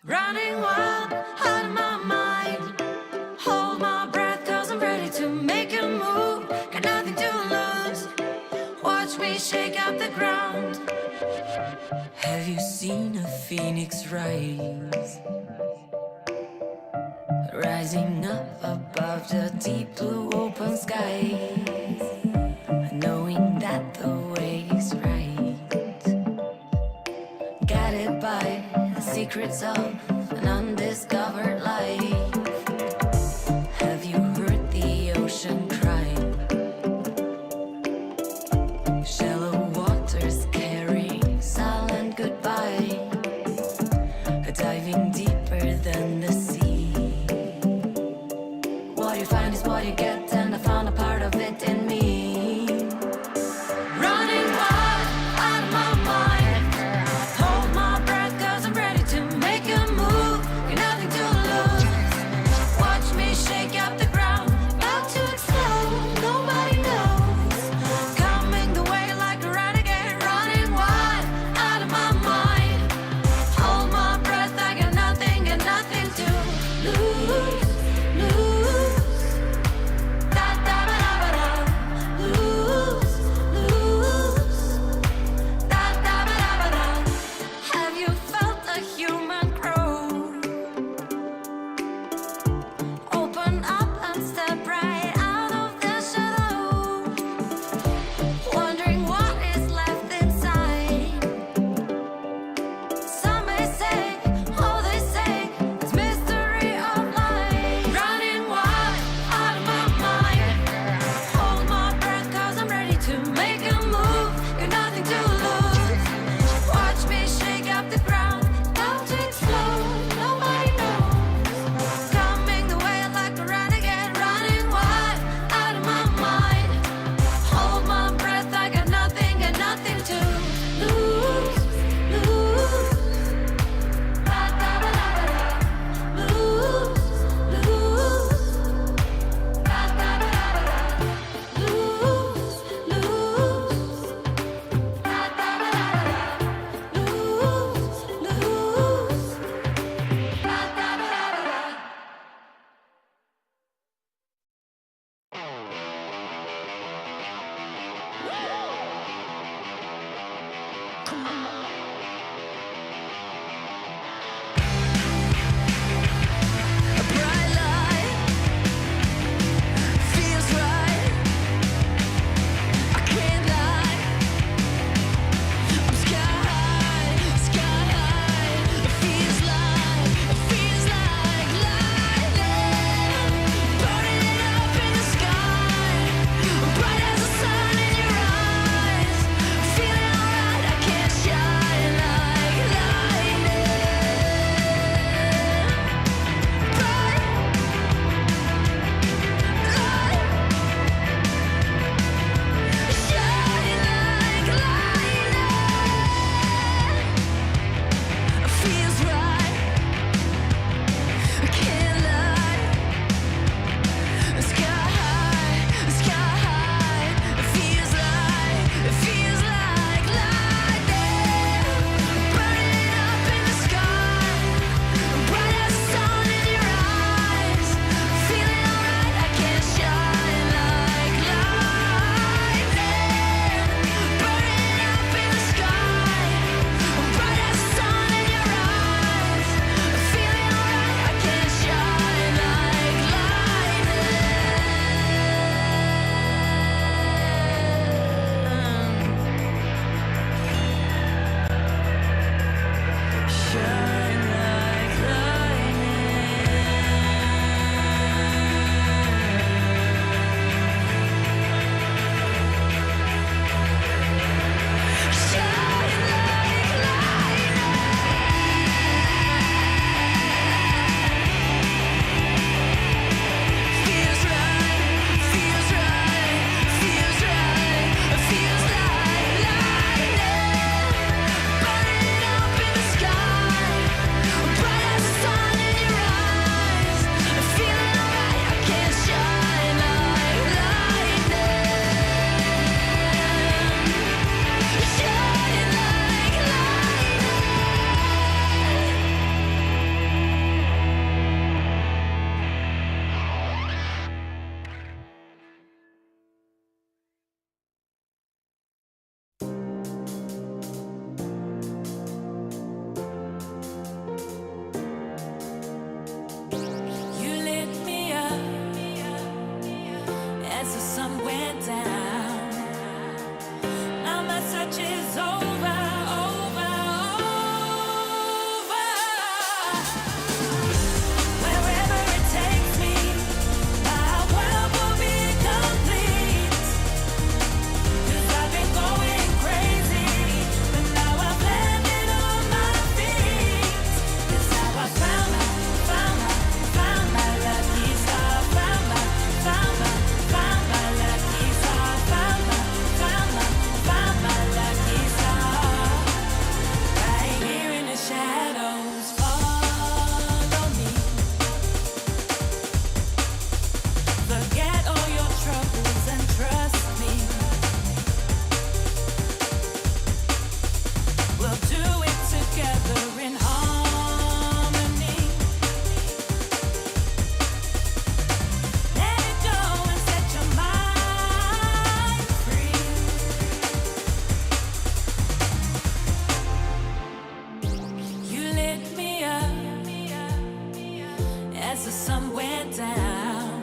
Running wild, out of my mind. Hold my breath, cause I'm ready to make a move. Got nothing to lose. Watch me shake up the ground. Have you seen a phoenix rise? Rising up above the deep blue open skies, knowing that the way is right, guided by the secrets of an undiscovered life. Have you heard the ocean cry? Shallow waters carry silent goodbye, diving deeper than the sea. What you find is what you get, and I found a part of it in me. Running wild, out of my mind. Hold my breath, cause I'm ready to make a move. Got nothing to lose. Watch me shake up the ground. About to explode, nobody knows. Coming the way like a renegade. Running wild, out of my mind. We'll do it together in harmony. Let it go and set your mind free. You lit me up as the sun went down.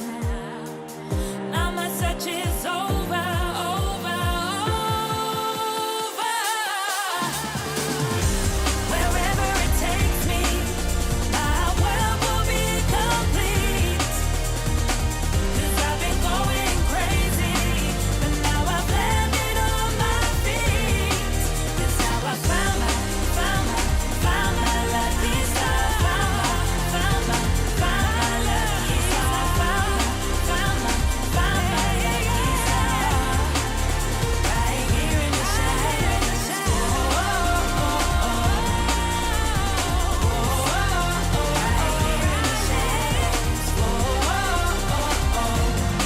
Now my search is over, over, over. Wherever it takes me, my world will be complete. 'Cause I've been going crazy, but now I've landed on my feet. 'Cause now I found my lucky star. Found my lucky star. Found my lucky star. Right here in the shadows. Right here in the shadows.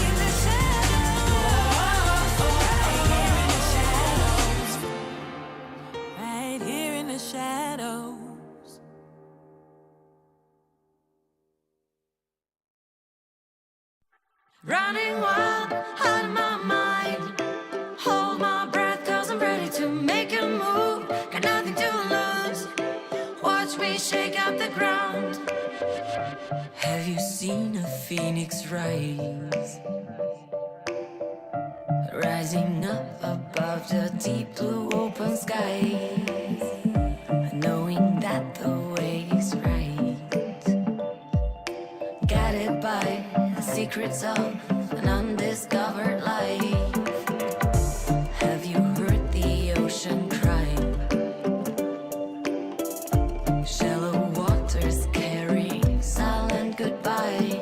In the shadows. Right here in the shadows. Running wild out of my mind. Hold my breath 'cause I'm ready to make a move. Got nothing to lose. Watch me shake up the ground. Have you seen a phoenix rise? Rising up above the deep blue open skies. Knowing that the way is right. Guided by the secrets of an undiscovered life. Have you heard the ocean cry? Shallow waters carry silent goodbye.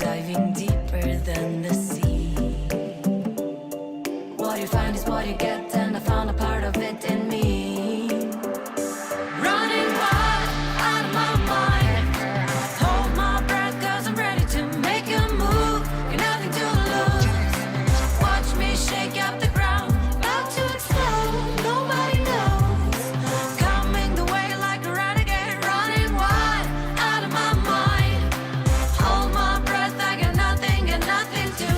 Diving deeper than the sea. What you find is what you get, and I found a part of it in me. Running wild out of my mind. Hold my breath 'cause I'm ready to make a move. Got nothing to lose. Watch me shake up the ground. About to explode, nobody knows. Coming the way like a renegade. Running wild out of my mind. Hold my breath, I got nothing to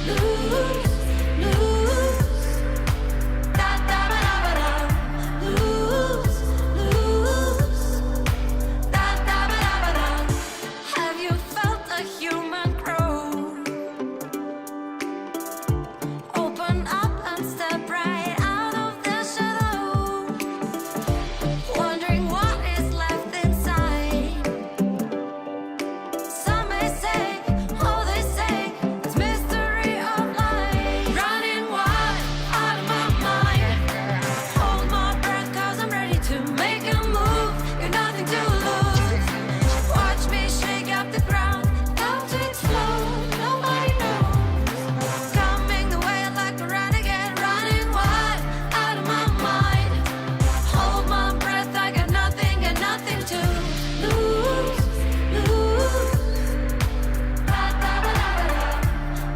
lose. Lose. Da da ba da ba da. Lose. Lose. Da da ba da ba da. Have you felt a human grow? Open up and step right out of the shadow. Wondering what is left inside. Some may say, oh they say, it's mystery of life. Running wild out of my mind. Hold my breath 'cause I'm ready to make a move. Got nothing to lose. Watch me shake up the ground. About to explode, nobody knows. Coming the way like a renegade. Running wild out of my mind. Hold my breath, I got nothing to lose. Lose. Da da ba da ba da.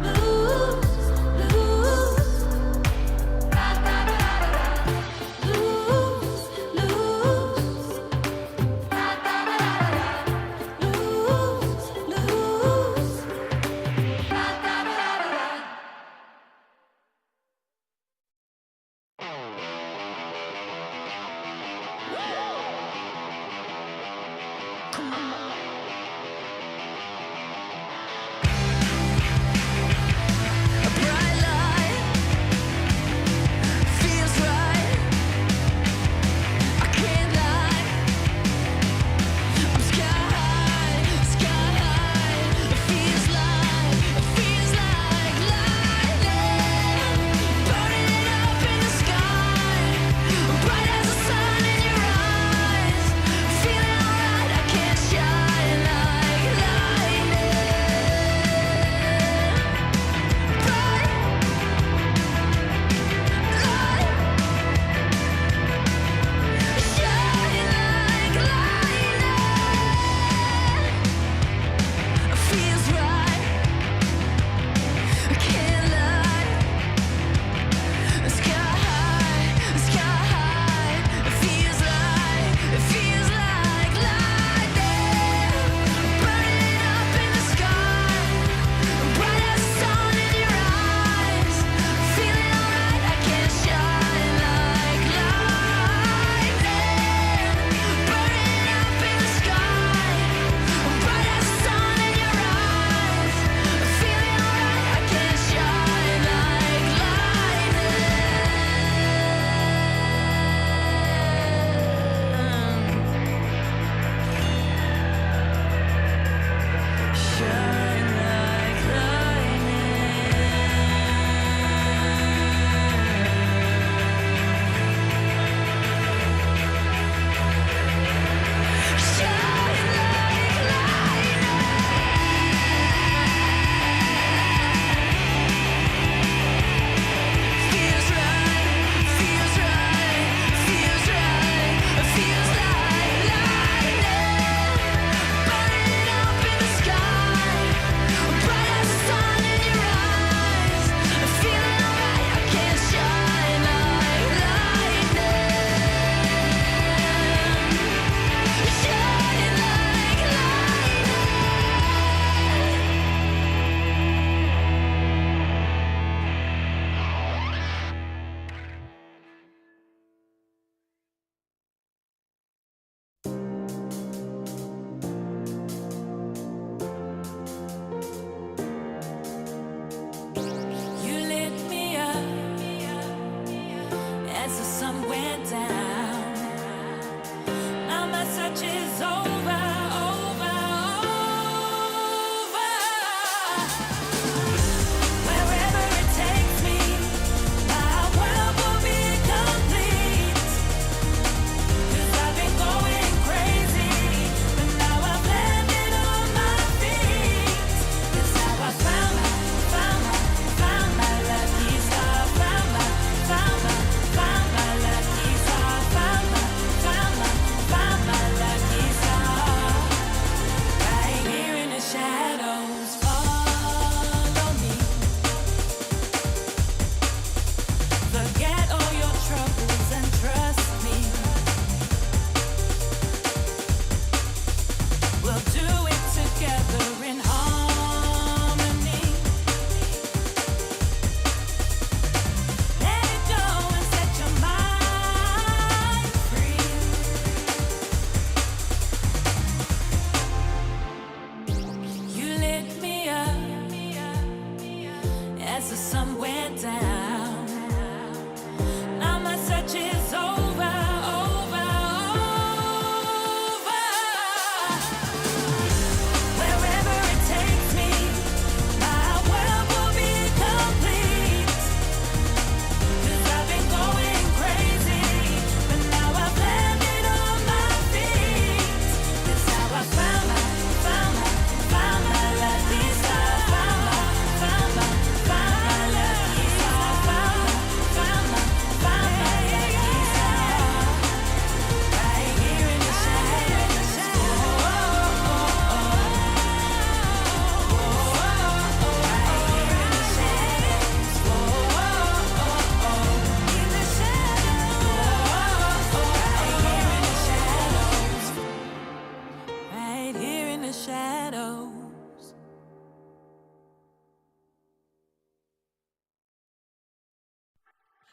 Lose. Lose. Da da ba da ba da. Lose. Lose. Da da ba da ba da. Lose. Lose. Da da ba da ba da. A bright light feels right. I can't lie. I'm sky high. It feels like lightning, burning it up in the sky. Bright as the sun in your eyes. Feeling alright, I can't shine.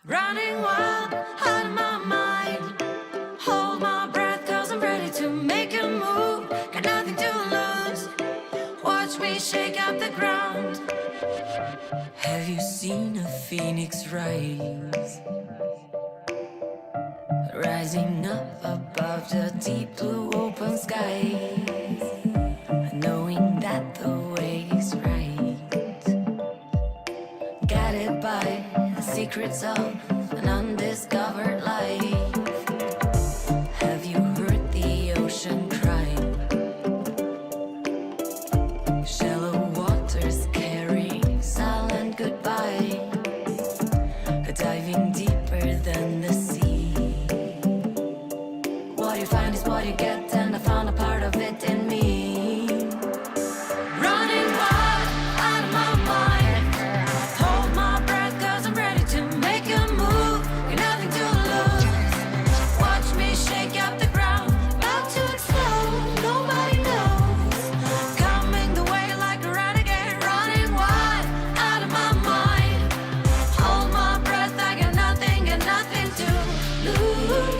Running wild, out of my mind. Hold my breath, cause I'm ready to make a move. Got nothing to lose. Watch me shake up the ground. Have you seen a phoenix rise? Rising up above the deep blue open skies, knowing that the way is right, guided by the secrets of an undiscovered life. Have you heard the ocean cry? Shallow waters carrying silent goodbye, diving deeper than the sea. What you find is what you get, and I found a part of it in me. Running wild, out of my mind. Hold my breath, cause I'm ready to make a move. Got nothing to lose. Watch me shake up the ground. About to explode, nobody knows. Coming the way like a renegade. Running wild, out of my mind. Hold my breath, I got nothing to lose.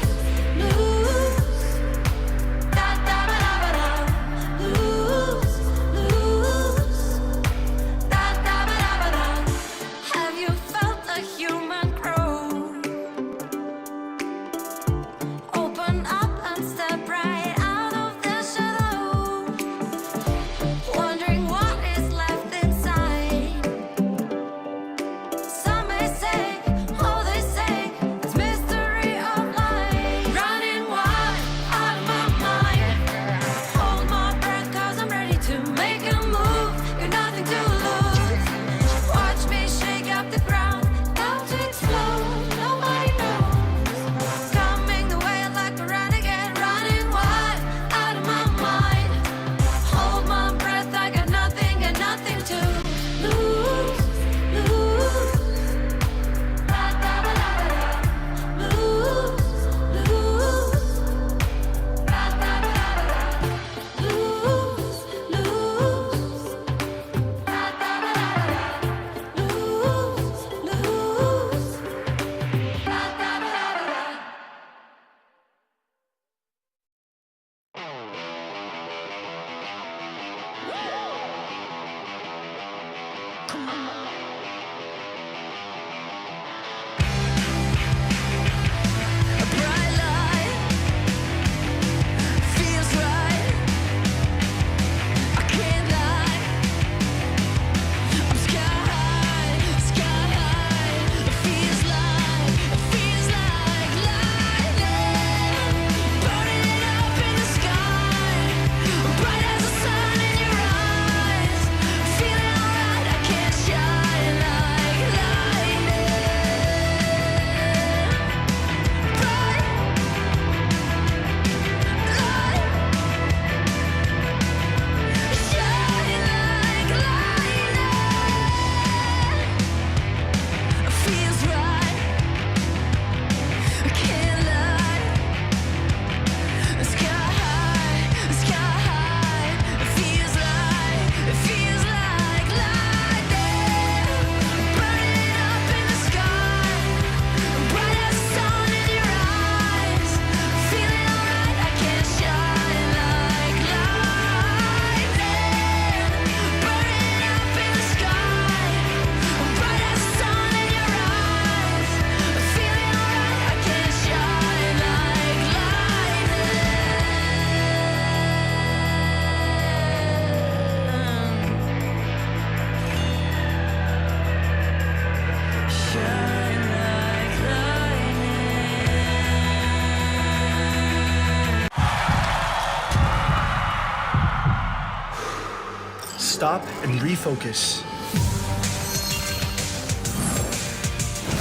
Stop and refocus.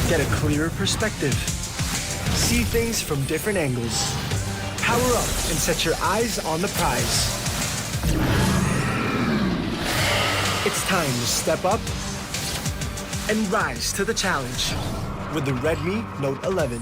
Get a clearer perspective. See things from different angles. Power up and set your eyes on the prize. It's time to step up and rise to the challenge with the Redmi Note 11.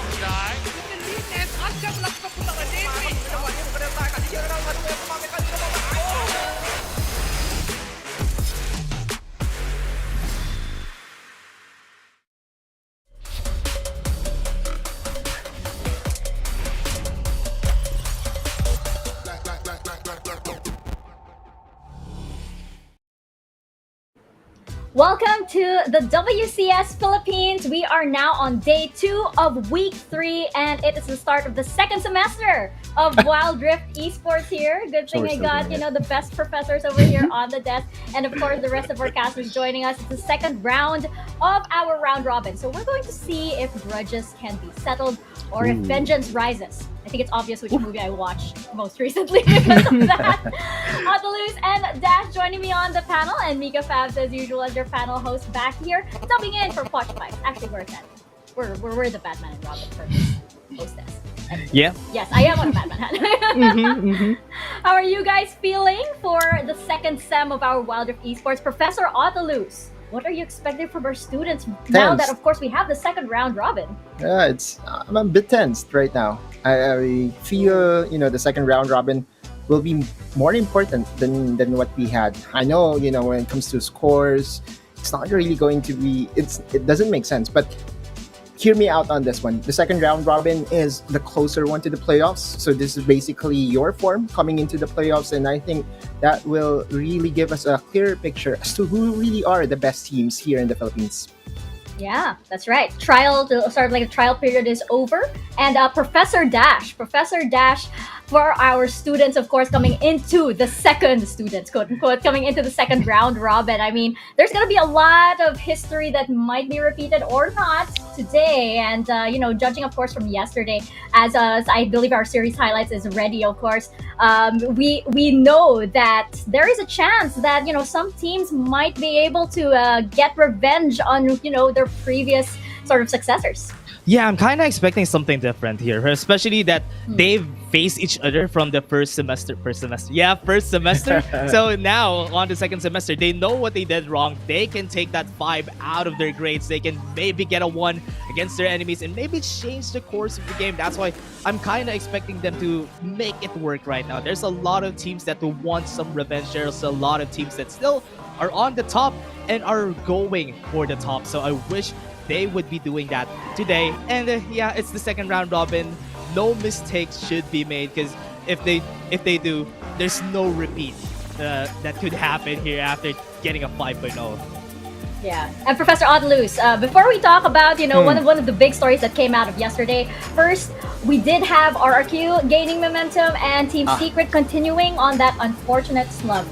Guys, linis at kabulak sa punta ka dito. Welcome to the WCS Philippines. We are now on day 2 of week 3, and it is the start of the second semester of Wildrift Esports here. Good thing I got, the best professors over here on the desk, and of course the rest of our cast is joining us. It's the second round of our round robin. So we're going to see if grudges can be settled or if vengeance rises. I think it's obvious which movie I watched most recently because of that. Atalus and Dash joining me on the panel, and Mika Fabs as usual as your panel host back here, dubbing in for Posh Vibes. Actually, we're the Batman and Robin for this hostess. Yeah. Yes, I am on a Batman hat. How are you guys feeling for the second sem of our Wildrift Esports? Professor Atalus, what are you expecting from our students now that, of course, we have the second round robin? Yeah, I'm a bit tensed right now. I feel, the second round robin will be more important than what we had. I know, when it comes to scores, it's not really going to be, it doesn't make sense, but hear me out on this one. The second round robin is the closer one to the playoffs. So this is basically your form coming into the playoffs, and I think that will really give us a clearer picture as to who really are the best teams here in the Philippines. Yeah, that's right. The trial period is over, and Professor Dash, for our students, of course, coming into the second students, quote unquote, coming into the second round robin. I mean, there's gonna be a lot of history that might be repeated or not today, and judging, of course, from yesterday, as I believe our series highlights is ready, of course. We know that there is a chance that some teams might be able to get revenge on their previous sort of successors. Yeah, I'm kind of expecting something different here, especially that they've faced each other from the first semester. So now on the second semester, they know what they did wrong. They can take that 5 out of their grades. They can maybe get a 1 against their enemies and maybe change the course of the game. That's why I'm kind of expecting them to make it work right now. There's a lot of teams that want some revenge. There's a lot of teams that still are on the top and are going for the top. So I wish they would be doing that today. And yeah, it's the second round robin. No mistakes should be made, because if they do, there's no repeat that could happen here after getting a 5.0. Yeah, and Professor Atalus, before we talk about one of the big stories that came out of yesterday, first we did have RRQ gaining momentum and Team Secret continuing on that unfortunate slump.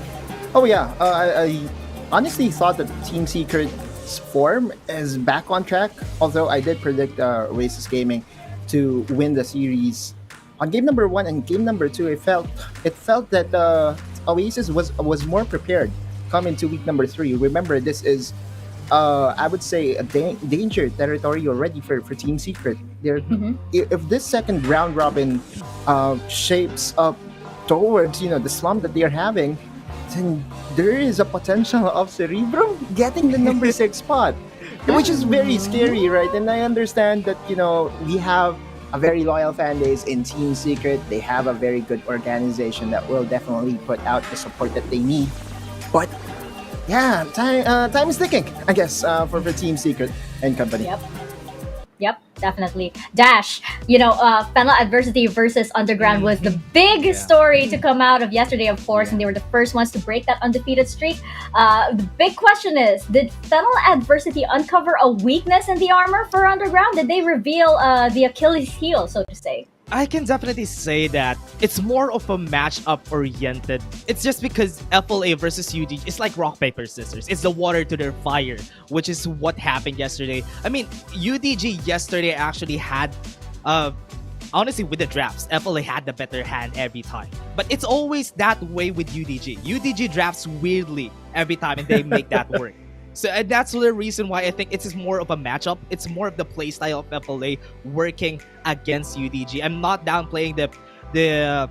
Oh yeah, I honestly thought that Team Secret's form is back on track, although I did predict Oasis Gaming to win the series. On game number 1 and game number 2, it felt that Oasis was more prepared coming to week number 3. Remember, this is I would say a danger territory already for Team Secret. If this second round robin shapes up towards the slump that they're having, then there is a potential of Cerebrum getting the number 6 spot, which is very scary, right? And I understand that we have a very loyal fan base in Team Secret. They have a very good organization that will definitely put out the support that they need. But yeah, time is ticking, I guess, for Team Secret and company. Yep, definitely. Dash, Fennel Adversity versus Underground was the big story to come out of yesterday, of course, and they were the first ones to break that undefeated streak. The big question is, did Fennel Adversity uncover a weakness in the armor for Underground? Did they reveal the Achilles heel, so to say? I can definitely say that it's more of a matchup oriented. It's just because FLA versus UDG is like rock, paper, scissors. It's the water to their fire, which is what happened yesterday. I mean, UDG yesterday actually had, honestly, with the drafts, FLA had the better hand every time. But it's always that way with UDG. UDG drafts weirdly every time and they make that work. So that's the reason why I think it's more of a matchup. It's more of the playstyle of FLA working against UDG. I'm not downplaying the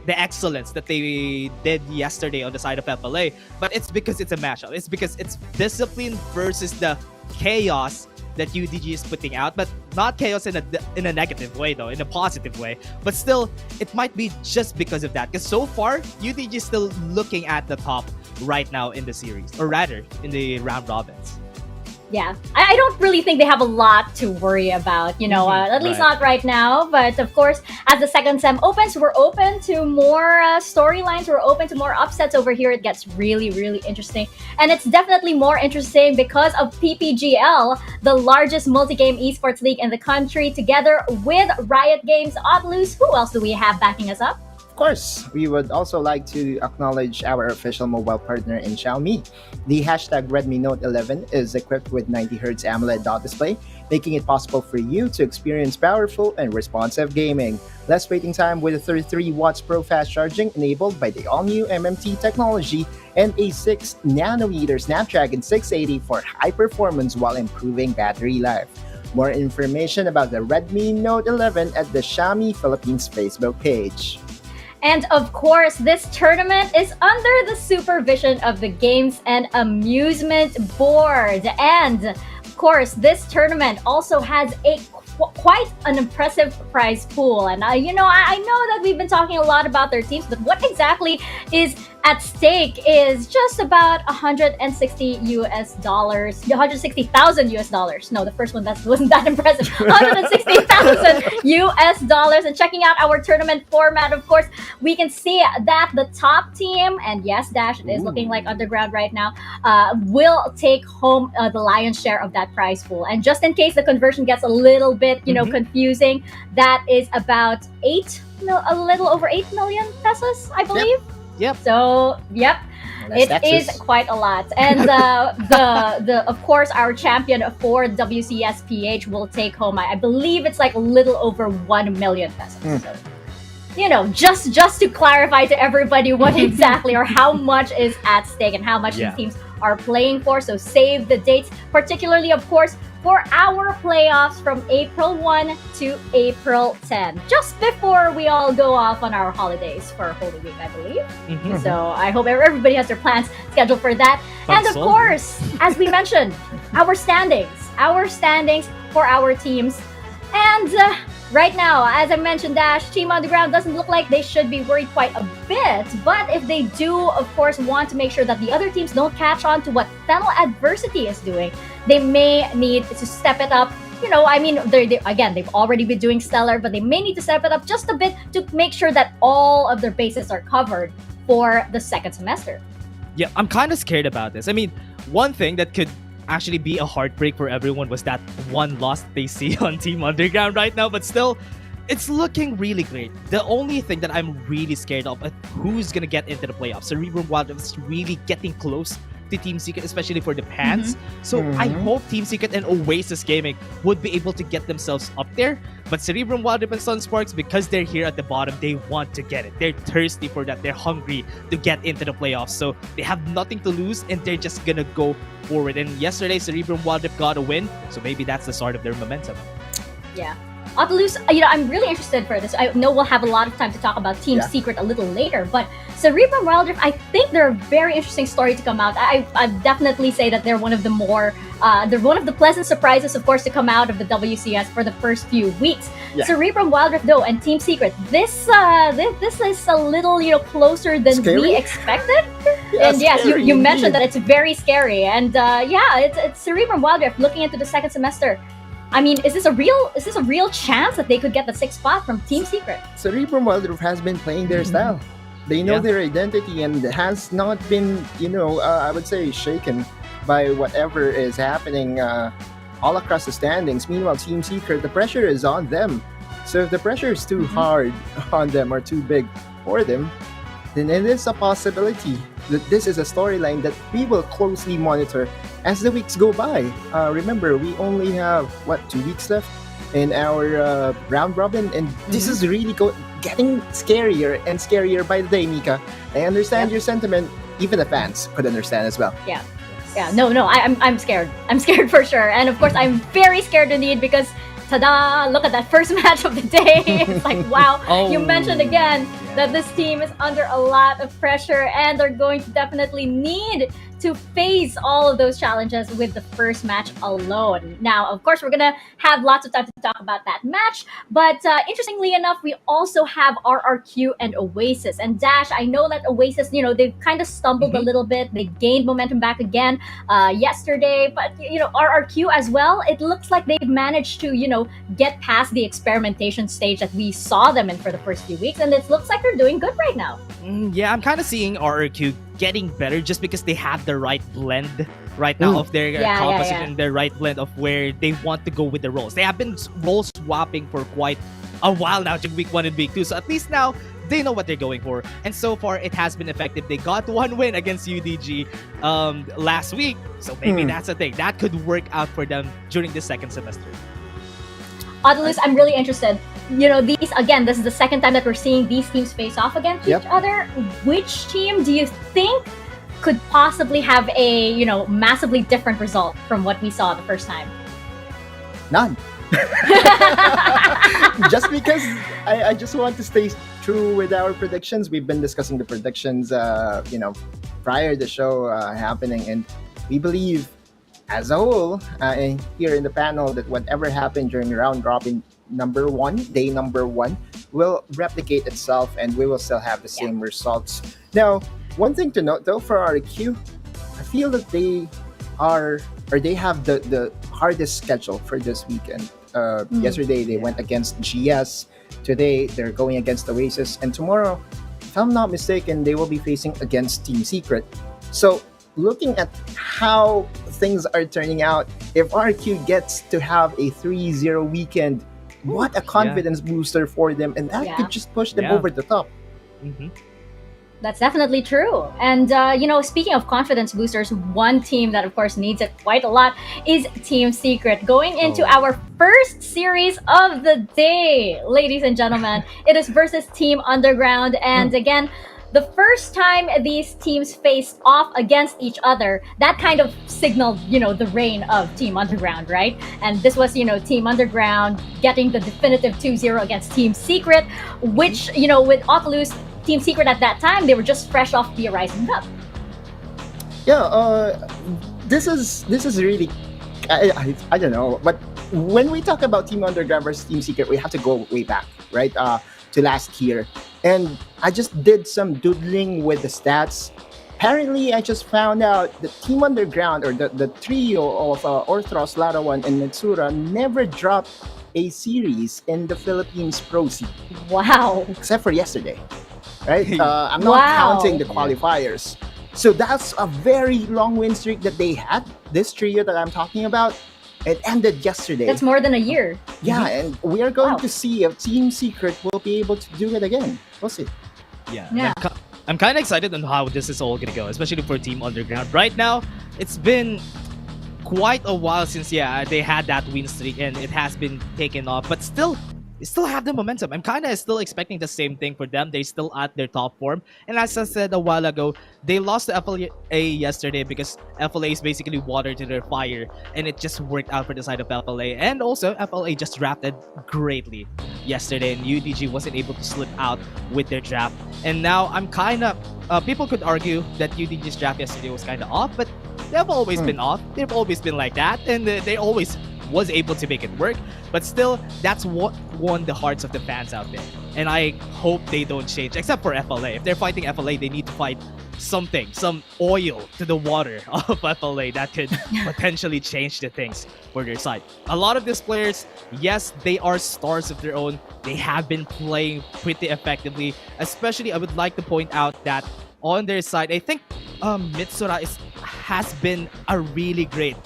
excellence that they did yesterday on the side of FLA, but it's because it's a matchup. It's because it's discipline versus the chaos that UDG is putting out, but not chaos in a negative way though, in a positive way. But still, it might be just because of that. Because so far, UDG is still looking at the top right now in the series, or rather, in the round robins. Yeah, I don't really think they have a lot to worry about, at least Right. not right now. But of course, as the second sem opens, we're open to more storylines. We're open to more upsets over here. It gets really, really interesting. And it's definitely more interesting because of PPGL, the largest multi-game esports league in the country, together with Riot Games, Otlus. Who else do we have backing us up? Of course, we would also like to acknowledge our official mobile partner in Xiaomi. The hashtag Redmi Note 11 is equipped with 90Hz AMOLED dot display, making it possible for you to experience powerful and responsive gaming. Less waiting time with a 33 watts pro fast charging enabled by the all-new MMT technology and a 6 nanometer Snapdragon 680 for high performance while improving battery life. More information about the Redmi Note 11 at the Xiaomi Philippines Facebook page. And of course, this tournament is under the supervision of the Games and Amusement Board. And of course, this tournament also has quite an impressive prize pool. And I know that we've been talking a lot about their teams, but what exactly is at stake is just about $160,000. No, the first one wasn't that impressive. $160,000. And checking out our tournament format, of course, we can see that the top team, and yes, Dash, it is looking like Underground right now, will take home the lion's share of that prize pool. And just in case the conversion gets a little bit, confusing, that is about a little over 8 million pesos, I believe. Yep. So, yep. Less It taxes. is quite a lot. And the of course, our champion for WCSPH will take home, I believe it's like a little over 1 million pesos. So, just to clarify to everybody what exactly or how much is at stake and how much Yeah. these teams are playing for. So save the dates, particularly, of course, for our playoffs from April 1 to April 10, just before we all go off on our holidays for Holy Week, I believe. Mhm. So I hope everybody has their plans scheduled for that. And of Fun course, as we mentioned, our standings for our teams. And right now, as I mentioned, Dash, Team Underground doesn't look like they should be worried quite a bit. But if they do, of course, want to make sure that the other teams don't catch on to what Fennel Adversity is doing, they may need to step it up. They've already been doing stellar, but they may need to step it up just a bit to make sure that all of their bases are covered for the second semester. Yeah, I'm kind of scared about this. I mean, one thing that could actually be a heartbreak for everyone was that one loss they see on Team Underground right now, but still, it's looking really great. The only thing that I'm really scared of is who's gonna get into the playoffs. Cerebrum Wildrift is really getting close to Team Secret, especially for the pans. So I hope Team Secret and Oasis Gaming would be able to get themselves up there. But Cerebrum, Wildrift, and Sunsparks, because they're here at the bottom, they want to get it. They're thirsty for that. They're hungry to get into the playoffs. So they have nothing to lose, and they're just gonna go forward. And yesterday, Cerebrum Wildrift got a win, so maybe that's the start of their momentum. Yeah. Otlus, I'm really interested for this. I know we'll have a lot of time to talk about Team Yeah. Secret a little later, but Cerebrum Wildrift, I think they're a very interesting story to come out. I definitely say that they're one of the pleasant surprises, of course, to come out of the WCS for the first few weeks. Yeah. Cerebrum Wildrift, though, and Team Secret, this is a little closer than Scary? we expected. Yeah, And yes, scary you mentioned indeed. that it's very scary, and it's Cerebrum Wildrift looking into the second semester. I mean, is this a real chance that they could get the 6th spot from Team Secret? Cerebrum Wildrift has been playing their style. They know Yeah. their identity and has not been, I would say, shaken by whatever is happening all across the standings. Meanwhile, Team Secret, the pressure is on them. So if the pressure is too hard on them or too big for them, then it is a possibility that this is a storyline that we will closely monitor as the weeks go by. Remember, we only have, 2 weeks left in our round robin, and this is really getting scarier and scarier by the day, Mika. I understand your sentiment. Even the fans could understand as well. Yeah, no, I'm scared. I'm scared for sure, and of course, I'm very scared indeed because, ta-da! Look at that first match of the day. It's like, wow. You mentioned again that this team is under a lot of pressure, and they're going to definitely need to face all of those challenges with the first match alone. Now, of course, we're gonna have lots of time to talk about that match, but interestingly enough, we also have RRQ and Oasis. And Dash, I know that Oasis, they've kind of stumbled a little bit. They gained momentum back again yesterday, but RRQ as well. It looks like they've managed to get past the experimentation stage that we saw them in for the first few weeks, and it looks like they're doing good right now. Yeah, I'm kind of seeing RRQ getting better just because they have the right blend right now of their composition and the right blend of where they want to go with the roles. They have been role swapping for quite a while now during week 1 and week 2, so at least now they know what they're going for, and so far it has been effective. They got 1 win against UDG last week, so maybe that's a thing that could work out for them during the second semester. Audalus, I'm really interested. This is the second time that we're seeing these teams face off against each other. Which team do you think could possibly have a, massively different result from what we saw the first time? None. Just because I just want to stay true with our predictions. We've been discussing the predictions, prior to the show happening, and we believe as a whole, here in the panel, that whatever happened during round robin day number one, will replicate itself, and we will still have the same results. Now, one thing to note though for RQ, I feel that they have the hardest schedule for this weekend. Yesterday they went against GS. Today they're going against Oasis, and tomorrow, if I'm not mistaken, they will be facing against Team Secret. So looking at how things are turning out, if RQ gets to have a 3-0 weekend, what a confidence booster for them, and that could just push them over the top. That's definitely true. And, speaking of confidence boosters, one team that, of course, needs it quite a lot is Team Secret. Going into our first series of the day, ladies and gentlemen, it is versus Team Underground. And again, the first time these teams faced off against each other, that kind of signaled, the reign of Team Underground, right? And this was, Team Underground getting the definitive 2-0 against Team Secret, which, with Oculus, Team Secret at that time, they were just fresh off the Rising Cup. Yeah, this is really, I don't know, but when we talk about Team Underground versus Team Secret, we have to go way back, right? To last year. And I just did some doodling with the stats. Apparently, I just found out that Team Underground, or the trio of Orthros, Larawan, and Metsura, never dropped a series in the Philippines Pro Scene. Wow. Except for yesterday, right? I'm not counting the qualifiers. So that's a very long win streak that they had, this trio that I'm talking about. It ended yesterday. That's more than a year. Yeah, and we are going to see if Team Secret will be able to do it again. We'll see. Yeah. I'm kind of excited on how this is all going to go, especially for Team Underground. Right now, it's been quite a while since, they had that win streak, and it has been taken off. But still, they still have the momentum. I'm kind of still expecting the same thing for them. They're still at their top form. And as I said a while ago, they lost to FLA yesterday because FLA is basically water to their fire. And it just worked out for the side of FLA. And also, FLA just drafted greatly yesterday. And UDG wasn't able to slip out with their draft. And now I'm kind of... people could argue that UDG's draft yesterday was kind of off. But they've always been off. They've always been like that. And they always... was able to make it work, but still, that's what won the hearts of the fans out there. And I hope they don't change, except for FLA. If they're fighting FLA, they need to fight something, some oil to the water of FLA that could potentially change the things for their side. A lot of these players, yes, they are stars of their own. They have been playing pretty effectively. Especially, I would like to point out that on their side, I think Mitsura has been a really great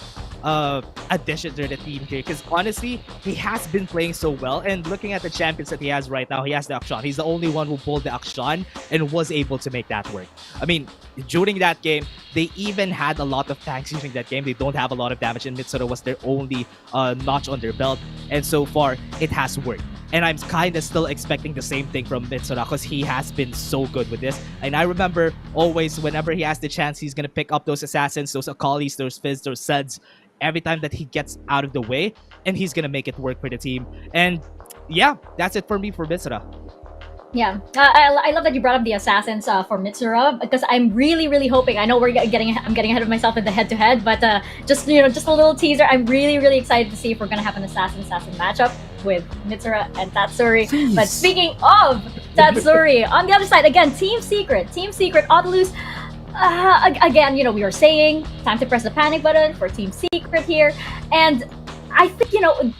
addition to the team here, because honestly, he has been playing so well. And looking at the champions that he has right now, he has the Akshan. He's the only one who pulled the Akshan and was able to make that work. I mean, during that game, they even had a lot of tanks using that game. They don't have a lot of damage, and Mitsura was their only notch on their belt. And so far, it has worked. And I'm kind of still expecting the same thing from Mitsura, because he has been so good with this. And I remember always, whenever he has the chance, he's going to pick up those assassins, those Akalis, those Fizz, those Seds, every time that he gets out of the way, and he's going to make it work for the team. And yeah, that's it for me for Mitsura. Yeah, I love that you brought up the assassins for Mitsura because I'm really hoping. I know I'm getting ahead of myself in the head-to-head, but just just a little teaser. I'm really excited to see if we're gonna have an assassin matchup with Mitsura and Tatsuri. Please. But speaking of Tatsuri, on the other side again, Team Secret, Autolus. Again, we were saying time to press the panic button for Team Secret here, and I think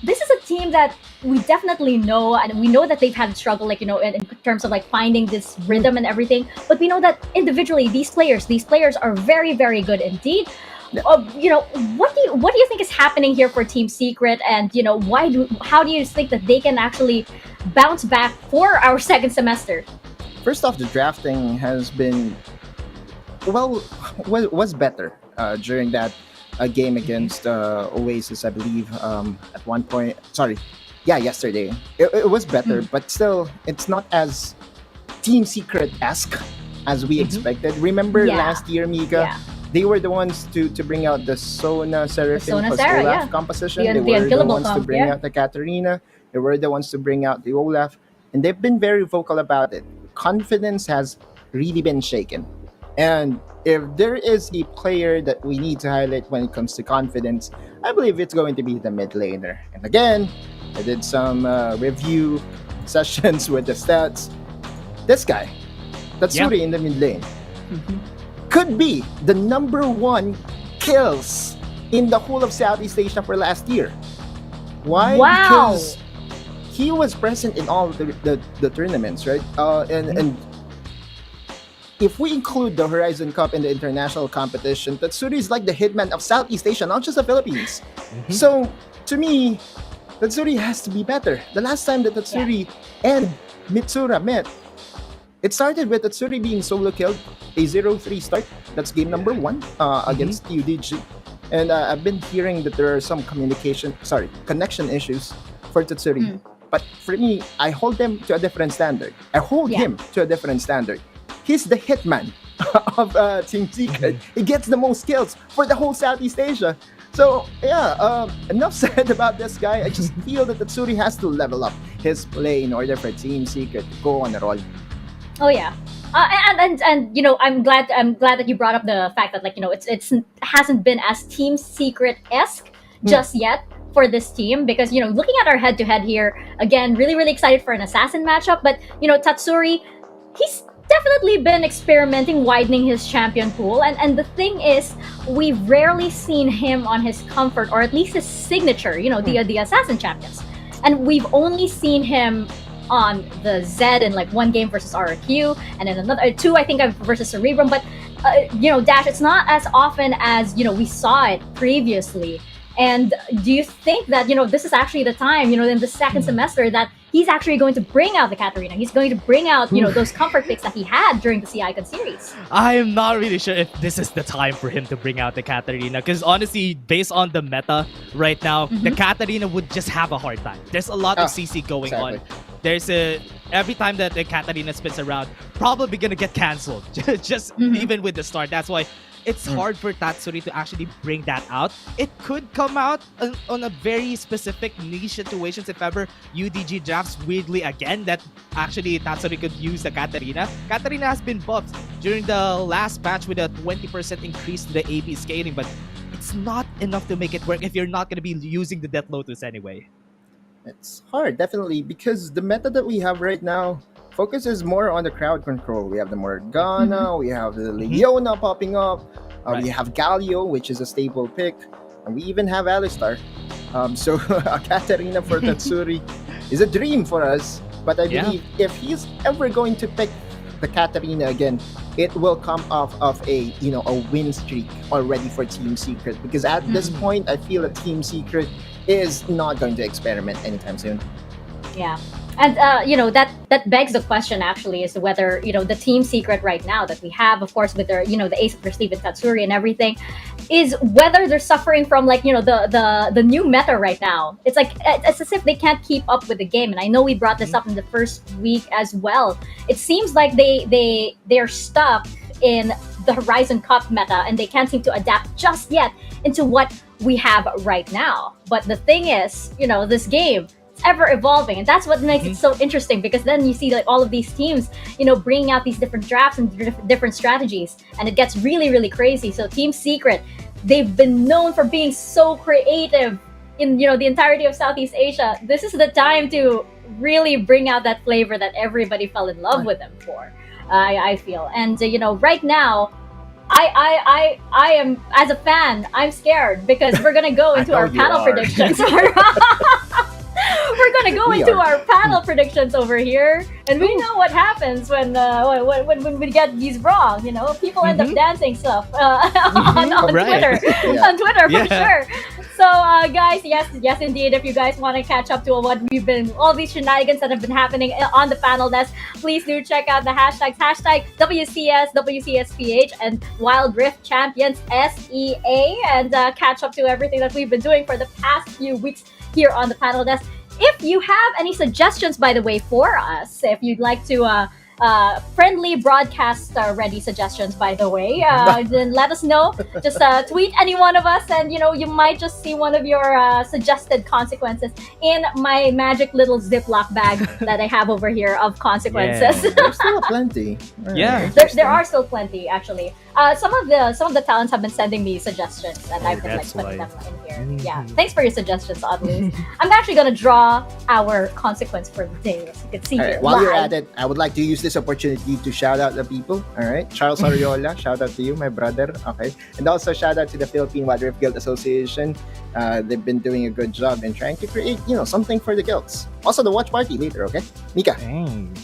this is a team that we definitely know, and we know that they've had struggle, like in terms of like finding this rhythm and everything. But we know that individually, these players are very good indeed. What do you think is happening here for Team Secret, and how do you think that they can actually bounce back for our second semester? First off, the drafting has been was better during that game against Oasis, I believe. At one point, yesterday it was better, but still, it's not as Team Secret-esque as we expected. Remember last year, Mika? Yeah. They were the ones to bring out the Sona Seraphim plus Sarah, Olaf composition. The They were the unkillable ones to comp, bring out the Katarina. They were the ones to bring out the Olaf. And they've been very vocal about it. Confidence has really been shaken. And if there is a player that we need to highlight when it comes to confidence, I believe it's going to be the mid laner. And again, I did some review sessions with the stats. This guy, Tatsuri in the mid lane, could be the #1 kills in the whole of Southeast Asia for last year. Why? Wow. Because he was present in all the tournaments, right? And if we include the Horizon Cup in the international competition, Tatsuri is like the hitman of Southeast Asia, not just the Philippines. So, to me, Tatsuri has to be better. The last time that Tatsuri and Mitsura met, it started with Tatsuri being solo killed, a 0-3 start. That's game number 1 against UDG. And I've been hearing that there are some connection issues for Tatsuri. But for me, I hold them to a different standard. I hold him to a different standard. He's the hitman of Team Secret. He gets the most kills for the whole Southeast Asia. So, enough said about this guy. I just feel that Tatsuri has to level up his play in order for Team Secret to go on a roll. Oh yeah, and I'm glad that you brought up the fact that it hasn't been as Team Secret-esque just yet for this team, because looking at our head-to-head here again, really excited for an assassin matchup. But Tatsuri, he's definitely been experimenting, widening his champion pool, and the thing is, we've rarely seen him on his comfort, or at least his signature, the assassin champions, and we've only seen him on the Z in like one game versus RRQ, and then another 2 I think versus Cerebrum. But Dash, it's not as often as we saw it previously. And do you think that this is actually the time in the second semester that he's actually going to bring out the Katarina? He's going to bring out those comfort picks that he had during the CICON series. I am not really sure if this is the time for him to bring out the Katarina, because honestly, based on the meta right now, the Katarina would just have a hard time. There's a lot of CC going on. There's every time that the Katarina spins around, probably gonna get cancelled. just even with the start. That's why it's hard for Tatsuri to actually bring that out. It could come out on a very specific niche situations if ever UDG drafts weirdly again that actually Tatsuri could use the Katarina. Katarina has been buffed during the last patch with a 20% increase to the AP scaling, but it's not enough to make it work if you're not going to be using the Death Lotus anyway. It's hard, definitely, because the meta that we have right now focuses more on the crowd control. We have the Morgana, we have the Leona popping up, we have Galio, which is a staple pick, and we even have Alistar. So a Katarina for Tatsuri is a dream for us, but I believe if he's ever going to pick the Katarina again, it will come off of a win streak already for Team Secret, because at this point I feel that Team Secret is not going to experiment anytime soon. Yeah. And that begs the question actually, is whether the Team Secret right now that we have, of course, with their the ace of their sleeve with Tatsuri and everything, is whether they're suffering from the new meta right now. It's like it's as if they can't keep up with the game. And I know we brought this up in the first week as well. It seems like they're stuck in the Horizon Cup meta, and they can't seem to adapt just yet into what we have right now. But the thing is, this game, ever evolving, and that's what makes it so interesting, because then you see like all of these teams, bringing out these different drafts and different strategies, and it gets really, really crazy. So Team Secret, they've been known for being so creative in the entirety of Southeast Asia. This is the time to really bring out that flavor that everybody fell in love with them for. I feel, and right now, I am, as a fan, I'm scared because we're gonna go into our panel predictions. We're gonna go into our panel predictions over here, and we know what happens when we get these wrong. People end up dancing stuff on Right. Twitter, on Twitter for sure. So, guys, yes, indeed. If you guys want to catch up to what all these shenanigans that have been happening on the panel desk, please do check out the hashtags, WCS, WCSPH, and Wildrift Champions SEA, and catch up to everything that we've been doing for the past few weeks here on the panel desk. If you have any suggestions, by the way, for us, if you'd like to friendly broadcast ready suggestions, by the way, then let us know. Just tweet any one of us, and you might just see one of your suggested consequences in my magic little Ziploc bag that I have over here of consequences. Yeah. There's still plenty. Yeah. There are still plenty, actually. Some of the talents have been sending me suggestions, and I've been that's putting why. them in here. Yeah, thanks for your suggestions, Oddloose. I'm actually gonna draw our consequence for the day, so you can see All it right, while you're live. at it, I would like to use this opportunity to shout out the people. All right, Charles Ariola, shout out to you, my brother. Okay, and also shout out to the Philippine Wildrift Guild Association. They've been doing a good job in trying to create, something for the guilds. Also, the watch party later. Okay, Mika. Dang.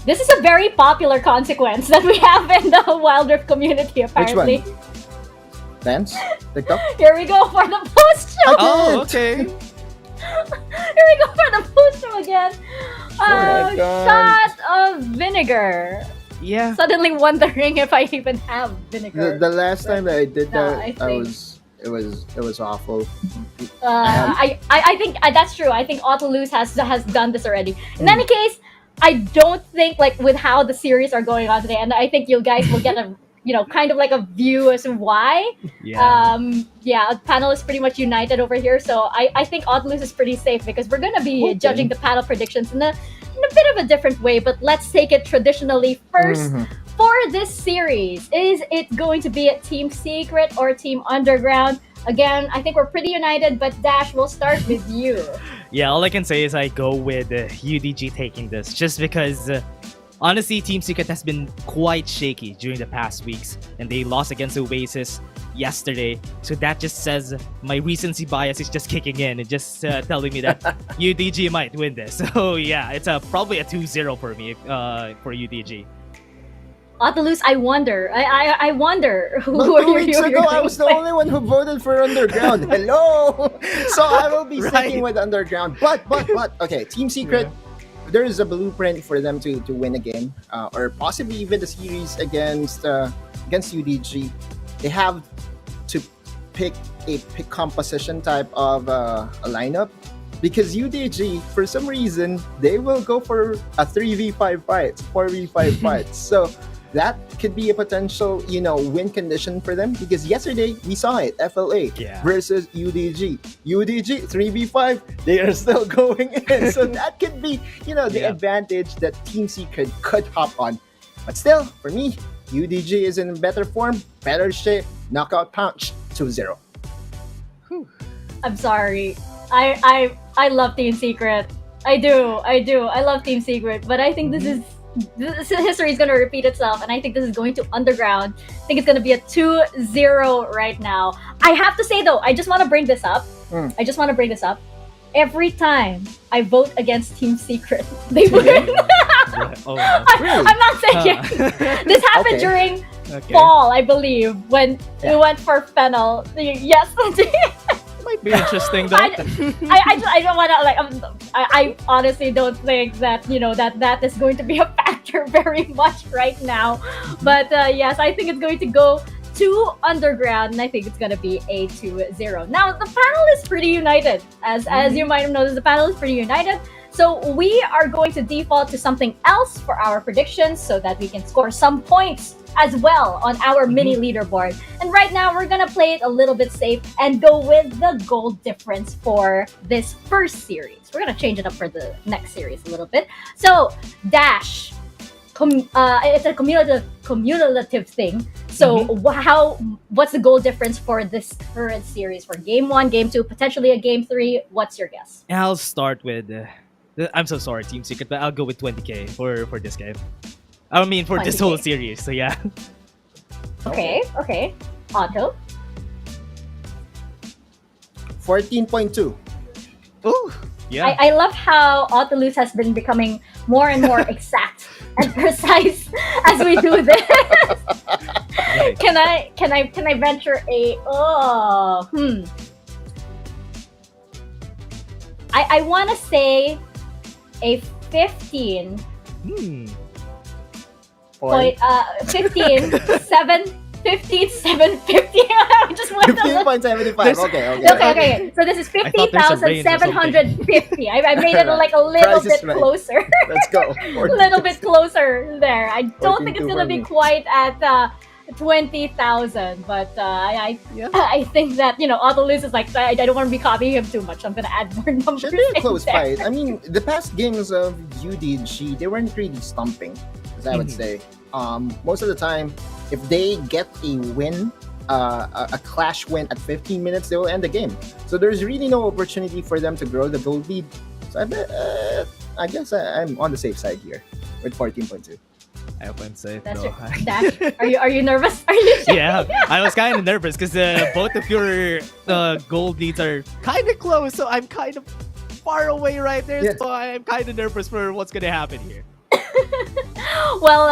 This is a very popular consequence that we have in the Wildrift community, apparently. Which one? Dance? TikTok? Here we go for the post show. Oh, okay. Here we go for the post show again. my God. Shot of vinegar. Yeah. Suddenly wondering if I even have vinegar. The last time that I did No, that, I I think- it was awful. I think that's true. I think Autolus has done this already. In any case, I don't think, like, with how the series are going on today, and I think you guys will get a kind of like a view as to why. Yeah. Panel is pretty much united over here, so I think Autolus is pretty safe because we're gonna be Okay. judging the panel predictions in a bit of a different way. But let's take it traditionally first. For this series, is it going to be a Team Secret or Team Underground? Again, I think we're pretty united, but Dash, we'll start with you. Yeah, all I can say is I go with UDG taking this, just because honestly, Team Secret has been quite shaky during the past weeks, and they lost against Oasis yesterday. So that just says my recency bias is just kicking in and just telling me that UDG might win this. So yeah, it's probably a 2-0 for me for UDG. Autolus, I wonder. I wonder who But are 2 weeks you're ago, I going was the with. only one who voted for Underground. Hello! So I will be Right. sticking with Underground. But, okay, Team Secret, there is a blueprint for them to win a game, or possibly even the series against UDG. They have to pick a composition type of a lineup, because UDG, for some reason, they will go for a 3v5 fight, 4v5 fights. So that could be a potential, win condition for them, because yesterday we saw it, FLA Yeah. versus UDG. UDG 3v5, they are still going in. So that could be, the Yeah. advantage that Team Secret could hop on. But still, for me, UDG is in better form, better shape, knockout punch, 2-0. I'm sorry. I love Team Secret. I do. I love Team Secret, but I think this history is going to repeat itself, and I think this is going to Underground. I think it's going to be a 2-0 right now. I have to say, though, I just want to bring this up. Every time I vote against Team Secret, they win. Oh, no. I'm not saying this happened Okay. during Okay. fall, I believe, when we went for Fennel. Yes, Might be interesting though. I don't want to I honestly don't think that that is going to be a factor very much right now. But yes, I think it's going to go to Underground, and I think it's going to be a 2-0. Now the panel is pretty united, as you might have noticed. The panel is pretty united. So we are going to default to something else for our predictions so that we can score some points as well on our mini leaderboard. And right now, we're gonna play it a little bit safe and go with the goal difference for this first series. We're gonna change it up for the next series a little bit. So, Dash, it's a cumulative thing. So, what's the goal difference for this current series for Game 1, Game 2, potentially a Game 3? What's your guess? I'll start with. I'm so sorry, Team Secret, but I'll go with 20k for this game. I mean, for this 20K. whole series. So yeah. Okay. Otto? 14.2. Ooh. Yeah. I love how Autolus has been becoming more and more exact and precise as we do this. Right. Can I venture a I want to say a 15 Point. 15 7 50. I just went a little 15.75. Okay. Okay. So this is I thought there's a range or 15,750. I made it like a little Price is bit right. closer. Let's go. A little bit closer there. I don't think it's 14.2 gonna for be me. quite at 20,000, but I think that Autolus is like I don't want to be copying him too much. I'm gonna add more numbers. Should be a in close there. fight. I mean, the past games of UNDRGRND, they weren't really stumping, as I would say. Most of the time, if they get a win, a clash win at 15 minutes, they will end the game. So there's really no opportunity for them to grow the gold lead. So I guess I'm on the safe side here with 14.2. I hope I'm safe. That's though. your Dash. Are you nervous? Are you? Yeah, I was kind of nervous because both of your gold leads are kind of close, so I'm kind of far away right there. Yes. So I'm kind of nervous for what's gonna happen here. Well,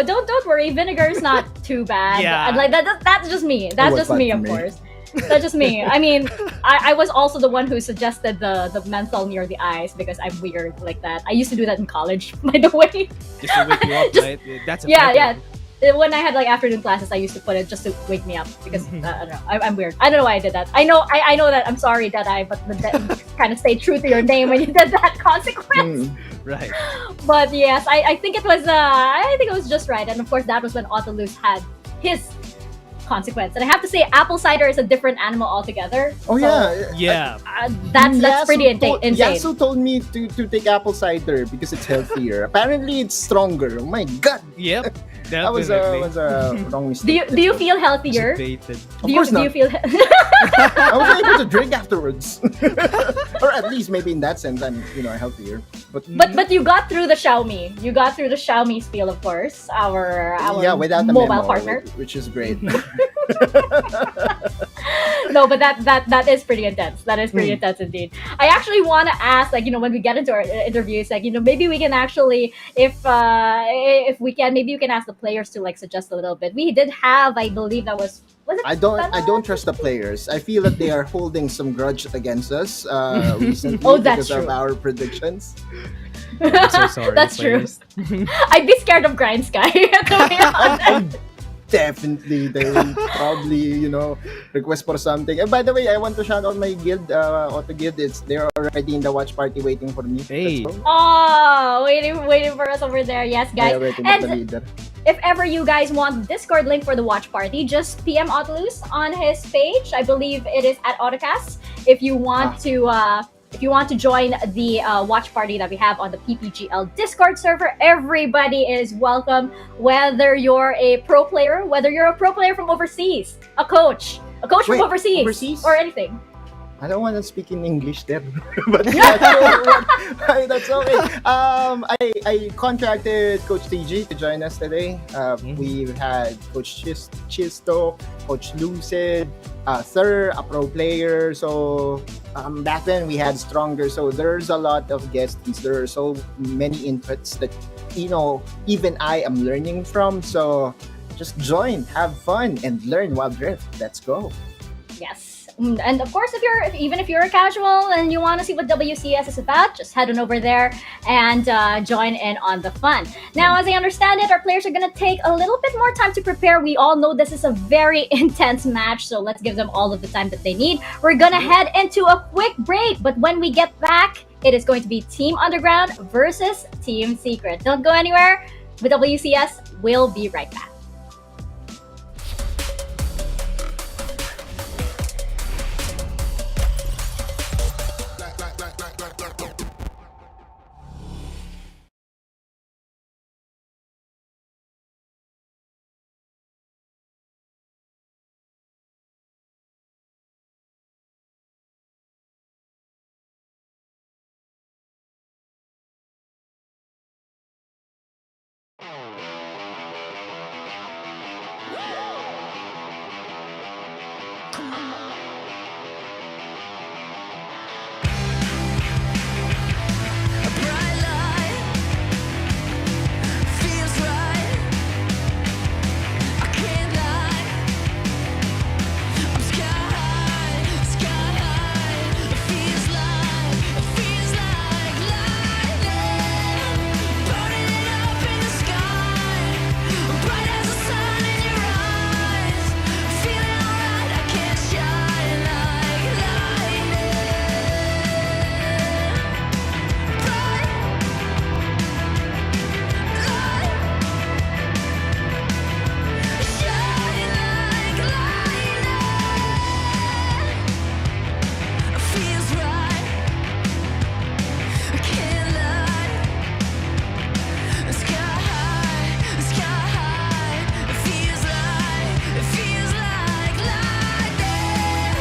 don't worry. Vinegar's not too bad. Yeah. Like that's just me. That's was just bad me, for of me. course. That's just me. I mean, I was also the one who suggested the menthol near the eyes because I'm weird like that. I used to do that in college, by the way. Just to wake you up, Just- right? That's Yeah. effective. When I had like afternoon classes, I used to put it just to wake me up because I don't know. I'm weird. I don't know why I did that. I know that. I'm sorry, Deadeye, but kind of stay true to your name when you did that consequence. Right. But yes, I think it was just right, and of course that was when Autolus had his consequence. And I have to say, apple cider is a different animal altogether. Oh, So, yeah. Yeah. that's Yasu pretty insane. Yasu told me to take apple cider because it's healthier. Apparently, it's stronger. Oh my god. Yep. That was Definitely. a wrong mistake. Do you feel healthier? Debated. Of course Do you not. feel? I was able to drink afterwards, or at least maybe in that sense, I'm healthier. But you got through the Xiaomi. You got through the Xiaomi spiel, of course. Our without the mobile memo, partner. which is great. No, but that is pretty intense. That is pretty intense indeed. I actually want to ask, when we get into our interviews, maybe we can actually, if we can, maybe you can ask the players to suggest a little bit. We did have, I believe that was it? I don't trust the players. I feel that they are holding some grudge against us recently Oh, that's because of true. our predictions. I'm so sorry. That's true. players. I'd be scared of Grindsky. To be honest. Definitely, they will probably, request for something. And by the way, I want to shout out my guild, Auto Guild. They're already in the watch party waiting for me. Hey. Let's go. Oh, waiting for us over there. Yes, They guys. are waiting And for the leader. if ever you guys want the Discord link for the watch party, just PM Autolus on his page. I believe it is at Autocast. If you want to join the watch party that we have on the PPGL Discord server, everybody is welcome. Whether you're a pro player, whether you're a pro player from overseas, a coach from Wait, overseas, or anything. I don't want to speak in English there, but yeah, sure, that's okay. I contracted Coach TG to join us today. We've had Coach Chisto, Coach Lucid, Sir, a pro player. So back then we had Stronger. So there's a lot of guests. There are so many inputs that even I am learning from. So just join, have fun, and learn Wildrift. Let's go. Yes. And of course, even if you're a casual and you want to see what WCS is about, just head on over there and join in on the fun. Now, as I understand it, our players are going to take a little bit more time to prepare. We all know this is a very intense match, so let's give them all of the time that they need. We're going to head into a quick break, but when we get back, It is going to be Team Underground versus Team Secret. Don't go anywhere. The WCS will be right back. Bright light feels right. I can't lie. I'm sky high. It feels like lightning, burning it up in the sky, bright as the sun in your eyes. Feeling alright. I can't shine like lightning. Bright light, shine like lightning. Feels right. I can't lie. Sky high. It feels like lightning,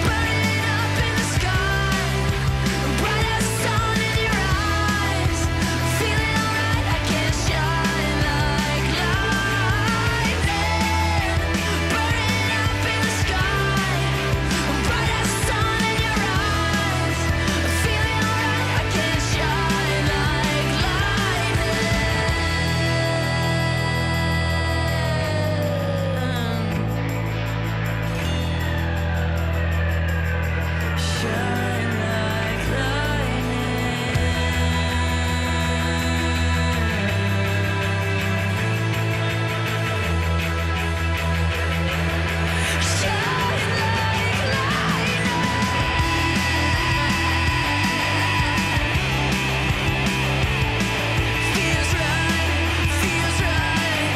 burning up in the sky, bright as the sun in your eyes. Feeling alright. I can't shine like lightning, burning up in the sky, bright as the sun in your eyes. Feeling alright. I can't shine like lightning. Shine like lightning. Shine like lightning. Feels right. Feels right.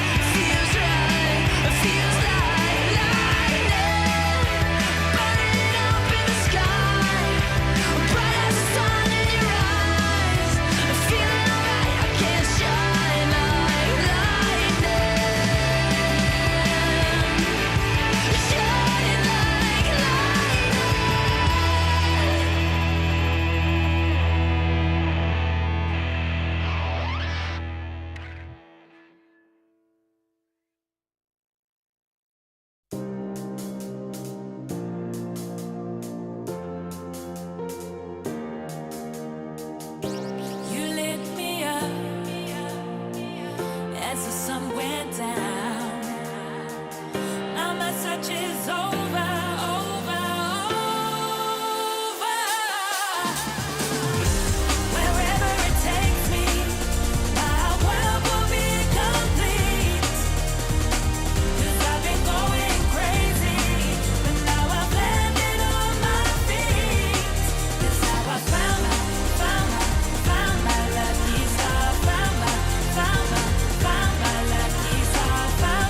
Feels like lightning, burning up in the sky, bright as the sun in your eyes. Feeling alright. I can't shine like lightning. Shine like You lit me up as the sun went down. Now my search is over. Wherever it takes me, my world will be complete. 'Cause I've been going crazy, but now I've landed on my feet. 'Cause now I found my lucky star. Found my lucky star. Found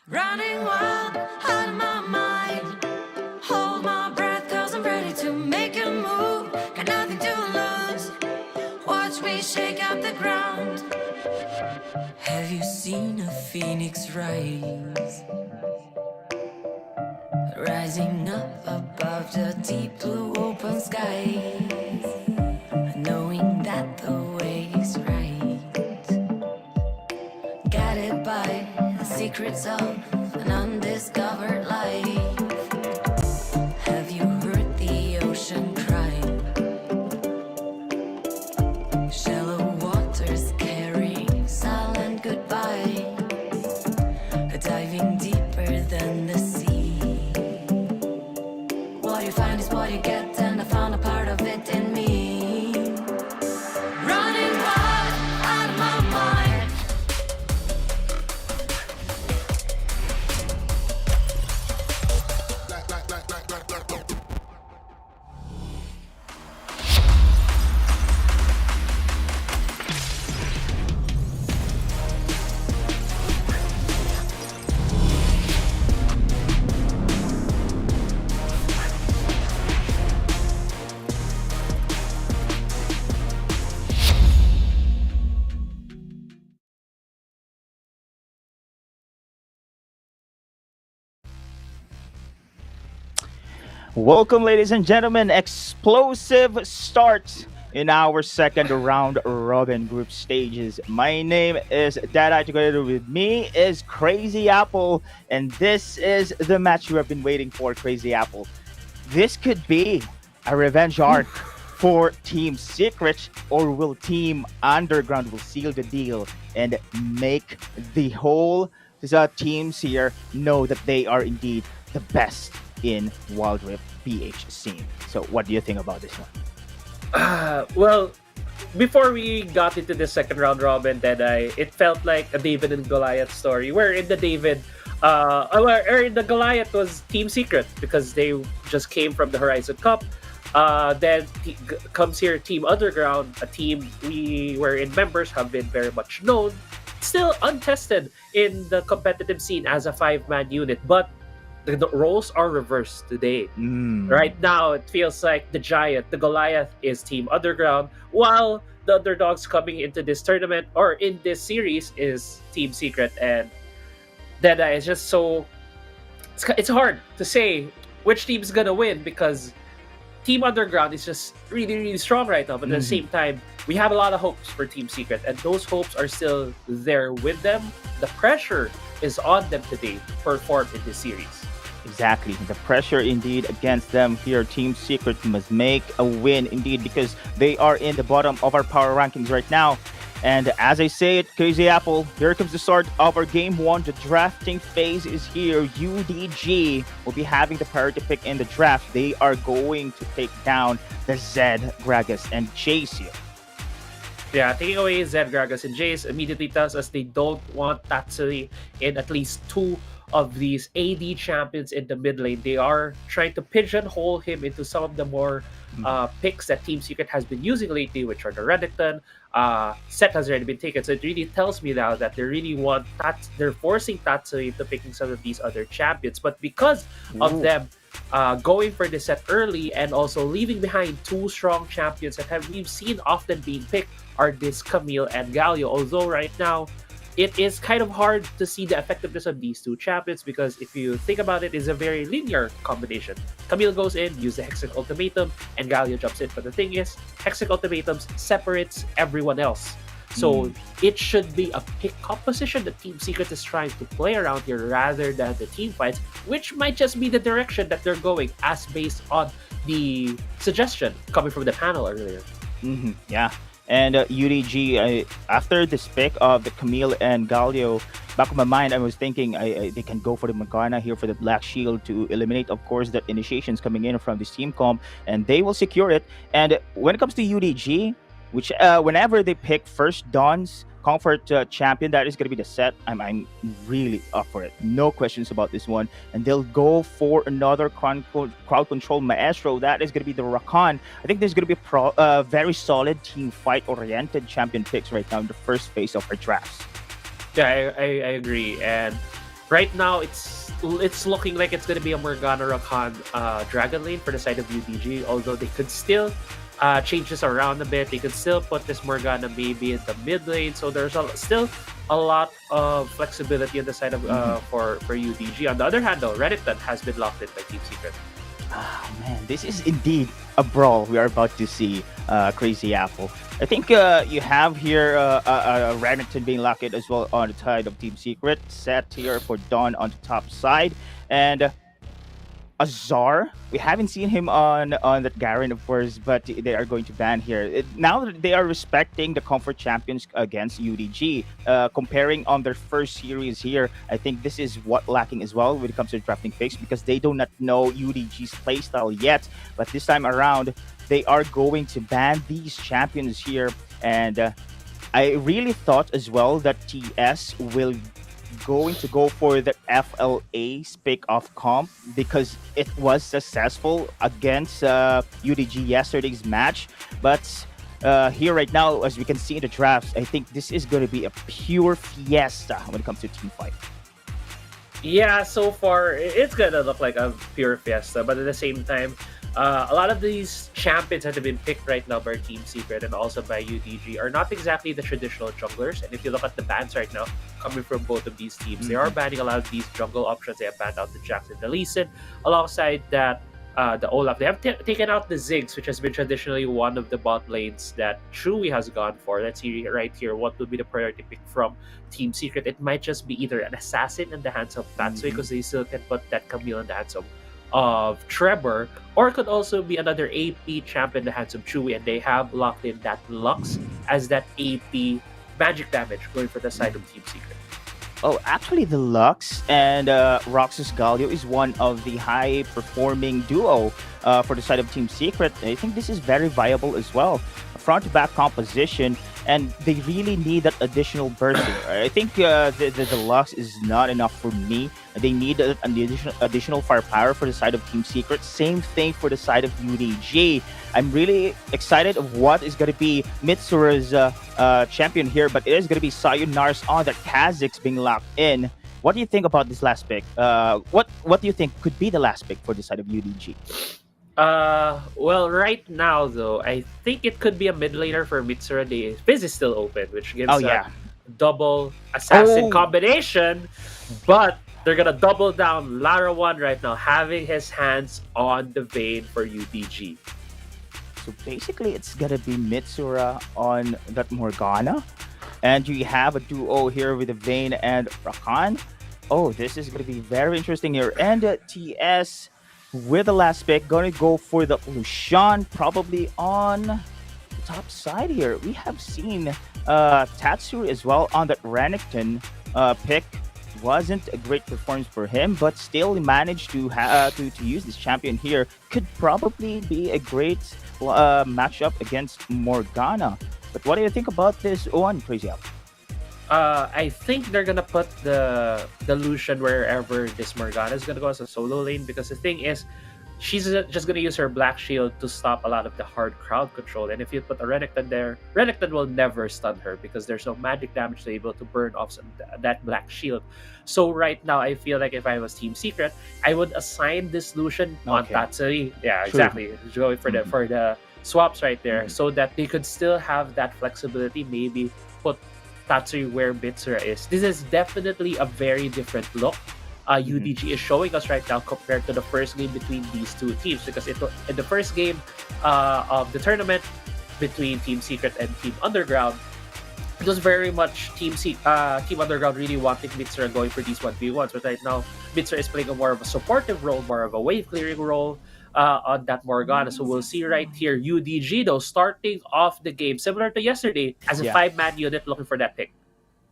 Running wild, out of my mind. Hold my breath, cause I'm ready to make a move. Got nothing to lose. Watch me shake up the ground. Have you seen a phoenix rise? Rising up above the deep blue open skies. Knowing that the way is right. Guided by the secrets of an undiscovered life. Have you heard the ocean cry? Shallow waters carrying silent goodbye. Diving deeper than the sea. What you find is what you get, and I found a part of it in me. Running wild, out of my mind. Welcome, ladies and gentlemen. Explosive start in our second round robin group stages. My name is Dada. Together with me is Crazy Apple, and this is the match you have been waiting for, Crazy Apple. This could be a revenge arc for Team Secret, or will Team Underground will seal the deal and make the whole teams here know that they are indeed the best in Wildrift PH scene. So what do you think about this one? Well, before we got into the second round robin, it felt like a David and Goliath story. Where in the Goliath was Team Secret because they just came from the Horizon Cup. Then comes here Team Underground, a team wherein members have been very much known, still untested in the competitive scene as a 5-man unit, but the roles are reversed today. Right now, it feels like the Goliath is Team Underground, while the underdogs coming into this tournament or in this series is Team Secret. And Deadeye is just so... It's hard to say which team's gonna win because Team Underground is just really, really strong right now. But at the same time, we have a lot of hopes for Team Secret, and those hopes are still there with them. The pressure is on them today to perform in this series. Exactly. The pressure indeed against them here. Team Secret must make a win indeed because they are in the bottom of our power rankings right now. And as I say it, Crazy Apple, here comes the start of our game one. The drafting phase is here. UDG will be having the priority pick in the draft. They are going to take down the Zed, Gragas, and Jace here. Yeah, taking away Zed, Gragas, and Jace immediately tells us they don't want Tatsui in at least two of these AD champions in the mid lane. They are trying to pigeonhole him into some of the more picks that Team Secret has been using lately, which are the Renekton. Set has already been taken, so it really tells me now that they really want they're forcing Tatsui into picking some of these other champions. But because of them going for the set early and also leaving behind two strong champions that we've seen often being picked are this Camille and Galio. Although right now, it is kind of hard to see the effectiveness of these two champions because if you think about it, it's a very linear combination. Camille goes in, uses the Hextech Ultimatum, and Galio jumps in. But the thing is, Hextech Ultimatums separates everyone else. So it should be a pick composition that Team Secret is trying to play around here rather than the team fights, which might just be the direction that they're going as based on the suggestion coming from the panel earlier. Yeah. And UDG, after this pick of the Camille and Galio, back of my mind, I was thinking they can go for the Morgana here for the Black Shield to eliminate, of course, the initiations coming in from this team comp, and they will secure it. And when it comes to UDG, which whenever they pick first Dawn's Comfort champion, that is going to be the set. I'm really up for it. No questions about this one. And they'll go for another crowd control maestro. That is going to be the Rakan. I think there's going to be a very solid team fight oriented champion picks right now in the first phase of our drafts. Yeah, I agree. And Right now, it's looking like it's gonna be a Morgana Rakan Dragon Lane for the side of UDG. Although they could still change this around a bit. They could still put this Morgana maybe in the mid lane. So there's still a lot of flexibility on the side of for UDG. On the other hand, though, Renekton has been locked in by Team Secret. Ah, man, this is indeed a brawl we are about to see, Crazy Apple. I think you have here Renekton being locked in as well on the side of Team Secret. Set here for Dawn on the top side. And Azar, we haven't seen him on that Garen, of course, but they are going to ban here. Now that they are respecting the comfort champions against UDG, comparing on their first series here, I think this is what lacking as well when it comes to drafting picks because they do not know UDG's playstyle yet. But this time around, they are going to ban these champions here, and I really thought as well that TS will going to go for the FLA pick off comp because it was successful against UDG yesterday's match. But here right now, as we can see in the drafts, I think this is going to be a pure fiesta when it comes to team fight. Yeah, so far it's gonna look like a pure fiesta, but at the same time, a lot of these champions that have been picked right now by Team Secret and also by UDG are not exactly the traditional junglers. And if you look at the bans right now coming from both of these teams, they are banning a lot of these jungle options. They have banned out the Jax and the Lee Sin. Alongside that, the Olaf. They have taken out the Ziggs, which has been traditionally one of the bot lanes that Chewy has gone for. Let's see right here what will be the priority pick from Team Secret. It might just be either an assassin in the hands of Tatsui because they still can put that Camille in the hands of Trevor, or it could also be another AP champion in the hands of Chewy, and they have locked in that Lux as that AP magic damage going for the side of Team Secret. Oh, actually, the Lux and Roxas Galio is one of the high-performing duo for the side of Team Secret. I think this is very viable as well. Front-to-back composition, and they really need that additional burst here. I think the Lux is not enough for me. They need an additional firepower for the side of Team Secret. Same thing for the side of UDG. I'm really excited of what is going to be Mitsura's champion here, but it is going to be Sayonara's on that Kha'Zix being locked in. What do you think about this last pick? What do you think could be the last pick for the side of UDG? Well, right now though, I think it could be a mid laner for Mitsura. The Fizz is still open, which gives a double assassin combination, but they're gonna double down Lara One right now, having his hands on the vein for UDG. So basically, it's gonna be Mitsura on that Morgana, and you have a duo here with the Vayne and Rakan. Oh, this is gonna be very interesting here. And TS with the last pick, gonna go for the Lucian, probably on the top side here. We have seen Tatsuri as well on that Renekton pick. Wasn't a great performance for him, but still managed to use this champion here. Could probably be a great matchup against Morgana. But what do you think about this one, Crazy Out? I think they're gonna put the Lucian wherever this Morgana is gonna go as a solo lane, because the thing is, she's just gonna use her Black Shield to stop a lot of the hard crowd control. And if you put a Renekton there, Renekton will never stun her because there's no magic damage to be able to burn off that Black Shield. So right now, I feel like if I was Team Secret, I would assign this Lucian on Tatsuri. Yeah, exactly. Going for the swaps right there, so that they could still have that flexibility. Maybe put Tatsuri where Mitsura is. This is definitely a very different look UDG is showing us right now compared to the first game between these two teams, because in the first game of the tournament between Team Secret and Team Underground, it was very much Team Underground really wanting Mitsura going for these 1v1s, but right now Mitsura is playing a more of a supportive role, more of a wave clearing role on that Morgana. So we'll see right here UDG though starting off the game similar to yesterday as a 5-man unit looking for that pick.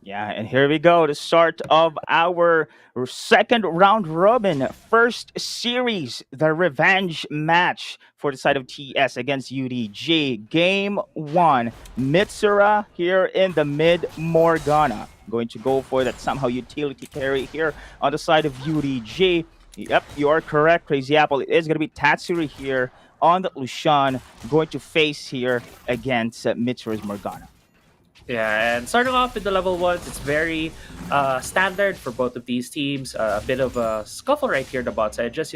Yeah, and here we go, the start of our second round robin, first series, the revenge match for the side of TS against UDG. Game 1, Mitsura here in the mid Morgana. Going to go for that somehow utility carry here on the side of UDG. Yep, you are correct, Crazy Apple. It is going to be Tatsuri here on the Lucian, going to face here against Mitsura's Morgana. Yeah, and starting off with the level ones, it's very standard for both of these teams. A bit of a scuffle right here on the bot side, just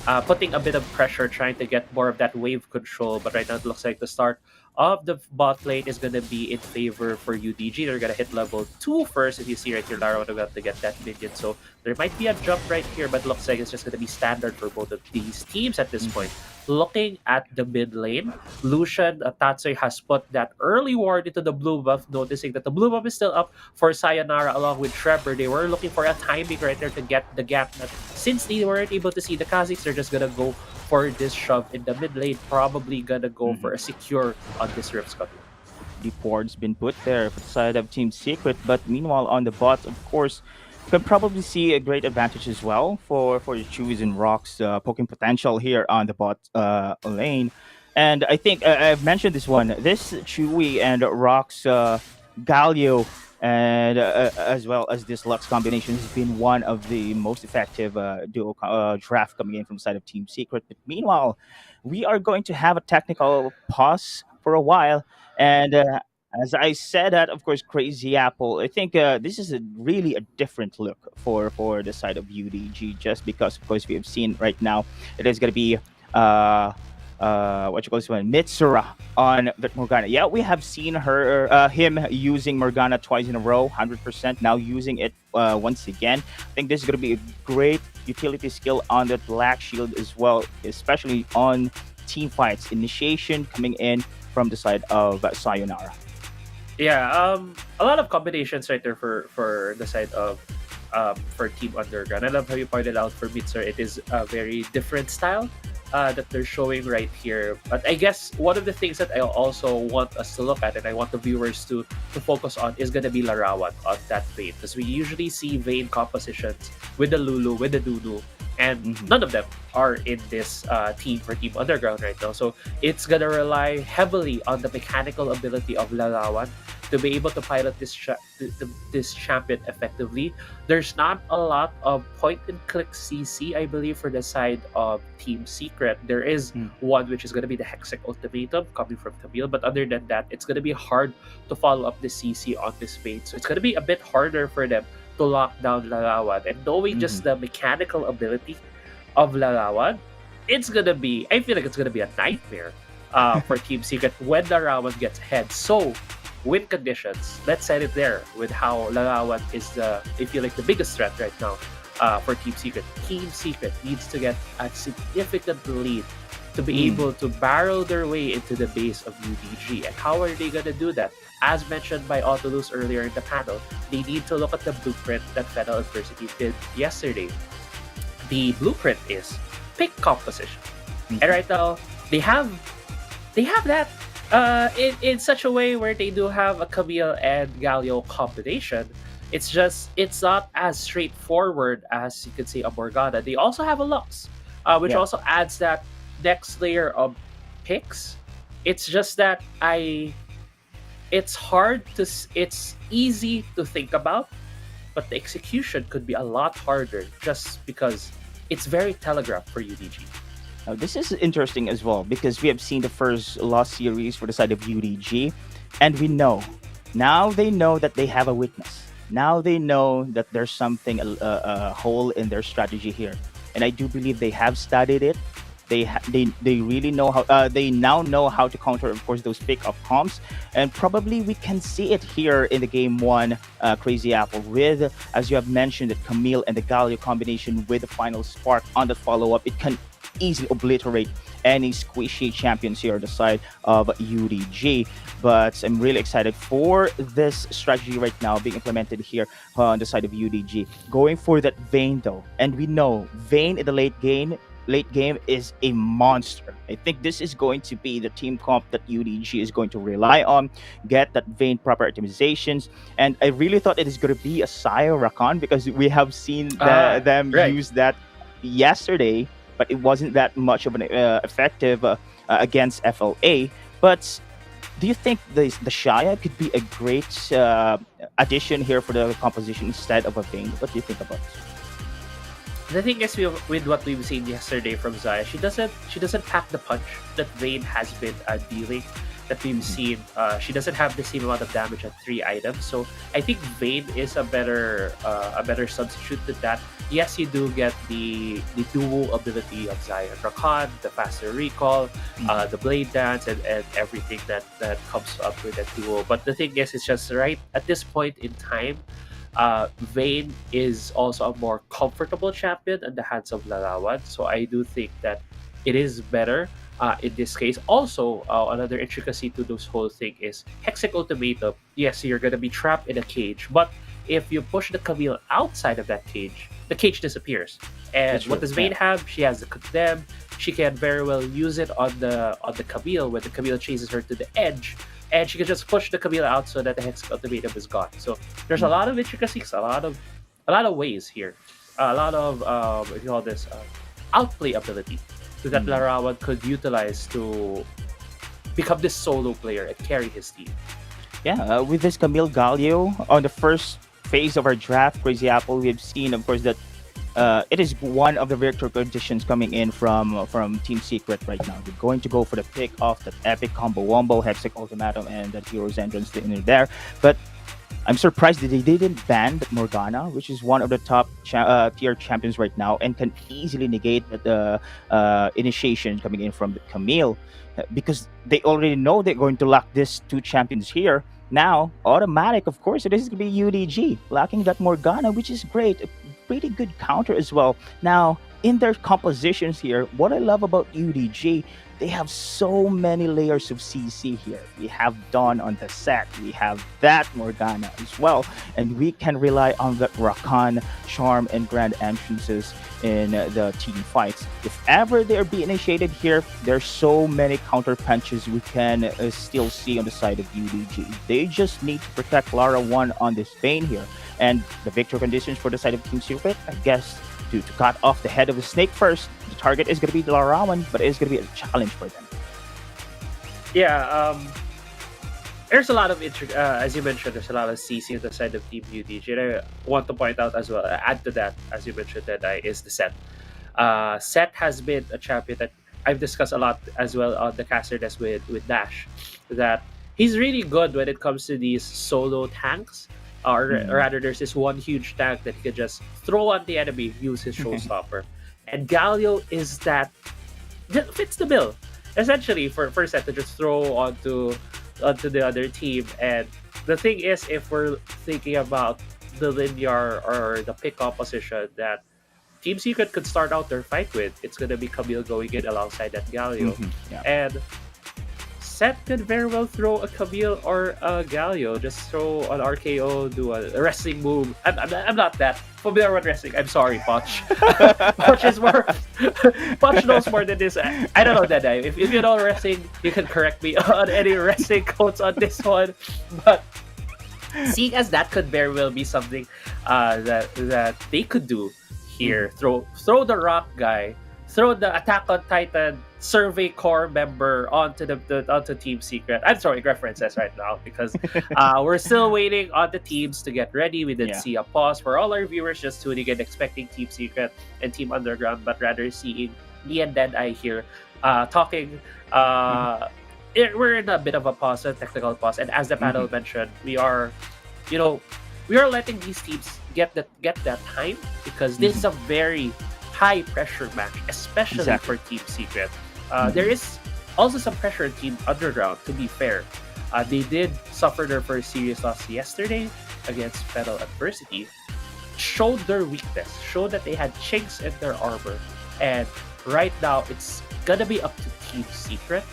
putting a bit of pressure, trying to get more of that wave control. But right now, it looks like the start of the bot lane is going to be in favor for UDG. They're going to hit level 2 first. If you see right here, Lara about to get that minion. So there might be a jump right here, but it looks like it's just going to be standard for both of these teams at this point. Looking at the mid lane, Lucian Tatsui has put that early ward into the blue buff, noticing that the blue buff is still up for Sayonara along with Trevor. They were looking for a timing right there to get the gap. But since they weren't able to see the Kha'Zix, they're just gonna go for this shove in the mid lane. Probably gonna go for a secure on this Rift Scuttle. The ward's been put there for the side of Team Secret, but meanwhile on the bot, of course, could probably see a great advantage as well for the Chewies and Rocks poking potential here on the bot lane. And I think I've mentioned this one. This Chewie and Rocks Galio and as well as this Lux combination has been one of the most effective duo draft coming in from the side of Team Secret. But meanwhile, we are going to have a technical pause for a while. And as I said that, of course, Crazy Apple, I think this is really a different look for the side of UDG, just because, of course, we have seen right now it is going to be what you call this one, Mitsura on the Morgana. Yeah, we have seen him using Morgana twice in a row, 100%. Now using it once again. I think this is going to be a great utility skill on the Black Shield as well, especially on team fights. Initiation coming in from the side of Sayonara. Yeah, a lot of combinations right there for the side of for Team Underground. I love how you pointed out for Mitsur, it is a very different style that they're showing right here. But I guess one of the things that I also want us to look at, and I want the viewers to focus on, is going to be Larawan on that Vayne. Because we usually see Vayne compositions with the Lulu, with the Dudu, and none of them are in this team for Team Underground right now. So it's going to rely heavily on the mechanical ability of Larawan to be able to pilot this champion effectively. There's not a lot of point-and-click CC, I believe, for the side of Team Secret. There is one, which is going to be the Hextech Ultimatum coming from Camille, but other than that, it's going to be hard to follow up the CC on this Vayne. So it's going to be a bit harder for them to lock down Larawan. And knowing just the mechanical ability of Larawan, it's going to be, I feel like it's going to be a nightmare for Team Secret when Larawan gets ahead. So, win conditions, let's set it there with how Larawan is I feel like the biggest threat right now for Team Secret. Team Secret needs to get a significant lead to be able to barrel their way into the base of UDG. And how are they going to do that? As mentioned by Autolus earlier in the panel, they need to look at the blueprint that Fennel Adversity did yesterday. The blueprint is pick composition. And right now, they have that in such a way where they do have a Camille and Galio combination. It's not as straightforward as you could say a Morgana. They also have a Lux, which also adds that next layer of picks. It's just that it's easy to think about, but the execution could be a lot harder just because it's very telegraphed for UDG. Now, this is interesting as well because we have seen the first lost series for the side of UDG, and we know now they know that they have a weakness. Now they know that there's something a hole in their strategy here, and I do believe they have studied it. They really know how. They now know how to counter, of course, those pick-up comps, and probably we can see it here in the game one. Crazy Apple with, as you have mentioned, the Camille and the Galio combination with the final spark on the follow-up. It can easily obliterate any squishy champions here on the side of UDG. But I'm really excited for this strategy right now being implemented here on the side of UDG. Going for that Vayne though, and we know Vayne in the late game is a monster. I think this is going to be the team comp that UDG is going to rely on, get that Vayne proper optimizations, and I really thought it is going to be a Sire Rakan because we have seen them use that yesterday, but it wasn't that much of an effective against FLA. But do you think the Shaya could be a great addition here for the composition instead of a Vayne? What do you think about this? The thing is, with what we've seen yesterday from Xayah, she doesn't pack the punch that Vayne has been dealing. that we've seen, she doesn't have the same amount of damage at 3 items. So I think Vayne is a better substitute to that. Yes, you do get the duo ability of Zion Rakan, the faster recall, the blade dance, and everything that comes up with that duo. But the thing is, it's just right at this point in time. Vayne is also a more comfortable champion in the hands of Larawan, so I do think that it is better in this case. Also, another intricacy to this whole thing is Hexic Ultimatum. Yes, you're gonna be trapped in a cage, but if you push the Camille outside of that cage, the cage disappears. And That's what true, does Vayne yeah. have? She has the Condemn. She can very well use it on the Camille when the Camille chases her to the edge, and she can just push the Camille out so that the Hexic Ultimatum is gone. So there's a lot of intricacies, a lot of ways here, a lot of what do you call this, outplay ability that Larawan could utilize to become this solo player and carry his team. Yeah, with this Camille Galio on the first phase of our draft, Crazy Apple, we've seen, of course, that it is one of the victory conditions coming in from Team Secret right now. They're going to go for the pick of that epic combo wombo, Hexic Ultimatum, and that Hero's Entrance in there. But I'm surprised that they didn't ban Morgana, which is one of the top tier champions right now, and can easily negate the initiation coming in from the Camille, because they already know they're going to lock these 2 champions here. Now, automatic, of course, it is going to be UDG, lacking that Morgana, which is great. A pretty good counter as well. Now, in their compositions here, what I love about UDG, they have so many layers of CC here. We have Dawn on the set. We have that Morgana as well. And we can rely on the Rakan, Charm, and Grand Entrances in the team fights. If ever they're being initiated here, there's so many counter punches we can still see on the side of UDG. They just need to protect Lara 1 on this Vayne here. And the victory conditions for the side of Team Secret, I guess, to cut off the head of the snake first. The target is going to be the Larawan, but it's going to be a challenge for them. Yeah, there's a lot of as you mentioned, there's a lot of CC on the side of Team UDG. And I want to point out as well, add to that, as you mentioned, that is the Set. Set has been a champion that I've discussed a lot as well on the caster desk with Dash, that he's really good when it comes to these solo tanks. Or rather, there's this one huge tank that he can just throw on the enemy, use his showstopper. And Galio is that, just fits the bill, essentially, for Set to just throw onto the other team. And the thing is, if we're thinking about the linear or the pick opposition that Team Secret could start out their fight with, it's going to be Camille going in alongside that Galio. Yeah. And Set could very well throw a Camille or a Galio. Just throw an RKO, do a wrestling move. I'm not that familiar with wrestling. I'm sorry, Potch. Potch is more. Potch knows more than this. I don't know that. If you know wrestling, you can correct me on any wrestling codes on this one. But seeing as that could very well be something that they could do here, throw the rock guy, throw the Attack on Titan Survey Corps member onto Team Secret. I'm sorry, references right now because we're still waiting on the teams to get ready. We did see a pause for all our viewers just tuning in, expecting Team Secret and Team Underground, but rather seeing me and Deadeye here talking. We're in a bit of a pause, a technical pause, and as the panel mentioned, we are letting these teams get that time because this is a very high pressure match, especially for Team Secret. There is also some pressure in Team Underground, to be fair. They did suffer their first serious loss yesterday against Fennel Adversity. Showed their weakness, showed that they had chinks in their armor. And right now, it's gonna be up to Team Secret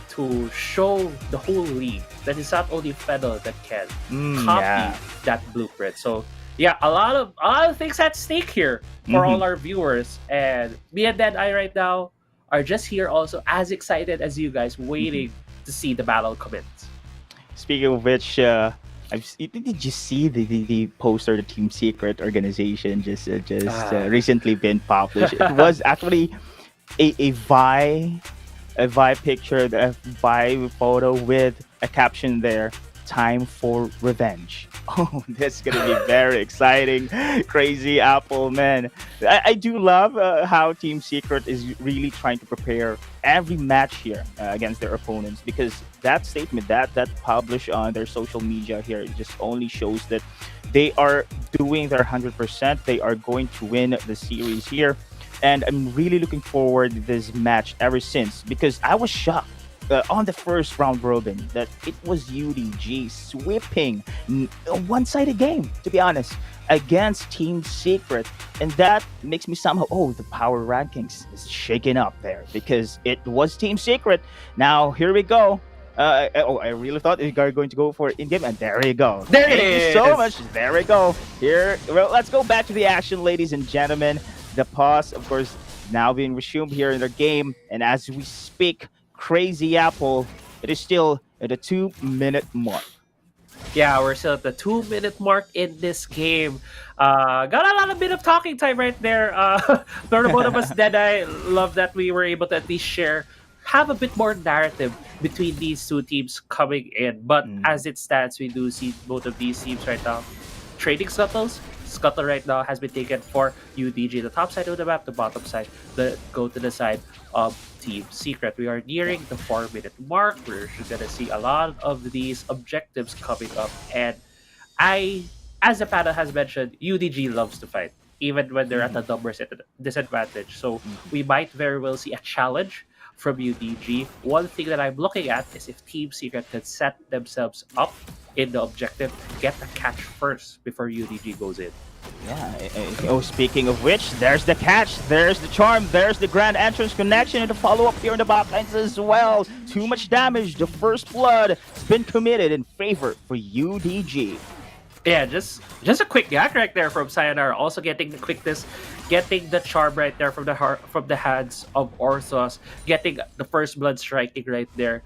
to show the whole league that it's not only Fennel that can copy that blueprint. So yeah, a lot of things at stake here for all our viewers. And me and Deadeye right now are just here also as excited as you guys, waiting to see the battle commence. Speaking of which, did you see the poster the Team Secret organization just recently been published? It was actually a Vi picture, a Vi photo with a caption there. time for revenge. Oh, this is gonna be very exciting. Crazy Apple, man. I do love how Team Secret is really trying to prepare every match here against their opponents, because that statement that published on their social media here just only shows that they are doing their 100%. They are going to win the series here, and I'm really looking forward to this match ever since, because I was shocked on the first round robin that it was UDG sweeping a one-sided game, to be honest, against Team Secret, and that makes me somehow, oh, the power rankings is shaking up there, because it was Team Secret. Now here we go. I really thought you were going to go for it in game, and there you go. There it Thank you so is. much. There we go. Here, well, let's go back to the action, ladies and gentlemen. The pause, of course, now being resumed here in the game, and as we speak, Crazy Apple, it is still at a 2-minute mark. Yeah, we're still at the 2-minute mark in this game. Got a lot of bit of talking time right there. For both of us, Deadeye, love that we were able to at least have a bit more narrative between these two teams coming in. But as it stands, we do see both of these teams right now trading scuttles. Scuttle right now has been taken for UDG, the top side of the map, the bottom side, go to the side of Team Secret. We are nearing the 4-minute mark. We're gonna see a lot of these objectives coming up, and as the panel has mentioned, UDG loves to fight, even when they're at a numbers disadvantage. So we might very well see a challenge from UDG. One thing that I'm looking at is if Team Secret can set themselves up in the objective, get the catch first before UDG goes in. Yeah. Oh, speaking of which, there's the catch, there's the charm, there's the grand entrance connection, and the follow-up here in the backlines as well. Too much damage. The first blood has been committed in favor for UDG. Yeah, just a quick gag right there from Sayonara. Also getting the quickness, getting the charm right there from the hands of Orthos, getting the first blood striking right there.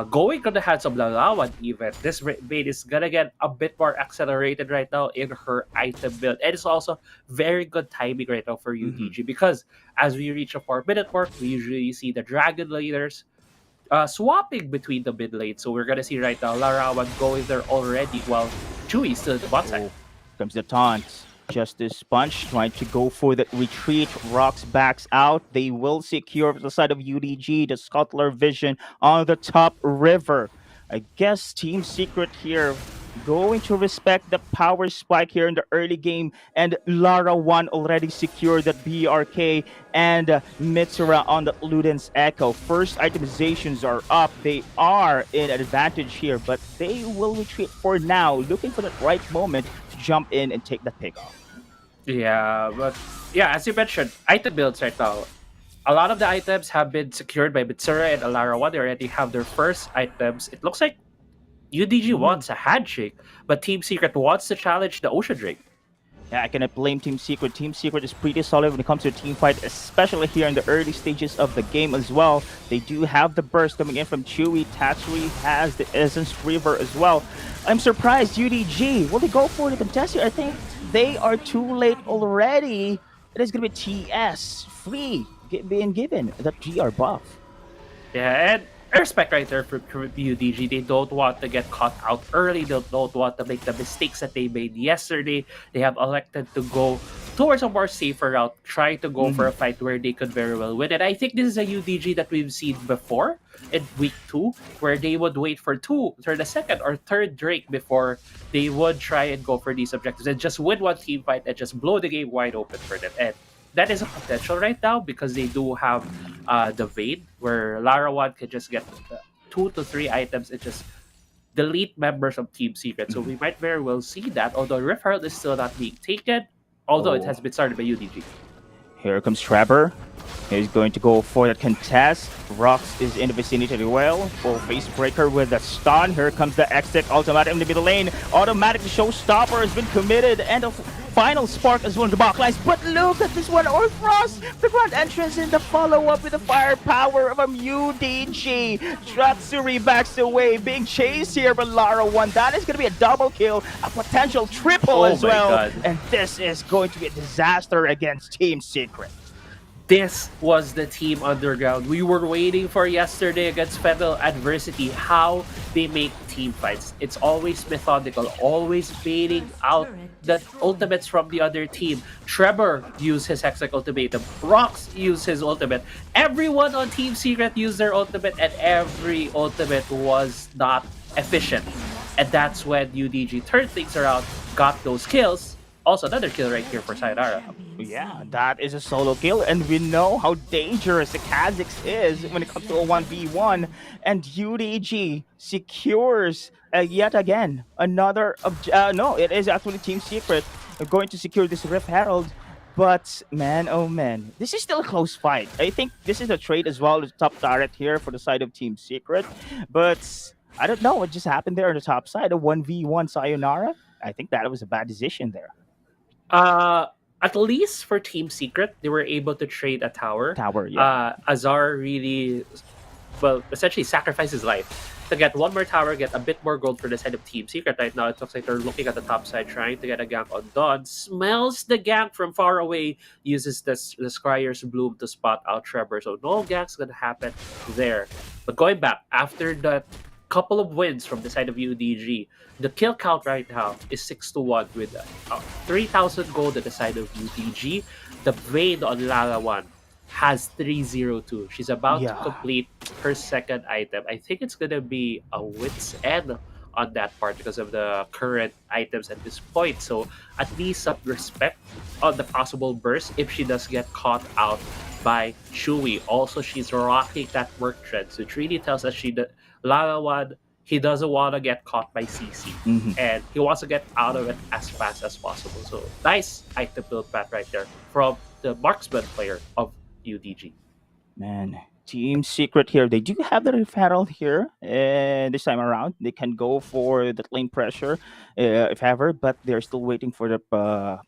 Going on the hands of Lalawan even. This maid is gonna get a bit more accelerated right now in her item build. And it's also very good timing right now for UDG, because as we reach a 4-minute mark, we usually see the Dragon leaders swapping between the mid lane. So we're gonna see right now Larawan going there already while Chewy's still at the bot side. Comes the taunt. Justice Punch trying to go for the retreat. Rocks backs out. They will secure the side of UDG, the Scuttler Vision on the top river. I guess Team Secret here going to respect the power spike here in the early game, and Lara 1 already secured the BRK, and Mitsura on the Luden's Echo. First itemizations are up. They are in advantage here, but they will retreat for now, looking for the right moment to jump in and take that pick off. Yeah, but yeah, as you mentioned, item builds right now. A lot of the items have been secured by Mitsura and Alara 1. They already have their first items. It looks like UDG wants a handshake, but Team Secret wants to challenge the Ocean Drake. Yeah, I cannot blame Team Secret. Team Secret is pretty solid when it comes to a team fight, especially here in the early stages of the game as well. They do have the burst coming in from Chewy. Tatsui has the Essence River as well. I'm surprised UDG, will they go for the contest here? I think they are too late already. It is going to be TS free being given that GR buff. Yeah, and I respect right there for UDG. They don't want to get caught out early. They don't want to make the mistakes that they made yesterday. They have elected to go towards a more safer route, trying to go for a fight where they could very well win. And I think this is a UDG that we've seen before in week 2, where they would wait for the second or third Drake before they would try and go for these objectives and just win one team fight and just blow the game wide open for them. And that is a potential right now, because they do have the Vade, where Lara 1 can just get 2 to 3 items and just delete members of Team Secret. So we might very well see that, although Rift Herald is still not being taken, although it has been started by UDG. Here comes Trevor. He's going to go for the contest. Rox is in the vicinity as well. Full face breaker with a stun. Here comes the X-Tech automatic in the middle lane. Automatic showstopper has been committed, and a final spark as well in the backlines. But look at this one, Orthros! The grand entrance in the follow-up with the firepower from UDG. Tratsuri backs away, being chased here by Lara 1. That is going to be a double kill, a potential triple as well. God. And this is going to be a disaster against Team Secret. This was the Team Underground we were waiting for yesterday against Fennel Adversity. How they make team fights. It's always methodical, always baiting out the ultimates from the other team. Trevor used his Hextech ultimatum. Rox used his ultimate. Everyone on Team Secret used their ultimate, and every ultimate was not efficient. And that's when UDG turned things around, got those kills. Also, another kill right here for Sayonara. Yeah, that is a solo kill, and we know how dangerous the Kha'Zix is when it comes to a 1v1. And UDG secures yet again another. No, it is actually Team Secret going to secure this Rift Herald. But man, oh man, this is still a close fight. I think this is a trade as well, the top turret here for the side of Team Secret. But I don't know what just happened there on the top side. A 1v1 Sayonara. I think that was a bad decision there. At least for Team Secret, they were able to trade a tower. Tower, yeah. Azar really, well, essentially sacrificed his life to get one more tower, get a bit more gold for the side of Team Secret. Right now, it looks like they're looking at the top side, trying to get a gank on Dawn. Smells the gank from far away, uses the Scryer's Bloom to spot out Trevor. So no gank's gonna happen there. But going back, after that couple of wins from the side of UDG, the kill count right now is 6-1 with 3,000 gold at the side of UDG. The Vayne on Lalawan has 302. She's about to complete her second item. I think it's gonna be a wit's end on that part because of the current items at this point. So at least some respect on the possible burst if she does get caught out by Chewy. Also, she's rocking that work trend, which really tells us Lalawan, he doesn't want to get caught by CC, and he wants to get out of it as fast as possible. So nice item build path right there from the marksman player of UDG. Man, Team Secret here. They do have the referral here this time around. They can go for the lane pressure if ever, but they're still waiting for the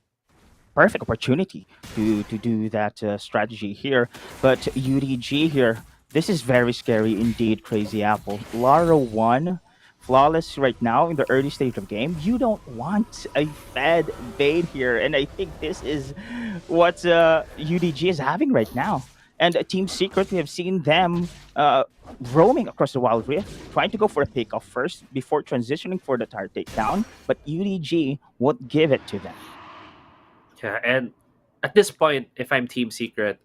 perfect opportunity to do that strategy here. But UDG here, this is very scary indeed, Crazy Apple. Lara 1, flawless right now in the early stage of game. You don't want a fed bait here, and I think this is what UDG is having right now. And Team Secret, we have seen them roaming across the Wildrift, trying to go for a takeoff first before transitioning for the tower takedown, but UDG would give it to them. Yeah, and at this point, if I'm Team Secret,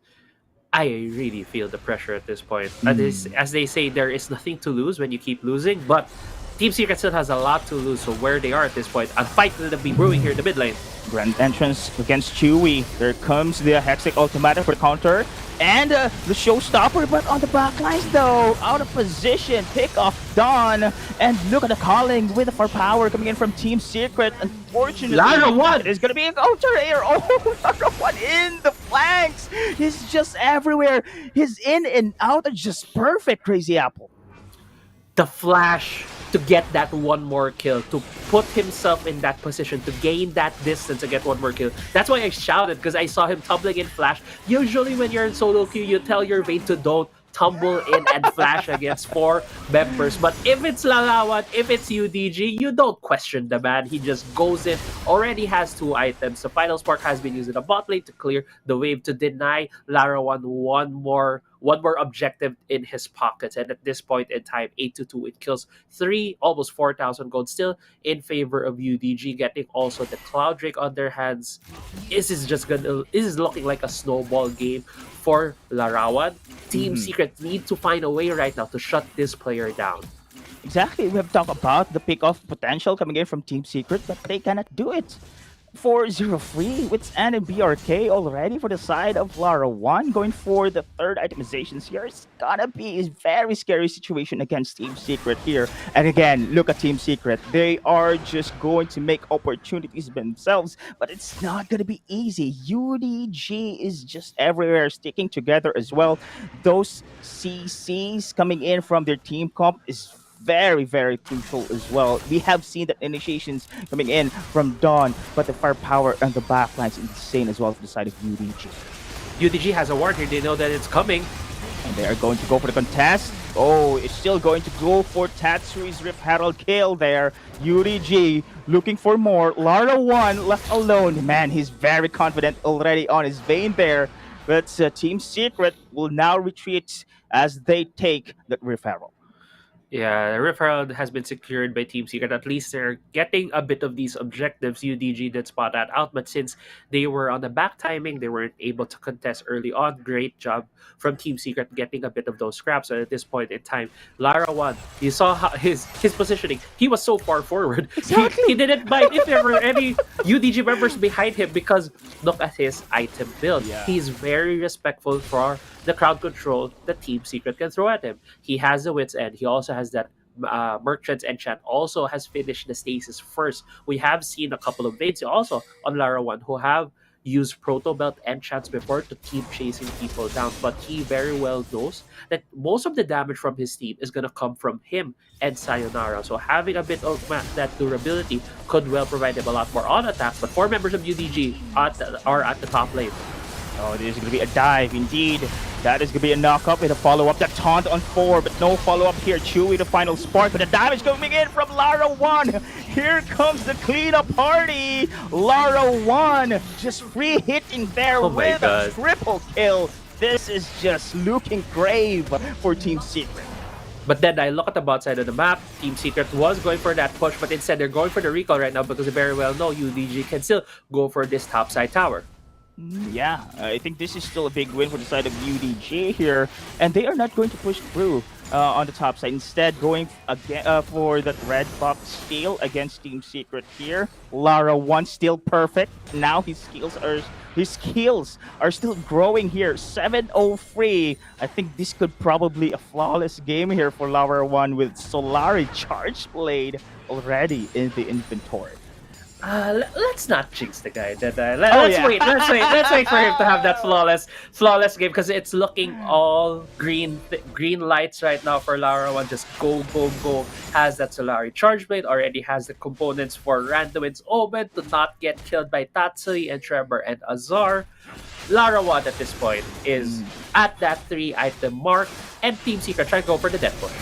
I really feel the pressure at this point. As they say, there is nothing to lose when you keep losing, but Team Secret still has a lot to lose, so where they are at this point, a fight will be brewing here in the mid lane. Grand entrance against Chewy. There comes the Hextech Ultimatum for the counter. And the showstopper, but on the back lines though, out of position, pick off Dawn. And look at the calling with the firepower coming in from Team Secret. Unfortunately, Lara 1 is going to be a counter here. Oh, Lara 1 in the flanks. He's just everywhere. His in and out are just perfect, Crazy Apple. The flash to get that one more kill, to put himself in that position, to gain that distance to get one more kill. That's why I shouted, because I saw him tumbling in flash. Usually when you're in solo queue, you tell your Vayne to don't tumble in and flash against 4 members. But if it's Lalawan, if it's UDG, you don't question the man. He just goes in, already has 2 items. The final spark has been used in a bot lane to clear the wave, to deny Larawan one more objective in his pockets. And at this point in time, 8-2, it kills 3, almost 4,000 gold, still in favor of UDG, getting also the Cloud Drake on their hands. This is looking like a snowball game for Larawan. Team Secret need to find a way right now to shut this player down. Exactly, we have talked about the pick-off potential coming in from Team Secret, but they cannot do it. 4-0-3 with N and BRK already for the side of Lara 1, going for the third itemizations here. It's gonna be a very scary situation against Team Secret here. And again, look at Team Secret. They are just going to make opportunities themselves, but it's not gonna be easy. UDG is just everywhere, sticking together as well. Those CCs coming in from their team comp is very, very crucial as well. We have seen that initiations coming in from Dawn, but the firepower on the backline is insane as well for the side of UDG. UDG has a ward here. They know that it's coming. And they are going to go for the contest. Oh, it's still going to go for Tatsuri's Rift Herald kill there. UDG looking for more. Lara 1 left alone. Man, he's very confident already on his Vayne there. but Team Secret will now retreat as they take the referral. Yeah, the referral has been secured by Team Secret. At least they're getting a bit of these objectives. UDG did spot that out, but since they were on the back timing, they weren't able to contest early on. Great job from Team Secret getting a bit of those scraps. So at this point in time, Lara won. You saw how his positioning. He was so far forward. He didn't mind if there were any UDG members behind him because look at his item build. Yeah. He's very respectful for the crowd control that Team Secret can throw at him. He has the wits end. He also has that Merchant's Enchant also has finished the stasis first. We have seen a couple of mates also on Lara 1 who have used Proto Belt Enchants before to keep chasing people down, but he very well knows that most of the damage from his team is going to come from him and Sayonara. So having a bit of that durability could well provide him a lot more on attacks, but 4 members of UDG are at the top lane. Oh, this is going to be a dive indeed. That is going to be a knock-up with a follow-up. That taunt on 4, but no follow-up here. Chewy the final spark, but the damage coming in from Lara 1. Here comes the cleanup party. Lara 1 just free hitting there with a triple kill. This is just looking grave for Team Secret. But then I look at the bot side of the map. Team Secret was going for that push, but instead they're going for the recall right now because they very well know UDG can still go for this top side tower. Yeah, I think this is still a big win for the side of UDG here, and they are not going to push through on the top side. Instead, going again for that red buff steal against Team Secret here. Lara 1 still perfect. Now his skills are still growing here. 703. I think this could probably a flawless game here for Lara 1 with Solari Charge Blade already in the inventory. Let's not jinx the guy. Let's wait for him to have that flawless game because it's looking all green lights right now for Lara 1. Just go. Has that Solari Charge Blade, already has the components for Randuin's Omen to not get killed by Tatsui and Trevor and Azar. Lara 1 at this point is at that 3 item mark, and Team Secret trying to go for the death push.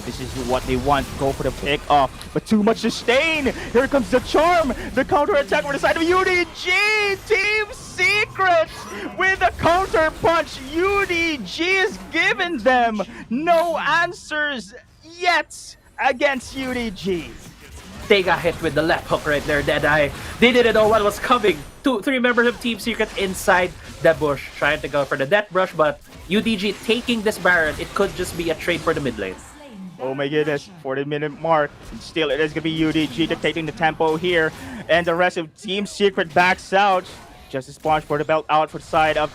This is what they want. Go for the pick off, but too much sustain. Here comes the charm. The counter attack on the side of UDG. Team Secret with a counter punch. UDG is giving them no answers yet against UDG. They got hit with the left hook right there, Deadeye. They didn't know what was coming. 3 members of Team Secret inside the bush, trying to go for the death brush, but UDG taking this Baron, it could just be a trade for the mid lane. Oh my goodness, 40-minute mark. And still, it is going to be UDG dictating the tempo here. And the rest of Team Secret backs out. Just a sponge for the belt out for the side of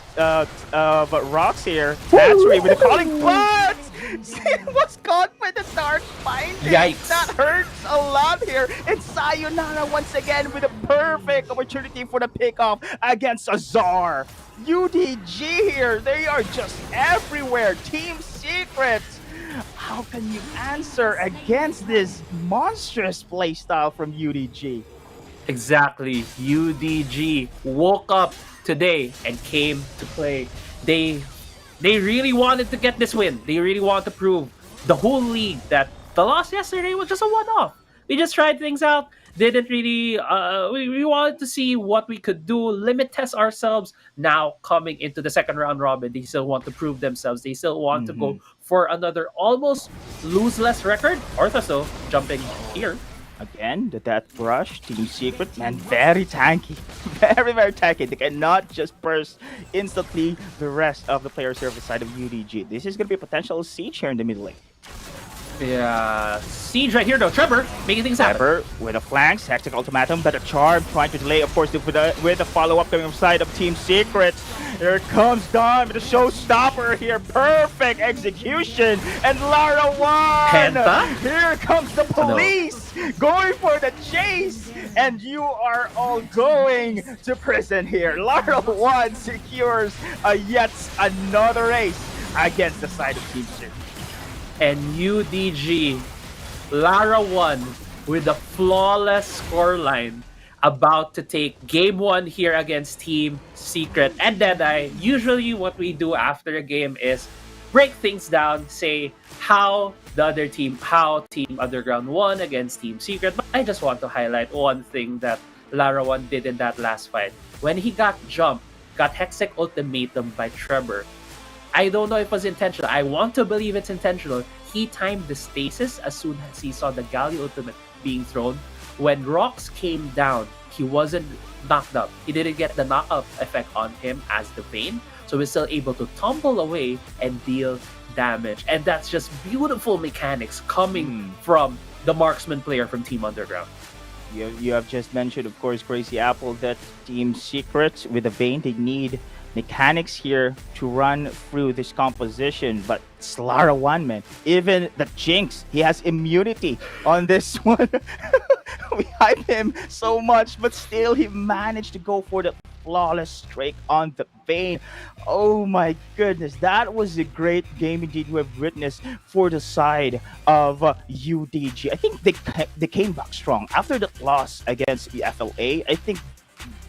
Rocks here. That's right, with the calling, but was caught by the dark binding. Yikes. That hurts a lot here. And Sayonara once again with a perfect opportunity for the pickoff against Azar. UDG here, they are just everywhere. Team Secret. How can you answer against this monstrous playstyle from UDG? Exactly. UDG woke up today and came to play. They really wanted to get this win. They really want to prove the whole league that the loss yesterday was just a one-off. We just tried things out. Didn't really we wanted to see what we could do, limit test ourselves. Now coming into the second round robin, they still want to prove themselves. They still want to go for another almost lose-less record. Orthoso jumping here. Again, the Death Brush, Team Secret, man, very tanky. Very tanky. They cannot just burst instantly the rest of the player service side of UDG. This is going to be a potential siege here in the mid lane. Yeah, siege right here though. Trevor making things happen. Trevor with a flanks, Hectic Ultimatum, but a charm trying to delay, of course, with a follow-up coming from side of Team Secret. Here comes Don with a showstopper here. Perfect execution. And Lara 1! Penta? Here comes the police going for the chase. And you are all going to prison here. Lara 1 secures yet another race against the side of Team Secret. And UDG, Lara 1 with a flawless scoreline, about to take game 1 here against Team Secret. And then usually what we do after a game is break things down, say how Team Underground won against Team Secret. But I just want to highlight one thing that Lara 1 did in that last fight. When he got jumped, got Hextech Ultimatum by Trevor. I don't know if it was intentional. I want to believe it's intentional. He timed the stasis as soon as he saw the Galley Ultimate being thrown. When rocks came down, he wasn't knocked up. He didn't get the knockout effect on him as the Vayne, so he's still able to tumble away and deal damage. And that's just beautiful mechanics coming from the marksman player from Team Underground. You have just mentioned, of course, Crazy Apple, that Team Secret with the Vayne, they need mechanics here to run through this composition. But it's Lara 1, man. Even the Jinx, he has immunity on this one. We hype him so much, but still he managed to go for the flawless streak on the Vayne. Oh my goodness, that was a great game indeed we have witnessed for the side of UDG. I think they came back strong after the loss against the FLA. I think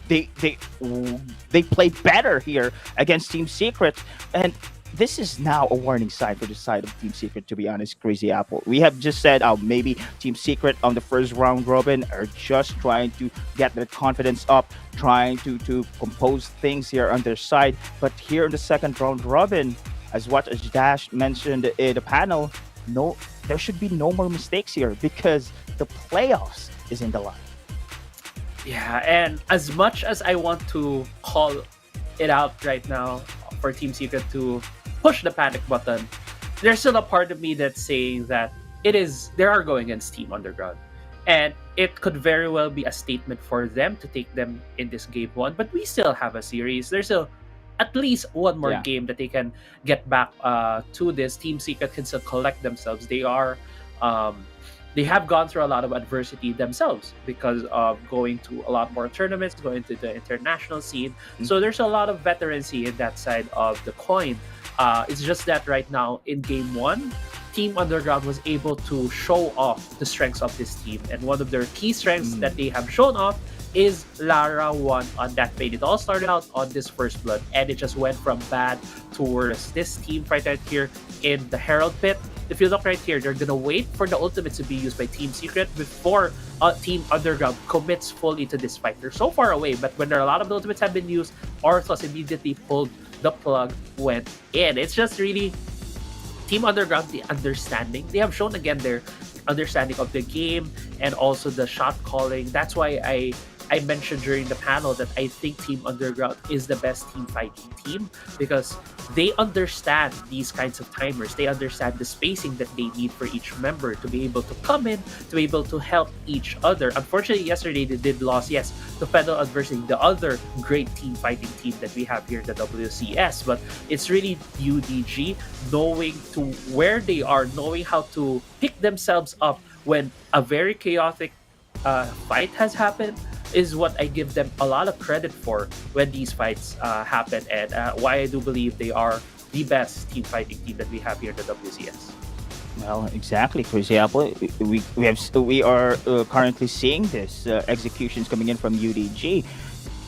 they played better here against Team Secret, and this is now a warning sign for the side of Team Secret, to be honest, Crazy Apple. We have just said maybe Team Secret on the first round robin are just trying to get their confidence up, trying to compose things here on their side. But here in the second round robin, as what as Dash mentioned in the panel, no, there should be no more mistakes here because the playoffs is in the line. Yeah, and as much as I want to call it out right now for Team Secret to push the panic button, there's still a part of me that's saying that they are going against Team Underground. And it could very well be a statement for them to take them in this game one, but we still have a series. There's still at least one more game that they can get back to this. Team Secret can still collect themselves. They have gone through a lot of adversity themselves because of going to a lot more tournaments, going to the international scene. So there's a lot of veterancy in that side of the coin. It's just that right now in game one, Team Underground was able to show off the strengths of this team. And one of their key strengths that they have shown off is Lara 1 on that fade. It all started out on this first blood, and it just went from bad to worse. This team right here in the Herald Pit, if you look right here, they're gonna wait for the ultimate to be used by Team Secret before Team Underground commits fully to this fight. They're so far away, but when there are a lot of ultimates have been used, Orthos immediately pulled the plug, went in. It's just really Team Underground, the understanding. They have shown again their understanding of the game and also the shot calling. That's why I mentioned during the panel that I think Team Underground is the best team fighting team because they understand these kinds of timers. They understand the spacing that they need for each member to be able to come in, to be able to help each other. Unfortunately, yesterday they did lose, yes, to Fennel adversity, the other great team fighting team that we have here in the WCS. But it's really UDG knowing to where they are, knowing how to pick themselves up when a very chaotic fight has happened is what I give them a lot of credit for when these fights happen, and why I do believe they are the best team fighting team that we have here in the WCS. Well, exactly, Crazy Apple. We are currently seeing this executions coming in from UDG.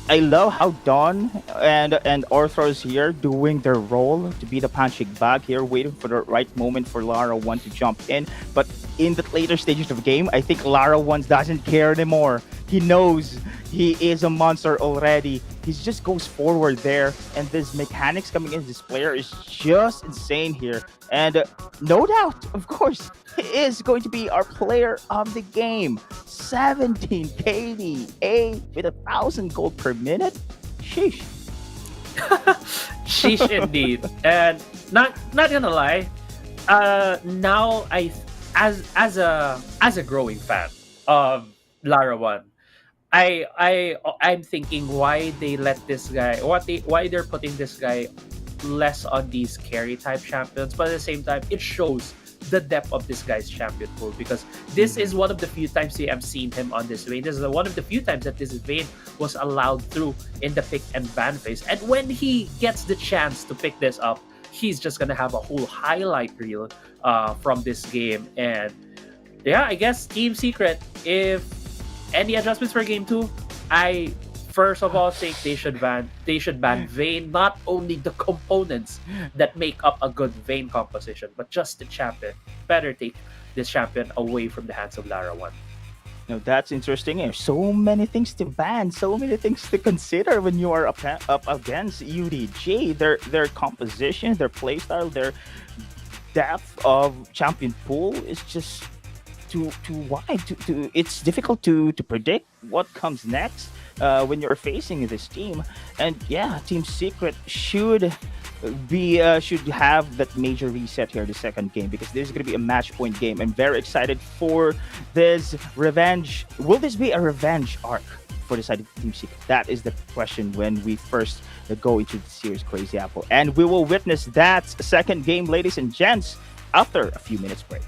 I love how Dawn and Orthros here doing their role to be the punching bag here, waiting for the right moment for Lara 1 to jump in. But in the later stages of the game, I think Lara 1 doesn't care anymore. He knows he is a monster already. He just goes forward there, and this mechanics coming in, this player is just insane here. And no doubt, of course, he is going to be our player of the game. 17 KDA with 1,000 gold per minute. Sheesh. Sheesh indeed. And not gonna lie, now as a growing fan of Lara 1, I'm thinking why they let this guy, why they're putting this guy less on these carry type champions, but at the same time it shows the depth of this guy's champion pool, because this is one of the few times we have seen him on this Vayne. This is one of the few times that this Vayne was allowed through in the pick and ban phase, and when he gets the chance to pick this up, he's just gonna have a whole highlight reel from this game. And yeah, I guess Team Secret, if any adjustments for game 2, I first of all think they should ban Vayne, not only the components that make up a good Vayne composition, but just the champion. Better take this champion away from the hands of Lara 1. No, that's interesting. There's so many things to ban, so many things to consider when you are up against UDG. Their composition, their playstyle, their depth of champion pool is just too wide. It's difficult to predict what comes next when you're facing this team. And yeah, Team Secret should have that major reset here the second game, because this is going to be a match point game. I'm very excited for this revenge. Will this be a revenge arc for the side of Team Secret? That is the question when we first go into the series, Crazy Apple. And we will witness that second game, ladies and gents, after a few minutes break.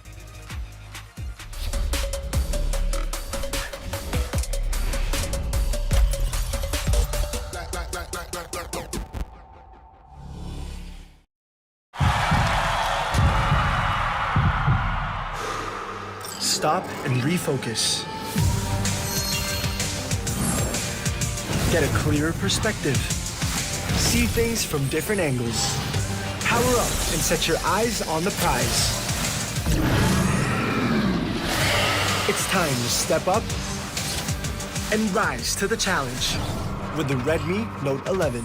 Stop and refocus. Get a clearer perspective. See things from different angles. Power up and set your eyes on the prize. It's time to step up and rise to the challenge with the Redmi Note 11.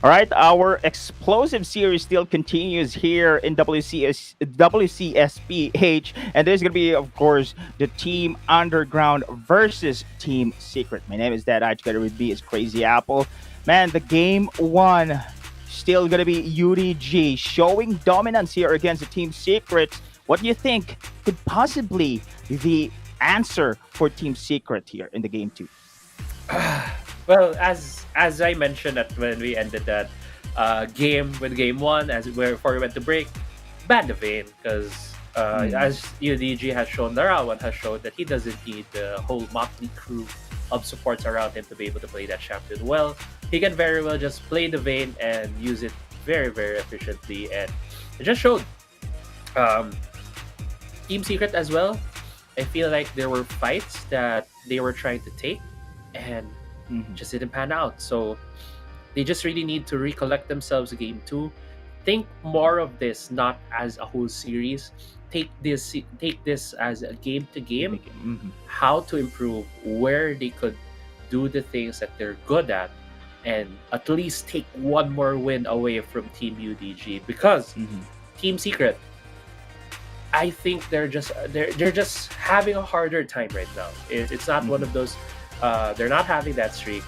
All right, our explosive series still continues here in WCSPH, and there's gonna be, of course, the Team Underground versus Team Secret. My name is Dead Eye. Together with me is Crazy Apple. Man, the game one still gonna be UDG showing dominance here against the Team Secret. What do you think could possibly be the answer for Team Secret here in the game two? Well, as I mentioned that when we ended that game with game one before we went to break, ban the Vayne because as UDG has shown, Larawan has shown that he doesn't need the whole motley crew of supports around him to be able to play that champion well. He can very well just play the Vayne and use it very, very efficiently, and it just showed. Team Secret as well, I feel like there were fights that they were trying to take and just didn't pan out. So they just really need to recollect themselves game two. Think more of this not as a whole series. Take this as a game to game. How to improve, where they could do the things that they're good at, and at least take one more win away from Team UDG, because Team Secret, I think they're just having a harder time right now. It's not one of those. They're not having that streak,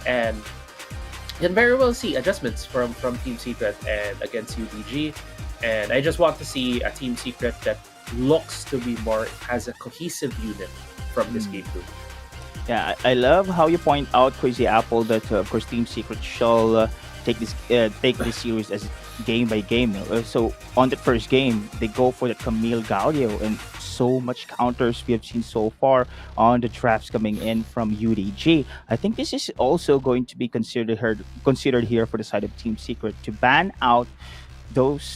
and you can very well see adjustments from Team Secret and against UDG. And I just want to see a Team Secret that looks to be more as a cohesive unit from this game too. Yeah, I love how you point out, Crazy Apple, that of course Team Secret shall take this series as game by game. So on the first game, they go for the Camille Galio, and so much counters we have seen so far on the traps coming in from UDG. I think this is also going to be considered here for the side of Team Secret to ban out those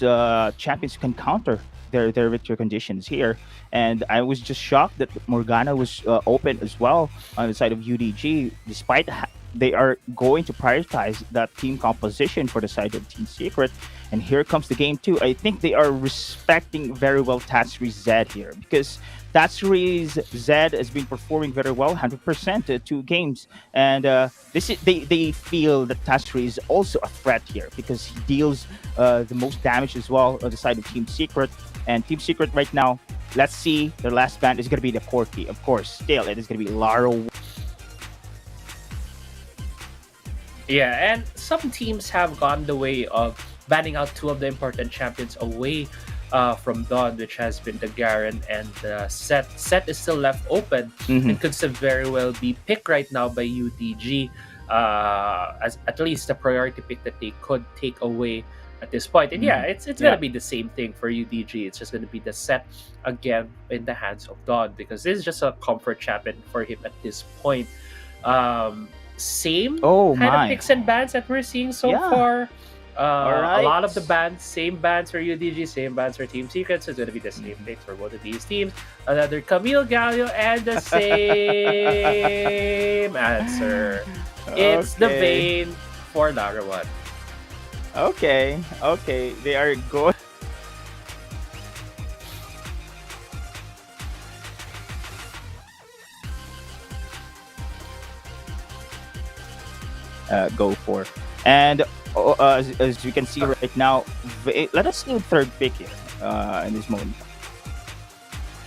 champions who can counter their victory conditions here. And I was just shocked that Morgana was open as well on the side of UDG, despite they are going to prioritize that team composition for the side of Team Secret. And here comes the game two. I think they are respecting very well Tatsuri's Zed here, because Tatsuri's Zed has been performing very well, 100% 2 games. And they feel that Tatsuri is also a threat here, because he deals the most damage as well on the side of Team Secret. And Team Secret right now, let's see, their last band is going to be the Corki. Of course, still, it is going to be Lara. Yeah, and some teams have gone the way of banning out 2 of the important champions away from Dawn, which has been the Garen and the Set. Set is still left open and could still very well be picked right now by UDG as at least a priority pick that they could take away at this point. And yeah, it's gonna be the same thing for UDG. It's just gonna be the Set again in the hands of Dawn, because this is just a comfort champion for him at this point. Same kind of picks and bans that we're seeing so far. A lot of the bans, same bans for UDG, same bans for Team Secret, so it's going to be the same picks for both of these teams. Another Camille Galio and the same answer. It's the Vayne for Larawan. Okay, they are good. Go for. And as you can see right now, let us do third pick here in this moment.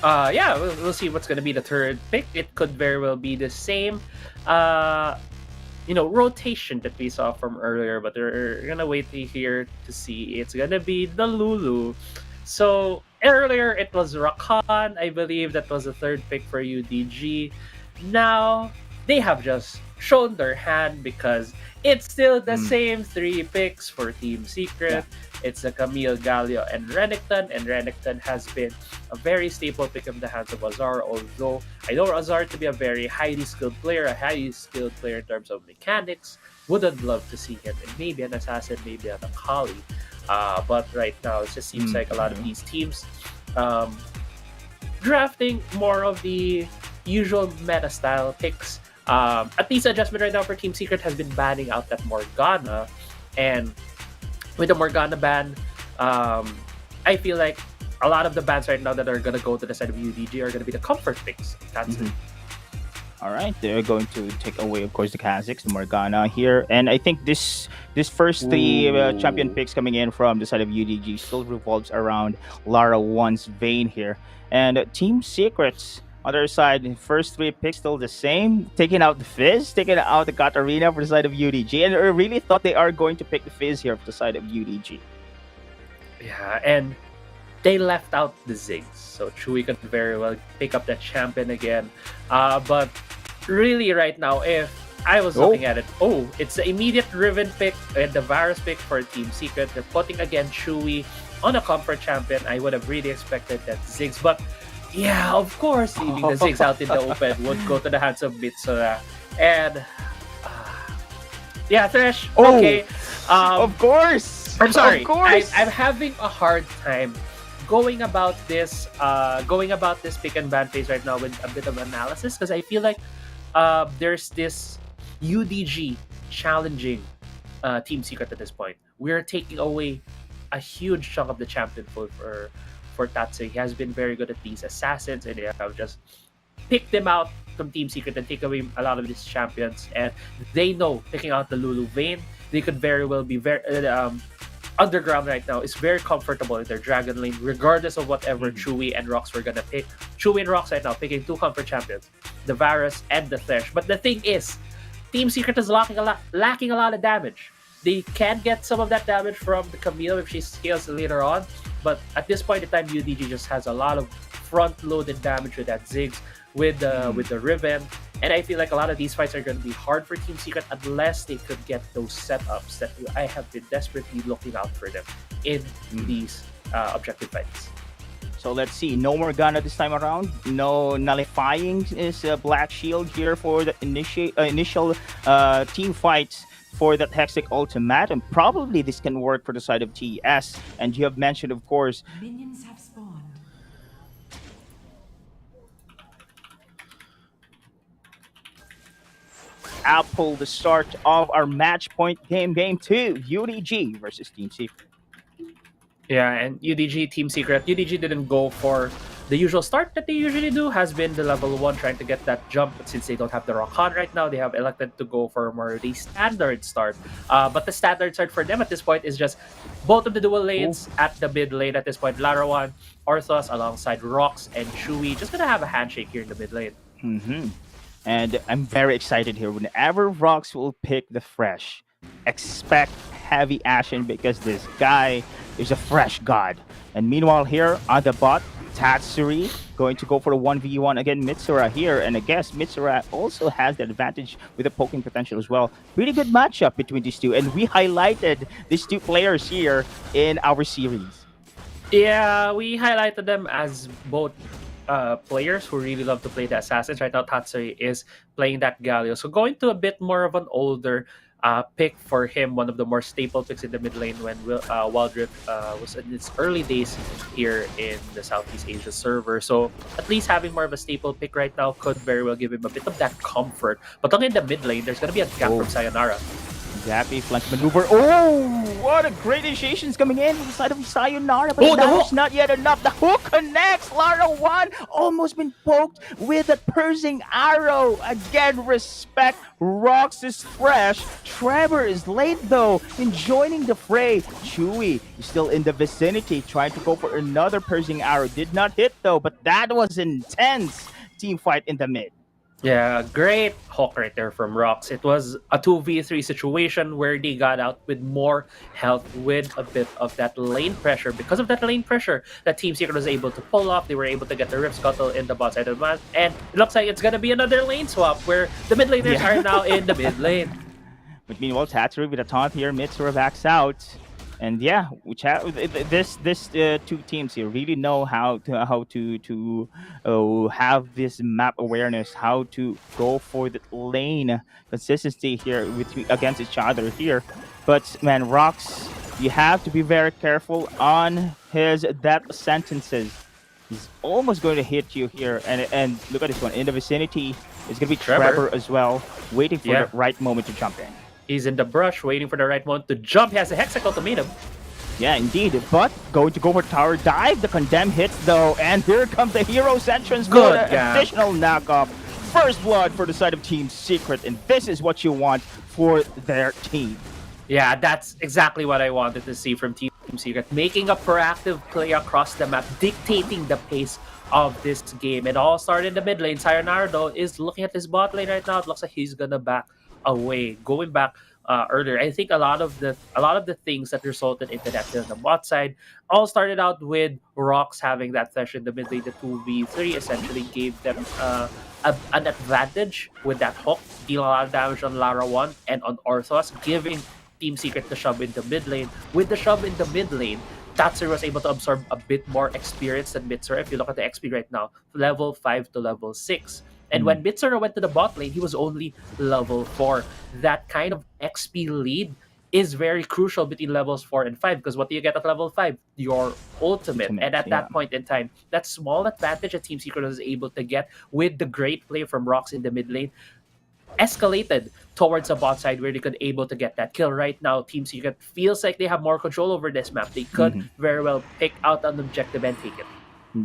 Yeah, we'll see what's going to be the third pick. It could very well be the same rotation that we saw from earlier, but we're going to wait here to see. It's going to be the Lulu. So earlier it was Rakan. I believe that was the third pick for UDG. Now they have just shown their hand, because it's still the same 3 picks for Team Secret. It's a Camille, Galio, and Renekton has been a very staple pick in the hands of Azar, although I know Azar to be a very highly skilled player in terms of mechanics. Would have loved to see him in maybe an assassin, maybe an Akali. But right now, it just seems like a lot of these teams drafting more of the usual meta style picks. At least adjustment right now for Team Secret has been banning out that Morgana, and with the Morgana ban, I feel like a lot of the bans right now that are going to go to the side of UDG are going to be the comfort picks. That's it. All right, they're going to take away, of course, the Kha'Zix, the Morgana here, and I think this first 3 champion picks coming in from the side of UDG still revolves around Larawan's Vayne here, and Team Secret's other side, first 3 picks still the same, taking out the Fizz, taking out the Katarina for the side of UDG, and I really thought they are going to pick the Fizz here for the side of UDG. Yeah, and they left out the Ziggs, so Chewy could very well pick up that champion again. But really right now, if I was Oh. looking at it. Oh, it's the immediate Riven pick and the Varus pick for Team Secret. They're putting again Chewy on a comfort champion. I would have really expected that Ziggs, but yeah, of course, leaving the Ziggs out in the open would go to the hands of Mitsura. And yeah, Thresh. Oh, Okay, of course. I'm sorry. Of course. I'm having a hard time going about this pick and ban phase right now with a bit of analysis because I feel like there's this UDG challenging Team Secret at this point. We're taking away a huge chunk of the champion pool for Tatsu. He has been very good at these assassins, and they have just picked them out from Team Secret and take away a lot of these champions. And they know picking out the Lulu Vayne, they could very well be very underground right now is very comfortable in their Dragon Lane, regardless of whatever Chewy and Rox were gonna pick. Chewy and Rox right now picking two comfort champions, the Varus and the Thresh. But the thing is, Team Secret is lacking a lot of damage. They can get some of that damage from the Camille if she scales later on, but at this point in time, UDG just has a lot of front-loaded damage with that Ziggs, with the Riven, and I feel like a lot of these fights are going to be hard for Team Secret unless they could get those setups that I have been desperately looking out for them in these objective fights. So let's see. No Morgana this time around. No nullifying is Black Shield here for the initial team fights for that Hexic Ultimatum. Probably this can work for the side of TS. And you have mentioned, of course, Minions have spawned. Apple, the start of our match point game 2, UDG versus Team Secret. Yeah, and UDG Team Secret. UDG didn't go for the usual start that they usually do, has been the level 1 trying to get that jump, but since they don't have the Rakan right now, they have elected to go for more the standard start. But the standard start for them at this point is just both of the dual lanes at the mid lane at this point. Larawan, Orthos alongside Rox and Chewy, just gonna have a handshake here in the mid lane. And I'm very excited here. Whenever Rox will pick the Fresh, expect heavy action because this guy is a fresh god. And meanwhile here on the bot, Tatsuri going to go for the 1v1 again. Mitsura here, and I guess Mitsura also has the advantage with the poking potential as well. Really good matchup between these two, and we highlighted these two players here in our series. Yeah, we highlighted them as both players who really love to play the assassins. Right now, Tatsuri is playing that Galio. So going to a bit more of an older pick for him, one of the more staple picks in the mid lane when Wildrift was in its early days here in the Southeast Asia server. So at least having more of a staple pick right now could very well give him a bit of that comfort. But on in the mid lane, there's going to be a gap from Sayonara. Zappy flank maneuver. Oh, what a great initiation's coming in from the side of Sayonara, but that is not yet enough. The hook connects. Lara 1 almost been poked with a piercing arrow. Again, respect. Rox is fresh. Trevor is late though in joining the fray. Chewy is still in the vicinity, trying to go for another piercing arrow. Did not hit though, but that was intense team fight in the mid. Yeah, great hook right there from Rox. It was a 2v3 situation where they got out with more health with a bit of that lane pressure. Because of that lane pressure that Team Secret was able to pull off, they were able to get the Rift Scuttle in the bot side of the map. And it looks like it's going to be another lane swap where the mid laners are now in the mid lane. But meanwhile, Tatsuri with a taunt here, Mitsura backs out. And yeah, this two teams here really know how to have this map awareness, how to go for the lane consistency here against each other here. But man, Rox, you have to be very careful on his death sentences. He's almost going to hit you here, and look at this one in the vicinity. It's gonna be Trevor as well, waiting for the right moment to jump in. He's in the brush, waiting for the right moment to jump. He has a Hexic Ultimatum. Yeah, indeed. But going to go for tower dive. The condemn hits though, and here comes the hero's entrance for the additional knockoff. First blood for the side of Team Secret, and this is what you want for their team. Yeah, that's exactly what I wanted to see from Team Secret. Making a proactive play across the map, dictating the pace of this game. It all started in the mid lane. Sayonara though is looking at his bot lane right now. It looks like he's gonna back away, going back earlier. I think a lot of the things that resulted into that kill on the bot side all started out with Rocks having that flash in the mid lane. The 2v3 essentially gave them an advantage with that hook, deal a lot of damage on Lara 1 and on Orthos, giving Team Secret the shove in the mid lane. With the shove in the mid lane, Tatsuri was able to absorb a bit more experience than Mitsura. If you look at the XP right now, level 5 to level 6. And when Mitsura went to the bot lane, he was only level 4. That kind of XP lead is very crucial between levels 4 and 5, because what do you get at level 5? Your ultimate. And at that point in time, that small advantage that Team Secret was able to get with the great play from Rocks in the mid lane escalated towards the bot side, where they could able to get that kill. Right now, Team Secret feels like they have more control over this map. They could very well pick out an objective and take it.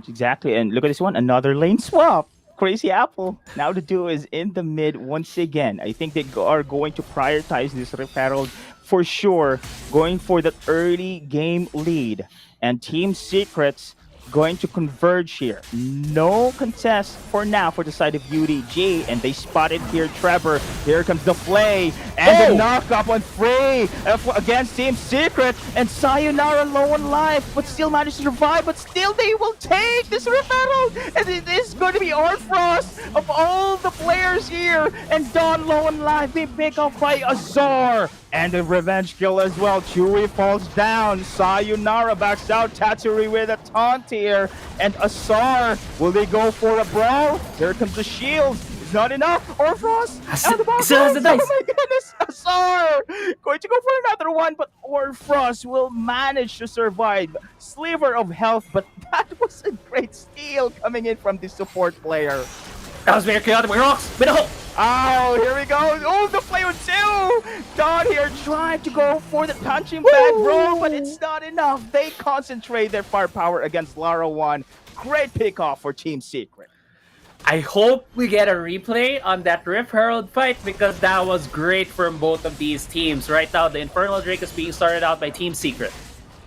Exactly. And look at this one, another lane swap. Crazy Apple. Now the duo is in the mid once again. I think they are going to prioritize this Rift Herald for sure, going for that early game lead. And Team Secrets going to converge here. No contest for now for the side of UDG, and they spotted here Trevor. Here comes the play and the knock up on Free against Team Secret, and Sayonara low on life, but still managed to survive. But still, they will take this battle, and it is going to be Orfrost of all the players here, and Don low on life. They pick up by Azar. And a revenge kill as well. Chewy falls down. Sayonara backs out. Tatsuri with a taunt here. And Asar, will they go for a brawl? Here comes the shield. It's not enough. Orfrost out the box. Still has the dice. Oh my goodness. Asar going to go for another one, but Orfrost will manage to survive. Sliver of health, but that was a great steal coming in from the support player. That was very chaotic. Rocks with a hook. Oh, here we go. Oh, the play with two. Don here trying to go for the punching bag roll, but it's not enough. They concentrate their firepower against Lara 1. Great pickoff for Team Secret. I hope we get a replay on that Rift Herald fight, because that was great from both of these teams. Right now, the Infernal Drake is being started out by Team Secret.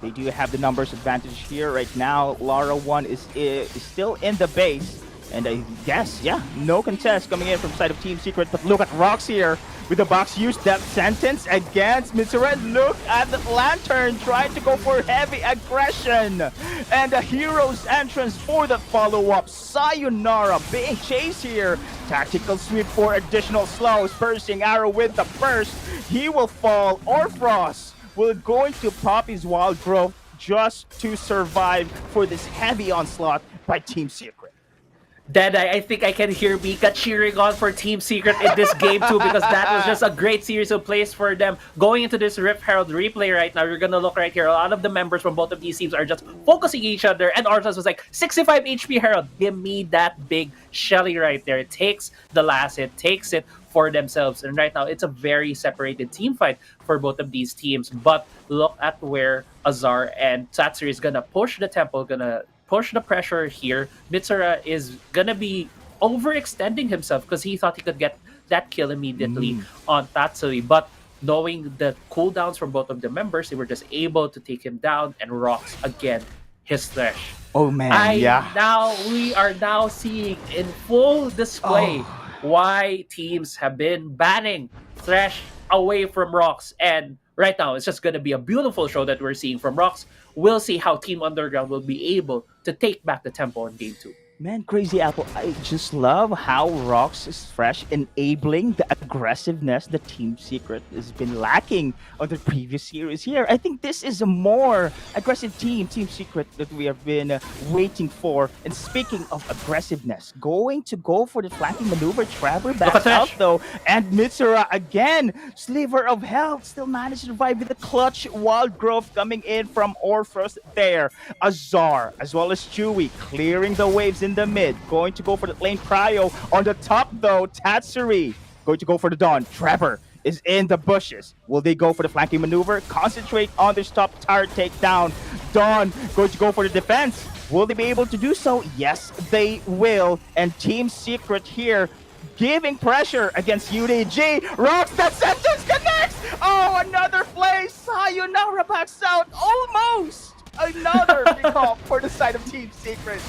They do have the numbers advantage here. Right now, Lara 1 is still in the base. And I guess, yeah, no contest coming in from the side of Team Secret. But look at Rocks here with the box use death sentence against Mitsura. Look at the Lantern trying to go for heavy aggression. And the hero's entrance for the follow-up. Sayonara being chased here. Tactical sweep for additional slows. Bursting arrow with the burst. He will fall. Orfrost will going to pop his wild growth just to survive for this heavy onslaught by Team Secret. Dead, I think I can hear Mika cheering on for Team Secret in this game too, because that was just a great series of plays for them. Going into this Rift Herald replay right now, you're gonna look right here. A lot of the members from both of these teams are just focusing each other, and Arthas was like, 65 HP Herald, give me that big Shelly right there. It takes the last hit, takes it for themselves. And right now, it's a very separated team fight for both of these teams. But look at where Azar and Tatsuri is gonna push the tempo, gonna push the pressure here. Mitsura is gonna be overextending himself because he thought he could get that kill immediately on Tatsuri, but knowing the cooldowns from both of the members, they were just able to take him down, and Rocks again his Thresh. Oh man, We are now seeing in full display why teams have been banning Thresh away from Rocks, and right now it's just gonna be a beautiful show that we're seeing from Rocks. We'll see how Team Underground will be able to take back the tempo in Game 2. Man, Crazy Apple, I just love how Rocks is fresh, enabling the aggressiveness that Team Secret has been lacking on the previous series here. I think this is a more aggressive Team Secret, that we have been waiting for. And speaking of aggressiveness, going to go for the flanking maneuver. Trevor backs out though, and Mitsura again, sliver of health, still managed to survive with the clutch wild growth coming in from Orfrost there. Azar, as well as Chewy, clearing the waves in the mid, going to go for the lane cryo. On the top though, Tatsuri going to go for the Dawn. Trevor is in the bushes. Will they go for the flanking maneuver? Concentrate on this top tower takedown. Dawn going to go for the defense. Will they be able to do so? Yes, they will. And Team Secret here giving pressure against UDG. Rocks, that sentence connects. Oh, another play. Sayonara backs out. Almost another recall for the side of Team Secret.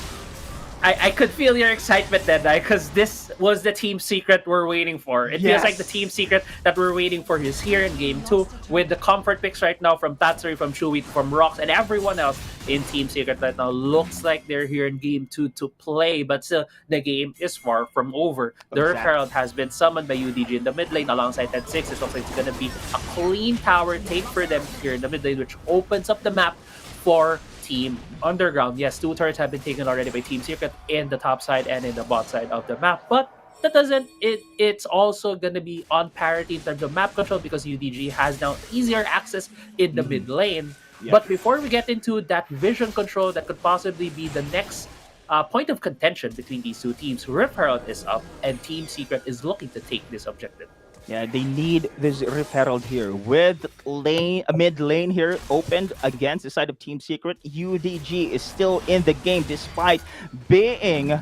I could feel your excitement then, because this was the team secret we're waiting for. It feels like the Yes. team secret that we're waiting for is here in game 2 with the comfort picks right now from Tatsuri, from Chewy, from Rox, and everyone else in team secret right now. Looks like they're here in game 2 to play, but still, the game is far from over. The Earth Exactly. Herald has been summoned by UDG in the mid lane alongside that 6. It looks like it's going to be a clean tower take for them here in the mid lane, which opens up the map for Team Underground. Yes, 2 turrets have been taken already by Team Secret in the top side and in the bot side of the map, but that doesn't it's also gonna be on parity in terms of map control because UDG has now easier access in the mid lane. Yep. But before we get into that vision control that could possibly be the next point of contention between these two teams, Rift Herald is up and Team Secret is looking to take this objective. Yeah, they need this Rift Herald here with mid lane here opened against the side of Team Secret. UDG is still in the game despite being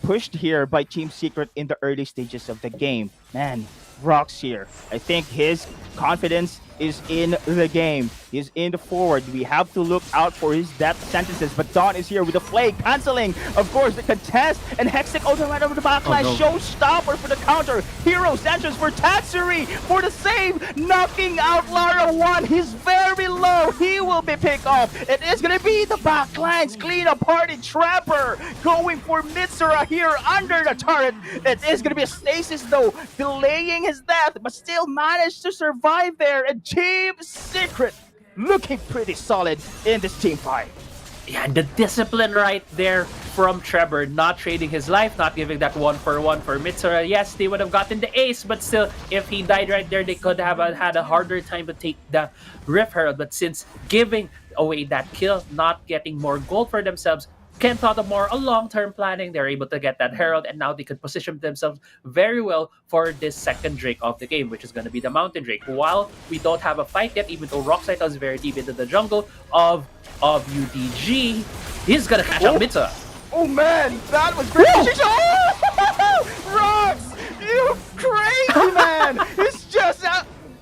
pushed here by Team Secret in the early stages of the game. Man, Rox here. I think his confidence is in the game. He's in the forward. We have to look out for his death sentences. But Dawn is here with the flag canceling, of course, the contest. And Hextech also right over the backline. Showstopper for the counter. Heroes entrance for Tatsuri for the save. Knocking out Lara 1. He's very low. He will be picked off. It is going to be the backlines. Clean up party. Trapper going for Mitsura here under the turret. It is going to be a stasis though, delaying his death, but still managed to survive there. And Team Secret looking pretty solid in this team fight. Yeah, and the discipline right there from Trevor, not trading his life, not giving that 1-for-1 for Mitsura. Yes, they would have gotten the ace, but still, if he died right there, they could have had a harder time to take the Rift Herald. But since giving away that kill, not getting more gold for themselves, Ken thought of more a long-term planning. They're able to get that Herald, and now they could position themselves very well for this second Drake of the game, which is going to be the Mountain Drake. While we don't have a fight yet, even though Rockside is very deep into the jungle of UDG, he's going to catch out Mitsa. Oh man, that was great! Oh! Rox, you crazy man! It's just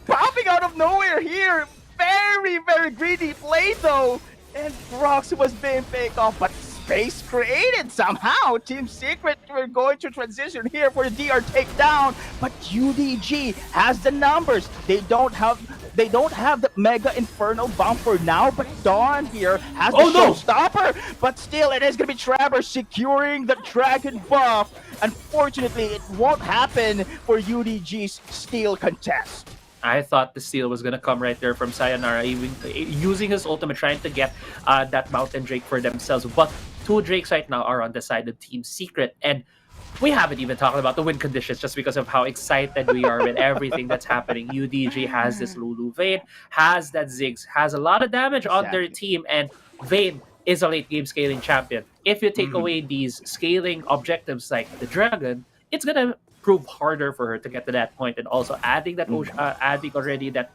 popping out of nowhere here. Very, very greedy play though. And Rox was being picked off, but space created somehow. Team Secret were going to transition here for the DR takedown, but UDG has the numbers. They don't have the Mega Inferno bomb for now, but Dawn here has the showstopper. But still, it is gonna be Trevor securing the Dragon buff. Unfortunately, it won't happen for UDG's Steel contest. I thought the steal was going to come right there from Sayonara, even using his ultimate, trying to get that Mountain Drake for themselves. But 2 Drakes right now are on the side of Team Secret, and we haven't even talked about the win conditions just because of how excited we are with everything that's happening. UDG has this Lulu Vayne, has that Ziggs, has a lot of damage on their team, and Vayne is a late game scaling champion. If you take away these scaling objectives like the Dragon, it's going to prove harder for her to get to that point, and also adding that adding already that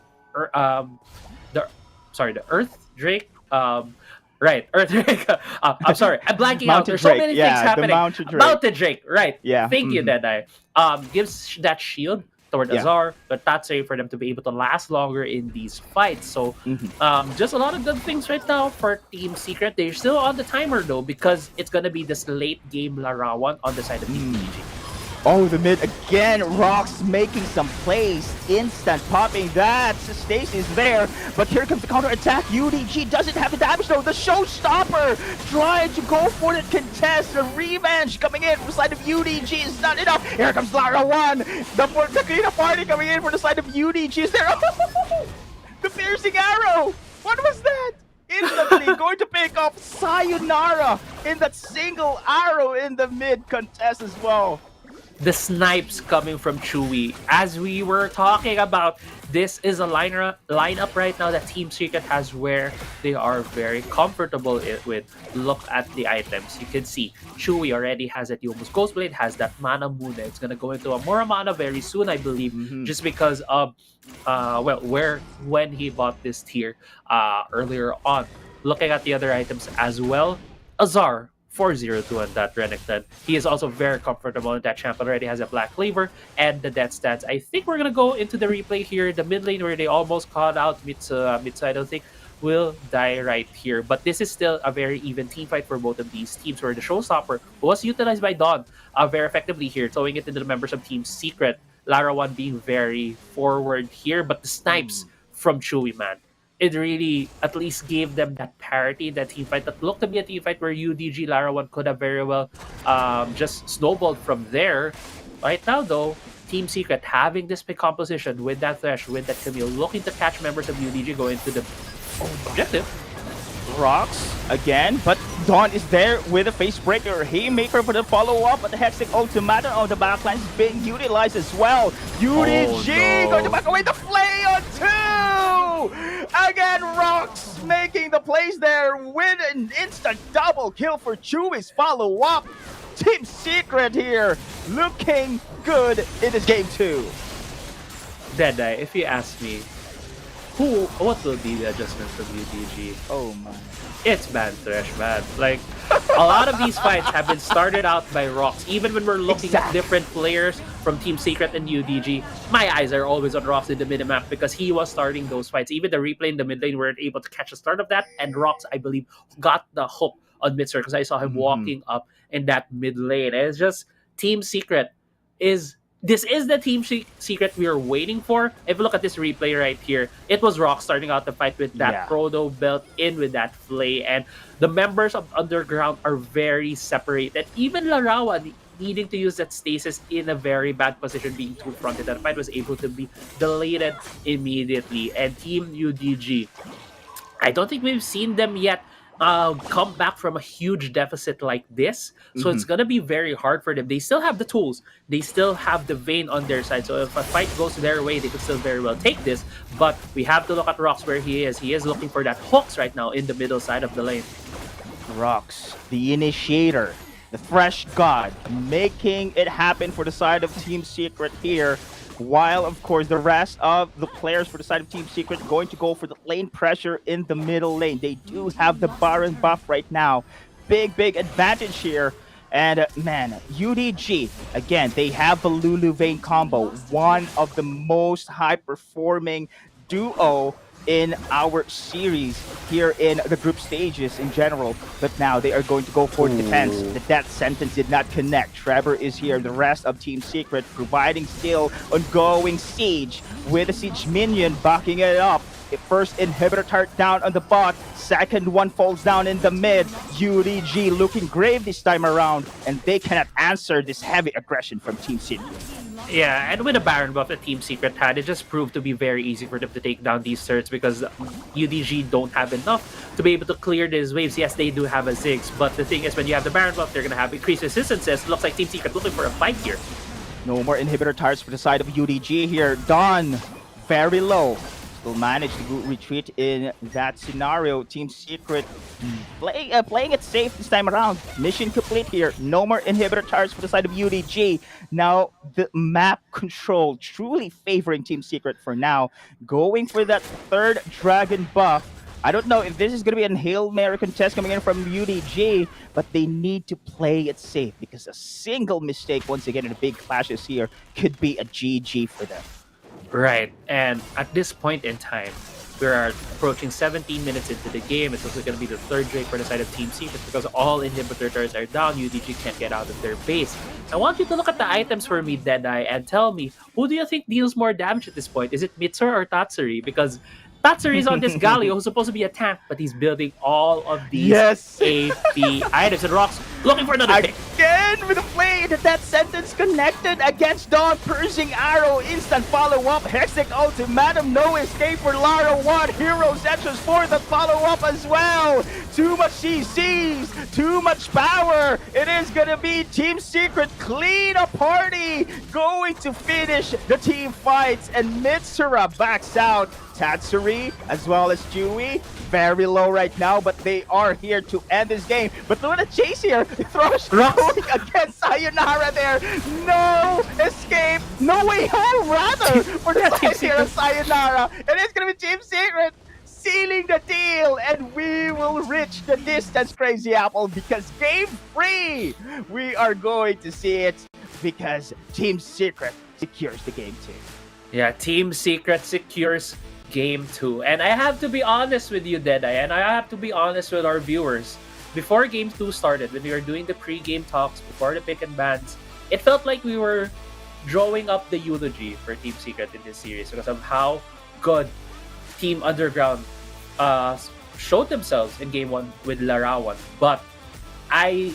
the Earth Drake, right, Earth Drake. I'm sorry, I'm blanking out. There's so many things happening. Mountain Drake, right? Yeah. Thank you, Deadeye. Gives that shield toward Azar, but that's safe for them to be able to last longer in these fights. So just a lot of good things right now for Team Secret. They're still on the timer though, because it's gonna be this late game Larawan on the side of Team PPG. Oh, the mid again. Rox making some plays. Instant popping that. Stacy is there. But here comes the counter attack. UDG doesn't have the damage though. The showstopper trying to go for the contest. The revenge coming in from the side of UDG is not enough. Here comes Lara 1. The cleanup party coming in for the side of UDG is there. The piercing arrow. What was that? Instantly going to pick off Sayonara in that single arrow in the mid contest as well. The snipes coming from Chewy. As we were talking about, this is a lineup right now that Team Secret has where they are very comfortable with. Look at the items. You can see Chewy already has that Yomu's Ghostblade, has that Mana Muna. It's going to go into a Mora Mana very soon, I believe, just because of when he bought this tier earlier on. Looking at the other items as well, Azar 402 on that Renekton. He is also very comfortable in that champ. Already has a Black Cleaver and the death stats. I think we're gonna go into the replay here, the mid lane where they almost caught out Mitsu. I don't think will die right here. But this is still a very even team fight for both of these teams, where the showstopper was utilized by Dawn very effectively here, throwing it into the members of Team Secret. Lara 1 being very forward here, but the snipes from Chewy, man. It really at least gave them that parity, that team fight that looked to be a team fight where UDG Lara 1 could have very well just snowballed from there. Right now, though, Team Secret having this pick composition with that Thresh, with that Camille, looking to catch members of UDG going to the objective. Rocks again, but Dawn is there with a face breaker. Haymaker for the follow-up, but the Hextech Ultimatum on the backline is being utilized as well. UDG going to back away the play on 2! Again, Rocks making the plays there with an instant double kill for Chewy's follow-up. Team Secret here looking good in this game too. Deadeye, if you ask me, what will be the adjustment from UDG? Oh my. It's bad Thresh, man. Like, a lot of these fights have been started out by Rocks. Even when we're looking at different players from Team Secret and UDG, my eyes are always on Rocks in the minimap because he was starting those fights. Even the replay in the mid lane, we weren't able to catch the start of that, and Rocks, I believe, got the hook on mid because I saw him walking up in that mid lane. And it's just Team Secret is... This is the Team Secret we are waiting for. If you look at this replay right here, it was Rock starting out the fight with that Proto belt in with that Flay. And the members of Underground are very separated. Even Larawa needing to use that stasis in a very bad position, being two-fronted. That fight was able to be deleted immediately. And Team UDG, I don't think we've seen them yet come back from a huge deficit like this. So it's going to be very hard for them. They still have the tools. They still have the vein on their side. So if a fight goes their way, they could still very well take this. But we have to look at Rocks where he is. He is looking for that hooks right now in the middle side of the lane. Rocks, the initiator, the fresh god, making it happen for the side of Team Secret here. While, of course, the rest of the players for the side of Team Secret going to go for the lane pressure in the middle lane. They do have the Baron buff right now. Big advantage here. And, man, UDG, again, they have the Lulu Vayne combo. One of the most high-performing duo in our series here in the group stages in general. But now they are going to go for defense. The death sentence did not connect. Trevor is here. The rest of Team Secret providing still ongoing siege with a siege minion backing it up. First inhibitor turret down on the bot. Second one falls down in the mid. UDG looking grave this time around, and they cannot answer this heavy aggression from Team Secret. Yeah, and with the Baron buff that Team Secret had, it just proved to be very easy for them to take down these turrets because UDG don't have enough to be able to clear these waves. Yes, they do have a Ziggs, but the thing is, when you have the Baron buff, they're going to have increased resistances. Looks like Team Secret looking for a fight here. No more inhibitor turrets for the side of UDG here. Dawn, very low. Still managed to retreat in that scenario. Team Secret playing it safe this time around. Mission complete here. No more inhibitor turrets for the side of UDG. Now the map control truly favoring Team Secret for now. Going for that third dragon buff. I don't know if this is going to be an Hail Mary contest coming in from UDG, but they need to play it safe because a single mistake, once again, in the big clashes here, could be a GG for them. Right, and at this point in time, we are approaching 17 minutes into the game. It's also going to be the third Drake for the side of Team Secret because all inhibitor turrets are down. UDG can't get out of their base. I want you to look at the items for me, Deadeye, and tell me, who do you think deals more damage at this point? Is it Mitsur or Tatsuri? Because Tatsuri is on this Galio who's supposed to be a tank, but he's building all of these AP items. And Rocks looking for another pick. Again with a play, the death sentence connected against Dawn. Piercing arrow, instant follow-up. Hextech ultimatum, no escape for Lara 1. Heroes enters for the follow-up as well. Too much CCs, too much power. It is gonna be Team Secret clean a party. Going to finish the team fights, and Mitsura backs out. Tatsuri as well as Chewy, very low right now, but they are here to end this game. But look at the chase here. Thrush going against Sayonara there. No escape, no way home rather for the fight here of Sayonara. And it's gonna be Team Secret sealing the deal, and we will reach the distance, Crazy Apple, because game 3, we are going to see it because Team Secret secures the game 2. Yeah, Team Secret secures Game 2. And I have to be honest with you, Deadeye, and I have to be honest with our viewers. Before Game 2 started, when we were doing the pre-game talks, before the pick and bans, it felt like we were drawing up the eulogy for Team Secret in this series because of how good Team Underground showed themselves in Game 1 with Larawan. But I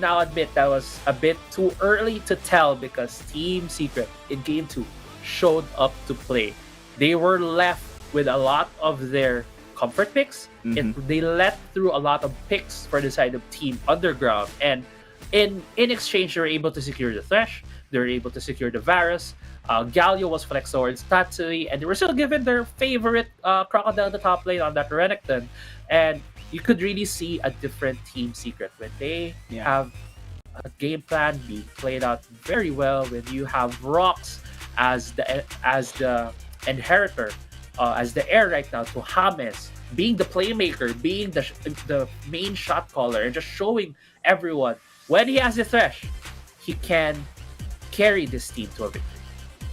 now admit that was a bit too early to tell because Team Secret in Game 2 showed up to play. They were left with a lot of their comfort picks. They let through a lot of picks for the side of Team Underground. And in exchange, they were able to secure the Thresh. They were able to secure the Varus. Galio was flexed towards Tatsui. And they were still given their favorite Crocodile in the top lane on that Renekton. And you could really see a different Team Secret when they have a game plan being played out very well. When you have Rox as the inheritor, as the heir right now to James, being the playmaker, being the main shot caller, and just showing everyone when he has the Thresh, he can carry this team to a victory.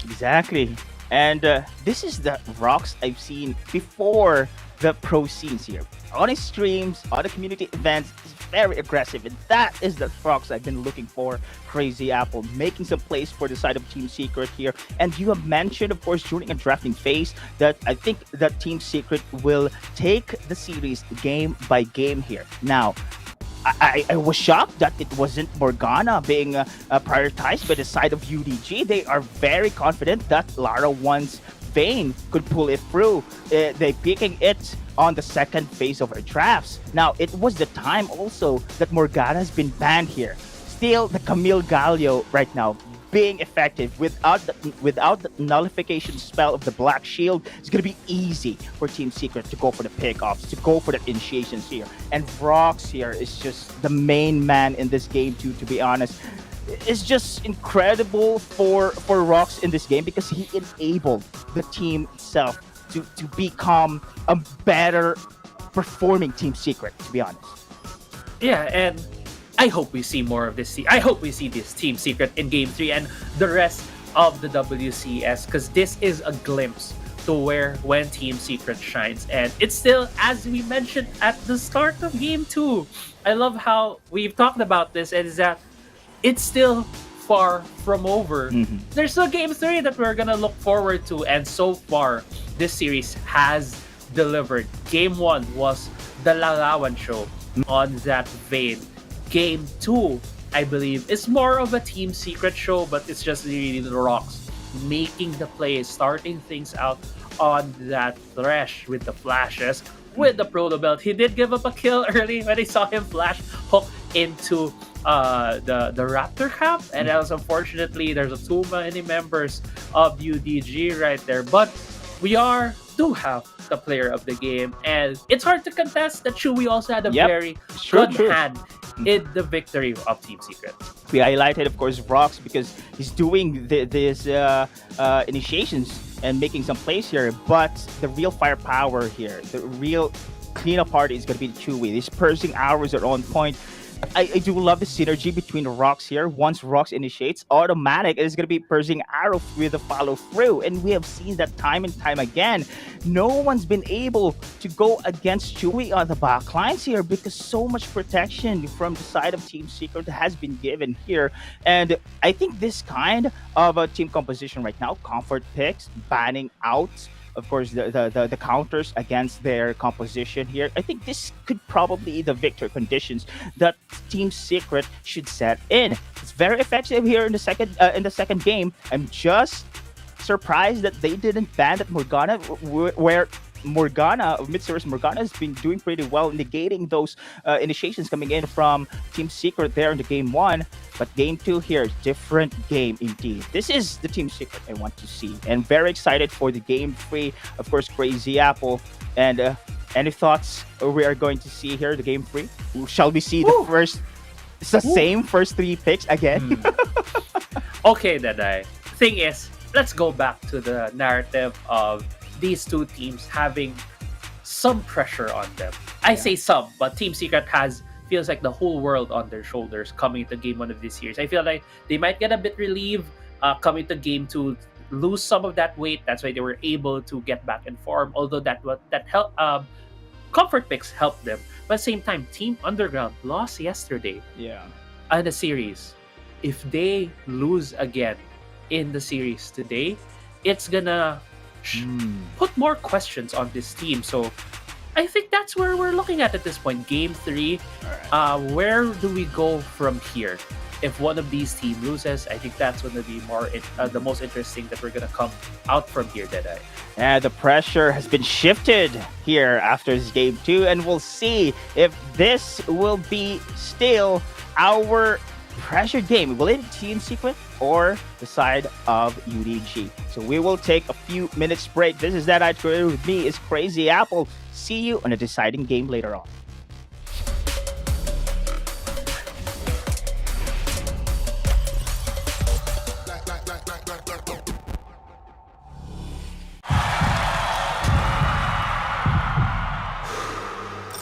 Exactly. And this is the Rocks I've seen before the pro scenes here. On his streams, on the community events, he's very aggressive. And that is the Rocks I've been looking for. Crazy Apple making some plays for the side of Team Secret here. And you have mentioned, of course, during a drafting phase that I think that Team Secret will take the series game by game here. Now, I was shocked that it wasn't Morgana being prioritized by the side of UDG. They are very confident that Lara once Vayne could pull it through. They picking it on the second phase of her drafts. Now, it was the time also that Morgana has been banned here. Still, the Camille Galio right now being effective without the nullification spell of the Black Shield. It's gonna be easy for Team Secret to go for the pickoffs, to go for the initiations here. And Vrox here is just the main man in this game too, to be honest. It's just incredible for Rox in this game because he enabled the team itself to become a better performing Team Secret, to be honest. Yeah, and I hope we see more of this. I hope we see this Team Secret in Game 3 and the rest of the WCS, because this is a glimpse to when Team Secret shines. And it's still, as we mentioned at the start of Game 2, I love how we've talked about this, and is that it's still far from over. There's still Game 3 that we're gonna look forward to, and so far, this series has delivered. Game 1 was the Lalawan show on that vein. Game 2, I believe, is more of a Team Secret show, but it's just really the Rocks making the plays, starting things out on that Thresh with the flashes, with the Proto Belt. He did give up a kill early when I saw him flash hook into the Raptor camp, and else unfortunately there's too many members of UDG right there. But we do have the player of the game, and it's hard to contest that Chewy also had a very good hand in the victory of Team Secret. We highlighted, of course, Rox because he's doing these initiations and making some plays here, but the real firepower here, the real cleanup party is going to be Chewy. These pursing hours are on point. I do love the synergy between Rox here. Once Rox initiates, automatic, it is going to be Pursing Arrow with a follow through. And we have seen that time and time again. No one's been able to go against Chewy on the back lines here because so much protection from the side of Team Secret has been given here. And I think this kind of a team composition right now, comfort picks, banning out of course, the counters against their composition here. I think this could probably be the victor conditions that Team Secret should set in. It's very effective here in the second game. I'm just surprised that they didn't ban that Morgana, where Morgana, mid-series Morgana has been doing pretty well, negating those initiations coming in from Team Secret there in the game 1. But game 2 here, different game indeed. This is the Team Secret I want to see. And very excited for the game 3. Of course, Crazy Apple. And any thoughts we are going to see here, the game 3? Shall we see the first, it's the same first 3 picks again? Okay, Daday. Thing is, let's go back to the narrative of these two teams having some pressure on them. I say some, but Team Secret feels like the whole world on their shoulders coming to game 1 of this series. I feel like they might get a bit relieved coming to game 2. lose some of that weight. That's why they were able to get back in form. Although that helped, comfort picks helped them. But at the same time, Team Underground lost yesterday Yeah. in the series. If they lose again in the series today, it's gonna put more questions on this team. So I think that's where we're looking at this point. Game 3, where do we go from here? If one of these teams loses, I think that's going to be the most interesting that we're going to come out from here, Deadeye. Yeah, the pressure has been shifted here after this game 2, and we'll see if this will be still our pressure game. Will it be Team Secret or the side of UDG? So we will take a few minutes break. This is That I Created with me is Crazy Apple. See you on a deciding game later on.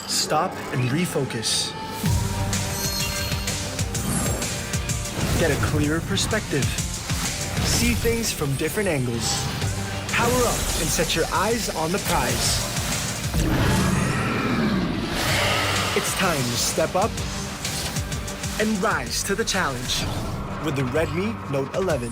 Stop and refocus. Get a clearer perspective. See things from different angles. Power up and set your eyes on the prize. It's time to step up and rise to the challenge with the Redmi Note 11.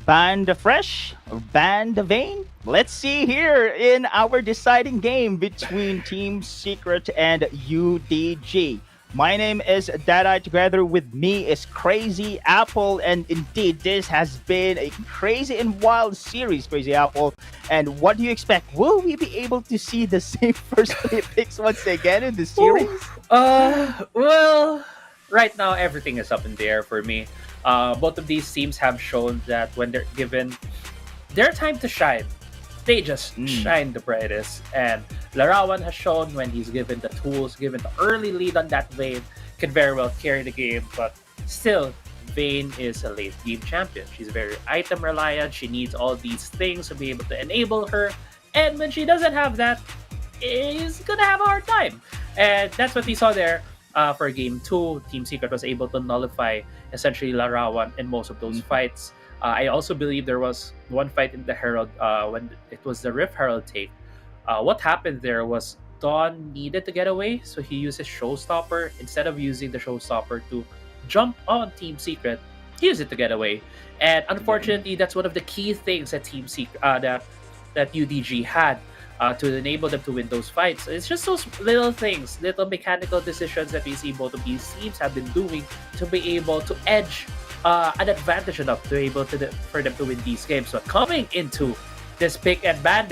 Ban the fresh or ban the vain? Let's see here in our deciding game between Team Secret and UDG. My name is Dada. Together with me is Crazy Apple, and indeed, this has been a crazy and wild series, Crazy Apple. And what do you expect? Will we be able to see the same first three picks once again in the series? Well, right now everything is up in the air for me. Both of these teams have shown that when they're given their time to shine, they just shine the brightest. And Larawan has shown when he's given the tools, given the early lead on that Vayne, can very well carry the game. But still, Vayne is a late game champion. She's very item reliant. She needs all these things to be able to enable her. And when she doesn't have that, is gonna have a hard time. And that's what we saw there for game 2. Team Secret was able to nullify essentially Larawan in most of those fights. I also believe there was one fight in the Herald when it was the Rift Herald take. What happened there was Dawn needed to get away, so he used his Showstopper. Instead of using the Showstopper to jump on Team Secret, he used it to get away. And unfortunately, that's one of the key things that Team Secret that UDG had to enable them to win those fights. It's just those little things, little mechanical decisions that we see both of these teams have been doing to be able to edge an advantage enough to be able to for them to win these games. So coming into this pick and ban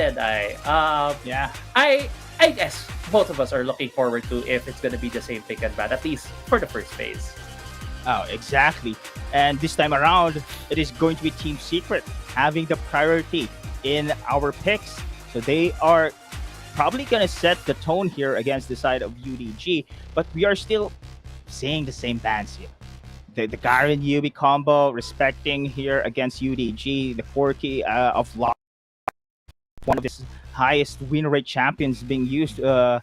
I guess both of us are looking forward to if it's going to be the same pick and ban, at least for the first phase. Oh, exactly. And this time around, it is going to be Team Secret having the priority in our picks. So they are probably going to set the tone here against the side of UDG. But we are still seeing the same bans here. The Garen Yubi combo respecting here against UDG. The Forky of Lock, one of the highest win rate champions being used by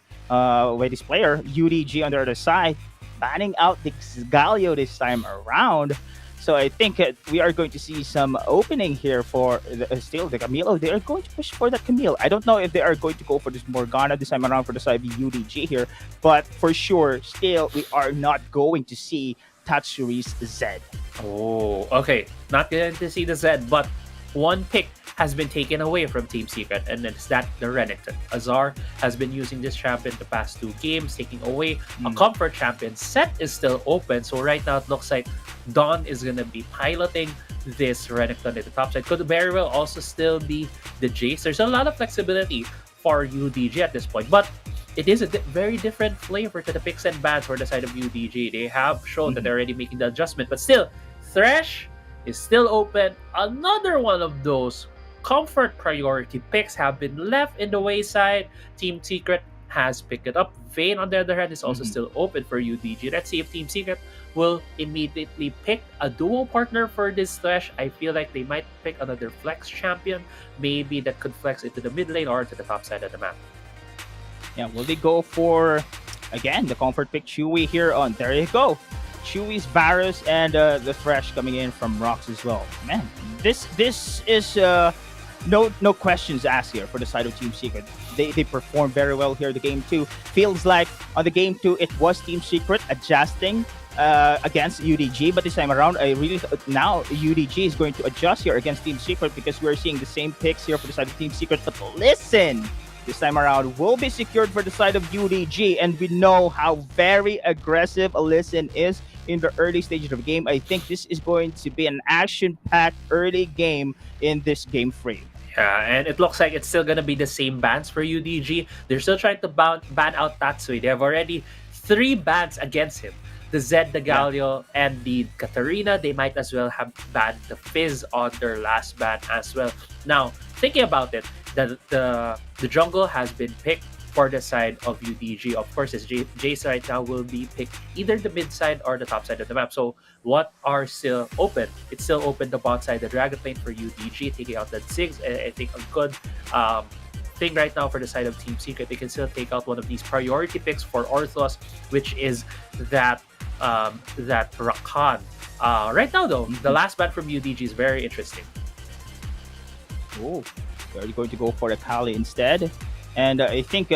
this player. UDG on the other side, banning out the Galio this time around. So I think we are going to see some opening here for still the Camille. They are going to push for that Camille. I don't know if they are going to go for this Morgana this time around for the side of UDG here, but for sure, still we are not going to see Tatsuri's Zed. Oh, okay. Not going to see the Zed, but one pick has been taken away from Team Secret, and it's that the Renekton. Azar has been using this champion the past 2 games, taking away a comfort champion. Set is still open, so right now it looks like Dawn is going to be piloting this Renekton at the top side. Could very well also still be the Jace. There's a lot of flexibility for UDG at this point, but it is a very different flavor to the picks and bans for the side of UDG. They have shown that they're already making the adjustment, but still, Thresh is still open. Another one of those comfort priority picks have been left in the wayside. Team Secret has picked it up. Vayne, on the other hand, is also still open for UDG. Let's see if Team Secret will immediately pick a duo partner for this Thresh. I feel like they might pick another flex champion, maybe that could flex into the mid lane or to the top side of the map. Yeah, will they go for, again, the comfort pick Chewy here on? There you go. Chewy's Varus and the Thresh coming in from Rocks as well. Man, this is no questions asked here for the side of Team Secret. They perform very well here. The game 2 feels like on the game 2 it was Team Secret adjusting against UDG, but this time around I really now UDG is going to adjust here against Team Secret because we're seeing the same picks here for the side of Team Secret. But listen, this time around will be secured for the side of UDG, and we know how very aggressive Listen is in the early stages of the game. I think this is going to be an action-packed early game in this game frame. Yeah, and it looks like it's still going to be the same bans for UDG. They're still trying to ban out Tatsui. They have already 3 bans against him. The Zed, the Galio, and the Katarina. They might as well have banned the Fizz on their last ban as well. Now, thinking about it, the jungle has been picked for the side of UDG. Of course, as Jace right now will be picked either the mid side or the top side of the map. So what are still open? It's still open the bot side, the Dragon Plane for UDG, taking out that Ziggs. I think a good thing right now for the side of Team Secret. They can still take out one of these priority picks for Orthos, which is that Rakan. Right now though, the last ban from UDG is very interesting. Oh, they're going to go for the Kali instead. And I think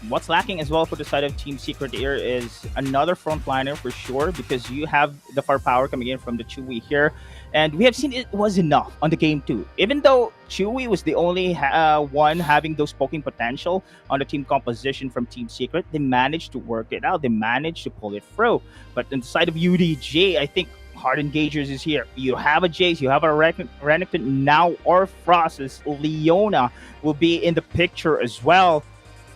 what's lacking as well for the side of Team Secret here is another frontliner for sure, because you have the firepower coming in from the Chewy here. And we have seen it was enough on the game too. Even though Chewy was the only one having those poking potential on the team composition from Team Secret, they managed to work it out. They managed to pull it through. But on the side of UDG, I think Hard Engagers is here. You have a Jace, you have a Renekton, now Orphrosis, Leona will be in the picture as well.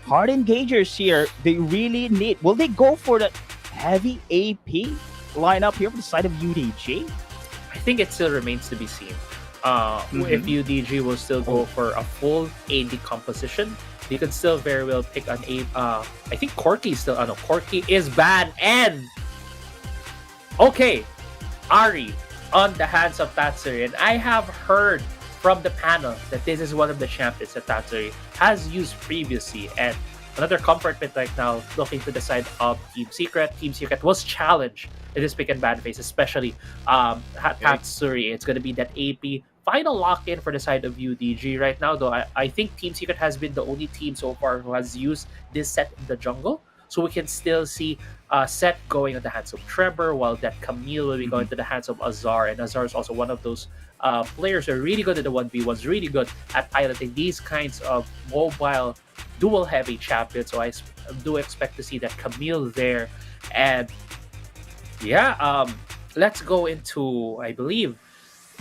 Hard Engagers here, they really need... Will they go for the heavy AP lineup here from the side of UDG? I think it still remains to be seen. If UDG will still go for a full AD composition, they could still very well pick an A. I think Corki is still. No, Corki is banned. And okay, Ari on the hands of Tatsuri, and I have heard from the panel that this is one of the champions that Tatsuri has used previously. And another compartment right now, looking to the side of Team Secret. Team Secret was challenged in this pick and ban phase, especially Tatsuri. It's going to be that AP final lock-in for the side of UDG right now, though I think Team Secret has been the only team so far who has used this set in the jungle. So we can still see Set going on the hands of Trevor, while that Camille will be going to the hands of Azar. And Azar is also one of those players who are really good at the 1v1s, really good at piloting these kinds of mobile dual-heavy champions. So I do expect to see that Camille there. And yeah, let's go into, I believe,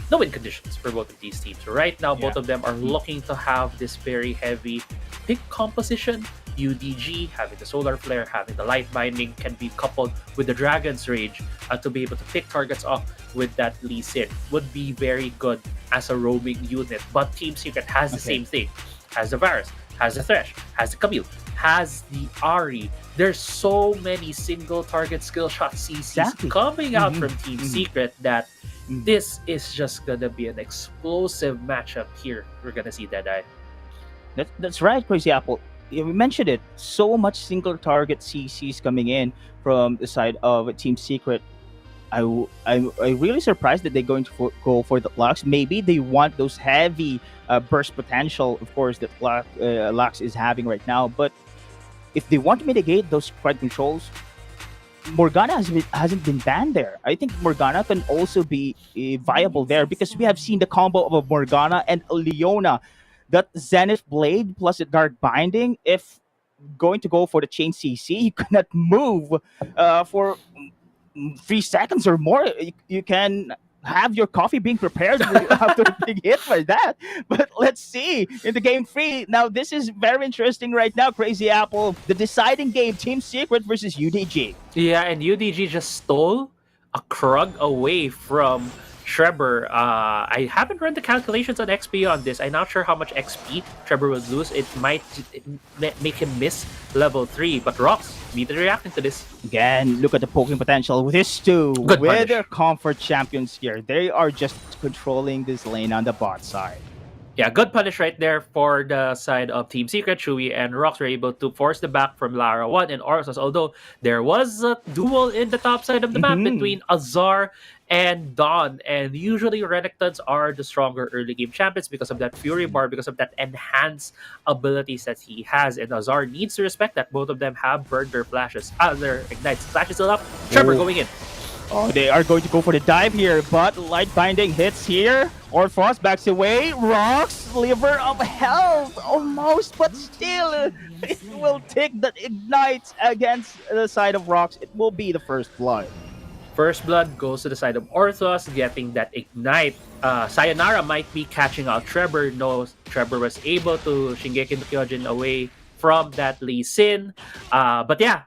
the win conditions for both of these teams. Right now, both of them are looking to have this very heavy pick composition. UDG having the Solar Flare, having the Light Binding, can be coupled with the Dragon's Rage to be able to pick targets off with that Lee Sin. Would be very good as a roaming unit. But Team Secret has the same thing. Has the Varus, has the Thresh, has the Camille, has the Ari. There's so many single target skill shot CCs coming out from Team Secret that this is just gonna be an explosive matchup here. We're gonna see Deadeye. That's right, Crazy Apple. We mentioned it. So much single target CCs coming in from the side of Team Secret. I'm really surprised that they're going to go for the Lux. Maybe they want those heavy burst potential, of course, that Lux is having right now. But if they want to mitigate those crowd controls, Morgana hasn't been banned there. I think Morgana can also be viable there, because we have seen the combo of a Morgana and a Leona. That Zenith Blade plus the Dark Binding, if going to go for the chain CC, you cannot move for 3 seconds or more. You can have your coffee being prepared after a big hit for that. But let's see in the game 3. Now, this is very interesting right now, Crazy Apple. The deciding game, Team Secret versus UDG. Yeah, and UDG just stole a Krug away from Trevor. I haven't run the calculations on XP on this. I'm not sure how much XP Trevor will lose. It might make him miss level 3. But Rox, immediately reacting to this. Again, look at the poking potential with these two. Good with punish. their comfort champions here. They are just controlling this lane on the bot side. Yeah, good punish right there for the side of Team Secret. Chewy and Rox were able to force the back from Lara 1 and Orsos, although there was a duel in the top side of the map between Azar and Dawn. And usually Renektons are the stronger early game champions because of that Fury Bar, because of that enhanced abilities that he has. And Azar needs to respect that both of them have burned their flashes. Their ignites. Flash is still up. Trevor going in. Oh, they are going to go for the dive here, but Light Binding hits here. Orphos backs away. Rox, Sliver of Health, almost, but still, it will take the Ignite against the side of Rox. It will be the first blood. First blood goes to the side of Orthos, getting that Ignite. Sayonara might be catching out Trevor. No, Trevor was able to Shingeki no Kyojin away from that Lee Sin. But yeah,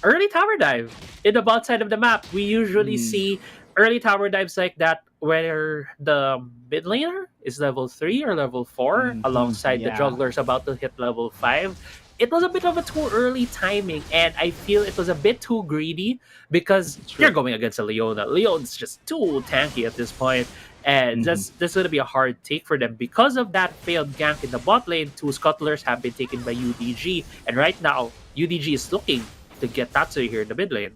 early tower dive in the bot side of the map. We usually see early tower dives like that where the mid laner is level 3 or level 4 alongside the jungler's about to hit level 5. It was a bit of a too early timing, and I feel it was a bit too greedy because you're going against a Leona. Leona's just too tanky at this point. And that's going to be a hard take for them. Because of that failed gank in the bot lane, 2 scuttlers have been taken by UDG. And right now, UDG is looking to get Tatsui here in the mid lane.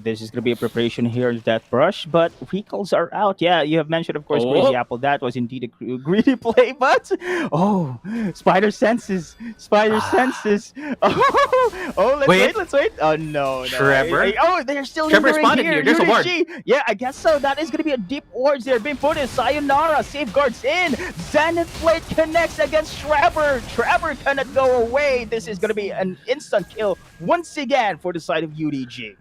This is going to be a preparation here in that brush, but recalls are out. Yeah, you have mentioned, of course, Crazy Oh. Apple. That was indeed a greedy play, but Spider senses, Spider senses. Oh, let's wait. Oh no, Trevor? They're still Trevor lingering spotted here. There's a ward. UDG. Yeah, I guess so. That is going to be a deep wards there being put in. Sayonara safeguards in. Zenith Blade connects against Trevor. Trevor cannot go away. This is going to be an instant kill once again for the side of UDG.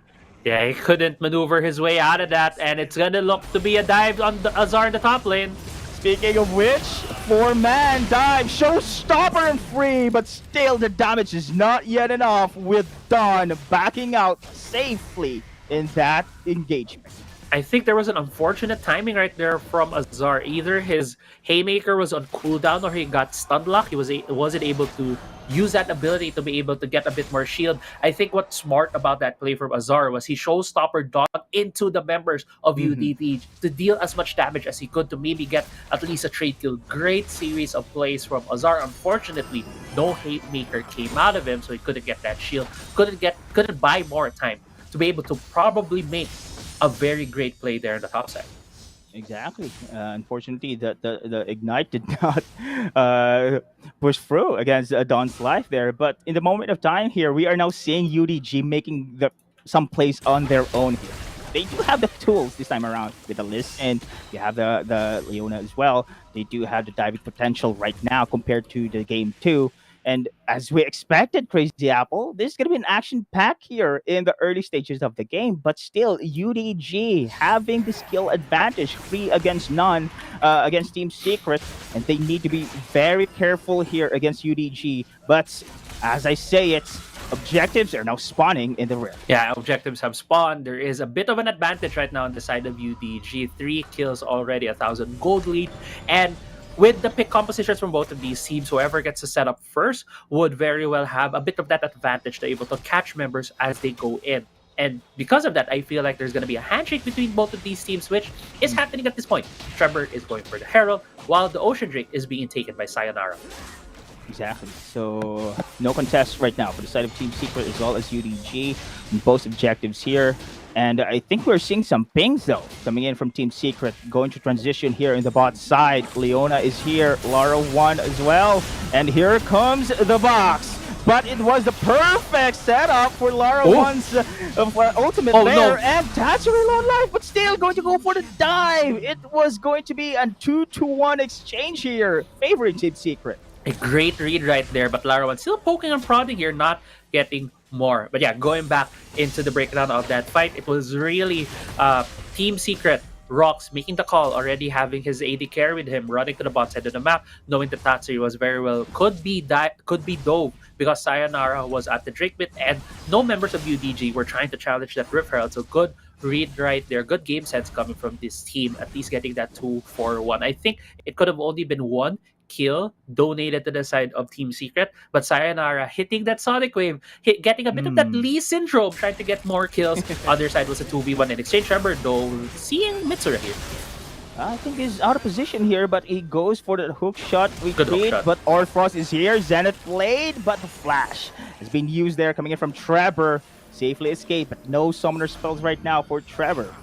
Yeah, he couldn't maneuver his way out of that, and it's gonna look to be a dive on the Azar in the top lane. Speaking of which, 4-man dive, showstopper and free, but still the damage is not yet enough with Dawn backing out safely in that engagement. I think there was an unfortunate timing right there from Azar. Either his Haymaker was on cooldown or he got stun lock. He wasn't able to use that ability to be able to get a bit more shield. I think what's smart about that play from Azar was he showstopper Dawn into the members of UDT to deal as much damage as he could to maybe get at least a trade kill. Great series of plays from Azar. Unfortunately, no Haymaker came out of him, so he couldn't get that shield. Couldn't buy more time to be able to probably make a very great play there in the top side. Exactly. Unfortunately, the Ignite did not push through against Dawn's life there. But in the moment of time here, we are now seeing UDG making some plays on their own here. They do have the tools this time around with the list, and you have the Leona as well. They do have the diving potential right now compared to the game 2. And as we expected, Crazy Apple, this is going to be an action pack here in the early stages of the game. But still, UDG having the skill advantage, 3 against none against Team Secret. And they need to be very careful here against UDG. But as I say, objectives are now spawning in the rear. Yeah, objectives have spawned. There is a bit of an advantage right now on the side of UDG. 3 kills already, 1,000 gold lead. And with the pick compositions from both of these teams, whoever gets to set up first would very well have a bit of that advantage to be able to catch members as they go in. And because of that, I feel like there's going to be a handshake between both of these teams, which is happening at this point. Trevor is going for the Herald, while the Ocean Drake is being taken by Sayonara. Exactly. So no contest right now for the side of Team Secret as well as UDG. Both objectives here. And I think we're seeing some pings though coming in from Team Secret. Going to transition here in the bot side. Leona is here. Lara 1 as well. And here comes the box. But it was the perfect setup for Lara 1's ultimate there. No. And Tatsury on life, but still going to go for the dive. It was going to be a 2-to-1 exchange here, favoring Team Secret. A great read right there, but Lara 1 still poking and prodding here, not getting more. But yeah, going back into the breakdown of that fight, it was really Team Secret, Rox making the call, already having his AD carry with him, running to the bot side of the map, knowing that Tatsuri was very well could be dove because Sayonara was at the Drake bit, and no members of UDG were trying to challenge that Rift Herald. So good read right there, good game sense coming from this team, at least getting that 2-4-1. I think it could have only been 1 kill donated to the side of Team Secret, but Sayonara hitting that Sonic Wave, getting a bit of that Lee syndrome, trying to get more kills. Other side was a 2v1 in exchange. Remember, though, seeing Mitsura here. I think he's out of position here, but he goes for the hook shot. Hook shot. But Orfrost is here. Zenith Blade, but the flash has been used there, coming in from Trevor. Safely escaped, but no summoner spells right now for Trevor.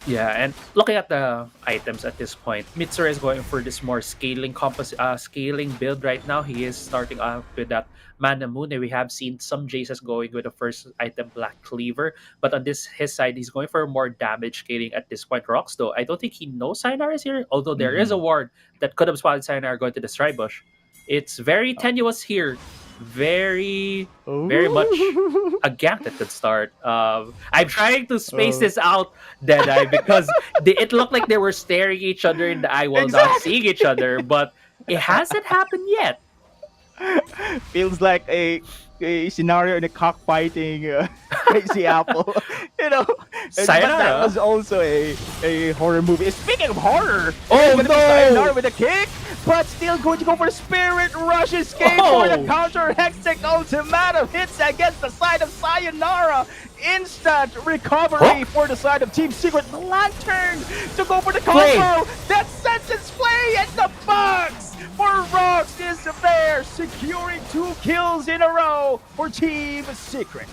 Yeah, and looking at the items at this point, Mitsura is going for this more scaling build right now. He is starting off with that Manamune. We have seen some Jaces going with the first item, Black Cleaver, but on his side, he's going for more damage scaling at this point. Rox, though, I don't think he knows Sayonara is here, although there is a ward that could have spotted Sayonara going to the Stride Bush. It's very tenuous here. Very much a gap that could start. I'm trying to space this out, Deadeye, because it looked like they were staring each other in the eye while not seeing each other, but it hasn't happened yet. Feels like a scenario in a cockfighting Crazy Apple. You know, but that was also a horror movie. Speaking of horror, Sayonara with a kick, but still going to go for the Spirit Rush escape for the counter Hextech Ultimatum hits against the side of Sayonara. Instant recovery for the side of Team Secret. The Lantern to go for the combo. That sentence play and the box for Rox is there, securing 2 kills in a row for Team Secret.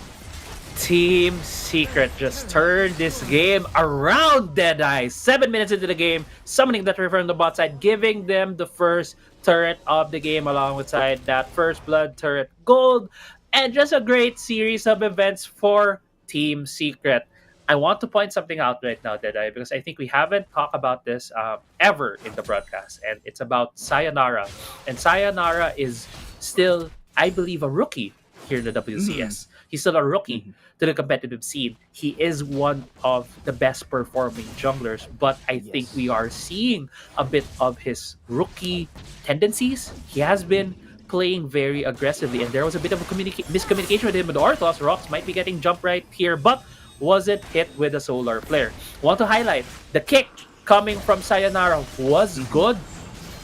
Team Secret just turned this game around, Deadeye. 7 minutes into the game, summoning that river on the bot side, giving them the first turret of the game alongside that first blood turret gold. And just a great series of events for Team Secret. I want to point something out right now, Deadeye, because I think we haven't talked about this ever in the broadcast. And it's about Sayonara. And Sayonara is still, I believe, a rookie here in the WCS. He's still a rookie to the competitive scene. He is one of the best performing junglers, but I think we are seeing a bit of his rookie tendencies. He has been playing very aggressively, and there was a bit of a miscommunication with him with Orthos. Rox might be getting jump right here, but wasn't hit with a solar flare. Want to highlight the kick coming from Sayonara was good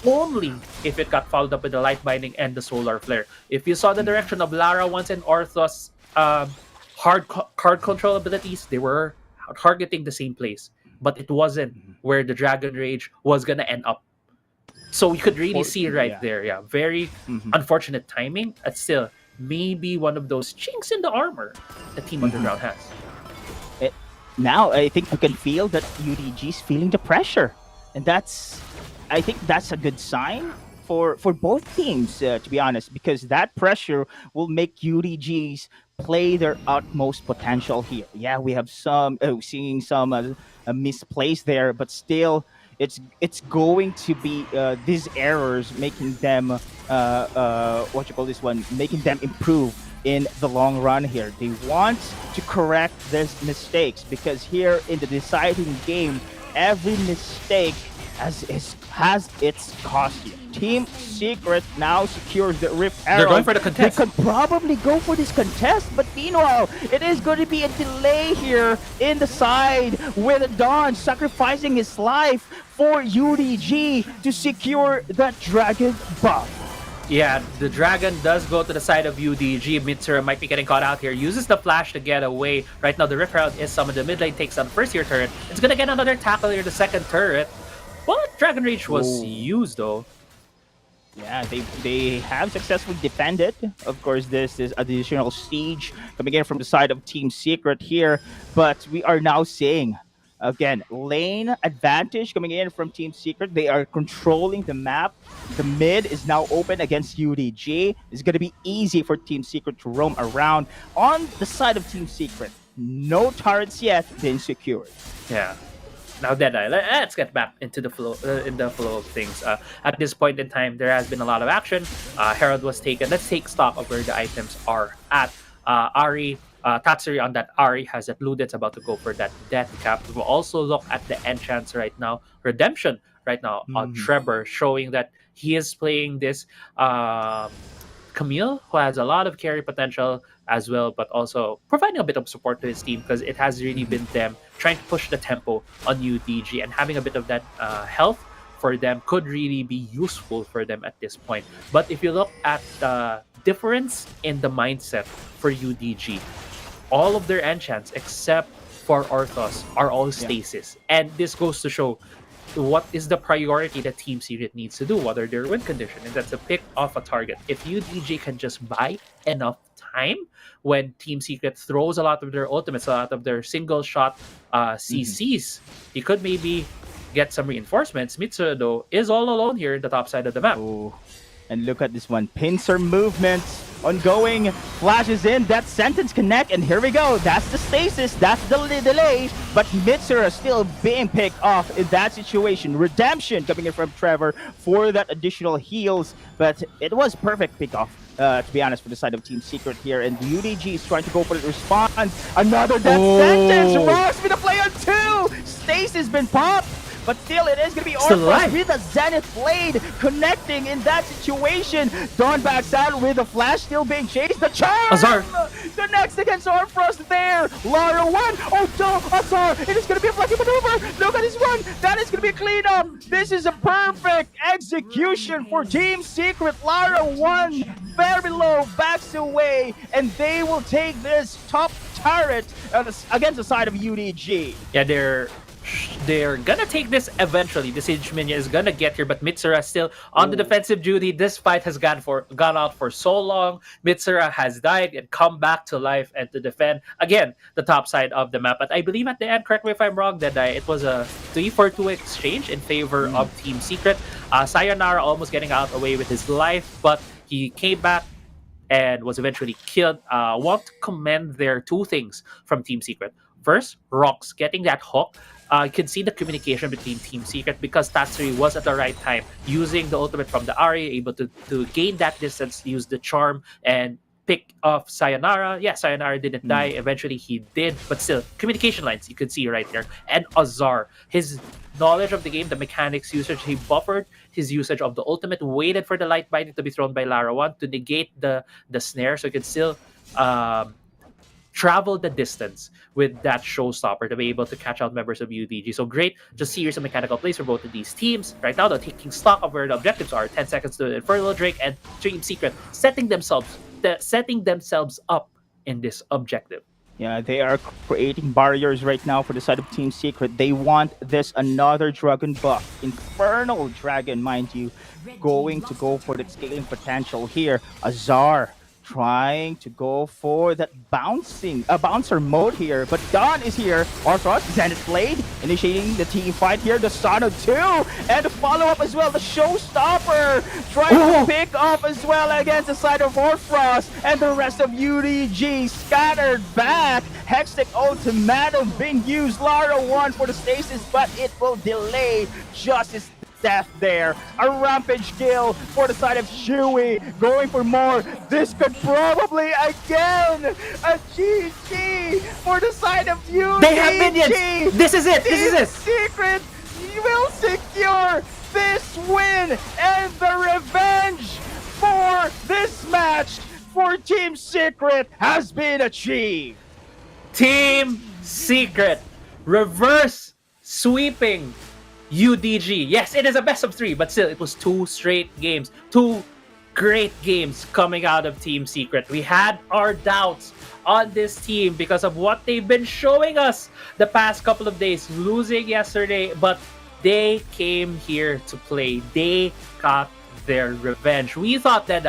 only if it got followed up with the light binding and the solar flare. If you saw the direction of Lara once and Orthos hard card control abilities, they were targeting the same place, but it wasn't where the Dragon Rage was gonna end up. So you could really see right there, very unfortunate timing. But still, maybe one of those chinks in the armor that Team Underground has. Now I think we can feel that UDG's feeling the pressure, and I think that's a good sign for both teams, to be honest, because that pressure will make UDGs play their utmost potential here. Yeah, we have seeing some misplays there, but still, it's going to be these errors making them making them improve in the long run here. They want to correct these mistakes because here in the deciding game, every mistake has its cost here. Team Secret now secures the Rift Arrow. They're going for the contest. They could probably go for this contest, but meanwhile, it is going to be a delay here in the side with Don sacrificing his life for UDG to secure that Dragon buff. Yeah, the Dragon does go to the side of UDG. Mitsura might be getting caught out here. Uses the flash to get away. Right now, the Rift Herald is summoned. The mid lane takes on the first tier turret. It's going to get another tackle here, the second turret. But Dragon Rage was used, though. Yeah, they have successfully defended. Of course, this is additional siege coming in from the side of Team Secret here. But we are now seeing, again, lane advantage coming in from Team Secret. They are controlling the map. The mid is now open against UDG. It's going to be easy for Team Secret to roam around. On the side of Team Secret, no turrets yet been secured. Yeah. Now, Deadeye, let's get back into the flow of things. At this point in time, there has been a lot of action. Herald was taken. Let's take stock of where the items are at. Ari, Tatsuri on that Ari has that loot that's about to go for that death cap. We'll also look at the enchants right now. Redemption right now on Trevor, showing that he is playing this Camille, who has a lot of carry potential as well, but also providing a bit of support to his team because it has really been them trying to push the tempo on UDG, and having a bit of that health for them could really be useful for them at this point. But if you look at the difference in the mindset for UDG, all of their enchants except for Orthos are all stasis. And this goes to show what is the priority that Team Secret needs to do, what are their win condition, and that's a pick off a target. If UDG can just buy enough time when Team Secret throws a lot of their ultimates, a lot of their single shot CCs, he could maybe get some reinforcements. Mitsura, though, is all alone here in the top side of the map. Ooh. And look at this one. Pincer movements ongoing. Flashes in. That sentence connect. And here we go. That's the stasis. That's the delay. But Mitsura still being picked off in that situation. Redemption coming in from Trevor for that additional heals. But it was perfect pick off, to be honest, for the side of Team Secret here. And UDG is trying to go for the response. Another death sentence. Ross with a play on two. Stasis been popped. But still, it is going to be Orpheus with a Zenith Blade connecting in that situation. Dawn backs out with a flash still being chased. The charm! Azar! The next against Orpheus there. Lara 1. Oh, no, Azar! It is going to be a lucky maneuver. Look at this one. That is going to be a cleanup. This is a perfect execution for Team Secret. Lara 1 very low, backs away, and they will take this top turret against the side of UDG. Yeah, they're they're gonna take this eventually. The Siege Minion is gonna get here, but Mitsura still on the defensive duty. This fight has gone out for so long. Mitsura has died and come back to life and to defend again the top side of the map. But I believe at the end, correct me if I'm wrong, that it was a 3-4-2 exchange in favor of Team Secret. Sayonara almost getting out away with his life, but he came back and was eventually killed. Want to commend their two things from Team Secret. First, Rox getting that hook. You can see the communication between Team Secret because Tatsuri was at the right time using the ultimate from the Ari, able to gain that distance, use the charm, and pick off Sayonara. Yeah, Sayonara didn't die. Eventually, he did. But still, communication lines, you can see right there. And Azar, his knowledge of the game, the mechanics usage, he buffered his usage of the ultimate, waited for the light binding to be thrown by Lara 1 to negate the snare, so he could still travel the distance with that showstopper to be able to catch out members of UDG. So great, just series of mechanical plays for both of these teams. Right now, they're taking stock of where the objectives are. 10 seconds to Infernal Drake and Team Secret setting themselves up in this objective. Yeah, they are creating barriers right now for the side of Team Secret. They want this another dragon buff. Infernal Dragon, mind you, going to go for the scaling potential here. Azar trying to go for that bouncer mode here, but Dawn is here. Orthros, Zenith Blade, initiating the team fight here. The Son of 2, and the follow-up as well. The Showstopper trying to pick up as well against the side of Orthros, and the rest of UDG scattered back. Hextech Ultimatum being used. Lara 1 for the stasis, but it will delay Justice death there. A rampage kill for the side of Shui, going for more. This could probably again a GG for the side of UDG. They have minions. This is it. This is it. Secret will secure this win and the revenge for this match for Team Secret has been achieved. Team Secret reverse sweeping UDG. Yes, it is a best of 3, but still, it was 2 straight games. 2 great games coming out of Team Secret. We had our doubts on this team because of what they've been showing us the past couple of days, losing yesterday, but they came here to play. They got their revenge. We thought that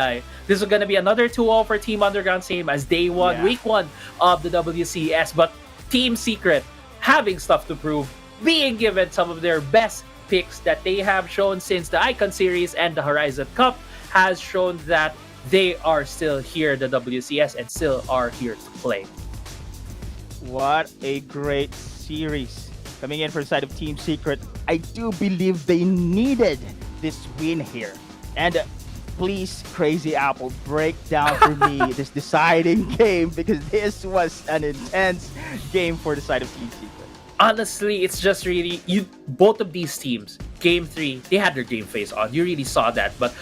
this was going to be another 2-0 for Team Underground, same as day 1, week 1 of the WCS, but Team Secret having stuff to prove, being given some of their best picks that they have shown since the Icon Series and the Horizon Cup has shown that they are still here, the WCS, and still are here to play. What a great series coming in for the side of Team Secret. I do believe they needed this win here. And please, Crazy Apple, break down for me this deciding game, because this was an intense game for the side of Team Secret. Honestly, it's just really both of these teams. Game 3, they had their game face on. You really saw that. But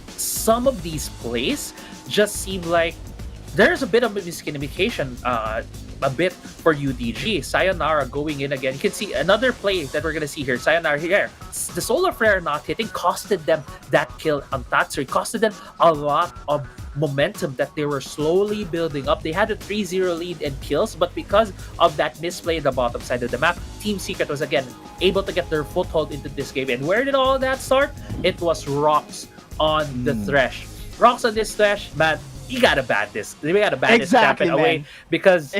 some of these plays just seem like there's a bit of miscommunication. A bit for UDG. Sayonara going in again. You can see another play that we're gonna see here. Sayonara here. The Solar Flare not hitting costed them that kill on Tatsuri. Costed them a lot of momentum that they were slowly building up. They had a 3-0 lead in kills, but because of that misplay at the bottom side of the map, Team Secret was again able to get their foothold into this game. And where did all that start? It was Rocks on the Thresh. Rocks on this Thresh, man, you gotta ban this. We gotta ban this champion away, because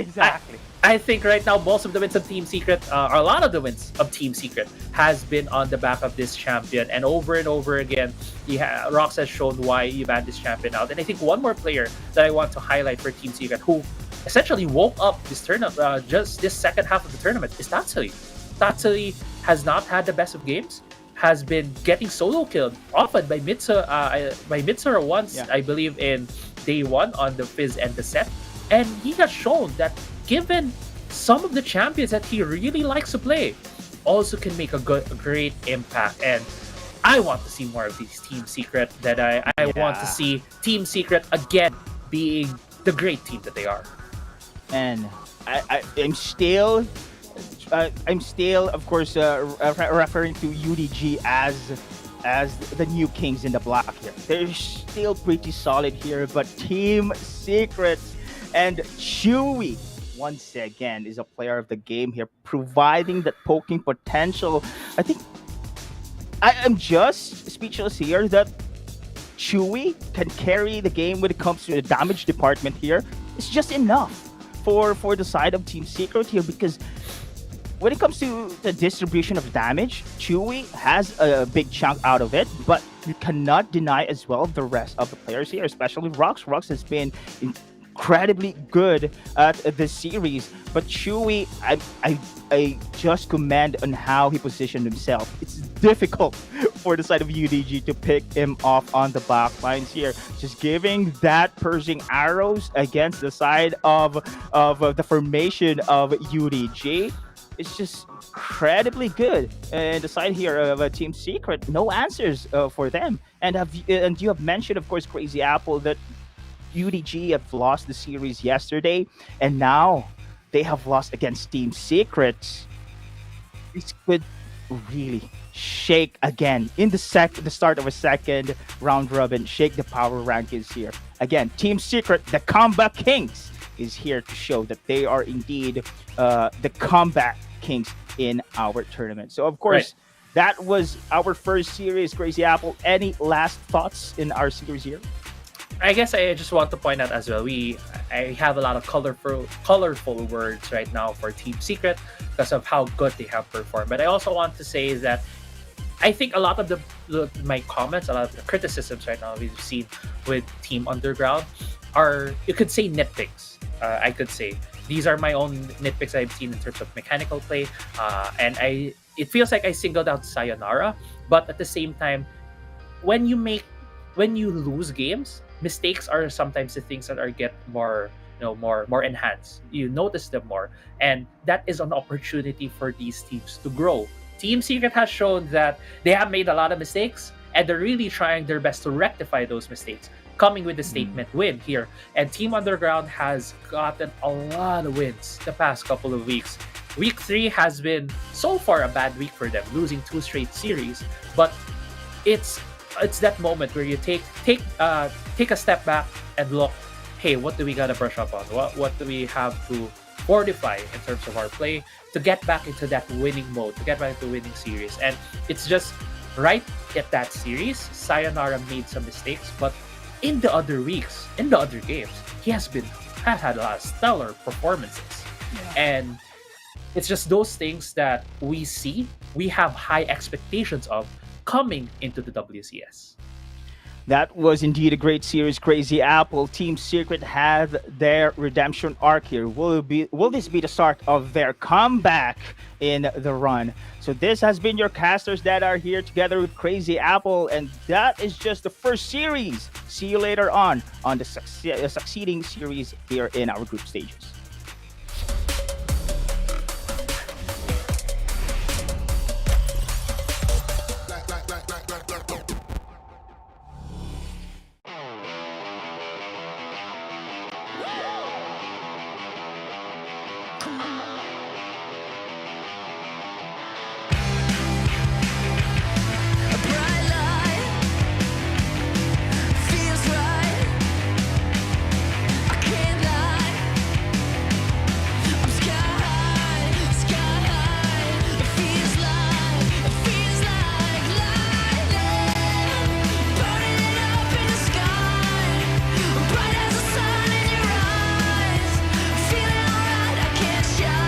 I think right now most of the wins of Team Secret, or a lot of the wins of Team Secret, has been on the back of this champion. And over again, Rox has shown why you banned this champion out. And I think one more player that I want to highlight for Team Secret, who essentially woke up this tournament, just this second half of the tournament, is Tatsuri. Tatsuri has not had the best of games, has been getting solo killed often by Mitsura once, I believe in day 1 on the Fizz and the set. And he has shown that given some of the champions that he really likes to play, also can make a great impact. And I want to see more of these Team Secret, that I want to see Team Secret again being the great team that they are. And I'm still, of course, referring to UDG as the new kings in the block here. They're still pretty solid here, but Team Secret and Chewy once again is a player of the game here, providing that poking potential. I think I am just speechless here that Chewy can carry the game when it comes to the damage department here. It's just enough for the side of Team Secret here, because when it comes to the distribution of damage, Chewy has a big chunk out of it, but you cannot deny as well the rest of the players here, especially Rux. Rux has been incredibly good at this series, but Chewy, I just commend on how he positioned himself. It's difficult for the side of UDG to pick him off on the back lines here. Just giving that purging arrows against the side of the formation of UDG. It's just incredibly good. And the side here of Team Secret, no answers for them. And you have mentioned, of course, Crazy Apple, that UDG have lost the series yesterday, and now they have lost against Team Secret. This could really shake again in the start of a second round robin, shake the power rankings here. Again, Team Secret, the comeback kings, is here to show that they are indeed the comeback kings in our tournament. So of course, that was our first series, Crazy Apple. Any last thoughts in our series here? I guess I just want to point out as well, I have a lot of colorful words right now for Team Secret because of how good they have performed. But I also want to say that I think a lot of my comments, a lot of the criticisms right now we've seen with Team Underground are, you could say, nitpicks. I could say these are my own nitpicks I've seen in terms of mechanical play, and it feels like I singled out Sayonara, but at the same time, when you lose games, mistakes are sometimes the things that get more enhanced. You notice them more, and that is an opportunity for these teams to grow. Team Secret has shown that they have made a lot of mistakes, and they're really trying their best to rectify those mistakes, coming with a statement win here. And Team Underground has gotten a lot of wins the past couple of weeks. Week 3 has been so far a bad week for them, losing 2 straight series, but it's that moment where you take a step back and look, hey, what do we gotta brush up on? What do we have to fortify in terms of our play to get back into that winning mode, to get back into winning series? And it's just right at that series, Sayonara made some mistakes, but in the other weeks, in the other games, he has had a lot of stellar performances. And it's just those things that we have high expectations of coming into the WCS. That was indeed a great series, Crazy Apple. Team Secret had their redemption arc here. Will this be the start of their comeback in the run? So this has been your casters that are here together with Crazy Apple, and that is just the first series. See you later on the succeeding series here in our group stages. Bright light feels right. I can't lie. I'm sky high. It feels like lightning, burning up in the sky, bright as the sun in your eyes. Feeling alright, I can't shout.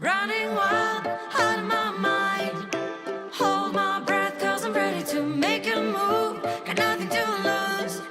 Running wild, out of my mind. Hold my breath, cause I'm ready to make a move. Got nothing to lose.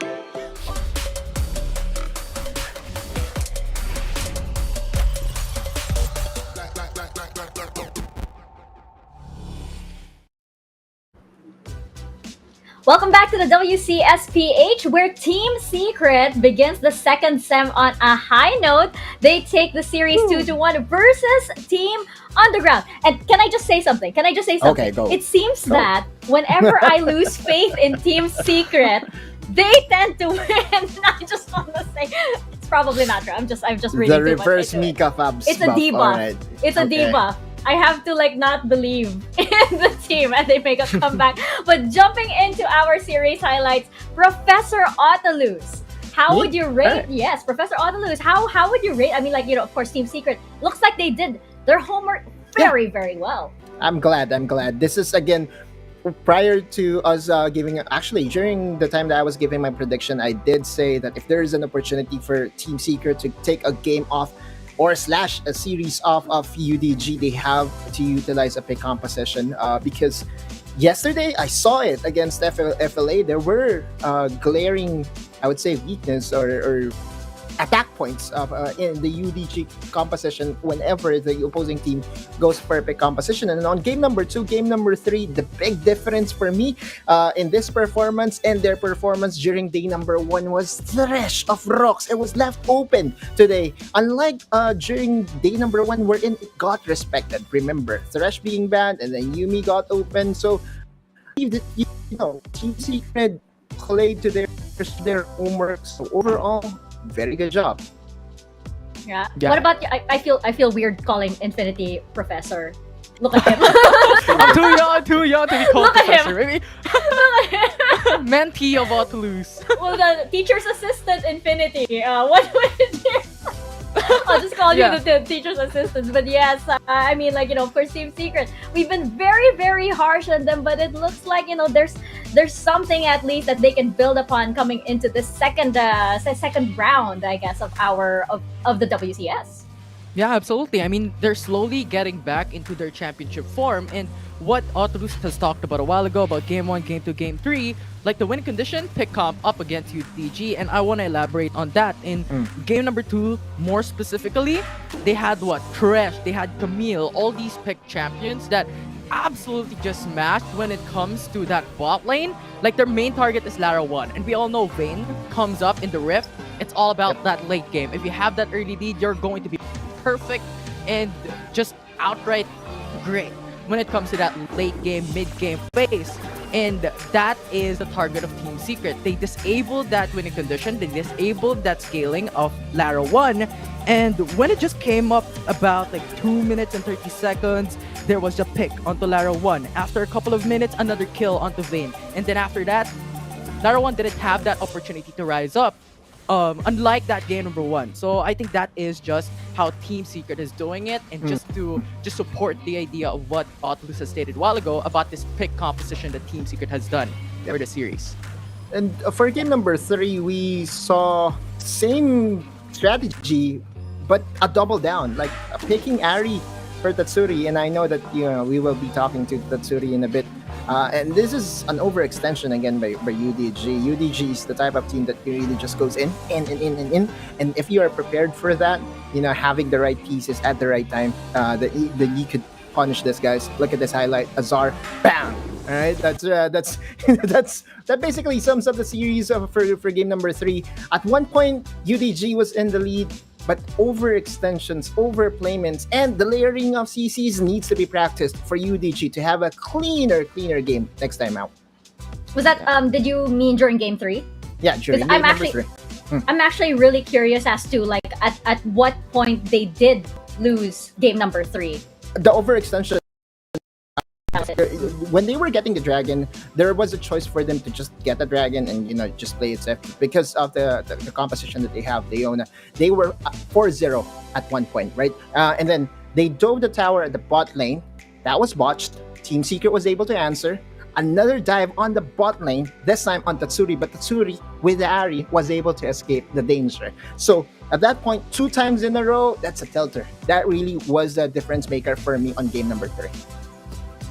Welcome back to the WCSPH, where Team Secret begins the second sem on a high note. They take the series 2-1 versus Team Underground. And can I just say something? Okay, go. It seems Go. that whenever I lose faith in Team Secret, they tend to win. I just want to say, it's probably not true. I'm just reading The too much reverse into it. Mika Fabs. It's a buff. debuff. Alright. It's a Okay. debuff. I have to not believe in the team and they make a comeback. But jumping into our series highlights, Professor Autolus. How Me? would you rate? Alright. Yes, Professor Autolus. How would you rate? I mean, of course, Team Secret looks like they did their homework very, very well. I'm glad. This is again prior to us giving. Actually, during the time that I was giving my prediction, I did say that if there is an opportunity for Team Secret to take a game off or slash a series off of UDG, they have to utilize a pick composition because yesterday I saw it against FLA. There were glaring, I would say, weakness or attack points in the UDG composition whenever the opposing team goes for pick composition. And on game number 2, game number 3, the big difference for me in this performance and their performance during day number 1 was Thresh of Rocks. It was left open today. Unlike during day number 1 wherein it got respected. Remember, Thresh being banned and then Yumi got open. So, Team Secret played to their homework. So overall, very good job. Yeah. Yeah. What about you? I feel weird calling Infinity Professor. Look at him. I'm too young to be called Look at him. professor. Maybe Look at him. mentee of Autolus. Well, the teacher's assistant Infinity. What would it be? I'll just call Yeah. you the teacher's assistants. But yes, I mean, for Team Secret, we've been very, very harsh on them. But it looks like there's something at least that they can build upon coming into the second round, I guess, of the WCS. Yeah, absolutely. I mean, they're slowly getting back into their championship form, and what Autolus has talked about a while ago about Game 1, Game 2, Game 3, like the win condition, pick comp up against UDG, and I want to elaborate on that. In Game number 2, more specifically, they had Thresh, they had Camille, all these pick champions that absolutely just smashed when it comes to that bot lane. Like, their main target is Lara 1, and we all know Vayne comes up in the Rift. It's all about that late game. If you have that early lead, you're going to be perfect and just outright great when it comes to that late game, mid game phase. And that is the target of Team Secret. They disabled that winning condition, they disabled that scaling of Lara 1, and when it just came up about 2 minutes and 30 seconds, there was a pick onto Lara 1. After a couple of minutes, another kill onto Vayne. And then after that, Lara 1 didn't have that opportunity to rise up. Unlike that game number 1. So I think that is just how Team Secret is doing it, and just to support the idea of what Autolus has stated a while ago about this pick composition that Team Secret has done for the series. And for game number 3, we saw same strategy, but a double down, like picking Ari for Tatsuri. And I know that we will be talking to Tatsuri in a bit. And this is an overextension again by UDG. UDG is the type of team that really just goes in. And if you are prepared for that, having the right pieces at the right time, that you could punish this, guys. Look at this highlight. Azar, bam! All right, that basically sums up the series for game number 3. At one point, UDG was in the lead, but overextensions, overplayments, and the layering of CCs needs to be practiced for UDG to have a cleaner game next time out. Was that did you mean during game 3? Yeah, during game I'm number actually 3. I'm actually really curious as to at what point they did lose game number 3. The overextension, when they were getting the dragon, there was a choice for them to just get the dragon and just play it safe because of the composition that they have. They were 4-0 at one point, right? And then they dove the tower at the bot lane. That was botched. Team Secret was able to answer. Another dive on the bot lane, this time on Tatsuri, but Tatsuri with the Ari was able to escape the danger. So At that point, 2 times in a row, that's a tilter. That really was the difference maker for me on game number 3.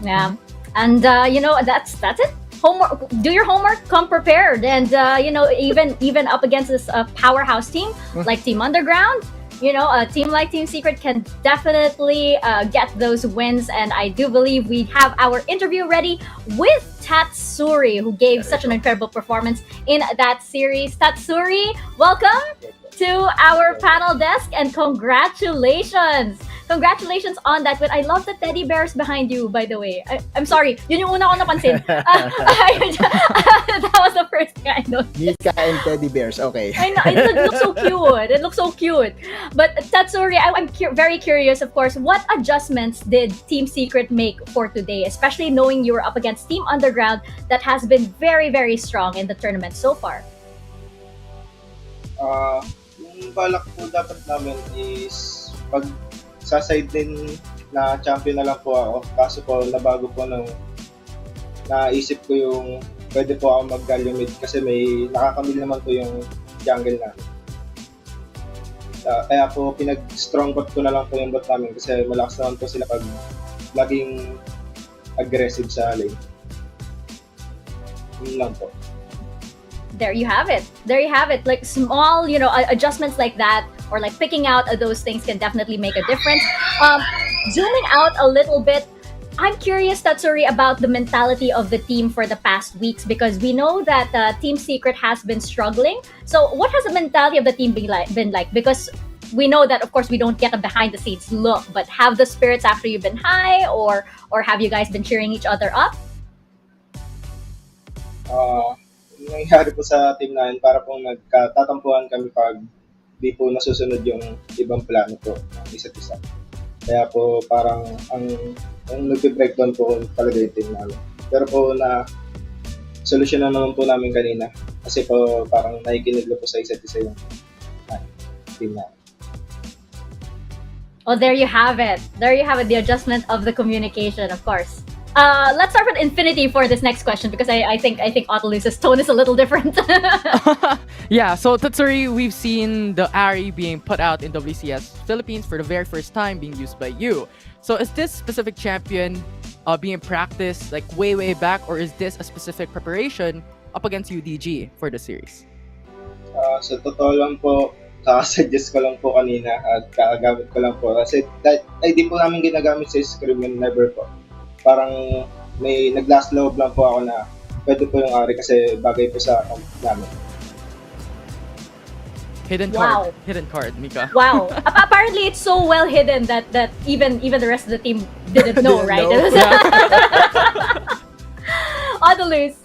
Yeah, and that's it. Homework. Do your homework. Come prepared, and even up against this powerhouse team like Team Underground, a team like Team Secret can definitely get those wins. And I do believe we have our interview ready with Tatsuri, who gave such an incredible performance in that series. Tatsuri, welcome to our panel desk, and congratulations! Congratulations on that win. I love the teddy bears behind you, by the way. I'm sorry. Yun yung una ko napansin. That was the first thing I noticed. Mika and teddy bears, okay. I know, it looks so cute. It looks so cute. But Tatsuri, I'm very curious, of course, what adjustments did Team Secret make for today, especially knowing you were up against Team Underground that has been very, very strong in the tournament so far? Yung balak po dapat namin is pag sa side din na champion na lang po ako. Kaso po, nabago po ng naisip ko yung pwede po ako mag-galio mid kasi may nakakamil naman po yung jungle namin. Kaya po pinag-strong bot ko na lang po yung bot namin kasi malakas naman po sila pag laging aggressive sa lane. Yun lang po. There you have it. There you have it. Like small, adjustments like that, or like picking out those things can definitely make a difference. Zooming out a little bit, I'm curious, Tatsuri, about the mentality of the team for the past weeks, because we know that Team Secret has been struggling. So what has the mentality of the team been like? Because we know that, of course, we don't get a behind-the-scenes look, but have the spirits after you've been high, or have you guys been cheering each other up? Nangyari po sa team namin para pong nagkatatampuhan kami pag di po nasusunod yung ibang plano po ng isa't isa. Kaya po parang ang nag-breakdown po talaga yung team namin. Pero po na solusyonan naman po namin kanina kasi po parang nakikinig po sa isa't isa yung team namin. Oh, there you have it. There you have it, the adjustment of the communication, of course. Let's start with Infinity for this next question, because I think Autolus's tone is a little different. Yeah, so Tatsuri, we've seen the Ari being put out in WCS Philippines for the very first time being used by you. So is this specific champion being practiced like way back, or is this a specific preparation up against UDG for the series? Sa totoo lang po, kakasuggest ko lang po kanina at kakagamit ko lang po. Kasi di po namin ginagamit sa Cerebrum, never po. Parang may nag-last loob lang po ako na pwede po yung Ari kasi bagay po sa account namin. Hidden Wow. card. Hidden card, Mika. Wow. Apparently, it's so well hidden that even the rest of the team didn't know, right? Autolus.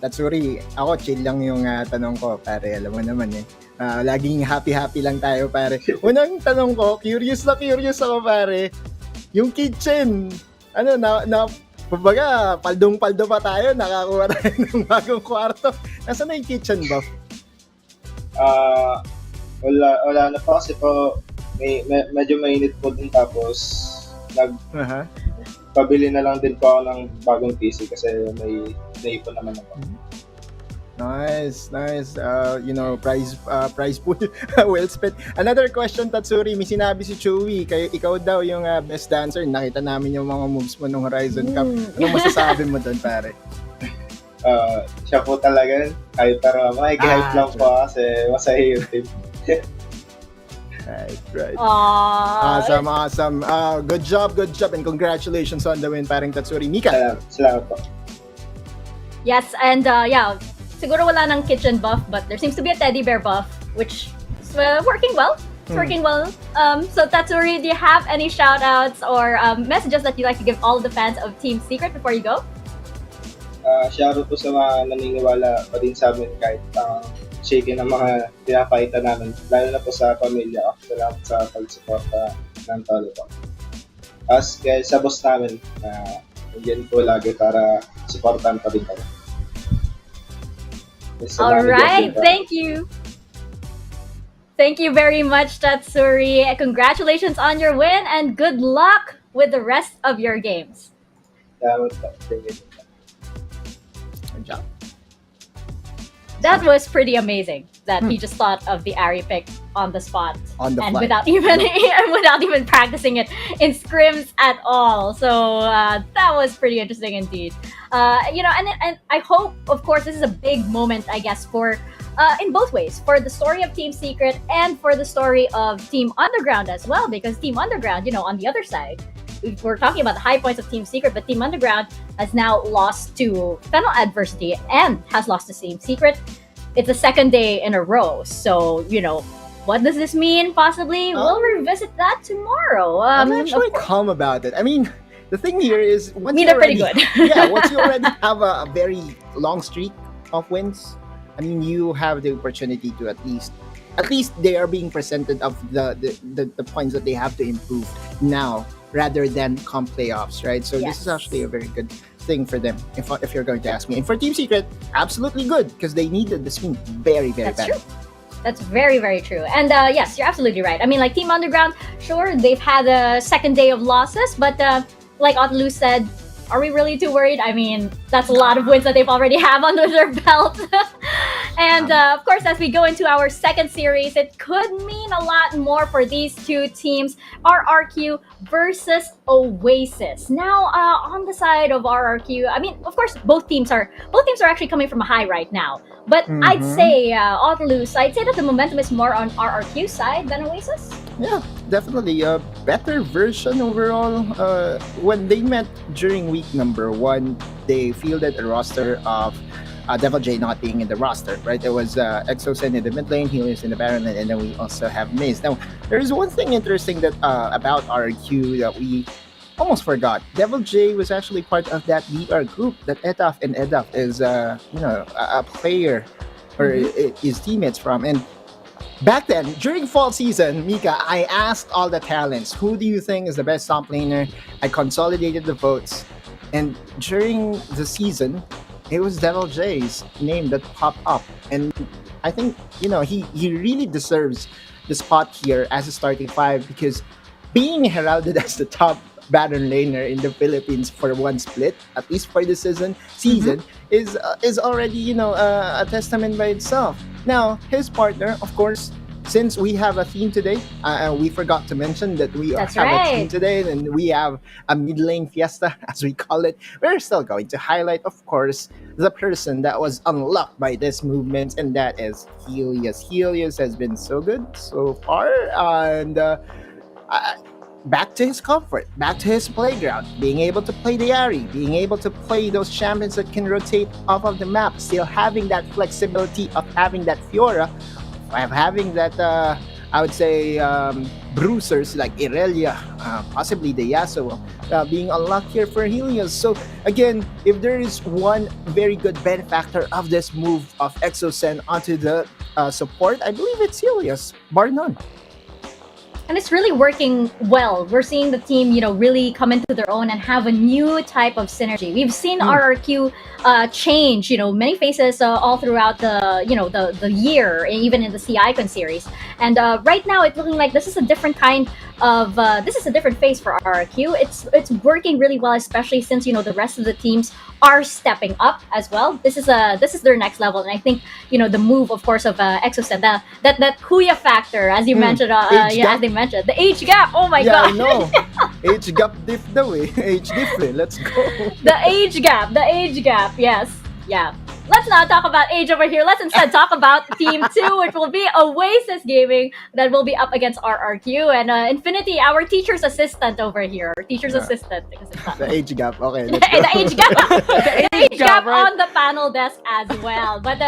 Tatsuri, ako chill lang yung tanong ko, pare. Alam mo naman laging happy lang tayo, pare. Unang tanong ko, curious ako, pare. Yung kitchen, kumbaga, paldong-paldo pa tayo, nakakuha tayo ng bagong kwarto. Nasaan na yung kitchen buff? Wala na po kasi po medyo mainit po din, tapos pabili na lang din po ako ng bagong PC kasi may naipon naman ako. Nice. Prize pool. Well spent. Another question, Tatsuri. May sinabi si Chewy, ikaw daw yung best dancer. Nakita namin yung mga moves mo nung Horizon Cup. Anong masasabi mo doon, pare? Siya po talaga. Pero makikihike lang po kasi masaya yung team. Right. Aww. Awesome. Good job, and congratulations on the win, parang Tatsuri. Mika. Salamat po. Yes, and siguro wala ng kitchen buff, but there seems to be a teddy bear buff, which is working well. It's working well. So Tatsuri, do you have any shout-outs or messages that you'd like to give all the fans of Team Secret before you go? Shoutout po sa mga naniniwala pa din sa amin kahit shaky na mga pinapakita namin, lalo na po sa pamilya. Salamat sa pag-suporta ng tolo po. As kaya sa boss namin, nandiyan po lagi para supportan pa din kami. All right, thank you. Thank you very much, Tatsuri. Congratulations on your win and good luck with the rest of your games. Salamat po. Thank you. Good job. That was pretty amazing that he just thought of the Ari pick. on the spot On the and fly. without even without even practicing it in scrims at all. So that was pretty interesting indeed. And I hope, of course, this is a big moment, I guess, for in both ways, for the story of Team Secret and for the story of Team Underground as well, because Team Underground, on the other side, we're talking about the high points of Team Secret, but Team Underground has now lost to Fennel Adversity and has lost to Team Secret. It's the second day in a row. So, what does this mean, possibly? We'll revisit that tomorrow. I'm actually calm about it. I mean, the thing here is... they're pretty good. Yeah, once you already have a very long streak of wins, I mean, you have the opportunity to at least they are being presented of the points that they have to improve now rather than come playoffs, right? So this is actually a very good thing for them, if you're going to ask me. And for Team Secret, absolutely good, because they needed this win very, very bad. True. That's very, very true. And yes, you're absolutely right. I mean, like Team Underground, sure, they've had a second day of losses, but like Otlu said, are we really too worried? I mean, that's a lot of wins that they've already have under their belt. And of course, as we go into our second series, it could mean a lot more for these two teams, RRQ versus Oasis. Now, on the side of RRQ, I mean, of course, both teams are actually coming from a high right now. But I'd say, Otlu, I'd say that the momentum is more on RRQ's side than Oasis. Yeah, definitely a better version overall. When they met during week number 1, they fielded a roster of Devil J not being in the roster, right? There was Exosen in the mid lane, Helios in the Baron lane, and then we also have Maze. Now, there is one thing interesting that about RQ that we almost forgot. Devil J was actually part of that BR group that Edaf is, a player or his teammates from. And back then, during fall season, Mika, I asked all the talents, who do you think is the best top laner? I consolidated the votes. And during the season, it was Devil J's name that popped up. And I think, he really deserves the spot here as a starting 5, because being heralded as the top Baron laner in the Philippines for one split, at least for the season, is already, a testament by itself. Now, his partner, of course, since we have a theme today, we forgot to mention that we have a theme today, and we have a mid lane fiesta, as we call it. We're still going to highlight, of course, the person that was unlocked by this movement, and that is Helios. Helios has been so good so far, and back to his comfort, back to his playground, being able to play the Ahri, being able to play those champions that can rotate off of the map, still having that flexibility of having that Fiora, of having that, I would say, bruisers like Irelia, possibly the Yasuo, being unlocked here for Helios. So again, if there is one very good benefactor of this move of Exosen onto the support, I believe it's Helios, bar none. And it's really working well. We're seeing the team, really come into their own and have a new type of synergy. We've seen RRQ change, many faces all throughout the year, even in the C Icon series. And right now, it's looking like this is a different kind of this is a different phase for RRQ. It's working really well, especially since the rest of the teams are stepping up as well. This is their next level, and I think the move, of course, of Exosen, that Kuya factor, as you mentioned, as they mentioned, the age gap. Oh my god! Yeah, I know. Age gap diff the way. Age different. Let's go. The age gap. Yes. Yeah. Let's not talk about age over here. Let's instead talk about Team 2, which will be Oasis Gaming, that will be up against RRQ. And Infinity, our teacher's assistant over here. Teacher's assistant. Because it's not the age gap. Okay, let's the age gap. the age gap right? on the panel desk as well. But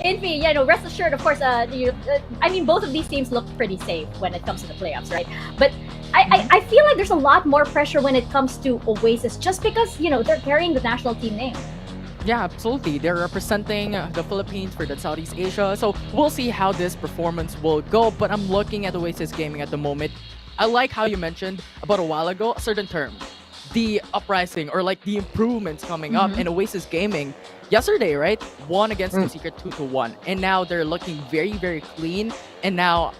Infi, rest assured, of course, both of these teams look pretty safe when it comes to the playoffs, right? But I feel like there's a lot more pressure when it comes to Oasis, just because, they're carrying the national team name. Yeah, absolutely. They're representing the Philippines for the Southeast Asia. So we'll see how this performance will go. But I'm looking at Oasis Gaming at the moment. I like how you mentioned about a while ago a certain term, the uprising, or like the improvements coming up in Oasis Gaming. Yesterday, right? Won against Team Secret 2-1. And now they're looking very, very clean. And now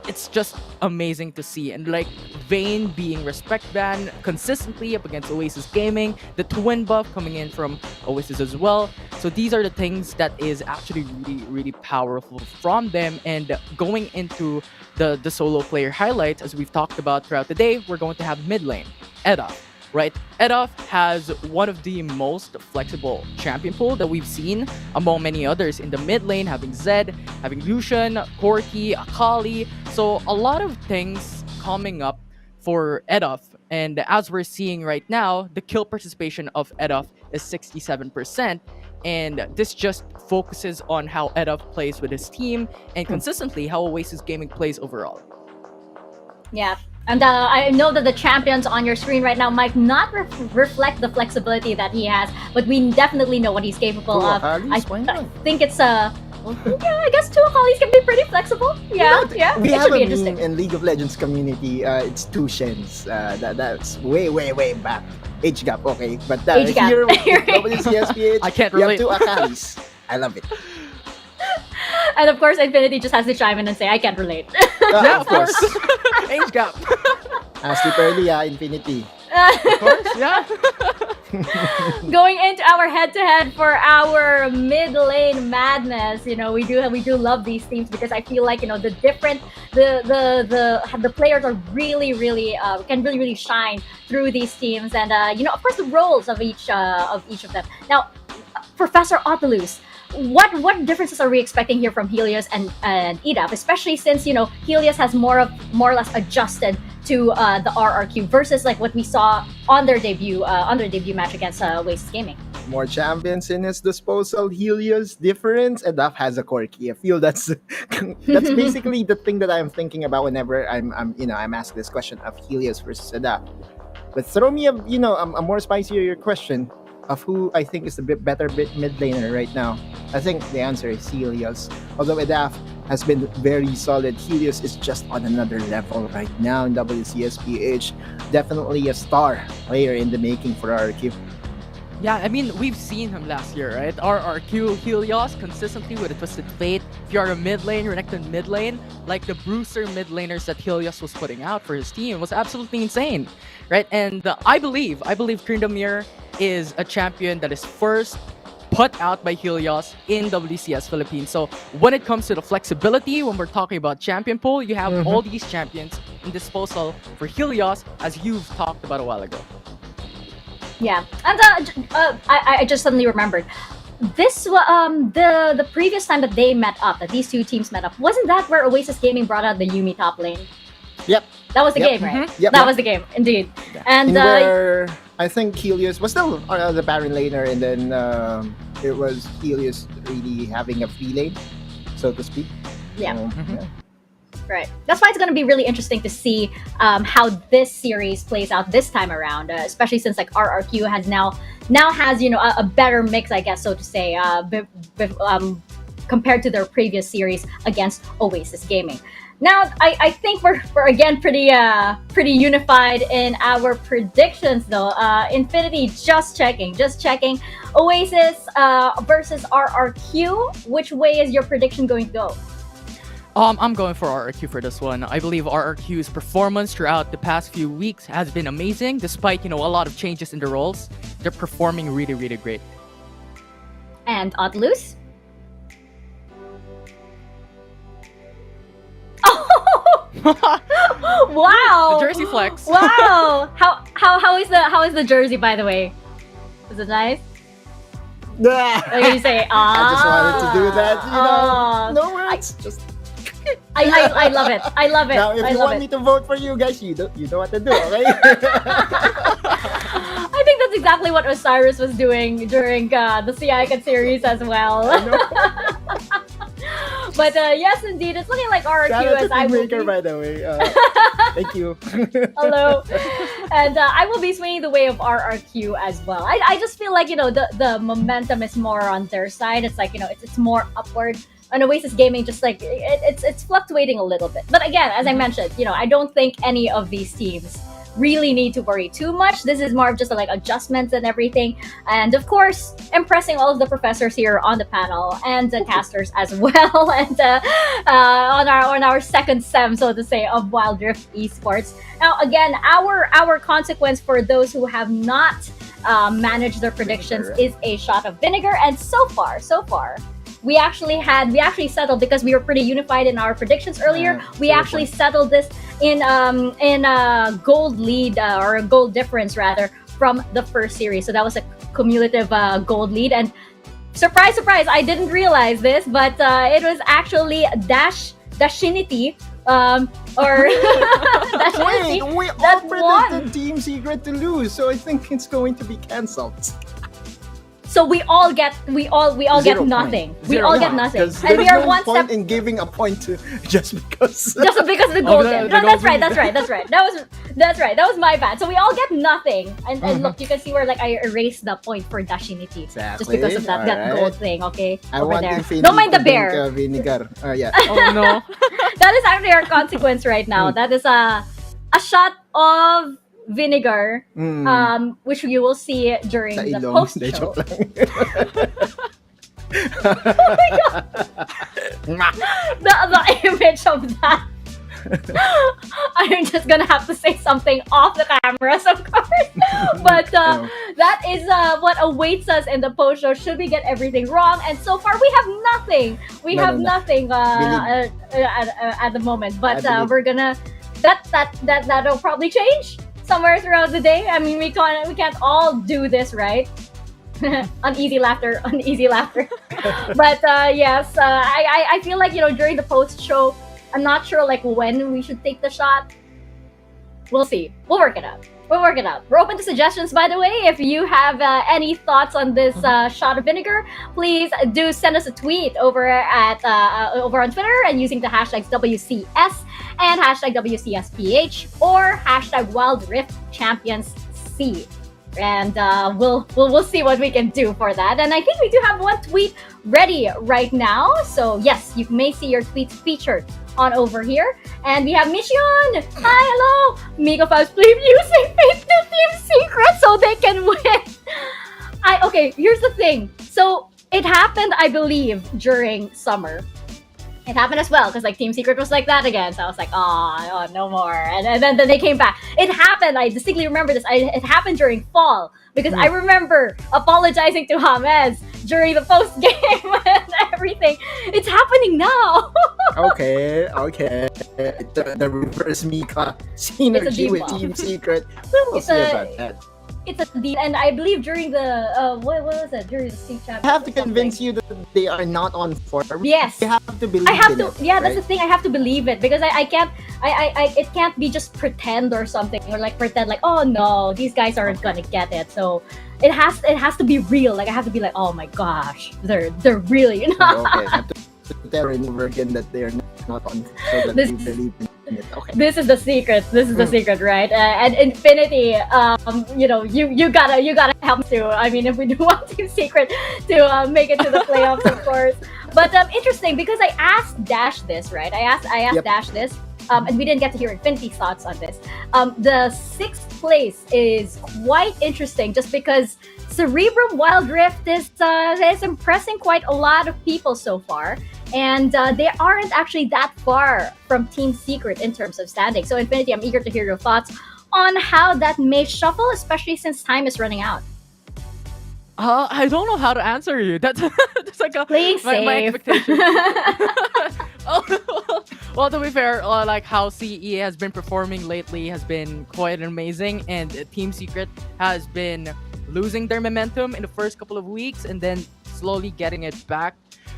it's just amazing to see. And like Vayne being respect banned consistently up against Oasis Gaming, the twin buff coming in from Oasis as well. So these are the things that is actually really, really powerful from them. And going into the solo player highlights, as we've talked about throughout the day, we're going to have mid lane, Edda. Right, Edda has one of the most flexible champion pool that we've seen among many others in the mid lane, having Zed, having Lucian, Corki, Akali. So a lot of things coming up for Edda. And as we're seeing right now, the kill participation of Edda is 67%. And this just focuses on how Edda plays with his team and consistently how Oasis Gaming plays overall. Yeah. And I know that the champions on your screen right now might not reflect the flexibility that he has, but we definitely know what he's capable of. I think it's yeah, I guess two Akalis can be pretty flexible. Yeah, yeah. We it have should a be meme interesting. in League of Legends community. It's two Shens. That's way back. Age gap, okay. But Age gap. here with WCSPH, I can't we have relate. two Akalis. I love it. And of course, Infinity just has to chime in and say, I can't relate. Yeah, of course. Age gap. Sleep early, Infinity. Of course, yeah. Going into our head-to-head for our mid lane madness, we do love these teams because I feel like the players are really can really shine through these teams, and of course the roles of each of them. Now, Professor Otilus, what differences are we expecting here from Helios and EDAP, especially since Helios has more or less adjusted to the RRQ versus like what we saw on their debut match against Oasis Gaming. More champions in his disposal. Helios difference. Edaf has a Corki. I feel that's basically the thing that I'm thinking about whenever I'm asked this question of Helios versus Edaf. But throw me a more spicier question of who I think is the better mid laner right now. I think the answer is Helios. Although Edaf has been very solid, Helios is just on another level right now in WCSPH. Definitely a star player in the making for RRQ. Yeah, I mean, we've seen him last year, right? RRQ Helios consistently with a Twisted Fate. If you're a mid lane, Renekton mid lane, like the Bruiser mid laners that Helios was putting out for his team was absolutely insane, right? And I believe Grindsky is a champion that is first put out by Helios in WCS Philippines. So when it comes to the flexibility, when we're talking about champion pool, you have all these champions in disposal for Helios, as you've talked about a while ago. Yeah, and I just suddenly remembered. This the previous time that they met up, that these two teams met up, wasn't that where Oasis Gaming brought out the Yumi top lane? Yep. That was the game, right? Yep. That was the game, indeed. Yeah. And where I think Helios was still the Baron laner, and then it was Helios really having a free lane, so to speak. Yeah. Yeah. Right. That's why it's going to be really interesting to see how this series plays out this time around, especially since like RRQ has now has a better mix, I guess, so to say, compared to their previous series against Oasis Gaming. Now, I think we're again pretty unified in our predictions, though. Infinity, just checking. Oasis versus RRQ. Which way is your prediction going to go? I'm going for RRQ for this one. I believe RRQ's performance throughout the past few weeks has been amazing, despite a lot of changes in the roles. They're performing really, really great. And Otilus? Oh! Wow! The jersey flex. Wow! How is the jersey, by the way? Is it nice? Like you say, I just wanted to do that, no words. I love it. I love it. Now, if I you love want it. me to vote for you guys, you know what to do, okay? I think that's exactly what Osiris was doing during the Siakat series as well. But yes, indeed, it's looking like RRQ Shout out as to I will Maker, be. by the way. Thank you. Hello. And I will be swinging the way of RRQ as well. I just feel like, the momentum is more on their side. It's like, it's more upward. And Oasis Gaming, just like, it's fluctuating a little bit. But again, as I mentioned, I don't think any of these teams really need to worry too much. This is more of just like adjustments and everything. And of course, impressing all of the professors here on the panel and the casters as well. And on our second sem, so to say, of Wildrift Esports. Now, again, our consequence for those who have not manage their predictions is a shot of vinegar. And so far, we actually settled because we were pretty unified in our predictions earlier. We actually settled this in a gold lead or a gold difference rather from the first series. So that was a cumulative gold lead. And surprise, surprise! I didn't realize this, but it was actually Dashinity. Or Wait, we all predicted Team Secret to lose, so I think it's going to be cancelled. So we all get nothing. We all get nothing, and we are one step in giving a point to just because the gold. No, that's right. That was my bad. So we all get nothing, and look, you can see where like I erased the point for Dashinity just because of that gold thing. Okay, I over want there. Infinity Don't mind the to bear. drink, vinegar. Yeah. Oh no. That is actually our consequence right now. That is a shot of vinegar, which you will see during the post show. the image of that. I'm just gonna have to say something off the cameras, of course. But that is what awaits us in the post show. Should we get everything wrong? And so far, we have nothing. We have nothing at the moment. But we're gonna that'll probably change somewhere throughout the day. I mean, we can't all do this, right? uneasy laughter. But yes, I feel like during the post show, I'm not sure like when we should take the shot. We'll see. We'll work it out. We're open to suggestions, by the way. If you have any thoughts on this shot of vinegar, please do send us a tweet over on Twitter and using the hashtags WCS and hashtag WCSPH or hashtag Wildrift Champions C. And we'll see what we can do for that. And I think we do have one tweet ready right now. So yes, you may see your tweets featured on over here. And we have Mission. Hi, hello. Mega Fabs, please using Faith to Team Secret so they can win. Okay, here's the thing. So it happened, I believe, during summer. It happened as well because like Team Secret was like that again. So I was like, oh no more. And then they came back. It happened. I distinctly remember this. It happened during fall because I remember apologizing to James during the post game and everything. It's happening now. Okay. The reverse Mika synergy with Team Secret. We'll see about that. It's a deal, and I believe during the what was it during the state championship? I have to convince you that they are not on form. Yes, you have to believe. That's the thing. I have to believe it because I can't. It can't be just pretend or something or like pretend like, oh no, these guys aren't gonna get it. So it has to be real. Like I have to be like, oh my gosh, they're really Okay, I have to tell over again that they are not on. So that you believe in it. Okay. This is the secret. Right? And Infinity, you gotta help too. I mean, if we do want Team Secret to make it to the playoffs, of course. But interesting because I asked Dash this, right? I asked Dash this, and we didn't get to hear Infinity's thoughts on this. The 6th place is quite interesting, just because Cerebrum Wildrift is impressing quite a lot of people so far. And they aren't actually that far from Team Secret in terms of standing. So Infinity, I'm eager to hear your thoughts on how that may shuffle, especially since time is running out. I don't know how to answer you. That's like my expectation. Well, to be fair, like how CE has been performing lately has been quite amazing, and Team Secret has been losing their momentum in the first couple of weeks and then slowly getting it back.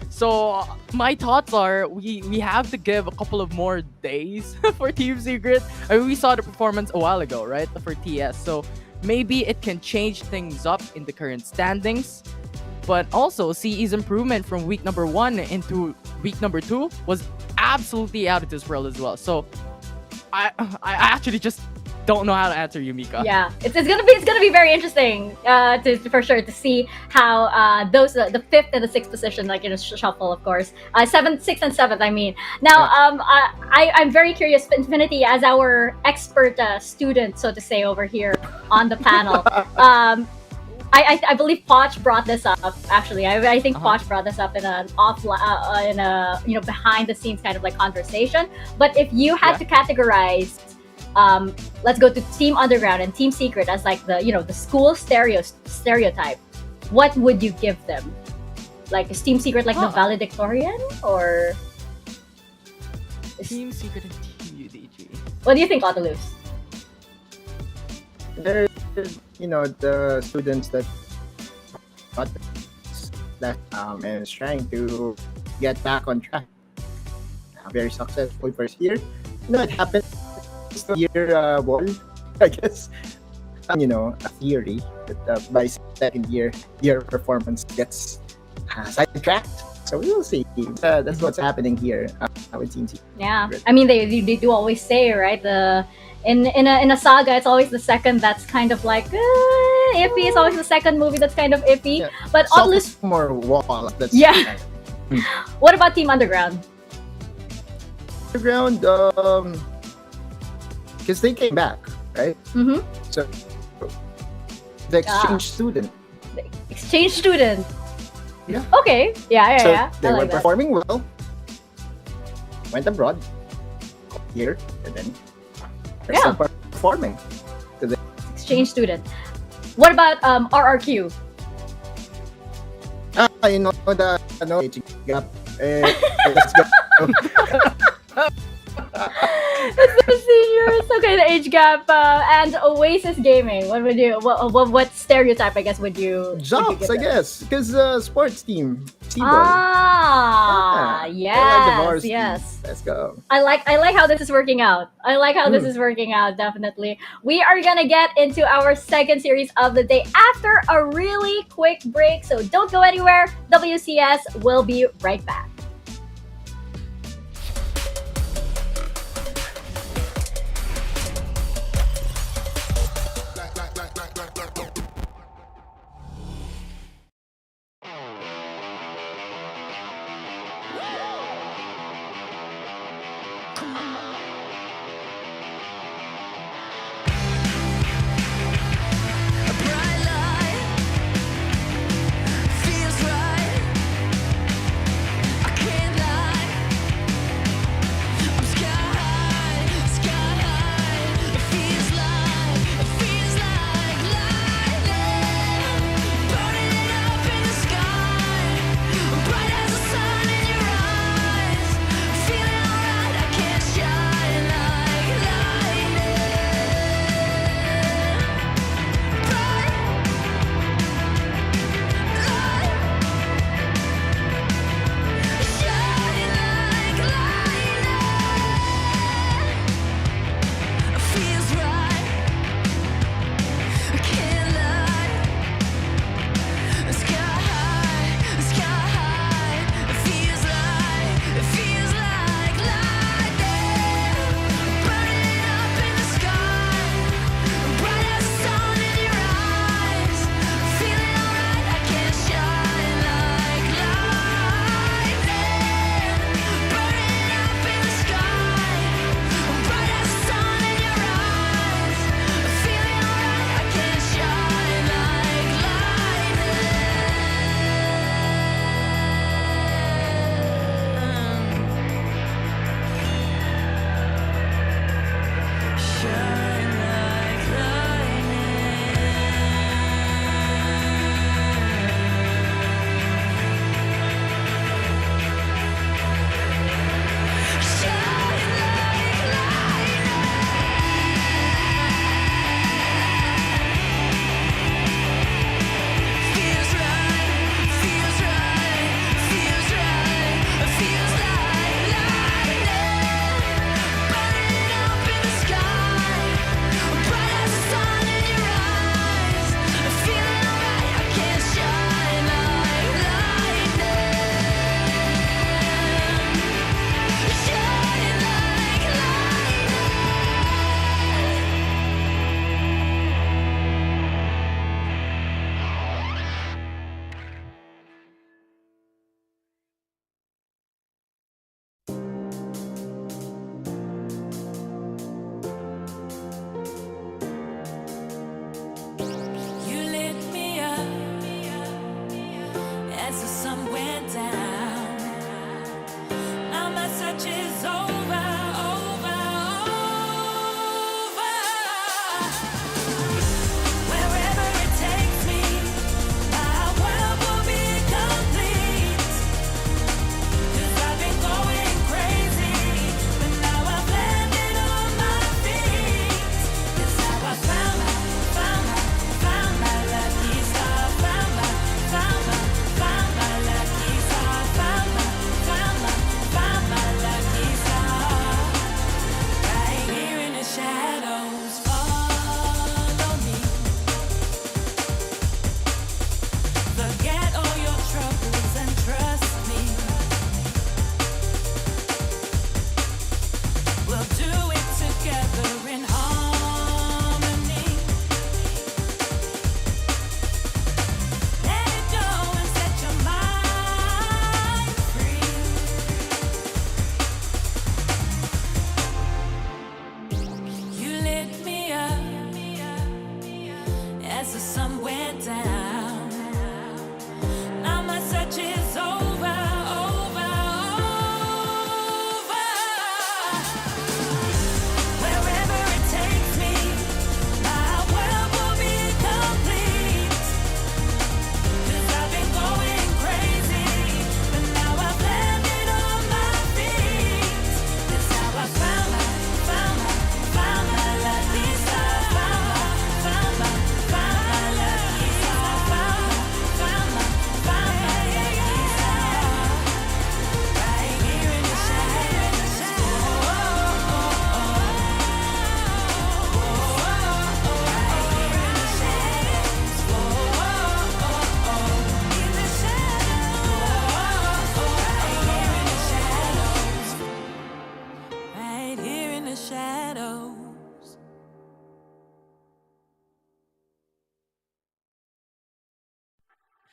So my thoughts are we have to give a couple of more days for Team Secret. I mean, we saw the performance a while ago, right, for TS. So maybe it can change things up in the current standings. But also, CE's improvement from week number 1 into week number 2 was absolutely out of this world as well. So I actually just don't know how to answer you, Mika. Yeah, it's gonna be very interesting for sure to see how those the 5th and the 6th position shuffle, of course. 7th, 6th, and 7th. I mean, now I'm very curious, Infinity, as our expert student, so to say, over here on the panel. I believe Poch brought this up. Actually, I think Poch brought this up in an behind the scenes kind of like conversation. But if you had to categorize let's go to Team Underground and Team Secret as like the the school stereotype. What would you give them? Like is Team Secret like the valedictorian, or Team Secret and Team UDG. what do you think, Otolus? There, the students that got that and is trying to get back on track. Very successful first year. It happened year wall, I guess. A theory that by second year, your performance gets sidetracked. So we will see. That's what's happening here with Team Secret. Yeah, I mean they do always say, right, in a saga it's always the second that's kind of like iffy. It's always the second movie that's kind of iffy. Yeah. But Otolus, More wall. That's yeah. What about Team Underground? Underground, because they came back, right? Mm-hmm. So the exchange student. Exchange student. Yeah. Okay. Yeah. So Yeah. they I were like that. performing well. Went abroad here and then they're Yeah. still performing. Exchange student. What about RRQ? The age gap. Let's go. That's the seniors. Okay, the age gap and Oasis Gaming. What would you? What stereotype? I guess would you? Jobs, I guess, because sports team. Seaboy. Ah, Yeah. They're like the yes, varsity. yes. Let's go. I like how this is working out. I like how this is working out, definitely. We are gonna get into our second series of the day after a really quick break, so don't go anywhere. WCS will be right back. A bright light feels right. I can't lie. I'm sky high. It feels like lightning, burning it up in the sky, bright as the sun in your eyes.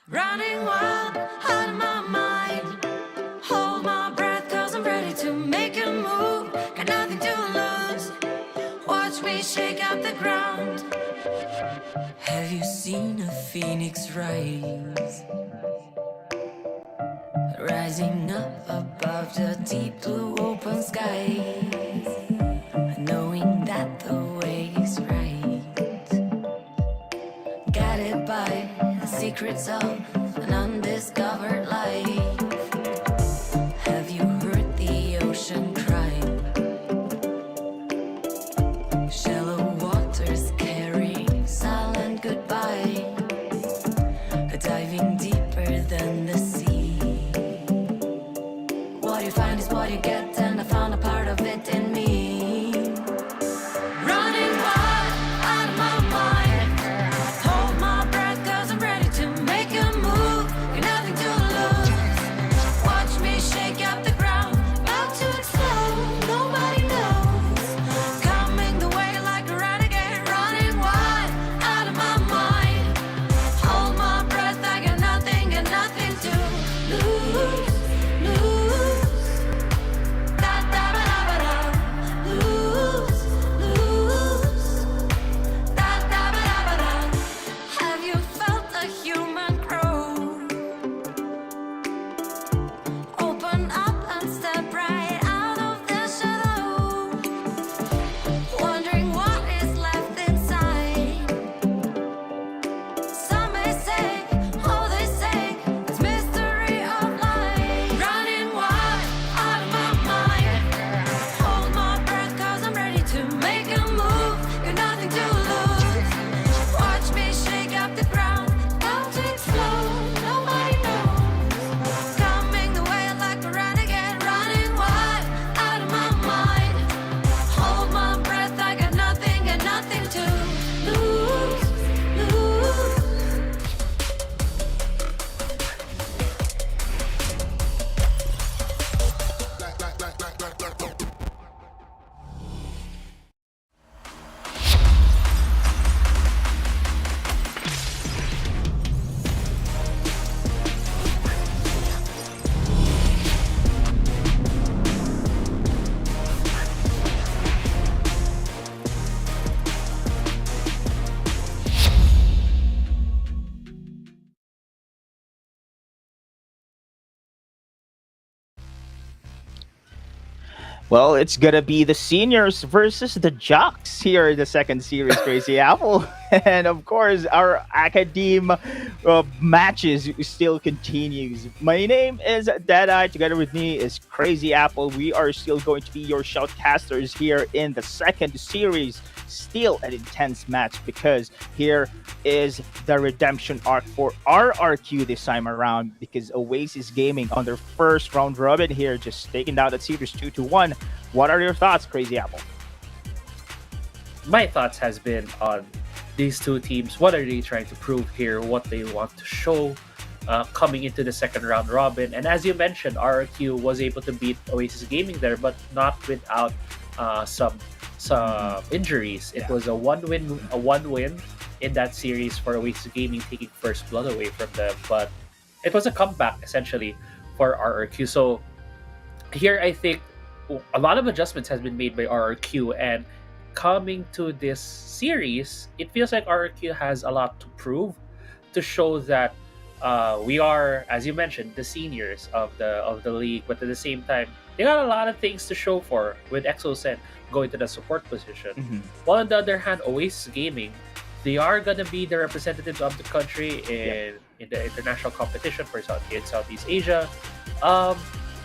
Running wild, out of my mind. Hold my breath, cause I'm ready to make a move. Got nothing to lose. Watch me shake out the ground. Have you seen a phoenix rise? Rising up above the deep blue open skies. Knowing that the way is right. Guided by the secrets of an undiscovered life. Have you heard the ocean cry? Shallow waters carry silent goodbye. Diving deeper than the sea. What you find is what you get, and I found a part of it in me. Running wild, out of my mind. Hold my breath, cause I'm ready to make a move. Got nothing to lose. Watch me shake up the ground. About to explode, nobody knows. Coming the way like a renegade. Running wild, out of my mind. Hold my breath, I got nothing to lose. Lose. Da da ba da ba da. Lose. Lose. Da da ba da ba da. Have you felt a human grow? Open up and step right out of the shadow. Wondering what is left inside. Some may say, oh they say, it's mystery of life. Running wild, out of my mind. Hold my breath, cause I'm ready to make a move. Got nothing to lose. Watch me shake up the ground. About to explode, nobody knows. Coming the way like a renegade. Running wild, out of my mind. Hold my breath, I got nothing to lose. Lose. Well, it's gonna be the seniors versus the jocks here in the second series, Crazy Apple. And of course, our academe matches still continues. My name is Deadeye. Together with me is Crazy Apple. We are still going to be your shoutcasters here in the second series. Still an intense match because here is the redemption arc for RRQ this time around, because Oasis Gaming on their first round robin here just taking down that series 2-1. What are your thoughts, Crazy Apple? My thoughts has been on these two teams. What are they trying to prove here? What they want to show coming into the second round robin. And as you mentioned, RRQ was able to beat Oasis Gaming there, but not without some injuries. It was a one win in that series for Oasis Gaming, taking first blood away from them. But it was a comeback essentially for RRQ. So here I think a lot of adjustments has been made by RRQ, and coming to this series, it feels like RRQ has a lot to prove to show that we are, as you mentioned, the seniors of the league, but at the same time, they got a lot of things to show for with Exosen going to the support position. While on the other hand, Oasis Gaming, they are gonna be the representatives of the country in the international competition for Southeast Asia.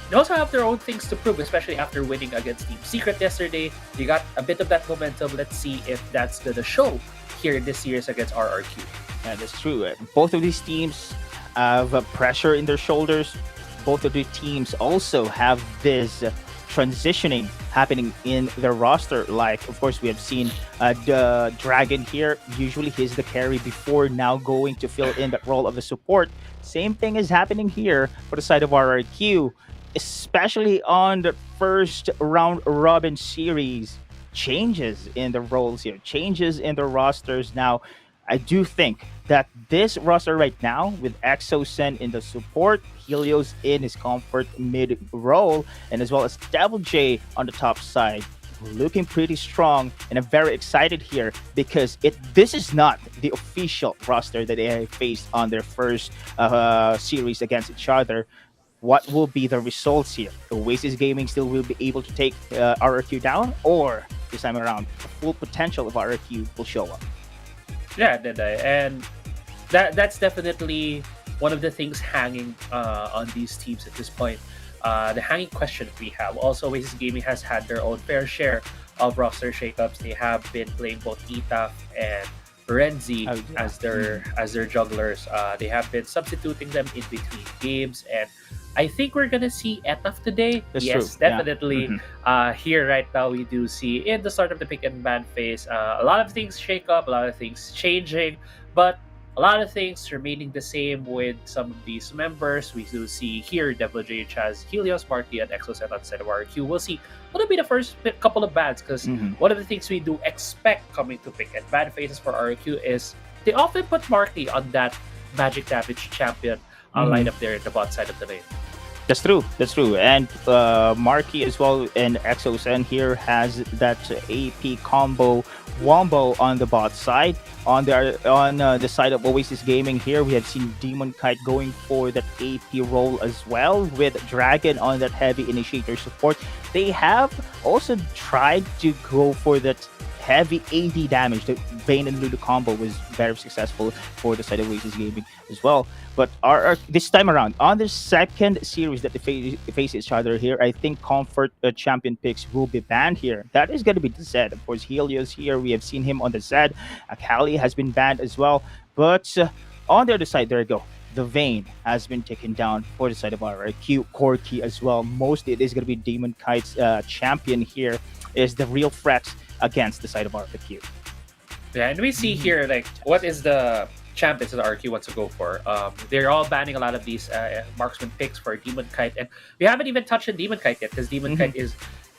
They also have their own things to prove, especially after winning against Team Secret yesterday. They got a bit of that momentum. Let's see if that's the show here in this series against RRQ. Yeah, that's true. Both of these teams have pressure in their shoulders. Both of the teams also have this transitioning happening in their roster. Like, of course, we have seen the Dragon here. Usually he's the carry before now going to fill in that role of a support. Same thing is happening here for the side of RRQ, especially on the first round robin series. Changes in the roles here, changes in the rosters now. I do think that this roster right now, with Exosen in the support, Helios in his comfort mid role, and as well as Devil J on the top side, looking pretty strong. And I'm very excited here because this is not the official roster that they faced on their first series against each other. What will be the results here? Oasis Gaming still will be able to take RRQ down, or this time around, the full potential of RRQ will show up? Yeah, and that's definitely one of the things hanging on these teams at this point. The hanging question we have. Also, Oasis Gaming has had their own fair share of roster shakeups. They have been playing both Etaf and Renzi as their jugglers. They have been substituting them in between games, and I think we're gonna see Etaf today. That's yes, true. definitely. Here right now, we do see in the start of the pick and ban phase, a lot of things shake up, a lot of things changing, but a lot of things remaining the same with some of these members. We do see here Devil J has Helios, Marky, and Exoset outside of RQ. We'll see what'll be the first couple of bans, because one of the things we do expect coming to pick and ban phases for RQ is they often put Marky on that magic damage champion lineup there in the bot side of the lane. That's true. That's true. And Marky as well and Exosen here has that AP combo wombo on the bot side. On the side of Oasis Gaming here, we have seen Demon Kite going for that AP role as well, with Dragon on that heavy initiator support. They have also tried to go for that heavy AD damage. The Vayne and Lulu combo was very successful for the side of Oasis Gaming as well. But this time around, on the second series that they face each other here, I think Comfort champion picks will be banned here. That is going to be the Zed. Of course, Helios here, we have seen him on the Zed. Akali has been banned as well. But on the other side, there you go. The Vayne has been taken down for the side of RRQ. Corki as well. Mostly it is going to be Demon Kite's champion here is the real threat against the side of RRQ. Yeah, and we see here, like, what is the champions that RQ wants to go for? They're all banning a lot of these marksman picks for Demon Kite, and we haven't even touched on Demon Kite yet, because Demon Kite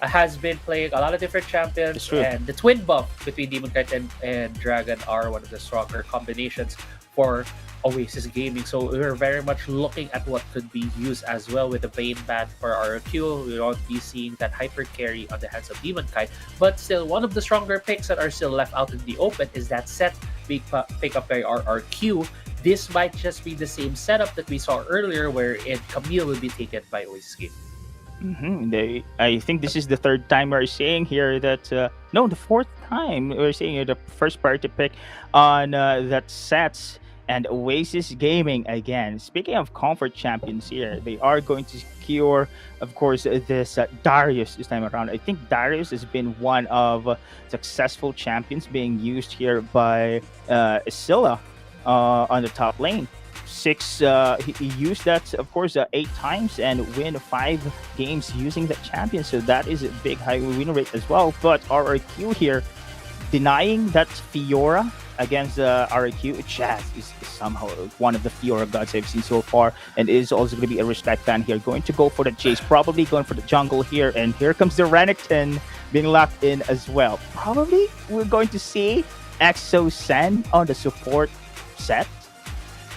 has been playing a lot of different champions, and the twin buff between Demon Kite and Dragon are one of the stronger combinations for Oasis Gaming. So we're very much looking at what could be used as well with the Vayne ban for RQ. We won't be seeing that hyper carry on the hands of Demon Kite, but still one of the stronger picks that are still left out in the open is that set pick up by RRQ. This might just be the same setup that we saw earlier, wherein Camille will be taken by Oasis Gaming. I think this is the third time we're saying here that no, the fourth time we're saying the first party pick on that sets. And Oasis Gaming again. Speaking of comfort champions here, they are going to secure, of course, this Darius this time around. I think Darius has been one of successful champions being used here by Scylla on the top lane. He used that, of course, 8 times and win 5 games using that champion. So that is a big high win rate as well. But RRQ here denying that Fiora against RQ. Jazz is somehow one of the Fiora gods I've seen so far, and is also going to be a respect fan here. Going to go for the chase, probably going for the jungle here, and here comes the Renekton being locked in as well. Probably we're going to see Exo-Sen on the support set.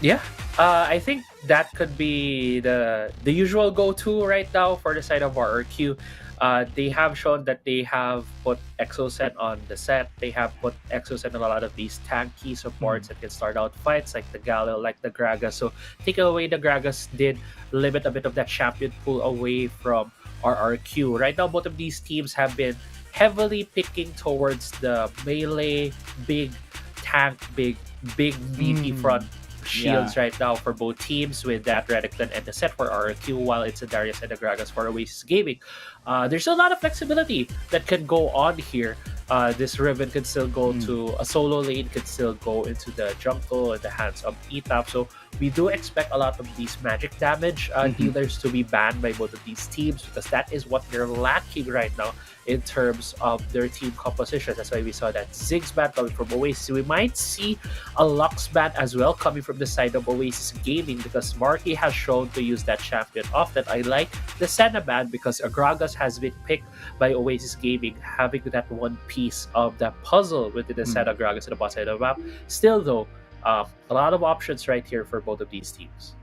Yeah, I think that could be the usual go-to right now for the side of RRQ. They have shown that they have put Exoset on the set. They have put Exoset on a lot of these tanky supports that can start out fights, like the Galil, like the Gragas. So taking away the Gragas did limit a bit of that champion pool away from RRQ. Right now, both of these teams have been heavily picking towards the melee, big tank, big meaty front shields right now for both teams, with that Renekton and the set for RQ, while it's a Darius and the Gragas for Oasis Gaming. There's a lot of flexibility that can go on here. This Riven could still go to a solo lane, could still go into the jungle in the hands of Etap. So we do expect a lot of these magic damage dealers to be banned by both of these teams because that is what they're lacking right now in terms of their team composition. That's why we saw that Ziggs ban coming from Oasis. We might see a Lux ban as well coming from the side of Oasis Gaming because Marky has shown to use that champion often. I like the Senna ban because Agragas has been picked by Oasis Gaming, having that one piece of that puzzle within the Senna Agragas in the bot side of the map. Still though, a lot of options right here for both of these teams.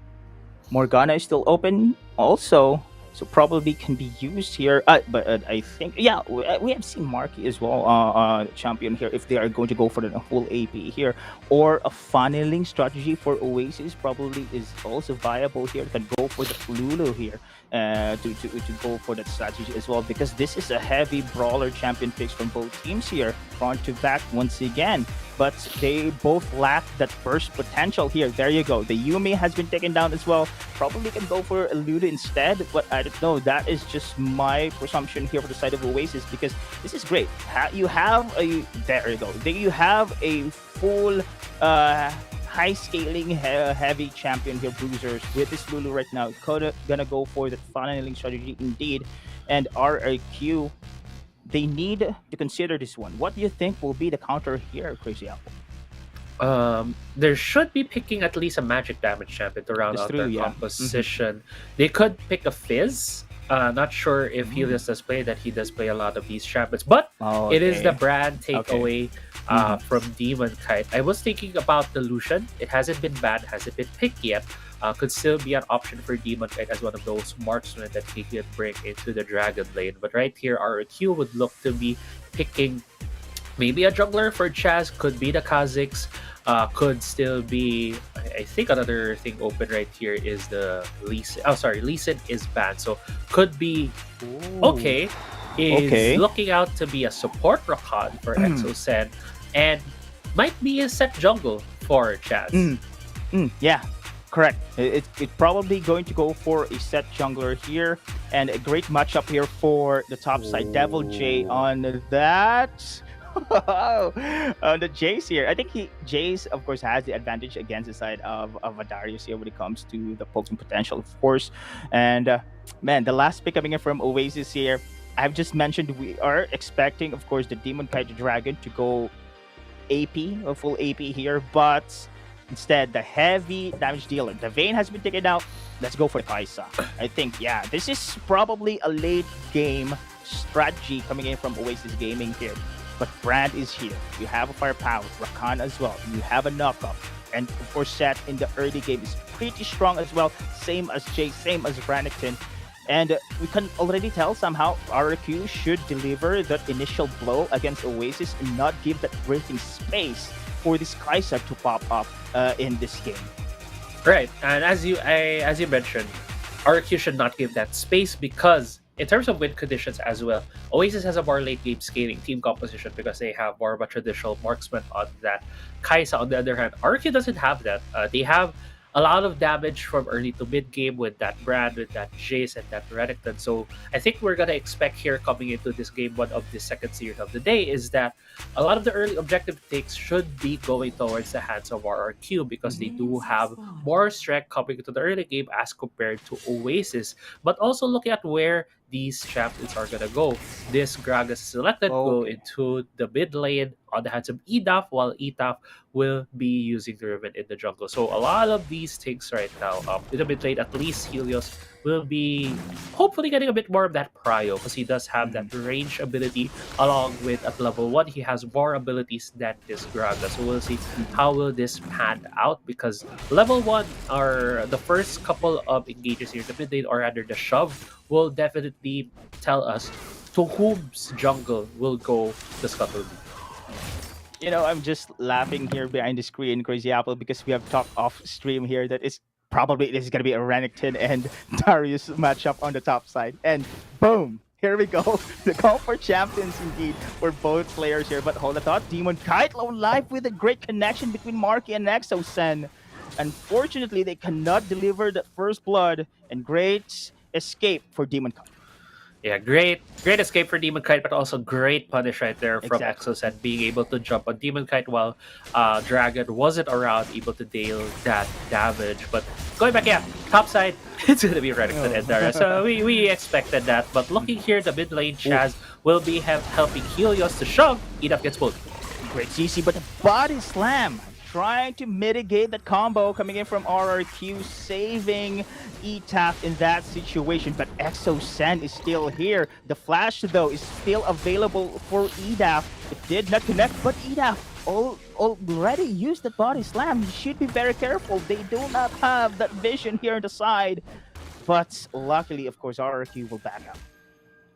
Morgana is still open also, so probably can be used here. But I think, yeah, we have seen Marky as well, champion here, if they are going to go for the full AP here. Or a funneling strategy for Oasis probably is also viable here. Can go for the Lulu here to go for that strategy as well, because this is a heavy brawler champion picks from both teams here, front to back once again. But they both lack that burst potential here. There you go. The Yumi has been taken down as well. Probably can go for a Lulu instead, but I don't know. That is just my presumption here for the side of Oasis, because this is great. You have a there you go. You have a full high scaling heavy champion here, Bruisers, with this Lulu right now. Gonna go for that funneling strategy indeed, and RRQ. They need to consider this one. What do you think will be the counter here, Crazy Apple? There should be picking at least a magic damage champion to round out their composition. They could pick a Fizz. Not sure if Helios does play that. He does play a lot of these champions, but it is the brand takeaway from Demon Kite. I was thinking about the Lucian. It hasn't been banned, hasn't been picked yet. Could still be an option for Demon Kite as one of those marksmen that he could bring into the Dragon lane. But right here, RQ would look to be picking maybe a jungler for Chaz. Could be the Kha'Zix. Could still be, I think another thing open right here is the Lee Sin. Oh, sorry, Lee Sin is banned. So could be looking out to be a support Rakan for Exosen, and might be a set jungle for Chaz. Yeah. Correct. It's probably going to go for a set jungler here, and a great matchup here for the top side. Devil J on that. On the Jace here. I think Jace, of course, has the advantage against the side of Darius here when it comes to the poking potential, of course. And man, the last pick coming in from Oasis here, I've just mentioned we are expecting, of course, the Demon Kite Dragon to go AP, a full AP here, but instead, the heavy damage dealer, the Vayne, has been taken out. Let's go for Kaisa. I think, yeah, this is probably a late game strategy coming in from Oasis Gaming here. But Brand is here. You have a firepower, Rakan as well. You have a knockup. And of course, Seth in the early game is pretty strong as well. Same as Jay, same as Brannigan. And we can already tell somehow RQ should deliver that initial blow against Oasis and not give that breathing space for this Kaisa to pop up in this game. Right, and as you mentioned, RQ should not give that space because in terms of win conditions as well, Oasis has a more late game scaling team composition because they have more of a traditional marksman on that. Kaisa, on the other hand, RQ doesn't have that. They have a lot of damage from early to mid game with that Brand, with that Jace, and that Renekton. So I think we're gonna expect here coming into this game one of the second series of the day is that a lot of the early objective takes should be going towards the hands of RRQ because they do have more strength coming into the early game as compared to Oasis. But also looking at where these champions are gonna go. This Gragas selected go into the mid lane on the hands of EDAF, while EDAF will be using the Riven in the jungle. So a lot of these things right now, in the mid lane, at least Helios will be hopefully getting a bit more of that prio because he does have that range ability along with at level 1 he has more abilities than this Gragas. So we'll see how will this pan out because level 1 are the first couple of engages here in the mid lane or under the shove will definitely tell us to whom's jungle will go the scuttle. You know, I'm just laughing here behind the screen, Crazy Apple, because we have talked off stream here that it's probably this is going to be a Renekton and Darius matchup on the top side. And boom, here we go. The call for champions indeed for both players here. But hold the thought, Demon Kite lone life with a great connection between Marky and Exosen. Unfortunately, they cannot deliver that first blood and great escape for Demon Kite. Yeah, great escape for Demon Kite, but also great punish right there from Exactly. Exoset being able to jump on Demon Kite while Dragon wasn't around, able to deal that damage. But going back, yeah, top side, it's gonna be Renekton and Dara. So we expected that. But looking here, the mid lane Chaz will be helping Helios to shove. Enough gets pulled. Great CC, but the body slam trying to mitigate that combo coming in from RRQ, saving ETAP in that situation. But Exo Sen is still here. The flash, though, is still available for EDAF. It did not connect, but EDAF already used the body slam. You should be very careful. They do not have that vision here on the side. But luckily, of course, RRQ will back up.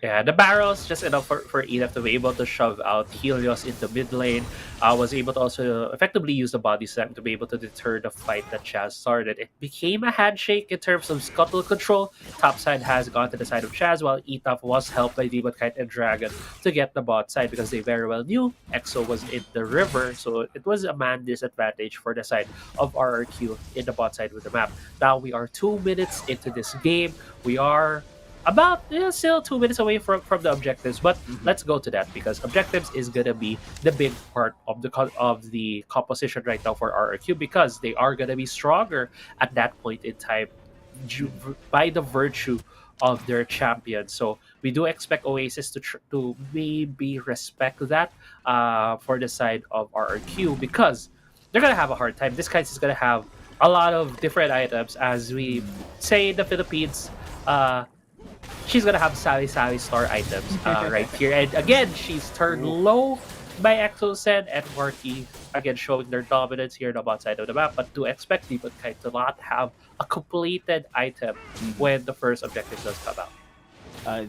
Yeah, the barrels just enough for Edith to be able to shove out Helios into mid lane. Was able to also effectively use the body slam to be able to deter the fight that Chaz started. It became a handshake in terms of scuttle control. Top side has gone to the side of Chaz, while Etaf was helped by Demon Kite and Dragon to get the bot side because they very well knew Exo was in the river. So it was a man disadvantage for the side of RRQ in the bot side with the map. Now we are 2 minutes into this game. We are about still 2 minutes away from the objectives, but let's go to that because objectives is gonna be the big part of the composition right now for RRQ because they are gonna be stronger at that point in time by the virtue of their champion. So we do expect Oasis to maybe respect that for the side of RRQ because they're gonna have a hard time. This guy is gonna have a lot of different items, as we say in the Philippines. She's gonna have Sally Star items right here. And again, she's turned low by Exosen and Marky, again showing their dominance here on the bot side of the map. But to expect Demon Kite to not have a completed item when the first objective does come out.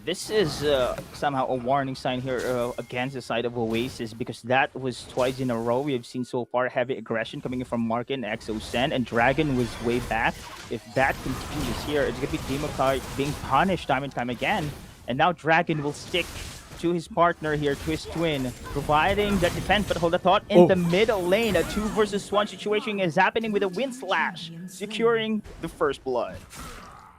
This is somehow a warning sign here against the side of Oasis because that was twice in a row we have seen so far heavy aggression coming in from Mark and Exosen, and Dragon was way back. If that continues here, it's going to be Democart being punished time and time again. And now Dragon will stick to his partner here, to his twin, providing that defense. But hold the thought, in the middle lane, a 2 versus 1 situation is happening with a Wind Slash, securing the first blood.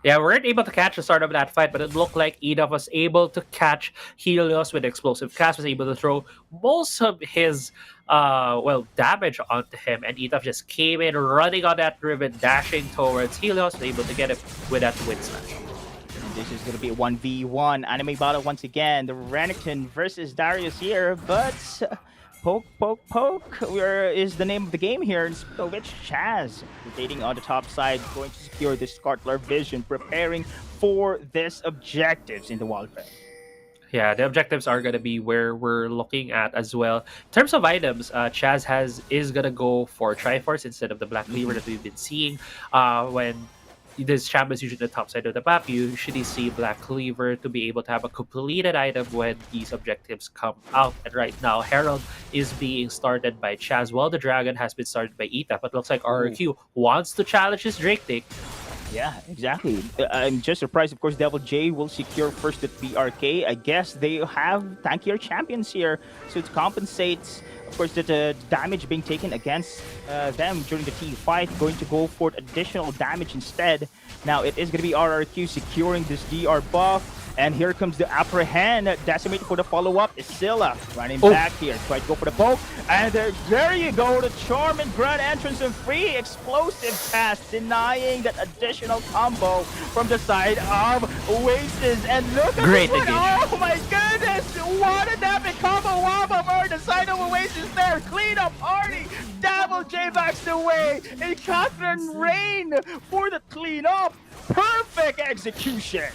Yeah, we weren't able to catch the start of that fight, but it looked like Edaf was able to catch Helios with explosive cast, was able to throw most of his damage onto him, and Edaf just came in running on that ribbon, dashing towards Helios, was able to get him with that wind slash. And this is going to be a 1v1 anime battle once again. The Renekton versus Darius here, but poke, poke, poke. Where is the name of the game here? So which Chaz rotating on the top side, going to secure this Scartler vision, preparing for this objectives in the Wildrift. Yeah, the objectives are gonna be where we're looking at as well. In terms of items, Chaz is gonna go for Triforce instead of the Black Cleaver that we've been seeing. When this champ is usually the top side of the map, you usually see Black Cleaver to be able to have a completed item when these objectives come out. And right now, Herald is being started by Chaz, while the Dragon has been started by Ita. But looks like RRQ wants to challenge his Drake take. Yeah, exactly. I'm just surprised, of course, Devil J will secure first at BRK. I guess they have tankier champions here, so it compensates, of course, the damage being taken against them during the team fight. Going to go for additional damage instead. Now, it is going to be RRQ securing this DR buff. And here comes the Apprehend. Decimate for the follow-up. Scylla running back here. Try to go for the poke. And there you go. The Charm and Grand Entrance and free explosive cast, denying that additional combo from the side of Oasis. And look at Great this one. engagement. Oh my goodness. What a epic combo. Waba for the side of Oasis there. Clean up party. Devil J backs away. And Catherine Rain for the cleanup. Perfect execution.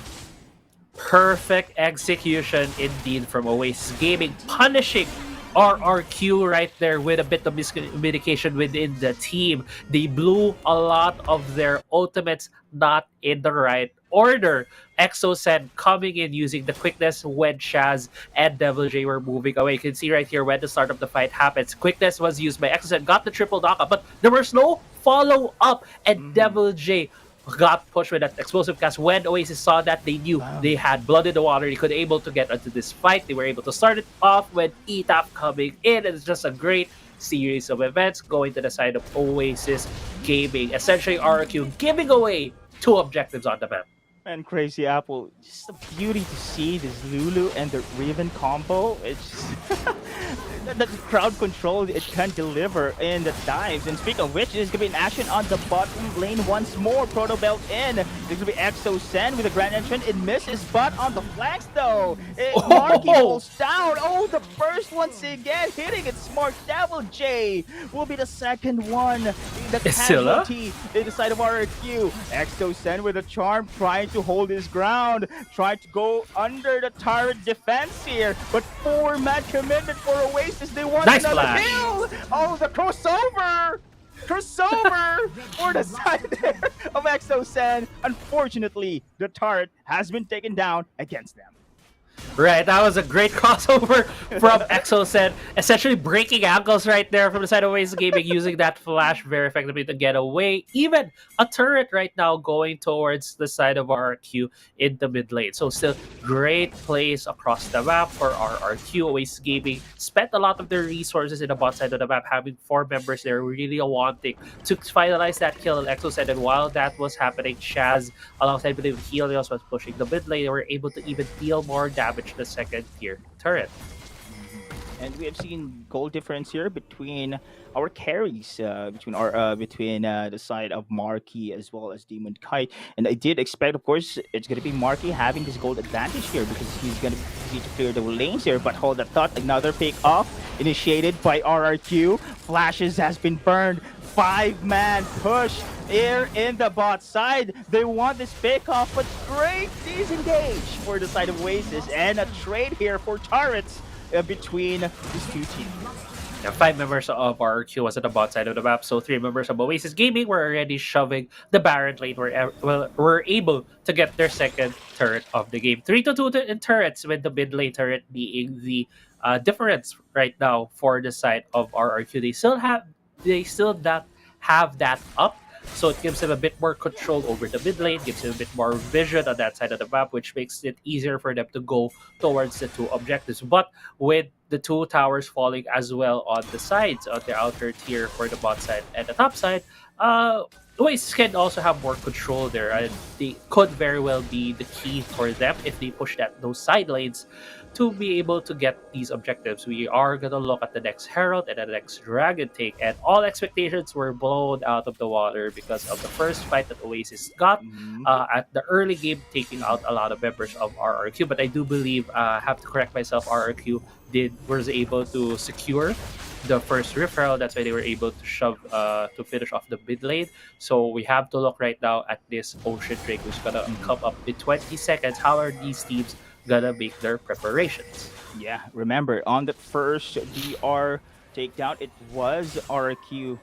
Perfect execution indeed from Oasis Gaming, punishing RRQ right there with a bit of miscommunication within the team. They blew a lot of their ultimates not in the right order. Exosen coming in using the quickness when Chaz and Devil J were moving away. You can see right here when the start of the fight happens. Quickness was used by Exosen, got the triple knockup, but there was no follow-up, and Devil J got pushed with that explosive cast. When Oasis saw that, they knew they had blood in the water. They could able to get into this fight. They were able to start it off with ETAP coming in. It's just a great series of events going to the side of Oasis Gaming. Essentially, RRQ giving away 2 objectives on the map. And Crazy Apple, just a beauty to see this Lulu and the Riven combo. It's just the crowd control it can deliver in the dives. And speaking of which, there's gonna be an action on the bottom lane once more. Proto Belt in. There's gonna be Exo Sen with a grand entrant. It misses, but on the flanks though, Marky falls down. Oh, the first once again hitting it. Smart Devil J will be the second one. The Scylla? casualty in the side of RQ. Exo Sen with a charm trying to hold his ground, trying to go under the turret defense here, but 4-man committed for Oasis. They want Nice another flash. kill. Oh, the crossover for the side there of Exo Sen. Unfortunately, the turret has been taken down against them. Right, that was a great crossover from Exocet, essentially breaking ankles right there from the side of Oasis Gaming, using that flash very effectively to get away. Even a turret right now going towards the side of RRQ in the mid lane. So still great plays across the map for RRQ. Oasis Gaming spent a lot of their resources in the bot side of the map, having 4 members there really wanting to finalize that kill on Exocet. And while that was happening, Shaz alongside I believe Helios was pushing the mid lane. They were able to even deal more damage to the second tier turret. And we have seen goal difference here between our carries, between the side of Marky as well as Demon Kite. And I did expect, of course, it's going to be Marky having this gold advantage here because he's going to be easy to clear the lanes here. But hold that thought, another pick off initiated by RRQ. Flashes has been burned. 5-man push here in the bot side. They want this pick off, but great disengage for the side of Oasis and a trade here for turrets between these two teams. Yeah, 5 members of RQ was at the bot side of the map, so 3 members of Oasis Gaming were already shoving the Baron lane. Were able to get their second turret of the game. 3-2 in turrets, with the mid lane turret being the difference right now for the side of RRQ. They still not have that up. So it gives him a bit more control over the mid lane, gives him a bit more vision on that side of the map, which makes it easier for them to go towards the 2 objectives. But with the 2 towers falling as well on the sides, on the outer tier for the bot side and the top side, Oasis can also have more control there. And they could very well be the key for them if they push those side lanes to be able to get these objectives. We are going to look at the next Herald and the next Dragon take, and all expectations were blown out of the water because of the first fight that Oasis got at the early game, taking out a lot of members of RRQ. But I do believe, I have to correct myself, RRQ was able to secure the first Rift Herald. That's why they were able to shove to finish off the mid lane. So we have to look right now at this Ocean Drake, who's gonna come up in 20 seconds. How are these teams gonna make their preparations? Yeah, remember on the first DR takedown, it was RQ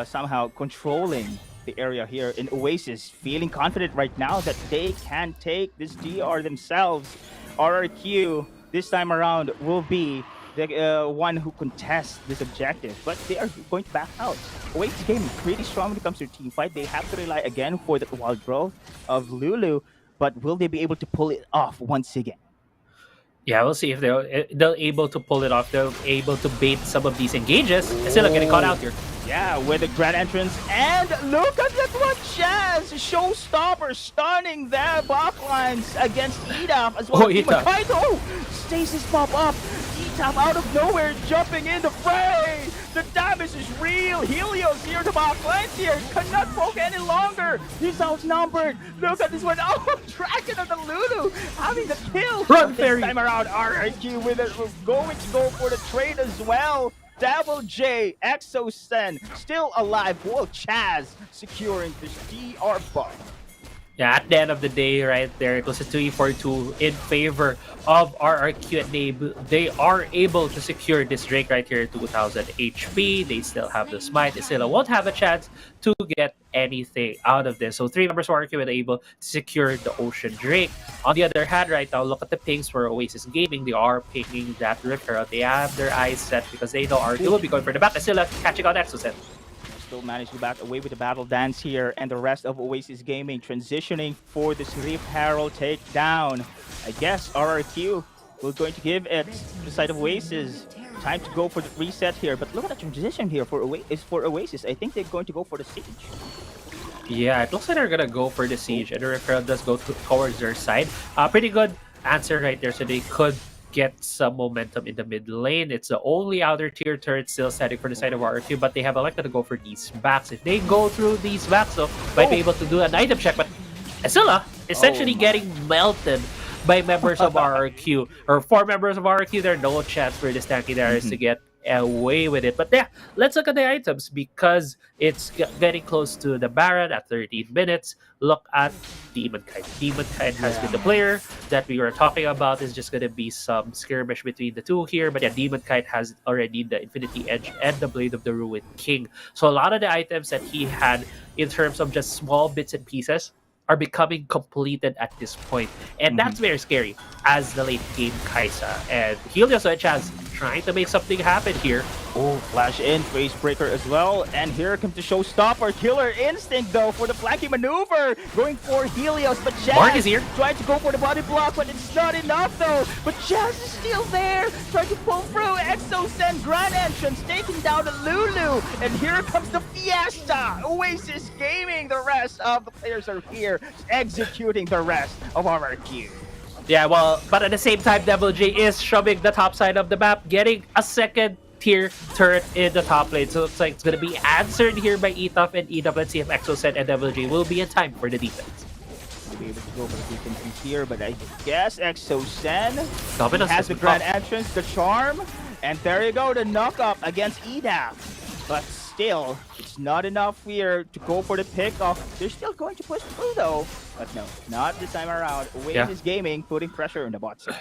somehow controlling the area here in Oasis, feeling confident right now that they can take this DR themselves. RQ this time around will be the one who contests this objective, but they are going to back out. Oasis Gaming pretty strong when it comes to team fight. They have to rely again for the wild growth of Lulu, but will they be able to pull it off once again? Yeah, we'll see if they're able to pull it off. They're able to bait some of these engages. It's still getting caught out here. Yeah, with the grand entrance, and look at that one, Chaz! Showstopper stunning their backlines against EDAP as well. Oh, EDAP. Oh, stasis pop up. EDAP out of nowhere jumping in the fray. The damage is real. Helios here, the backlines here, cannot poke any longer. He's outnumbered. Look at this one. Oh, Dragon of the Lulu having the kill. Run, this Fairy. time around, RRQ with it. We're going to go for the trade as well. Devil J, Exo Sen, still alive, while Chaz securing this DR buff. Yeah, at the end of the day, right there, it was a 3-4-2 in favor of RRQ, and they are able to secure this Drake right here, 2000 HP. They still have the smite. They still won't have a chance to get anything out of this. So 3 members of RRQ were able to secure the Ocean Drake. On the other hand, right now, look at the pings for Oasis Gaming. They are picking that Ripper. They have their eyes set because they know RRQ will be going for the back. They're still catching on Exocet. Still managed to back away with the battle dance here, and the rest of Oasis Gaming transitioning for this Rift Herald takedown. I guess RRQ will going to give it to the side of Oasis. Time to go for the reset here, but look at the transition here for Oasis. I think they're going to go for the siege. Yeah, it looks like they're gonna go for the siege, and the referral does go towards their side. Pretty good answer right there, so they could get some momentum in the mid lane. It's the only outer tier turret still standing for the side of RQ, but they have elected to go for these backs. If they go through these backs, though, might be able to do an item check, but Azula essentially getting melted by members of RQ, or 4 members of RQ. There's no chance for the Stanky Darius to get away with it. But yeah, let's look at the items because it's getting close to the Baron at 13 minutes. Look at Demon Kite. Demon Kite has been the player that we were talking about. Is just going to be some skirmish between the two here. But yeah, Demon Kite has already the Infinity Edge and the Blade of the Ruined King. So a lot of the items that he had in terms of just small bits and pieces are becoming completed at this point. And that's very scary as the late game Kaisa. And Helios Edge has trying to make something happen here. Oh, flash in, face breaker as well. And here comes the showstopper. Killer instinct though for the flanking maneuver. Going for Helios, but Jazz Mark is here. trying to go for the body block, but it's not enough though. But Jazz is still there, trying to pull through. Exocen Grand Entrance, taking down the Lulu. And here comes the Fiesta. Oasis Gaming, the rest of the players are here, executing the rest of our queue. Yeah, well, but at the same time, Devil J is shoving the top side of the map, getting a second tier turret in the top lane. So it looks like it's going to be answered here by Etaf and Edaf. Let's see if Exocet and Devil J will be in time for the defense. Be able to go for the defense here, but I guess Exocen Dominus has the been grand popped. entrance, the charm, and there you go, the knock up against Edaf. But still, it's not enough here to go for the pick-off. They're still going to push through though. But no, not this time around. Oasis Gaming putting pressure on the bot side.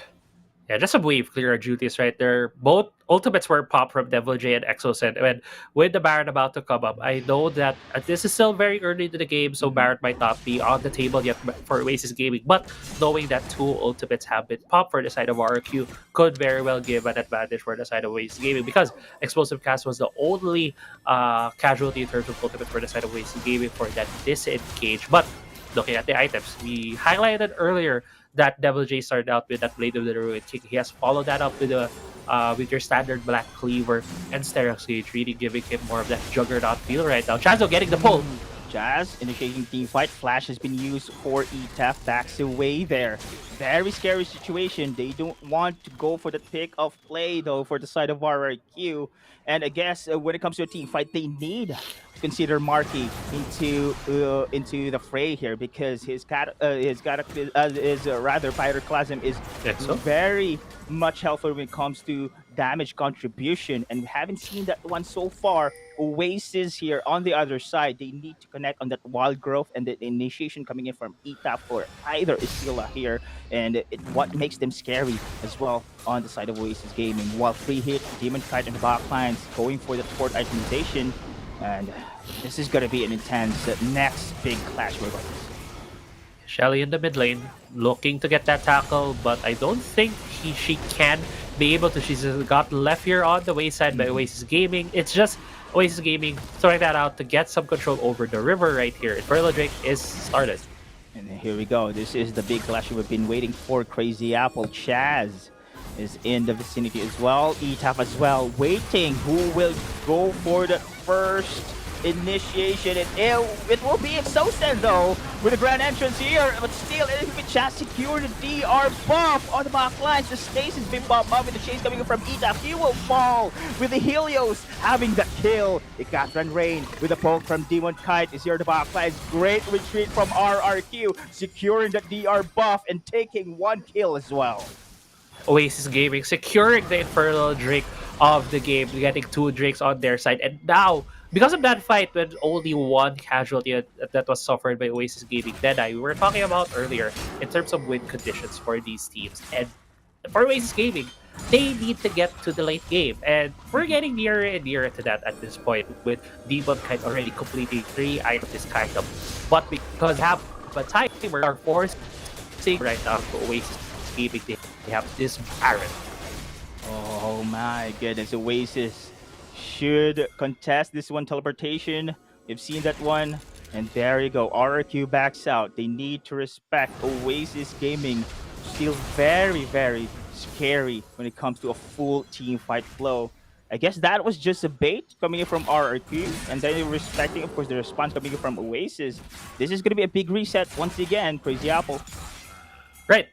Yeah, just a wave clear duties right there. Both ultimates were popped from Devil J and Exocet. And with the Baron about to come up, I know that this is still very early into the game, so Baron might not be on the table yet for Oasis Gaming. But knowing that 2 ultimates have been popped for the side of RQ could very well give an advantage for the side of Oasis Gaming, because Explosive Cast was the only casualty in terms of ultimates for the side of Oasis Gaming for that disengage. But looking at the items, we highlighted earlier that Devil J started out with that Blade of the Ruined King. He has followed that up with your standard Black Cleaver and Stereox Gauge, really giving him more of that Juggernaut feel right now. Chazo getting the pull. Jazz initiating team fight. Flash has been used for ETAF. Backs away there. Very scary situation. They don't want to go for the pick of play though for the side of RRQ. And I guess when it comes to a team fight, they need to consider Marky into the fray here, because his rather Pyroclasm is very much helpful when it comes to damage contribution, and we haven't seen that one so far. Oasis here on the other side, they need to connect on that wild growth and the initiation coming in from ETAP or either Istila here, and what makes them scary as well on the side of Oasis Gaming. While free hit, Demon Kite in the back lines going for the port itemization, and this is going to be an intense next big clash we're going to see. Shelly in the mid lane, looking to get that tackle, but I don't think she can be able to. She's got left here on the wayside by Oasis Gaming. It's just Oasis Gaming throwing that out to get some control over the river right here. Infernal Drake is started. And here we go. This is the big clash we've been waiting for. Crazy Apple. Chaz is in the vicinity as well. ETAP as well. Waiting. Who will go for the first initiation? It will be Exocen though with a grand entrance here, but still it will be Chaz secure the DR buff on the back lines. The stasis been buffed up with the chase coming from ETAP. He will fall with the Helios having the kill. Ikathran Rain with a poke from Demon Kite is here on the back lines. Great retreat from RRQ, securing the DR buff and taking 1 kill as well. Oasis Gaming securing the Infernal Drake of the game, getting 2 Drakes on their side. And now, because of that fight with only 1 casualty that was suffered by Oasis Gaming, Deadeye, we were talking about earlier in terms of win conditions for these teams. And for Oasis Gaming, they need to get to the late game. And we're getting nearer and nearer to that at this point, with Demon Kite already completing 3 items this kind of. But because half the time we are forcing right now to Oasis Gaming, they have this Baron. Oh my goodness, Oasis should contest this one teleportation. You've seen that one. And there you go, RRQ backs out. They need to respect Oasis Gaming. Still very, very scary when it comes to a full team fight flow. I guess that was just a bait coming in from RRQ, and then respecting, of course, the response coming in from Oasis. This is going to be a big reset once again, Crazy Apple. Right.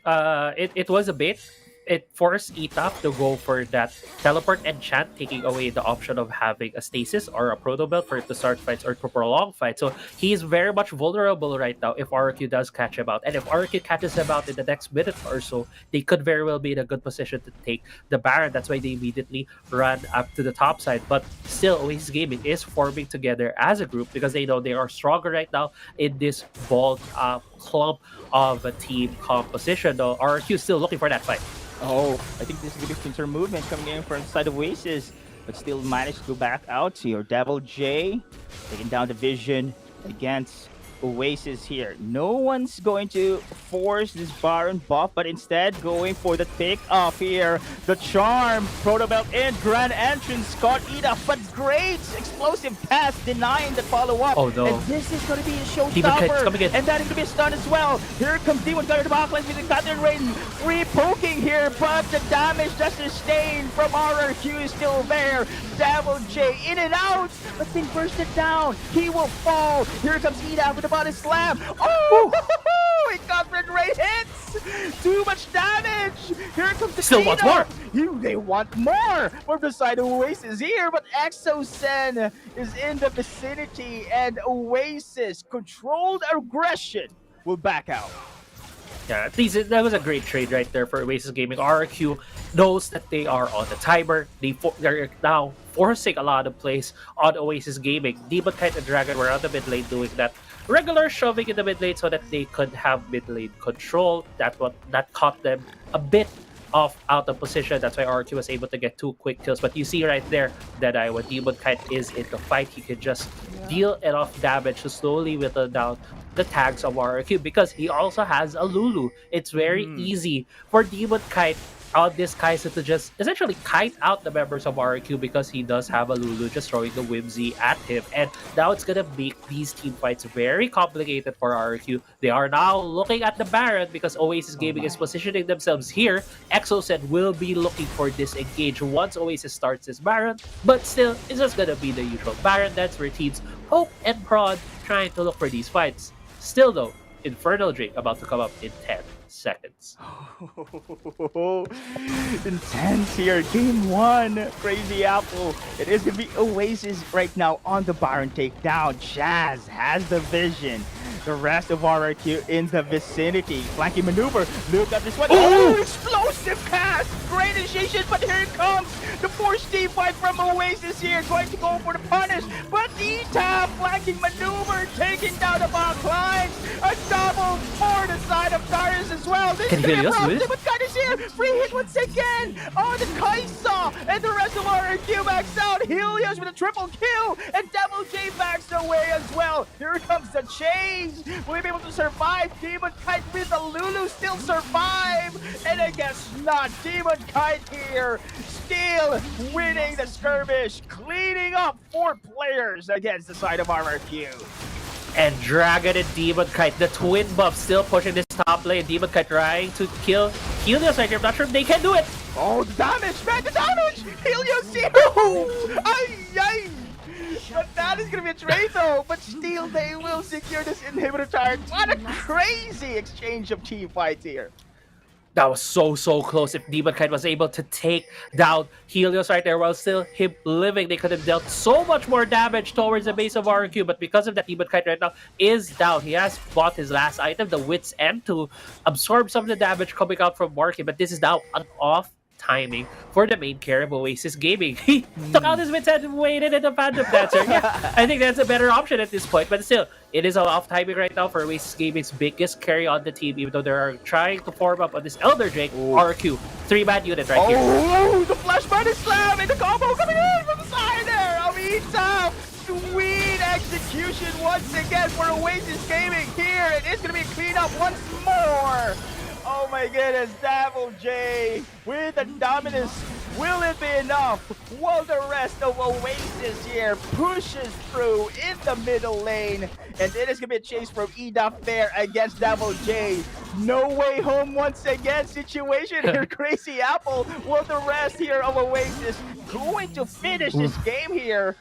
It was a bait. It forced Etap to go for that teleport enchant, taking away the option of having a stasis or a proto belt for it to start fights or to prolong fights. So he's very much vulnerable right now if RQ does catch him out. And if RQ catches him out in the next minute or so, they could very well be in a good position to take the Baron. That's why they immediately run up to the top side. But still, Oasis Gaming is forming together as a group because they know they are stronger right now in this bulk clump of a team composition. Though RQ still looking for that fight. Oh, I think this is going to be counter movement coming in from the side of Oasis, but still managed to go back out here. Devil J taking down the vision against Oasis here. No one's going to force this Baron buff, but instead going for the take off here. The charm, Proto Belt in, grand entrance, caught Ida, but great explosive pass denying the follow-up. Oh no. And this is going to be a Demon Kite's showstopper, coming in. and that is going to be a stun as well. Here comes Demon Kite in the backline with the Cotton Rain. Free poking here, but the damage just sustained from RRQ is still there. Devil J in and out, but then bursted down. He will fall. Here comes Ida with the body slam. Oh, it got red ray hits. Too much damage. Here comes the Still wants more. They want more from the side of Oasis here, but Exosen is in the vicinity, and Oasis controlled aggression will back out. Yeah, at least that was a great trade right there for Oasis Gaming. RQ knows that they are on the timer. They're now forcing a lot of plays on Oasis Gaming. Demon Kite and Dragon were on the mid lane doing that regular shoving in the mid lane so that they could have mid lane control. That caught them a bit out of position. That's why RQ was able to get 2 quick kills. But you see right there that when Demon Kite is in the fight, he can just deal enough damage to slowly whittle down the tags of RQ because he also has a Lulu. It's very easy for Demon Kite on this Kai'Sa to just essentially kite out the members of RQ because he does have a Lulu just throwing the Whimsy at him. And now it's gonna make these team fights very complicated for RQ. They are now looking at the Baron because Oasis Gaming is positioning themselves here. Exoset will be looking for this engage once Oasis starts his Baron, but still, it's just gonna be the usual Baron dance routines, poke and prod, trying to look for these fights. Still though, Infernal Drake about to come up in 10 seconds. Intense here, game 1, Crazy Apple. It is going to be Oasis right now on the Baron takedown. Jazz has the vision. The rest of RRQ in the vicinity. Flanking maneuver. Look at this one. Oh, explosive cast. Great initiation, but here it comes. The force team fight from Oasis here. Going to go for the punish. But E-Tap flanking maneuver. Taking down the back lines. A double for the side of Darius as well. This Can is gonna be a Helios do problem. it? But God is here. Free hit once again. Oh, the Kai'Sa. And the rest of RRQ backs out. Helios with a triple kill. And Devil J backs away as well. Here comes the chase. Will he be able to survive? Demon Kite with the Lulu still survive. And I guess not. Demon Kite here still winning the skirmish. Cleaning up 4 players against the side of RRQ. And Dragon and Demon Kite, the twin buff, still pushing this top lane. Demon Kite trying to kill Helios right here. I'm not sure if they can do it. Oh, the damage, man, the damage! Helios here! Ay, ay! But that is gonna be a trade though, but still they will secure this inhibitor turret. What a crazy exchange of team fights here. That was so close. If Demon Kite was able to take down Helios right there while still him living, they could have dealt so much more damage towards the base of RQ. But because of that, Demon Kite right now is down. He has bought his last item, the Wit's End, to absorb some of the damage coming out from Marky. But this is now an off timing for the main carry of Oasis Gaming. He took out his Wit's End and waited in the Phantom Dancer. Yeah, I think that's a better option at this point. But still, it is off timing right now for Oasis Gaming's biggest carry on the team, even though they are trying to form up on this Elder Drake RQ 3-man unit right here. Oh, the flash body slam and the combo coming in from the side there. Amita, sweet execution once again for Oasis Gaming here. It is going to be a cleanup once more. Oh my goodness, Devil J with the dominance. Will it be enough? Will the rest of Oasis here pushes through in the middle lane? And it is going to be a chase from Edaf there against Devil J. No way home once again situation here. Crazy Apple. Will the rest here of Oasis going to finish this game here?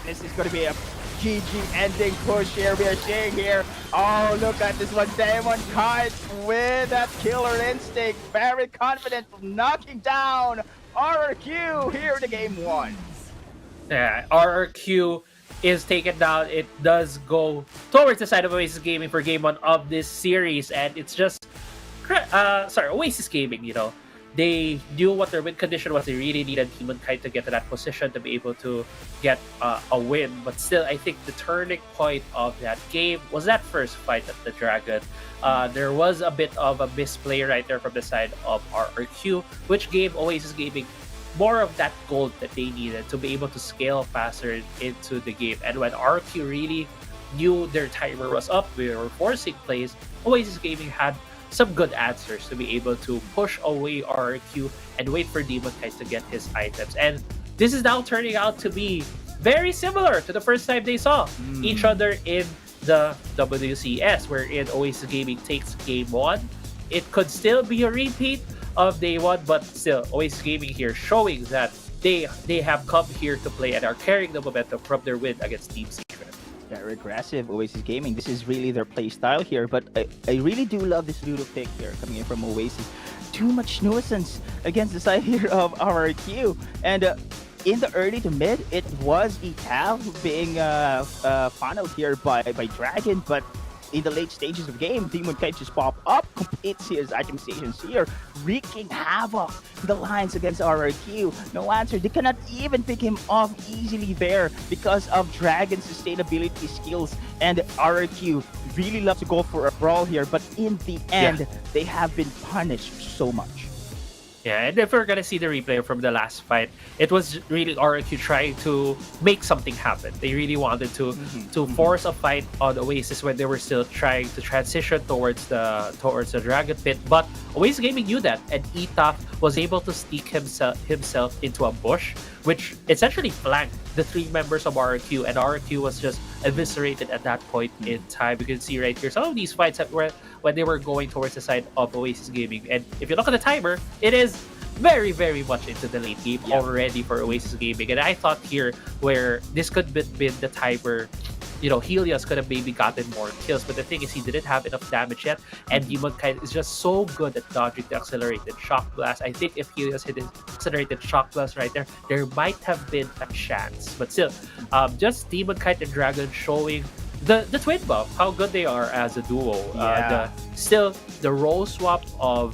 This is going to be a GG ending push here. We are seeing here. Oh, look at this one. Diamond Kite with that killer instinct. Very confident of knocking down RRQ here to game 1. Yeah, RRQ is taken down. It does go towards the side of Oasis Gaming for game 1 of this series, and it's just Oasis Gaming, you know. They knew what their win condition was. They really needed Demon Kite to get to that position to be able to get a win. But still, I think the turning point of that game was that first fight at the Dragon. There was a bit of a misplay right there from the side of RRQ, which gave Oasis Gaming more of that gold that they needed to be able to scale faster into the game. And when RRQ really knew their timer was up, we were forcing plays, Oasis Gaming had some good answers to be able to push away RRQ and wait for Demon Kite to get his items. And this is now turning out to be very similar to the first time they saw each other in the WCS, wherein Oasis Gaming takes game 1. It could still be a repeat of day 1, but still, Oasis Gaming here showing that they have come here to play and are carrying the momentum from their win against Team Secret. Very aggressive, Oasis Gaming. This is really their play style here, but I really do love this little pick here coming in from Oasis. Too much nuisance against the side here of RRQ. And in the early to mid, it was Etal being funneled here by Dragon, but in the late stages of the game, Demon Kite just pop up, completes his itemizations here, wreaking havoc to the lines against RRQ. No answer. They cannot even pick him off easily there because of Dragon's sustainability skills. And RRQ really loves to go for a brawl here, but in the end, they have been punished so much. Yeah, and if we're gonna see the replay from the last fight, it was really RRQ trying to make something happen. They really wanted to force a fight on Oasis when they were still trying to transition towards the Dragon Pit. But Oasis Gaming knew that, and Etaf was able to sneak himself into a bush, which essentially flanked the 3 members of RRQ, and RRQ was just eviscerated at that point in time. You can see right here some of these fights that were when they were going towards the side of Oasis Gaming. And if you look at the timer, it is very, very much into the late game already for Oasis Gaming. And I thought here where this could have been the timer, you know, Helios could have maybe gotten more kills, but the thing is he didn't have enough damage yet, and Demon Kite is just so good at dodging the accelerated shock blast. I think if Helios hit his accelerated shock blast right there might have been a chance. But still, just Demon Kite and Dragon showing the twin buff, how good they are as a duo. Still, the role swap of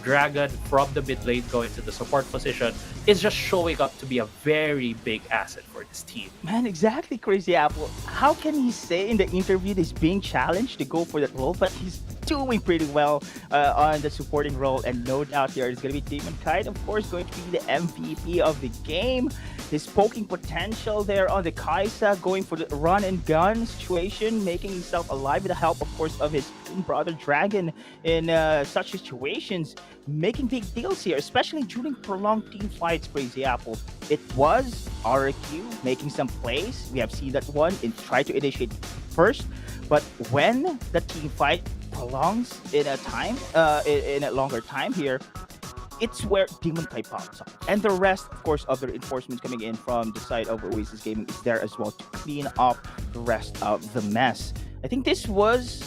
Dragon from the mid lane going to the support position is just showing up to be a very big asset for this team. Man, exactly, Crazy Apple. How can he say in the interview that he's being challenged to go for that role, but he's doing pretty well on the supporting role, and no doubt here is going to be Demon Kite, of course, going to be the MVP of the game. His poking potential there on the Kaisa, going for the run and gun situation, making himself alive with the help, of course, of his twin brother Dragon in such situations, making big deals here, especially during prolonged team fights, Crazy Apple. It was RRQ making some plays. We have seen that one and try to initiate first, but when the team fight prolongs in a longer time here, it's where Demon Kite pops up. And the rest, of course, of the reinforcements coming in from the side of Oasis Gaming is there as well to clean up the rest of the mess. I think this was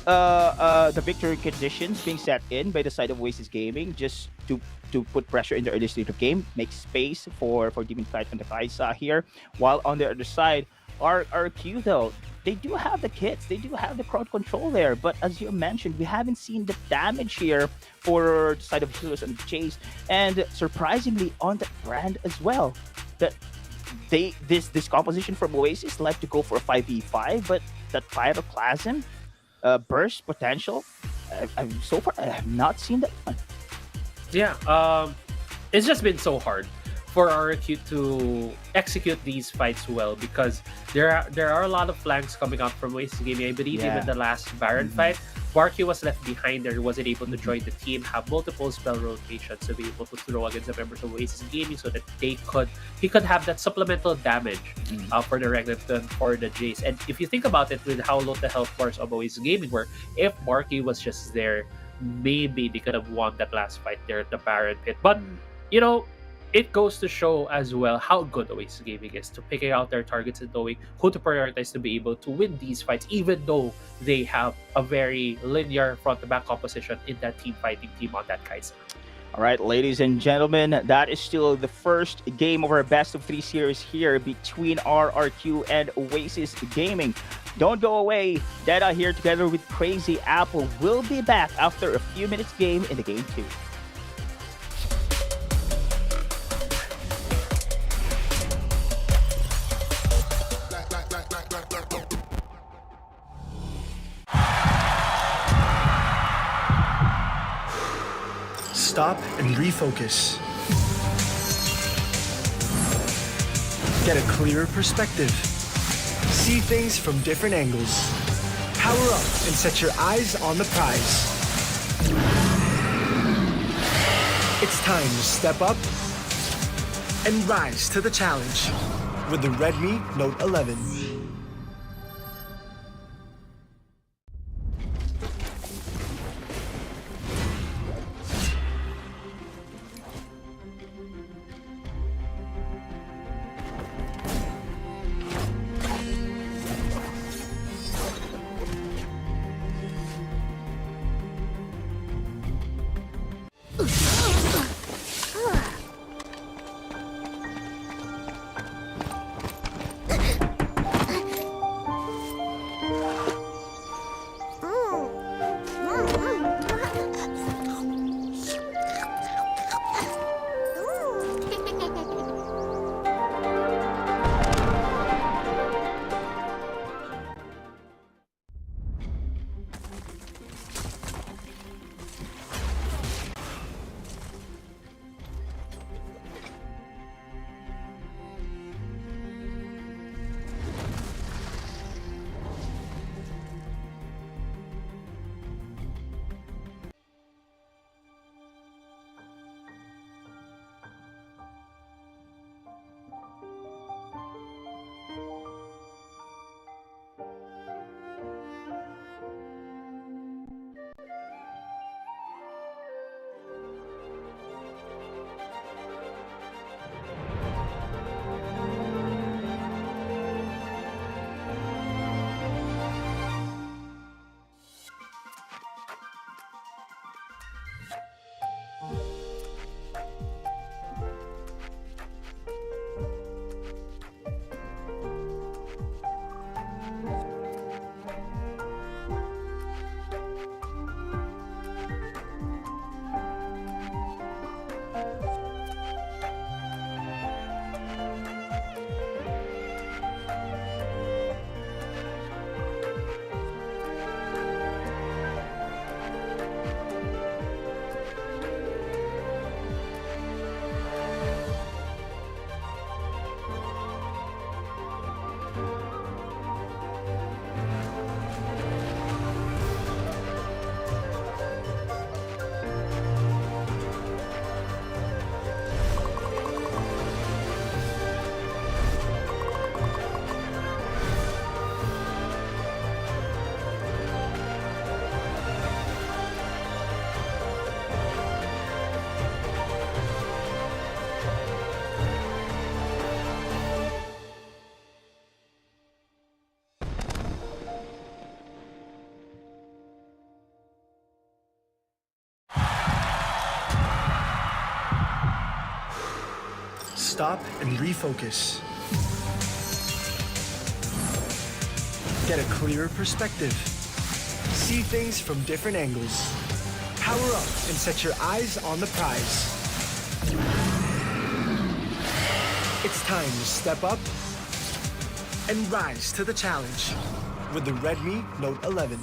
the victory conditions being set in by the side of Oasis Gaming just to put pressure in the early stage of the game, make space for Demon Kite and the Kaisa here. While on the other side, RRQ though, they do have the kits, they do have the crowd control there, but as you mentioned, we haven't seen the damage here for the side of Helios and Chase, and surprisingly on the brand as well. That this composition from Oasis like to go for a 5v5, but that Pyroclasm burst potential, so far I have not seen that one. Yeah, it's just been so hard for RRQ to execute these fights well, because there are a lot of flanks coming out from Oasis Gaming. I believe even the last Baron fight, Barky was left behind there, wasn't able to join the team, have multiple spell rotations to be able to throw against the members of Oasis Gaming so that he could have that supplemental damage for the Regum or the Jace. And if you think about it, with how low the health bars of Oasis Gaming were, if Barky was just there, maybe they could have won that last fight there at the Baron Pit. But it goes to show as well how good Oasis Gaming is to picking out their targets and knowing who to prioritize to be able to win these fights, even though they have a very linear front-to-back composition in that team fighting team on that Kai'Sa. All right, ladies and gentlemen, that is still the first game of our best of 3 series here between RRQ and Oasis Gaming. Don't go away. Dada here together with Crazy Apple will be back after a few minutes game in the game 2. Stop and refocus. Get a clearer perspective. See things from different angles. Power up and set your eyes on the prize. It's time to step up and rise to the challenge with the Redmi Note 11. Stop and refocus. Get a clearer perspective. See things from different angles. Power up and set your eyes on the prize. It's time to step up and rise to the challenge with the Redmi Note 11.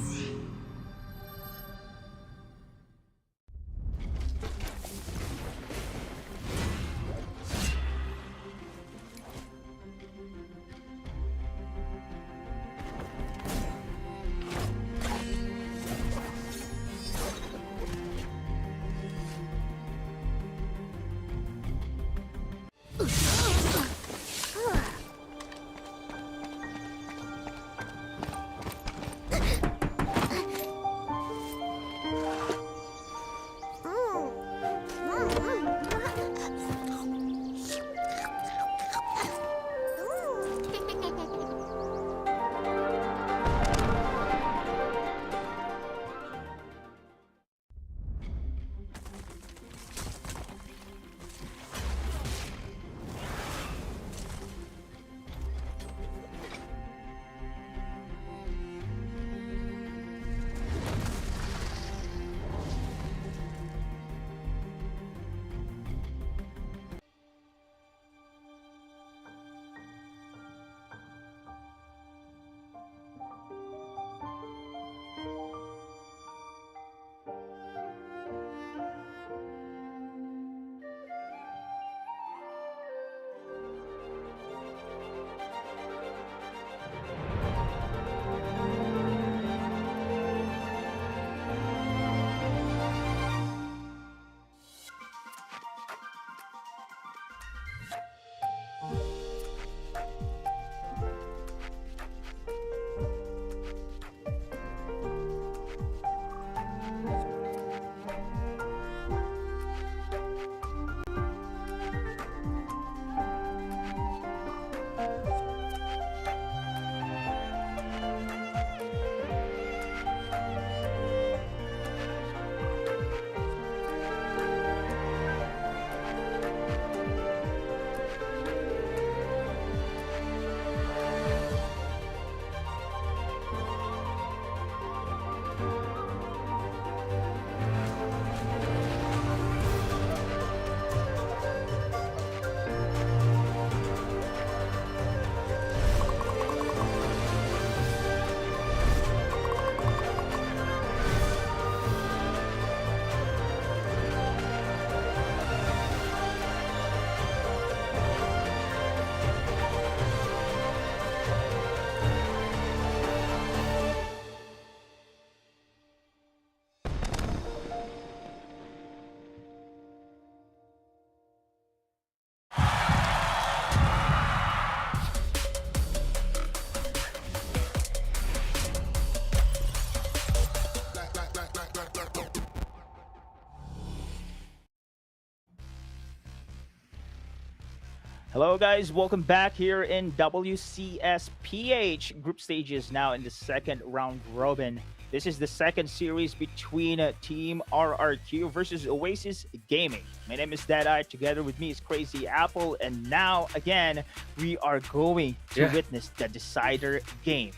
Hello, guys. Welcome back here in WCSPH. Group stages now in the second round robin. This is the second series between Team RRQ versus Oasis Gaming. My name is Deadeye. Together with me is Crazy Apple. And now, again, we are going to witness the decider game.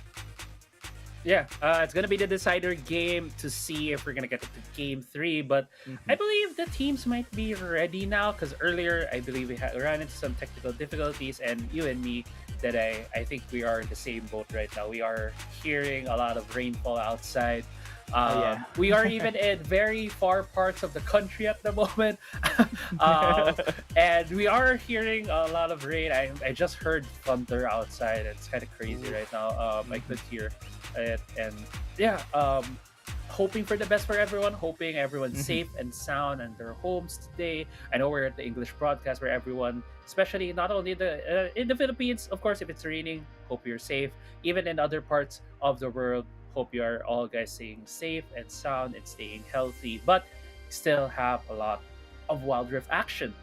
Yeah, it's gonna be the decider game to see if we're gonna get to game 3. But I believe the teams might be ready now because earlier I believe we had run into some technical difficulties, and you and me, that I think we are in the same boat right now. We are hearing a lot of rainfall outside. We are even in very far parts of the country at the moment. And we are hearing a lot of rain. I just heard thunder outside. It's kind of crazy right now. I could hear it. And hoping for the best for everyone. Hoping everyone's safe and sound in their homes today. I know we're at the English broadcast where everyone, especially not only in the Philippines, of course, if it's raining, hope you're safe. Even in other parts of the world, hope you are all guys staying safe and sound and staying healthy. But still have a lot of Wildrift action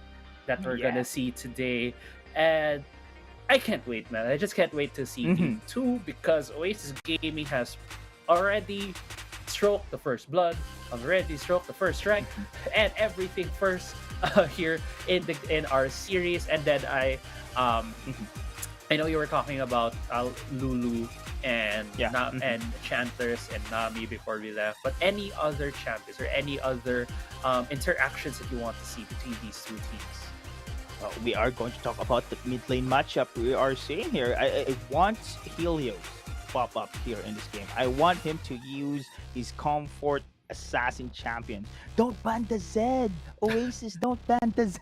that we're gonna see today. And I can't wait, man. I just can't wait to see game 2 because Oasis Gaming has already stroked the first blood, already stroked the first strike, and everything first here in our series. And then I know you were talking about Lulu and and Chanters and Nami before we left, but any other champions or any other interactions that you want to see between these two teams? We are going to talk about the mid lane matchup we are seeing here. I want Helios pop up here in this game. I want him to use his comfort assassin champions. Don't ban the Z, Oasis. Don't ban the Z.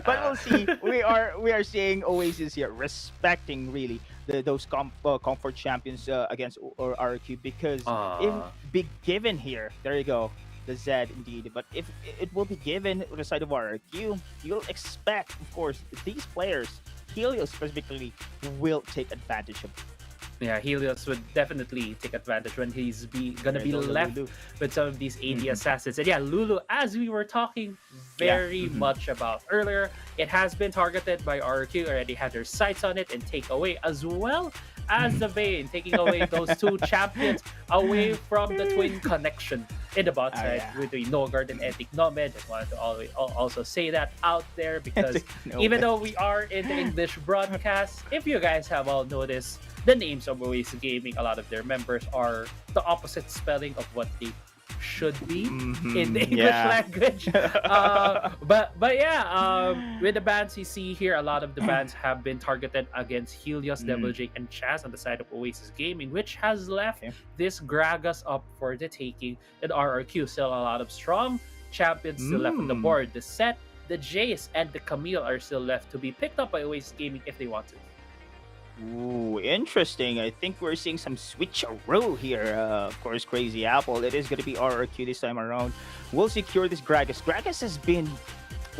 But we'll see. We are seeing Oasis here respecting really those comfort champions against RRQ because if big given here, there you go. the Z indeed. But if it will be given to the side of RRQ, you'll expect, of course, these players, Helios specifically, will take advantage of it. Yeah, Helios would definitely take advantage when he's gonna be There's also left Lulu. with some of these AD Mhm. assassins. And yeah, Lulu, as we were talking very Mhm. much about earlier, it has been targeted by RQ, already had their sights on it and take away, as well as the Vayne, taking away those two champions away from the twin connection in the bot Oh, side yeah. with the No Guard and Ethic Nomad. Just wanted to also say that out there because No even way. though we are in the English broadcast, if you guys have all noticed, the names of Oasis Gaming, a lot of their members are the opposite spelling of what they should be in the Mhm, English yeah. language. But yeah, with the bans you see here, a lot of the bans have been targeted against Helios, Devil Jake, and Chaz on the side of Oasis Gaming, which has left Okay. this Gragas up for the taking. And RRQ still a lot of strong champions still left on the board. The Set, the Jace, and the Camille are still left to be picked up by Oasis Gaming if they want to. Ooh, interesting. I think we're seeing some switcheroo here. Of course, Crazy Apple. It is going to be RRQ this time around. We'll secure this Gragas. Gragas has been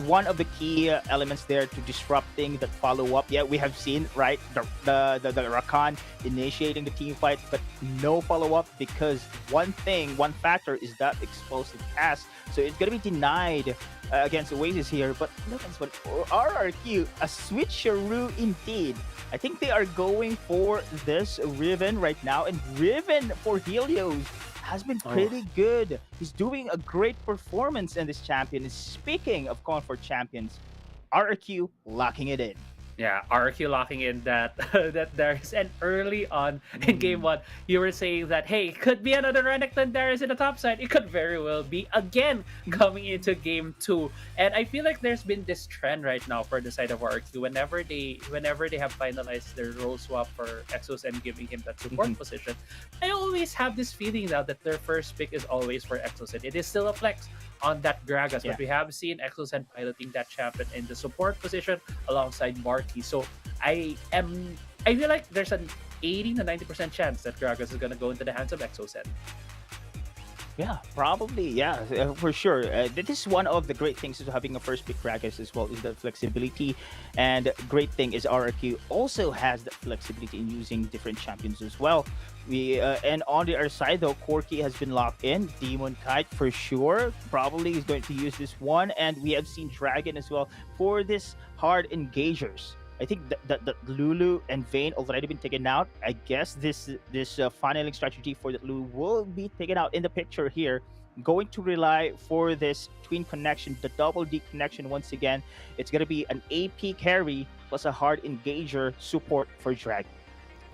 one of the key elements there to disrupting that follow-up. Yeah, we have seen, right, the Rakan initiating the team fight, but no follow-up because one factor is that explosive cast. So it's going to be denied against Oasis here. But look at this one. RRQ, a switcheroo indeed. I think they are going for this Riven right now, and Riven for Helios has been pretty good. He's doing a great performance in this champion. And speaking of comfort champions, RRQ locking it in. Yeah, RQ locking in that that Darius. And early on in game one, you were saying that, hey, it could be another Renekton Darius in the top side. It could very well be again coming into game two. And I feel like there's been this trend right now for the side of RQ. Whenever they have finalized their role swap for Exos and giving him that support position, I always have this feeling now that their first pick is always for Exos. And it is still a flex on that Gragas, Yeah. but we have seen Exos and piloting that champion in the support position alongside Marky. So I feel like there's an 80 to 90% chance that Gragas is gonna go into the hands of Exocet. Yeah, probably. Yeah, for sure. This is one of the great things of having a first pick Gragas as well is the flexibility. And great thing is RRQ also has the flexibility in using different champions as well. And on the other side though, Corki has been locked in. Demon Kite for sure probably is going to use this one, and we have seen Dragon as well for this hard engagers. I think that Lulu and Vayne already been taken out. I guess this funneling strategy for the Lulu will be taken out in the picture here. Going to rely for this twin connection, the double D connection once again. It's gonna be an AP carry plus a hard engager support for Dragon.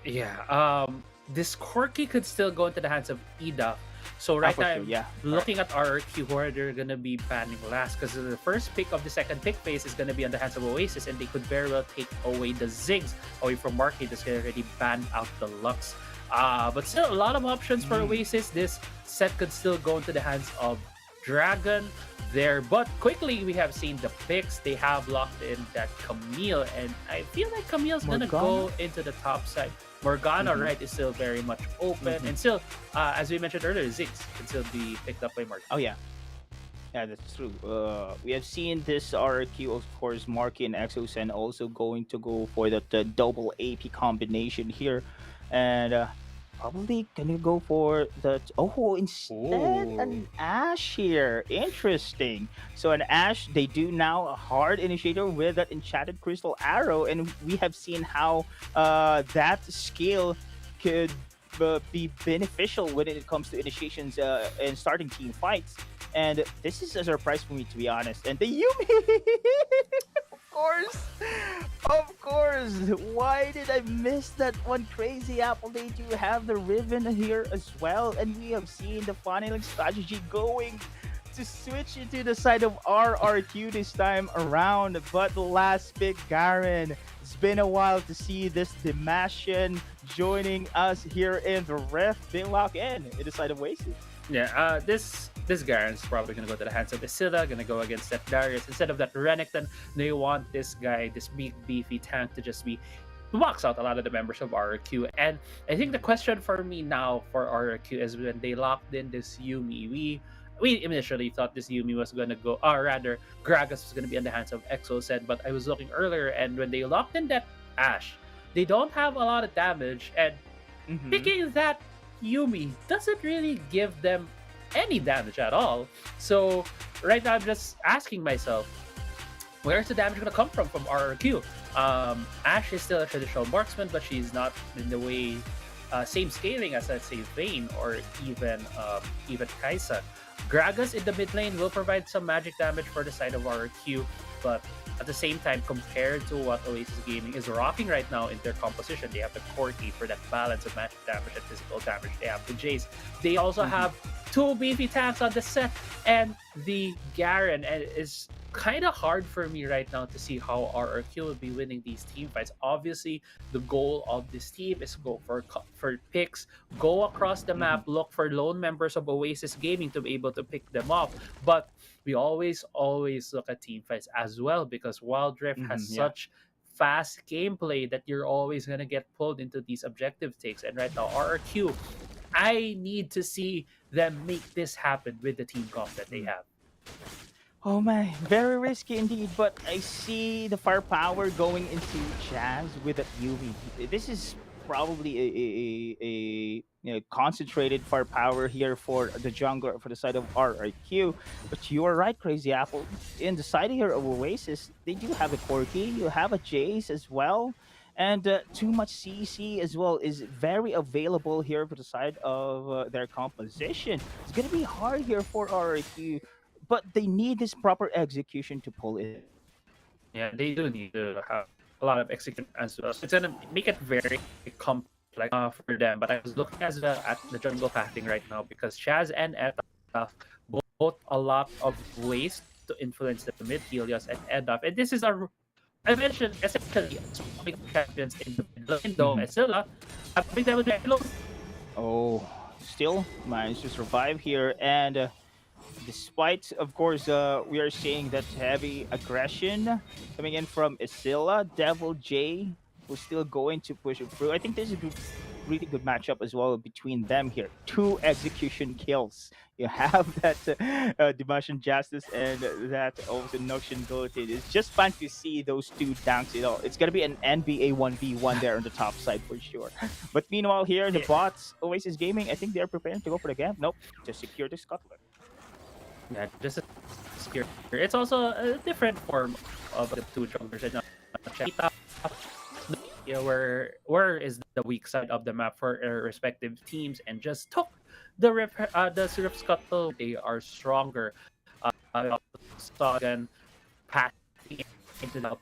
Yeah, this Corky could still go into the hands of Ida. So right for now, sure, yeah. looking at RRQ, who are they're gonna be banning last? Because the first pick of the second pick phase is gonna be on the hands of Oasis, and they could very well take away the Ziggs away from Market. That's already banned out the Lux. But still, a lot of options for Oasis. This set could still go into the hands of Dragon there. But quickly, we have seen the picks. They have locked in that Camille, and I feel like Camille's gonna go into the top side. Morgana, right, is still very much open, and still, as we mentioned earlier, Ziggs can still be picked up by Marky. Oh yeah. Yeah, that's true. We have seen this RQ, of course, Marky and Exosen also going to go for that double AP combination here. And probably gonna go for that. Oh, instead an Ash here. Interesting. So an Ash, they do now a hard initiator with that enchanted crystal arrow, and we have seen how that skill could be beneficial when it comes to initiations and starting team fights. And this is a surprise for me, to be honest. And the Yumi, of course. Why did I miss that one? Crazy Apple? They do have the Riven here as well, and we have seen the funneling strategy going to switch into the side of RRQ this time around. But the last pick, Garen. It's been a while to see this Demacian joining us here in the ref. They lock in the side of Oasis. Yeah, this Garen's probably gonna go to the hands of Isilla, gonna go against that Darius. Instead of that Renekton, they want this guy, this big beefy tank, to just be box out a lot of the members of RRQ. And I think the question for me now for RRQ is when they locked in this Yumi, we initially thought this Yumi was gonna go, or rather, Gragas was gonna be in the hands of Exocet, but I was looking earlier, and when they locked in that Ash, they don't have a lot of damage, and picking that Yumi doesn't really give them any damage at all. So right now I'm just asking myself, where's the damage gonna come from RRQ? Ash is still a traditional marksman, but she's not in the way same scaling as let's say Vayne or even Kaisa. Gragas in the mid lane will provide some magic damage for the side of RRQ, but at the same time, compared to what Oasis Gaming is rocking right now in their composition, they have the Corki for that balance of magic damage and physical damage. They have the Jace. They also have two beefy tanks on the set, and the Garen. And it's kind of hard for me right now to see how RRQ will be winning these team fights. Obviously, the goal of this team is go for picks, go across the map, look for lone members of Oasis Gaming to be able to pick them off. But we always look at team fights as well, because Wildrift has such fast gameplay that you're always going to get pulled into these objective takes. And right now, RRQ, I need to see them make this happen with the team comp that they have. Oh my, very risky indeed, but I see the firepower going into Chaz with that UV. This is probably a you know, concentrated firepower here for the jungler for the side of RRQ. But you are right, Crazy Apple. In the side here of Oasis, they do have a Corki, you have a Jace as well. And too much CC as well is very available here for the side of their composition. It's going to be hard here for RRQ, but they need this proper execution to pull it. Yeah, they do need to have a lot of execution as well. So it's gonna make it very complex for them. But I was looking as well at the jungle pathing right now, because Chaz and Eta have both a lot of ways to influence the mid, Helios and Edaf. And this is I mentioned essentially champions in the middle lane, though Esilla having them with low. Oh, still managed to survive here, and despite, of course, we are seeing that heavy aggression coming in from Isilla, Devil J was still going to push it through. I think this is a really good matchup as well between them here. 2 execution kills. You have that Dimension Justice and that also Noxian Goated. It's just fun to see those two tanks. You know, it's gonna be an NBA 1v1 there on the top side for sure. But meanwhile, here the bots, Oasis Gaming, I think they're preparing to go for the game. Nope, to secure the Scuttle. Yeah, just a secure. It's also a different form of the two junglers. Yeah, where is the weak side of the map for their respective teams, and just took the Rift Scuttle. They are stronger. Saw again passing into the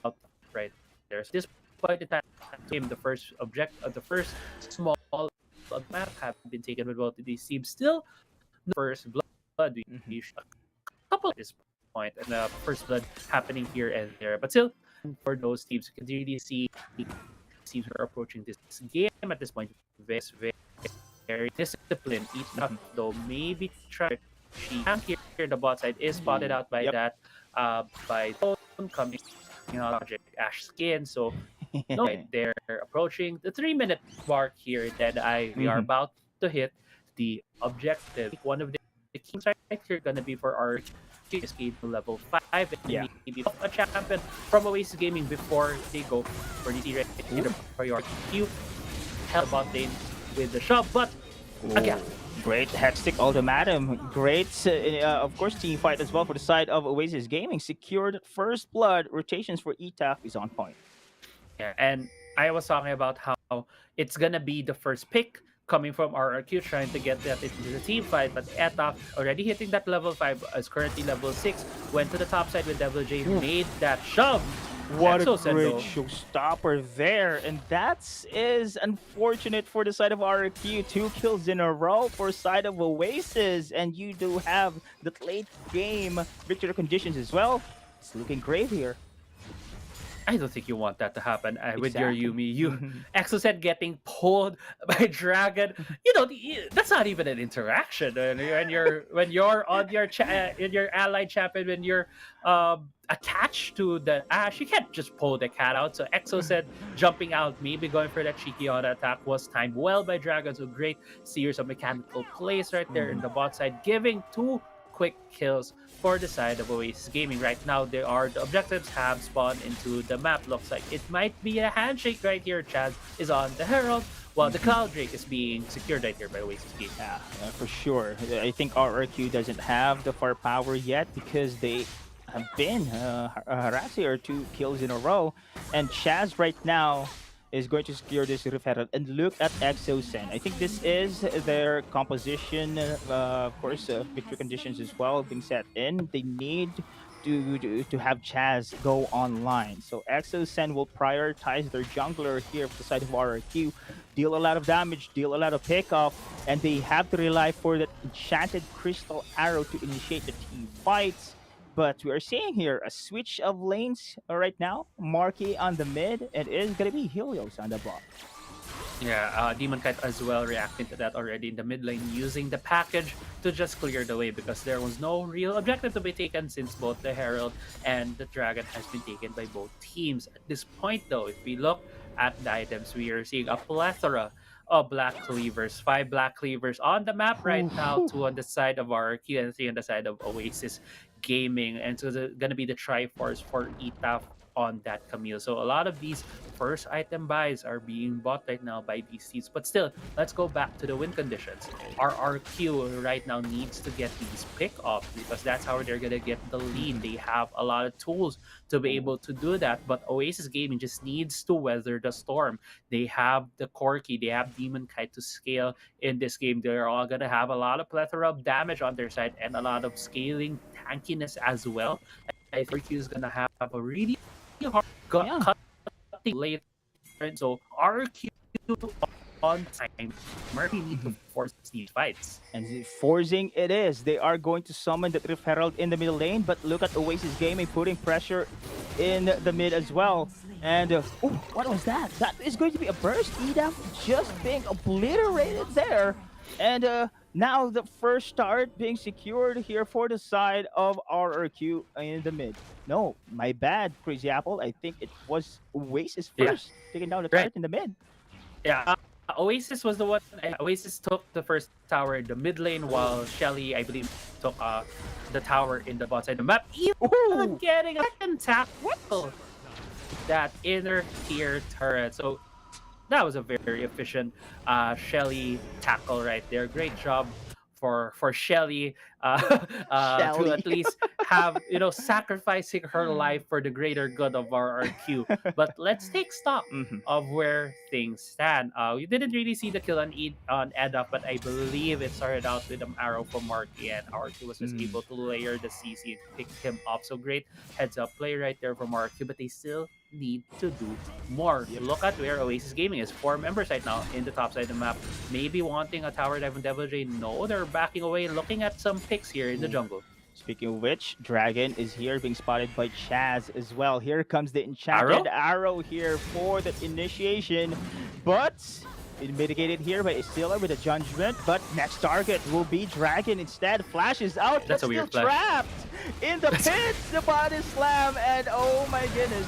up right there. So this point in time, the first the first small map have been taken with both of these teams. Still, the first blood. We a couple at this point, and the first blood happening here and there. But still, for those teams, you can really see teams are approaching this game at this point very disciplined. Each up though, maybe try. She here the bot side is spotted out by that by coming Project Ash Skin. So no, they're approaching the 3-minute mark here. That we are about to hit the objective. One of the kings right here gonna be for our escape to level 5 and maybe a champion from Oasis Gaming before they go for the priority queue. Help bot lane with the shove, but again. Great Hextech Ultimatum. Great, of course, team fight as well for the side of Oasis Gaming. Secured first blood. Rotations for ETAF is on point. Yeah, and I was talking about how it's gonna be the first pick coming from RRQ, trying to get that into the team fight, but ETAF already hitting that level 5, is currently level 6, went to the top side with Devil J, made that shove. What a great showstopper there, and that is unfortunate for the side of RRQ. 2 kills in a row for side of Oasis, and you do have the late game victory conditions as well. It's looking great here. I don't think you want that to happen with your Exactly. Yumi. You Mhm. Exocet getting pulled by Dragon. That's not even an interaction. When you're on your in your allied champion, when you're attached to the Ash, you can't just pull the cat out. So Exocet jumping out, maybe going for that cheeky auto attack was timed well by Dragon. So great series of mechanical plays right there in the bot side, giving two quick kills for the side of Oasis Gaming. Right now, the objectives have spawned into the map. Looks like it might be a handshake right here. Chaz is on the Herald, while the Cloud Drake is being secured right here by Oasis Gaming. Yeah, for sure. I think RRQ doesn't have the firepower yet because they have been harassing or 2 kills in a row. And Chaz right now is going to secure this referral. And look at Exosen. I think this is their composition, of course, victory conditions as well being set in. They need to have Chaz go online. So Exosen will prioritize their jungler here for the side of RRQ, deal a lot of damage, deal a lot of pickoff, and they have to rely for that enchanted crystal arrow to initiate the team fights. But we are seeing here a switch of lanes right now. Marky on the mid, and it is going to be Helios on the bot. Yeah, Demon Kite as well reacting to that already in the mid lane, using the package to just clear the way because there was no real objective to be taken since both the Herald and the Dragon has been taken by both teams. At this point, though, if we look at the items, we are seeing a plethora of black cleavers, 5 black cleavers on the map right now, 2 on the side of RRQ and 3 on the side of Oasis Gaming. And so it's going to be the Triforce for ETAF on that Camille. So a lot of these first item buys are being bought right now by these teams. But still, let's go back to the win conditions. RRQ right now needs to get these pick-offs because that's how they're going to get the lead. They have a lot of tools to be able to do that. But Oasis Gaming just needs to weather the storm. They have the Corki, they have Demon Kite to scale in this game. They're all going to have a lot of plethora of damage on their side and a lot of scaling tankiness as well. I think RQ is going to have a really hard cutting later. And so RQ on time, Murphy need to force these fights. And forcing it is. They are going to summon the Rift Herald in the middle lane, but look at Oasis Gaming putting pressure in the mid as well. And what was that? That is going to be a burst. Edam just being obliterated there. And now the first start being secured here for the side of RRQ in the mid. No, my bad, Crazy Apple. I think it was Oasis first taking down the turret in the mid. Yeah, Oasis was the one. Oasis took the first tower in the mid lane, while Shelly, I believe, took the tower in the bot side of the map. Even getting a second tap with that inner tier turret. So that was a very efficient Shelly tackle right there. Great job for Shelly to at least have, sacrificing her life for the greater good of our RQ. But let's take stock of where things stand. We didn't really see the kill on Edda, but I believe it started out with an arrow from Marky, and RQ was just able to layer the CC and pick him up. So great heads up play right there from RQ, but they still need to do more. Look at where Oasis Gaming is. 4 members right now in the top side of the map. Maybe wanting a tower dive on Devil J. No, they're backing away, looking at some picks here in the jungle. Speaking of which, Dragon is here being spotted by Chaz as well. Here comes the enchanted arrow here for the initiation, but it mitigated here by Istila with a judgment. But next target will be Dragon instead. Flashes out, That's but a weird still flash. trapped in the pit. The body slam, and oh my goodness,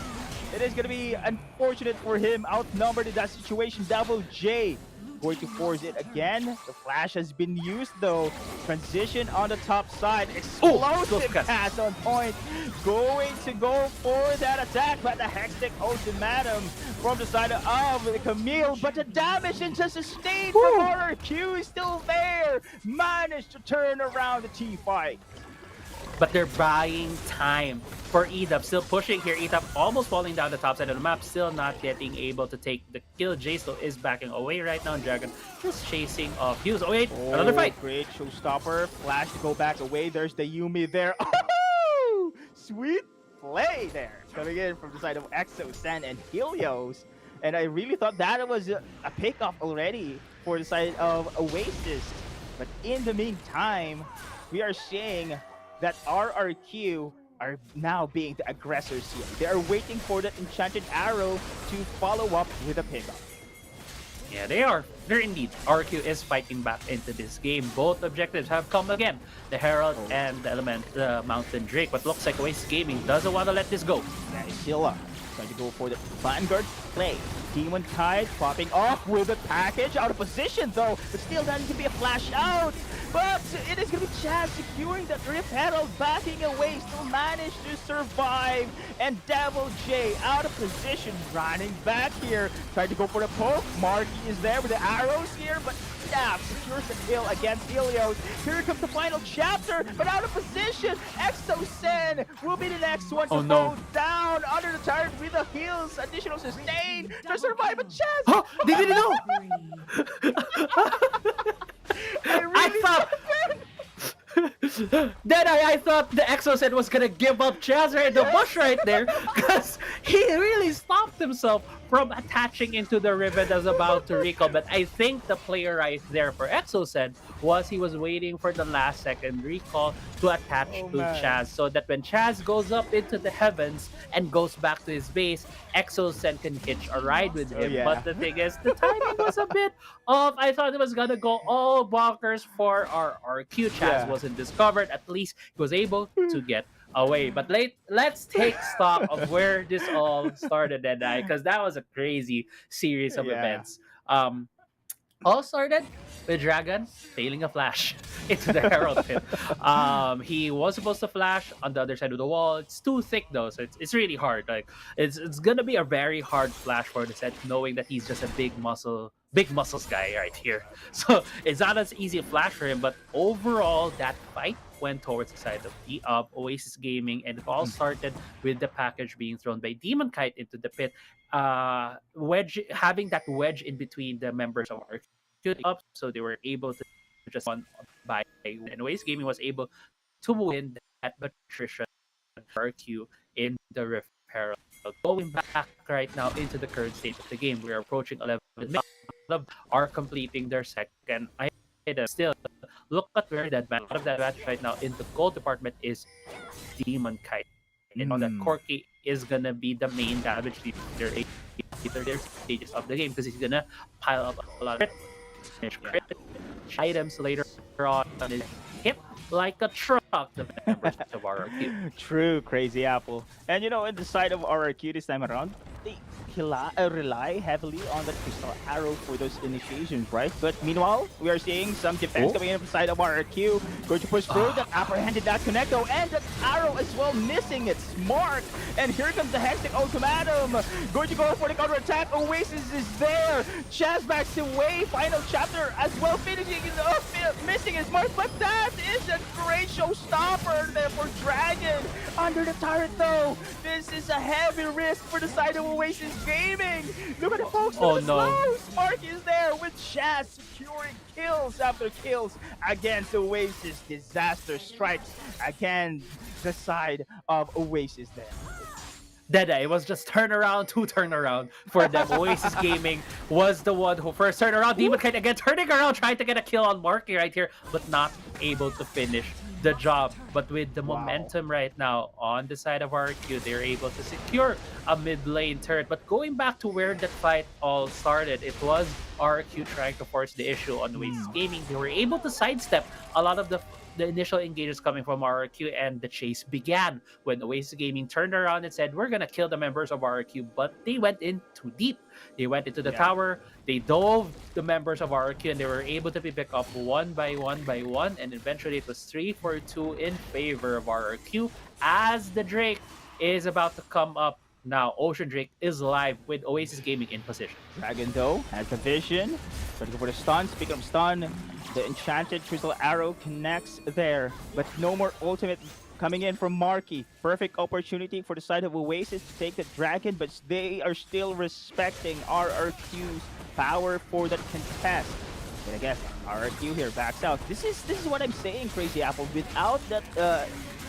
it is going to be unfortunate for him. Outnumbered in that situation. Double J going to force it again. The flash has been used though. Transition on the top side. Explosive pass on point. Going to go for that attack, but the Hextech ultimatum from the side of the Camille. But the damage and just sustained from RRQ is still there. Managed to turn around the T-fight. But they're buying time for EDUP. Still pushing here. EDUP almost falling down the top side of the map. Still not getting able to take the kill. Jace is backing away right now. Dragon just chasing off Hughes. Oh wait, another fight. Great showstopper. Flash to go back away. There's the Yumi there. Oh, sweet play there. Coming in from the side of Exosen and Helios. And I really thought that was a pick-off already for the side of Oasis. But in the meantime, we are seeing that RRQ are now being the aggressors here. They are waiting for that enchanted arrow to follow up with a pickup. Yeah, they are. They're indeed. RQ is fighting back into this game. Both objectives have come again. The Herald and the Mountain Drake. But looks like Oasis Gaming doesn't want to let this go. Nice Scylla trying to go for the Vanguard play. Demon Kite popping off with a package. Out of position though, but still that needs to be a flash out. But it is going to be Chaz securing that Rift Herald, backing away, still managed to survive. And Devil J out of position, running back here, trying to go for the poke. Marky is there with the arrows here, but Snap secures the kill against Helios. Here comes the final chapter, but out of position. Exosen will be the next one to go down under the turret with the heals. Additional sustain to survive, but Chaz. Oh, they didn't know. I thought. Then I thought the Exoset was gonna give up Chaz right in the bush right there, because he really stopped himself from attaching into the ribbon that was about to recall. But I think the player right there for Exoset was he was waiting for the last second recall to attach to Chaz, so that when Chaz goes up into the heavens and goes back to his base, Exoset can hitch a ride with him. But the thing is, the timing was a bit off. I thought it was gonna go all bonkers for our Q. Chaz wasn't discovered. At least he was able to get away. But let's take stock of where this all started, because that was a crazy series of events. All started with Dragon failing a flash into the Herald pit. He was supposed to flash on the other side of the wall. It's too thick though, so it's really hard. Like it's gonna be a very hard flash for the set, knowing that he's just a big muscles guy right here. So it's not as easy a flash for him. But overall, that fight went towards the side of Oasis Gaming, and it all started with the package being thrown by Demon Kite into the pit. Having that wedge in between the members of our up, so they were able to just won by, and Oasis Gaming was able to win that attrition RQ in the Rift Herald. Going back right now into the current state of the game, we are approaching 11 minutes. Are completing their second item. Still, look at where that match right now in the gold department is Demon Kite. You know that Corky is gonna be the main damage leader in their stages of the game, because he's gonna pile up a lot of crit items later on and hit like a truck the members of RRQ. True, Crazy Apple. And you know, in the side of RRQ this time around, they rely heavily on the crystal arrow for those initiations, right? But meanwhile, we are seeing some defense coming in from the side of RRQ. Going to push through, that apprehended that connecto, and that arrow as well, missing its mark. And here comes the Hextech Ultimatum. Going to go for the counter attack. Oasis is there. Chaz backs away. Final chapter as well, finishing it up, missing his mark. But that is a great showstopper there for Dragon. Under the turret though, this is a heavy risk for the side of Oasis Gaming. Look at the folks. Oh no! Mark is there with Chaz securing kills after kills against Oasis. Disaster strikes against the side of Oasis there. Deadeye, it was just turnaround for them. Oasis Gaming was the one who first turned around. Demon Kite again turning around, trying to get a kill on Marky right here, but not able to finish the job. But with the momentum right now on the side of RQ, they're able to secure a mid lane turret. But going back to where that fight all started, it was RQ trying to force the issue on Oasis Gaming. They were able to sidestep a lot of the initial engages coming from RQ, and the chase began when Oasis Gaming turned around and said, we're gonna kill the members of RQ, but they went in too deep. They went into the tower, they dove the members of RQ, and they were able to be picked up one by one, and eventually it was 3-4-2 in favor of RQ. As the Drake is about to come up now, Ocean Drake is live with Oasis Gaming in position. Dragon though has the vision, trying to go for the stun, speaking of stun, the enchanted crystal arrow connects there, but no more ultimate coming in from Marky. Perfect opportunity for the side of Oasis to take the dragon, but they are still respecting RRQ's power for that contest. And I guess RRQ here backs out. This is what I'm saying, Crazy Apple. Without that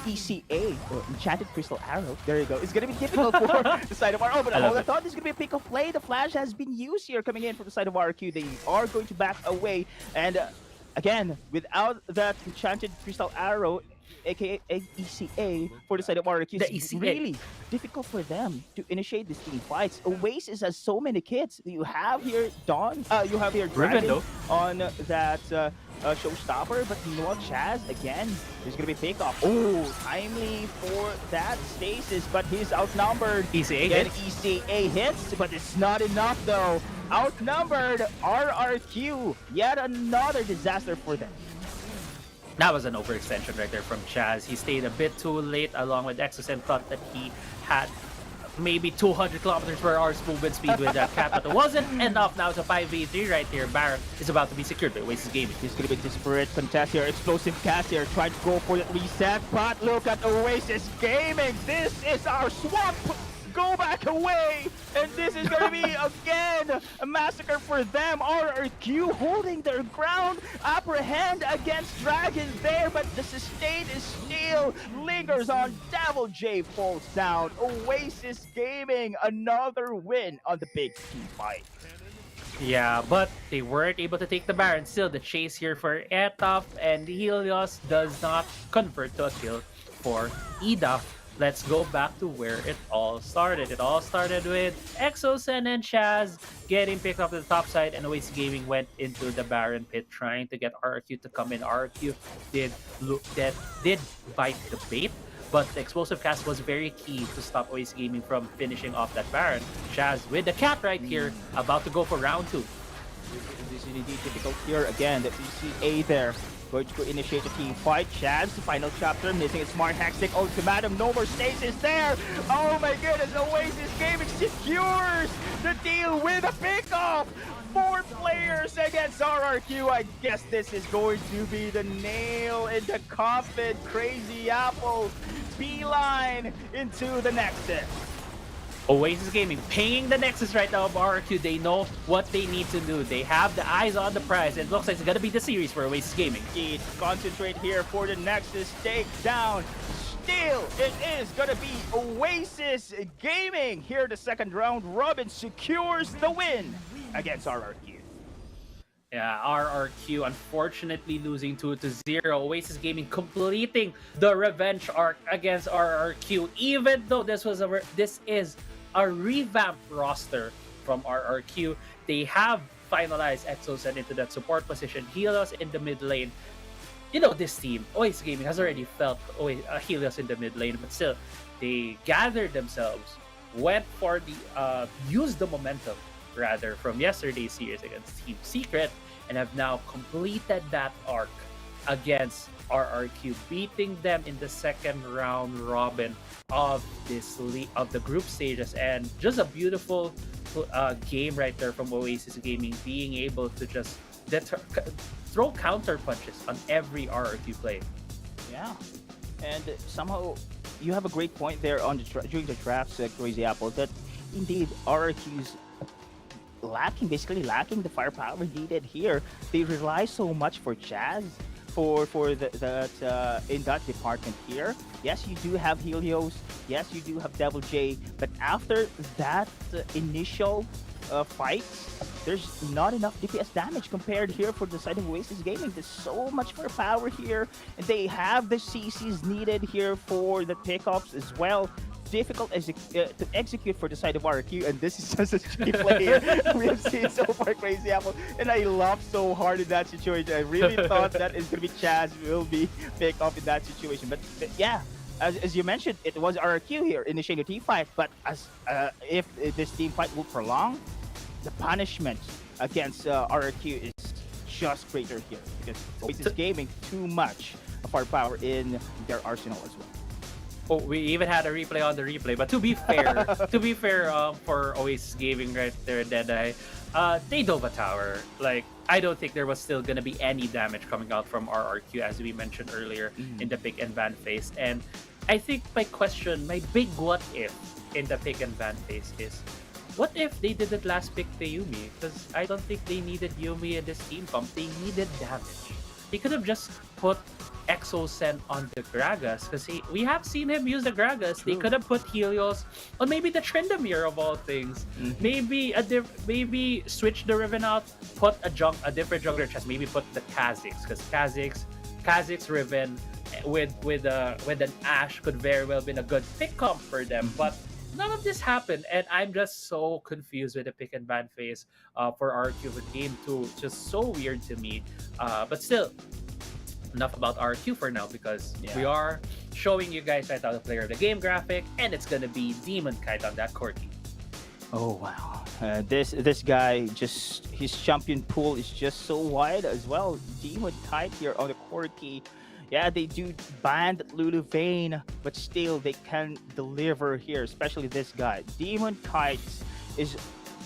ECA, or Enchanted Crystal Arrow, there you go. It's gonna be difficult for the side of RRQ, but I thought this is gonna be a pick of play. The flash has been used here coming in from the side of RRQ. They are going to back away, and again, without that Enchanted Crystal Arrow, aka ECA, for the side of RRQ, The it's ECA. really difficult for them to initiate these team fights. Oasis has so many kids. You have here Dawn, you have here Riven, Dragon though. on that showstopper, but meanwhile Chaz again. There's gonna be pickoff. Oh, timely for that stasis, but he's outnumbered. ECA Again, hits. ECA hits, but it's not enough though. Outnumbered RRQ. Yet another disaster for them. That was an overextension right there from Chaz. He stayed a bit too late along with Exos and thought that he had maybe 200 kilometers per hour movement speed with that cat, but it wasn't enough. Now it's a 5v3 right here. Baron is about to be secured by Oasis Gaming. He's gonna be disparate contest here. Explosive cast here. Trying to go for the reset, but look at Oasis Gaming. This is our swamp. Go back away, and this is gonna be again a massacre for them. RRQ holding their ground, apprehend against Dragon there, but the sustain is still lingers on. Devil J falls down. Oasis Gaming another win on the big team fight. Yeah, but they weren't able to take the Baron. Still, the chase here for Etaf, and Helios does not convert to a kill for Edaf. Let's go back to where it all started. It all started with Exosen and Chaz getting picked up to the top side, and Oasis Gaming went into the Baron pit trying to get RRQ to come in. RRQ did bite the bait, but the explosive cast was very key to stop Oasis Gaming from finishing off that Baron. Chaz with the cat right here, about to go for round 2. This is indeed difficult here again. The ECA there. Going to initiate the team fight. Chaz, final chapter, missing a smart hextech ultimatum. No more stasis there. Oh my goodness, Oasis Gaming secures the deal with a pickoff. 4 players against RRQ. I guess this is going to be the nail in the coffin. Crazy Apple beeline into the Nexus. Oasis Gaming pinging the Nexus right now of RRQ. They know what they need to do. They have the eyes on the prize. It looks like it's going to be the series for Oasis Gaming. Indeed, concentrate here for the Nexus takedown. Still, it is going to be Oasis Gaming. Here, the second round, Robin secures the win against RRQ. Yeah, RRQ unfortunately losing 2-0. Oasis Gaming completing the revenge arc against RRQ, even though this is a revamped roster from RRQ. They have finalized Exosen into that support position, Helios in the mid lane. You know, this team, Oasis Gaming, has already felt Helios in the mid lane, but still, they gathered themselves, went for the, used the momentum, rather, from yesterday's series against Team Secret, and have now completed that arc against RRQ, beating them in the second round robin of the group stages. And just a beautiful game right there from Oasis Gaming, being able to just throw counter punches on every RRQ play. Yeah, and somehow you have a great point there on during the drafts, Crazy Apple, that indeed RRQ's basically lacking the firepower needed here. They rely so much for Chaz for that in that department here. Yes, you do have Helios. Yes, you do have Devil J. But after that initial fight, there's not enough DPS damage compared here for the side of Oasis Gaming. There's so much firepower here, and they have the CCs needed here for the pickups as well. Difficult to execute for the side of RRQ, and this is just a cheap play we have seen so far, Crazy Apple, and I laughed so hard in that situation. I really thought that it's gonna be Chaz will be picked up in that situation, but yeah, as you mentioned, it was RRQ here initiating the team fight, but as if this team fight will prolong, the punishment against RRQ is just greater here, because Oasis Gaming too much firepower in their arsenal as well. Oh, we even had a replay on the replay. But to be fair, for Oasis Gaming right there, Deadeye, they dove a tower. Like, I don't think there was still gonna be any damage coming out from RRQ, as we mentioned earlier in the pick and ban phase. And I think my big what if in the pick and ban phase is, what if they didn't last pick the Yumi? Because I don't think they needed Yumi in this team comp. They needed damage. They could have just put Exosen on the Gragas, because we have seen him use the Gragas. True. They could have put Helios on maybe the Tryndamere of all things. Maybe switch the Riven out, put a different jungler chest. Maybe put the Kha'Zix, because Kha'Zix, Riven, with an Ash could very well been a good pick comp for them, but none of this happened, and I'm just so confused with the pick and ban phase for RQ with game 2. It's just so weird to me, but still, enough about RQ for now, because we are showing you guys right now the player of the game graphic, and it's gonna be Demon Kite on that Corki. Oh wow, this guy, just his champion pool is just so wide as well. Demon Kite here on the Corki. Yeah, they do ban Lulu Vane, but still they can deliver here, especially this guy. Demon Kite is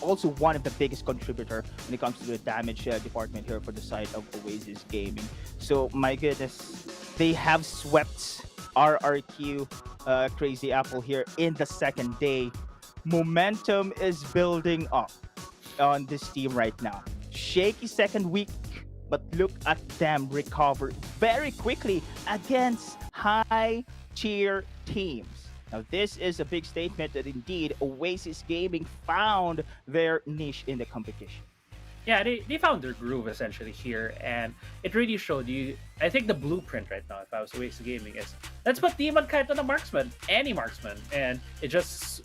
also one of the biggest contributor when it comes to the damage department here for the side of Oasis Gaming. So my goodness, they have swept RRQ Crazy Apple here in the second day. Momentum is building up on this team right now. Shaky second week, but look at them recover very quickly against high tier teams. Now this is a big statement that indeed Oasis Gaming found their niche in the competition. Yeah, they found their groove essentially here, and it really showed you. I think the blueprint right now, if I was Oasis Gaming, is let's put Demon Kite on a marksman, any marksman, and it just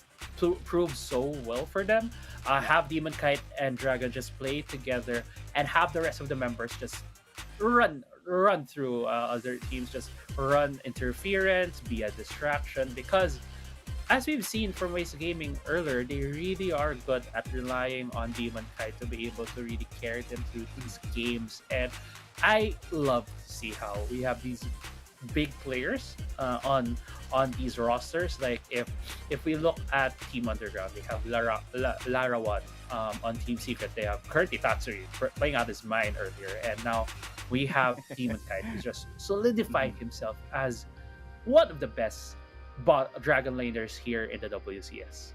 proved so well for them. Have Demon Kite and Dragon just play together, and have the rest of the members just run through other teams, just run interference, be a distraction, because as we've seen from Oasis Gaming earlier, they really are good at relying on Demon Kite to be able to really carry them through these games. And I love to see how we have these big players on these rosters. Like if we look at Team Underground, they have Larawan on Team Secret. They have currently Tatsuri playing out his mind earlier, and now we have Demon Kite, who's just solidified himself as one of the best Dragon laners here in the WCS.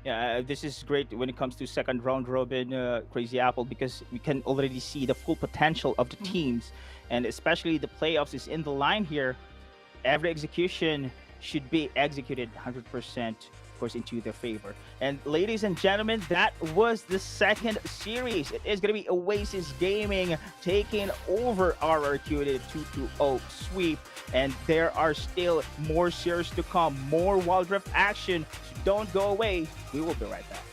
Yeah, this is great when it comes to second round robin Crazy Apple, because we can already see the full potential of the teams, and especially the playoffs is in the line here. Every execution should be executed 100%, of course, into their favor. And ladies and gentlemen, that was the second series. It is going to be Oasis Gaming taking over RRQ in a 2-2-0 sweep. And there are still more series to come, more Wildrift action. So don't go away. We will be right back.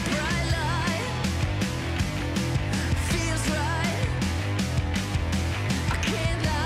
Bright light feels right. I can't lie.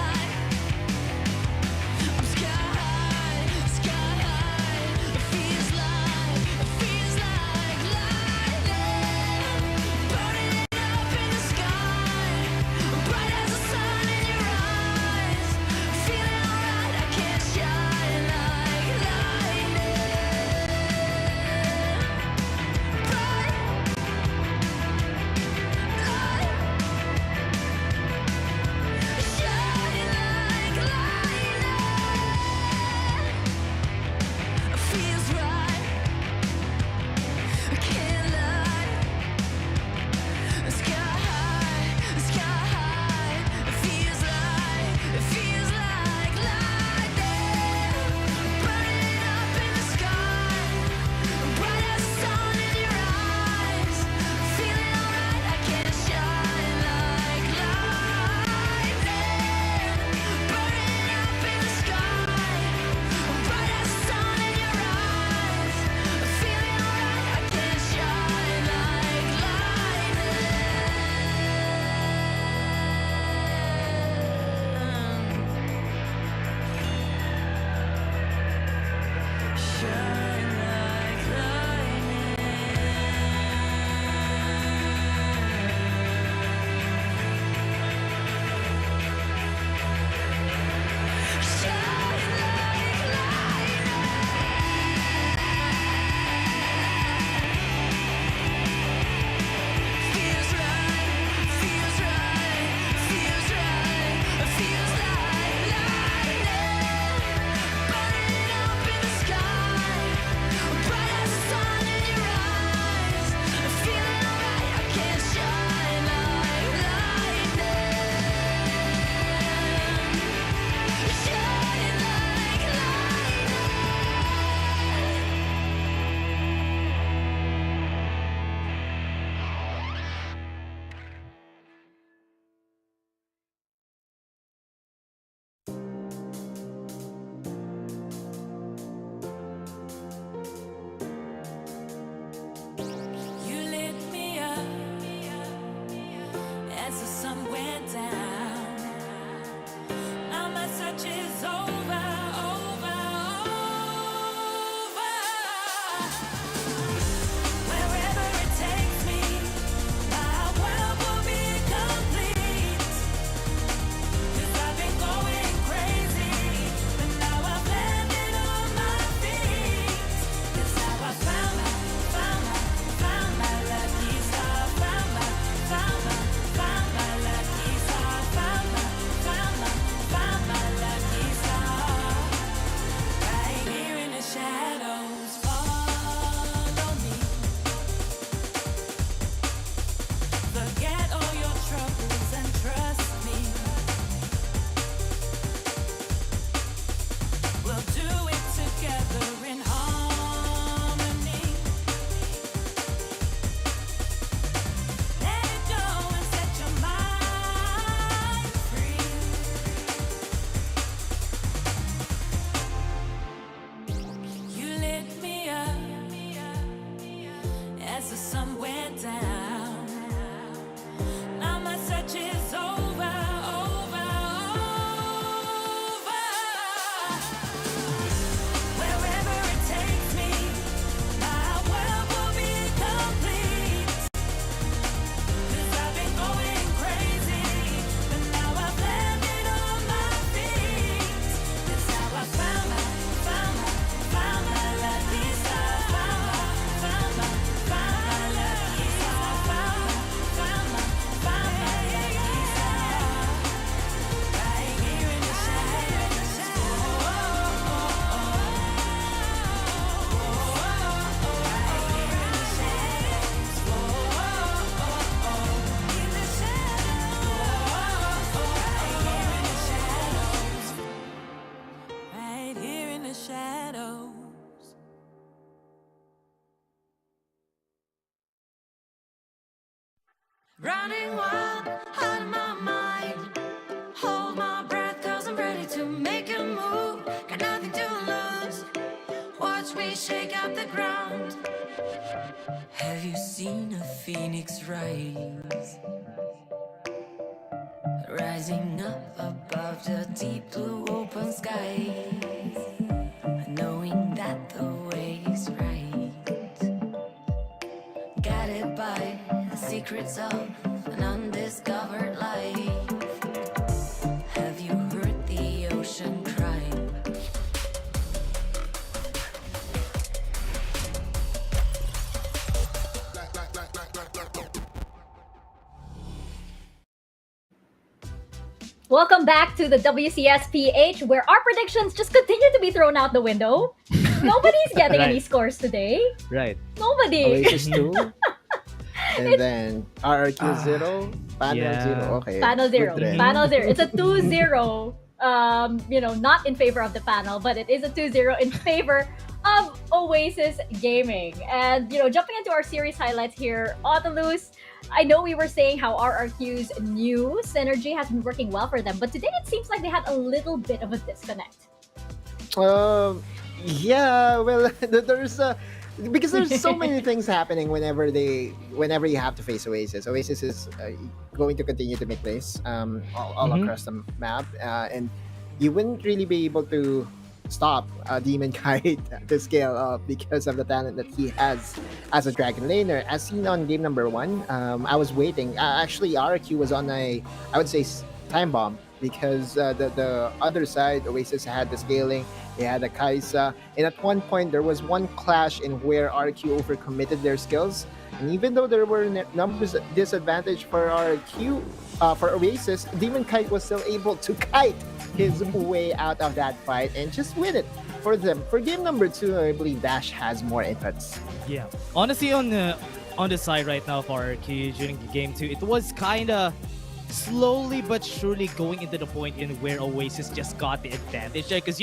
Running wild, out of my mind. Hold my breath, cause I'm ready to make a move. Got nothing to lose. Watch me shake up the ground. Have you seen a phoenix rise? Rising up above the deep blue open skies. Knowing that the way is right. Guided by the secrets of an undiscovered life. Have you heard the ocean cry? Welcome back to the WCSPH, where our predictions just continue to be thrown out the window. Nobody's getting any Right. scores today. Right. Nobody. Oasis 2. And then RRQ 0. Panel Yeah. 0. Okay. Panel zero. Good trend. Panel zero. It's a 2-0. Not in favor of the panel, but it is a 2-0 in favor of Oasis Gaming. And jumping into our series highlights here, Autolus. I know we were saying how RRQ's new synergy has been working well for them, but today it seems like they had a little bit of a disconnect. Yeah, well, there's because there's so many things happening whenever you have to face Oasis. Oasis is going to continue to make plays all Mhm. across the map, and you wouldn't really be able to stop Demon Kite to scale up because of the talent that he has as a Dragon Laner. As seen on game number 1, I was waiting. Actually, RQ was on I would say time bomb because the other side, Oasis had the scaling, they had a Kaisa, and at one point there was one clash in where RQ overcommitted their skills, and even though there were numbers disadvantage for RQ, for Oasis, Demon Kite was still able to kite his way out of that fight and just win it for them. For game number 2, I believe Dash has more inputs. Yeah. Honestly, on the side right now for RQ during game 2, it was kind of slowly but surely going into the point in where Oasis just got the advantage. Because,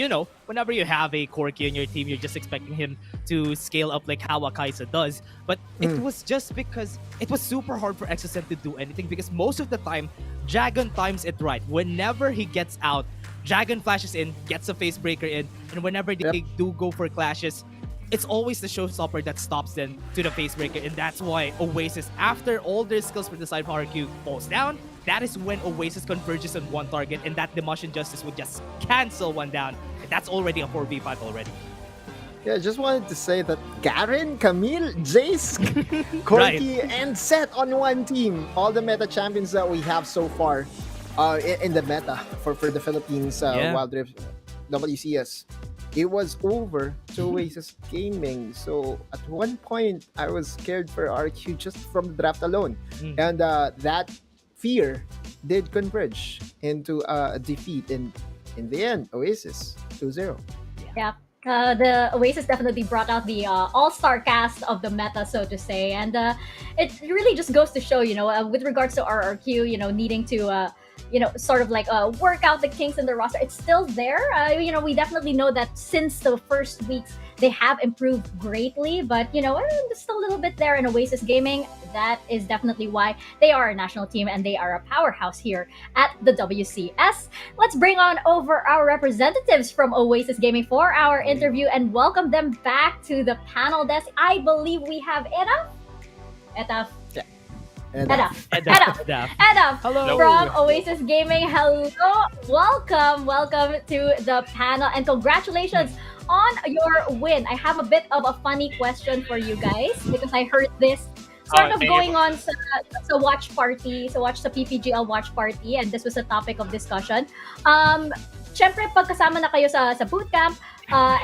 whenever you have a Corki on your team, you're just expecting him to scale up like how Akaisa does. But it was just because it was super hard for XSM to do anything because most of the time, Dragon times it right. Whenever he gets out, Dragon flashes in, gets a face breaker in, and whenever they do go for clashes, it's always the showstopper that stops them to the face breaker, and that's why Oasis, after all their skills for the side of RQ falls down, that is when Oasis converges on one target, and that Demolition Justice would just cancel one down, and that's already a 4v5 already. Yeah, I just wanted to say that Garen, Camille, Jace, Corky, and Seth on one team. All the meta champions that we have so far in the meta for the Philippines Wildrift WCS. It was over to Oasis Gaming. So at one point, I was scared for RQ just from the draft alone. And that fear did converge into a defeat in the end. Oasis 2-0. Yeah. The Oasis definitely brought out the all-star cast of the meta, so to say, and it really just goes to show, with regards to RRQ, needing to, sort of like work out the kinks in the roster. It's still there. We definitely know that since the first weeks they have improved greatly, but there's still a little bit there in Oasis Gaming. That is definitely why they are a national team and they are a powerhouse here at the WCS. Let's bring on over our representatives from Oasis Gaming for our interview and welcome them back to the panel desk. I believe we have Edaf Hello. from Oasis Gaming. Hello, welcome to the panel and congratulations on your win. I have a bit of a funny question for you guys because I heard this sort of going on sa watch party, sa PPGL watch party, and this was a topic of discussion. Syempre, pag kasama na kayo sa bootcamp,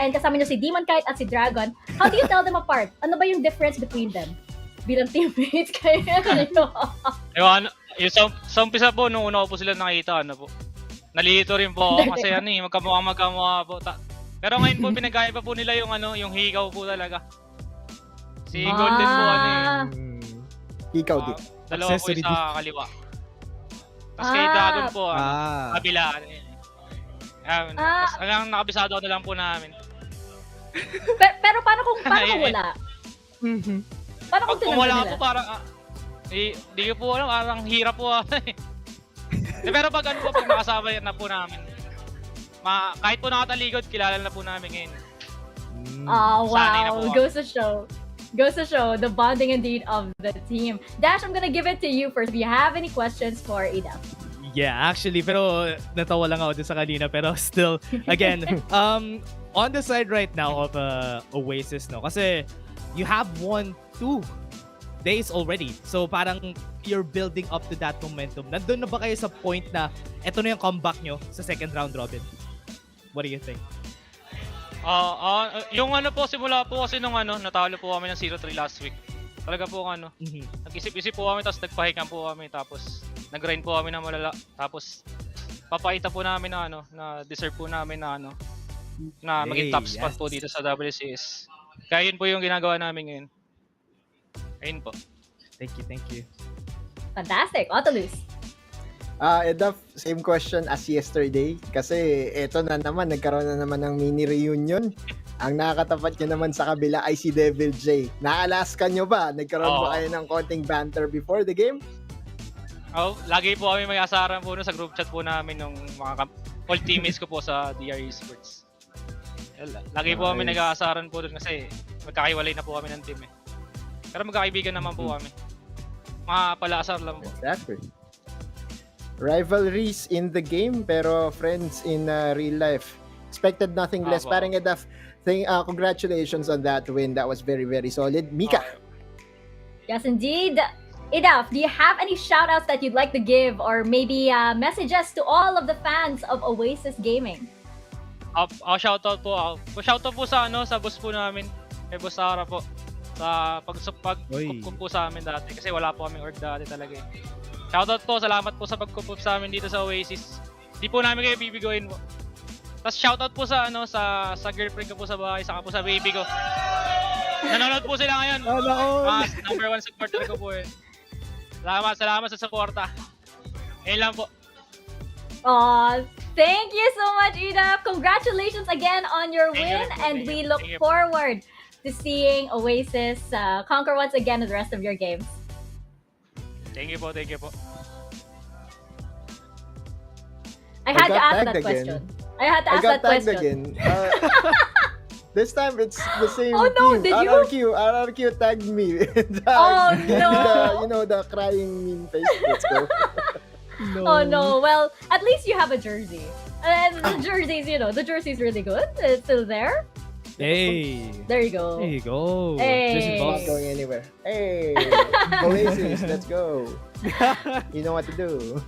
and kasama nyo si Demon Kite at si Dragon, how do you tell them apart? Ano ba yung difference between them? Bilang teammates kayo. Yung sa umpisa po, nung una ko po sila nakita, nalilito rin po ako kasi magkamukha po. Pero ngayon po, pinagkaiba po nila yung hikaw po talaga. Si Golden po, Ikaw din. dalawa po yung sa kaliwa. Tapos kay Dragon po, kabila. Hanggang nakabisado na lang po namin. Pero paano kung wala? Paano kung Kung tinanggal wala nila? po, parang Di ko po alam, parang hirap po ata eh. Pero pag ano po, pag nakasama na po namin, kahit po nakataligod, kilala na po namin ngayon. Oh, Sanay na wow. po ako. Goes to show the bonding indeed of the team. Dash, I'm gonna give it to you first. If you have any questions for Ida. Yeah, actually, pero natawa lang ako dun sa kanina. Pero still, again, on the side right now of Oasis, no? Kasi you have won 2 days already. So parang you're building up to that momentum. Nandun na ba kayo sa point na eto na yung comeback nyo sa second round robin? What do you think? Yung ano po, simula po kasi nung natalo po kami ng 0-3 last week. Talaga po nag-isip-isip po kami, tapos nagpahinga po kami, tapos nag-grind po kami ng malala. Tapos papaita po namin na deserve po namin na maging top spot po dito sa WCS. Kaya yun po yung ginagawa namin ngayon. Ayun po. Thank you. Fantastic. Otolus. Eda, same question as yesterday. Kasi eto na naman, nagkaroon na naman ng mini reunion. Ang nakakatapat nyo naman sa kabila ay si Devil J. Naalaska nyo ba? Nagkaroon ba kayo ng konting banter before the game? Lagi po kami may asaran po sa group chat po namin ng mga all teammates ko po sa DR Esports. Lagi po kami nag-aasaran po doon kasi magkakaiwalay na po kami ng team eh. Pero magkakaibigan naman po kami. Mga palaasar lang po. Exactly. Rivalries in the game pero friends in real life. Expected nothing less. Parang Eda, congratulations on that win. That was very, very solid. Mika. Yes, indeed. Idaf, do you have any shoutouts that you'd like to give or maybe messages to all of the fans of Oasis Gaming? Shoutout po ako. Shoutout po sa sa boss po namin. Kay Boss Sara po. Sa pagkukup po sa amin dati. Kasi wala po kaming org dati talaga eh. Shoutout po, salamat po sa pagkukup sa amin dito sa Oasis. Di po namin kayo bibigoyin po. Tapos shoutout po sa sa girlfriend ko po sa bahay, saka po sa baby ko. Nanonood po sila ngayon. Mas number 1 supporter ko po eh. Salamat sa suporta. Ayun lang po. Thank you so much, Ida. Congratulations again on your win, and we look forward to seeing Oasis conquer once again in the rest of your games. Thank you po. I had to ask that question. I had to ask that question. This time it's the same Oh no, team. did you? RRQ tagged me. Oh no. The crying meme face. Let's go. No. Oh no. Well, at least you have a jersey. And the jersey's really good. It's still there. Hey. There you go. There you go. Hey. Not going anywhere. Hey, Oasis, let's go. You know what to do.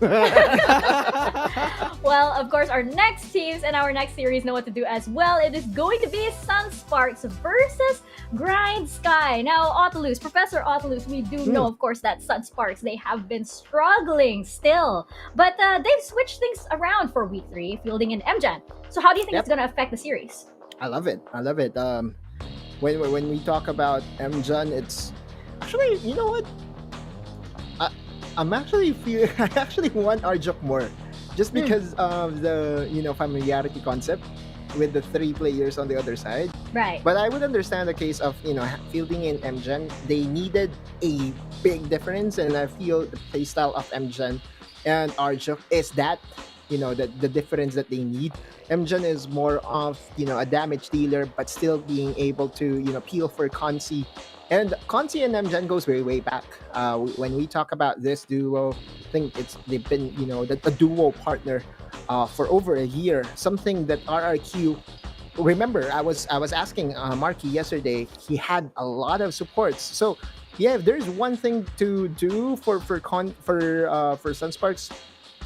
Well, of course, our next teams and our next series know what to do as well. It is going to be Sunsparks versus Grindsky. Now, Professor Otolus, we do know, of course, that Sunsparks, they have been struggling still. But they've switched things around for week 3, fielding in MGen. So how do you think it's going to affect the series? I love it. When we talk about MGen, it's actually, you know what? I'm actually I actually want Arjuk more, just because of the familiarity concept with the 3 players on the other side. Right. But I would understand the case of fielding in MGen. They needed a big difference, and I feel the playstyle of MGen and Arjuk is that. The difference that they need. MGen is more of a damage dealer, but still being able to peel for Consi. And Consi and MGen goes way, way back. When we talk about this duo, I think they've been a duo partner for over a year. Something that RRQ. Remember, I was asking Marky yesterday. He had a lot of supports. So yeah, if there's one thing to do for Sunsparks,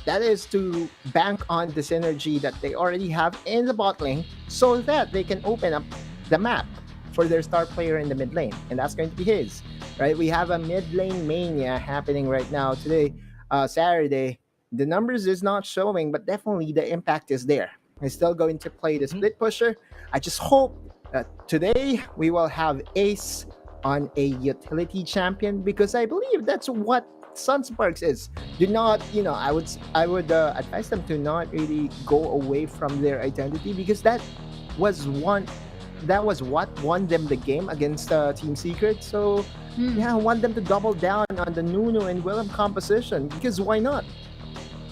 that is to bank on the synergy that they already have in the bot lane so that they can open up the map for their star player in the mid lane. And that's going to be his, right? We have a mid lane mania happening right now today, Saturday. The numbers is not showing, but definitely the impact is there. He's still going to play the split pusher. I just hope that today we will have Ace on a utility champion, because I believe that's what Sunsparks is. Do not, I would advise them to not really go away from their identity, because that was one that was what won them the game against Team Secret. So Hmm. yeah, I want them to double down on the Nuno and Willem composition, because why not?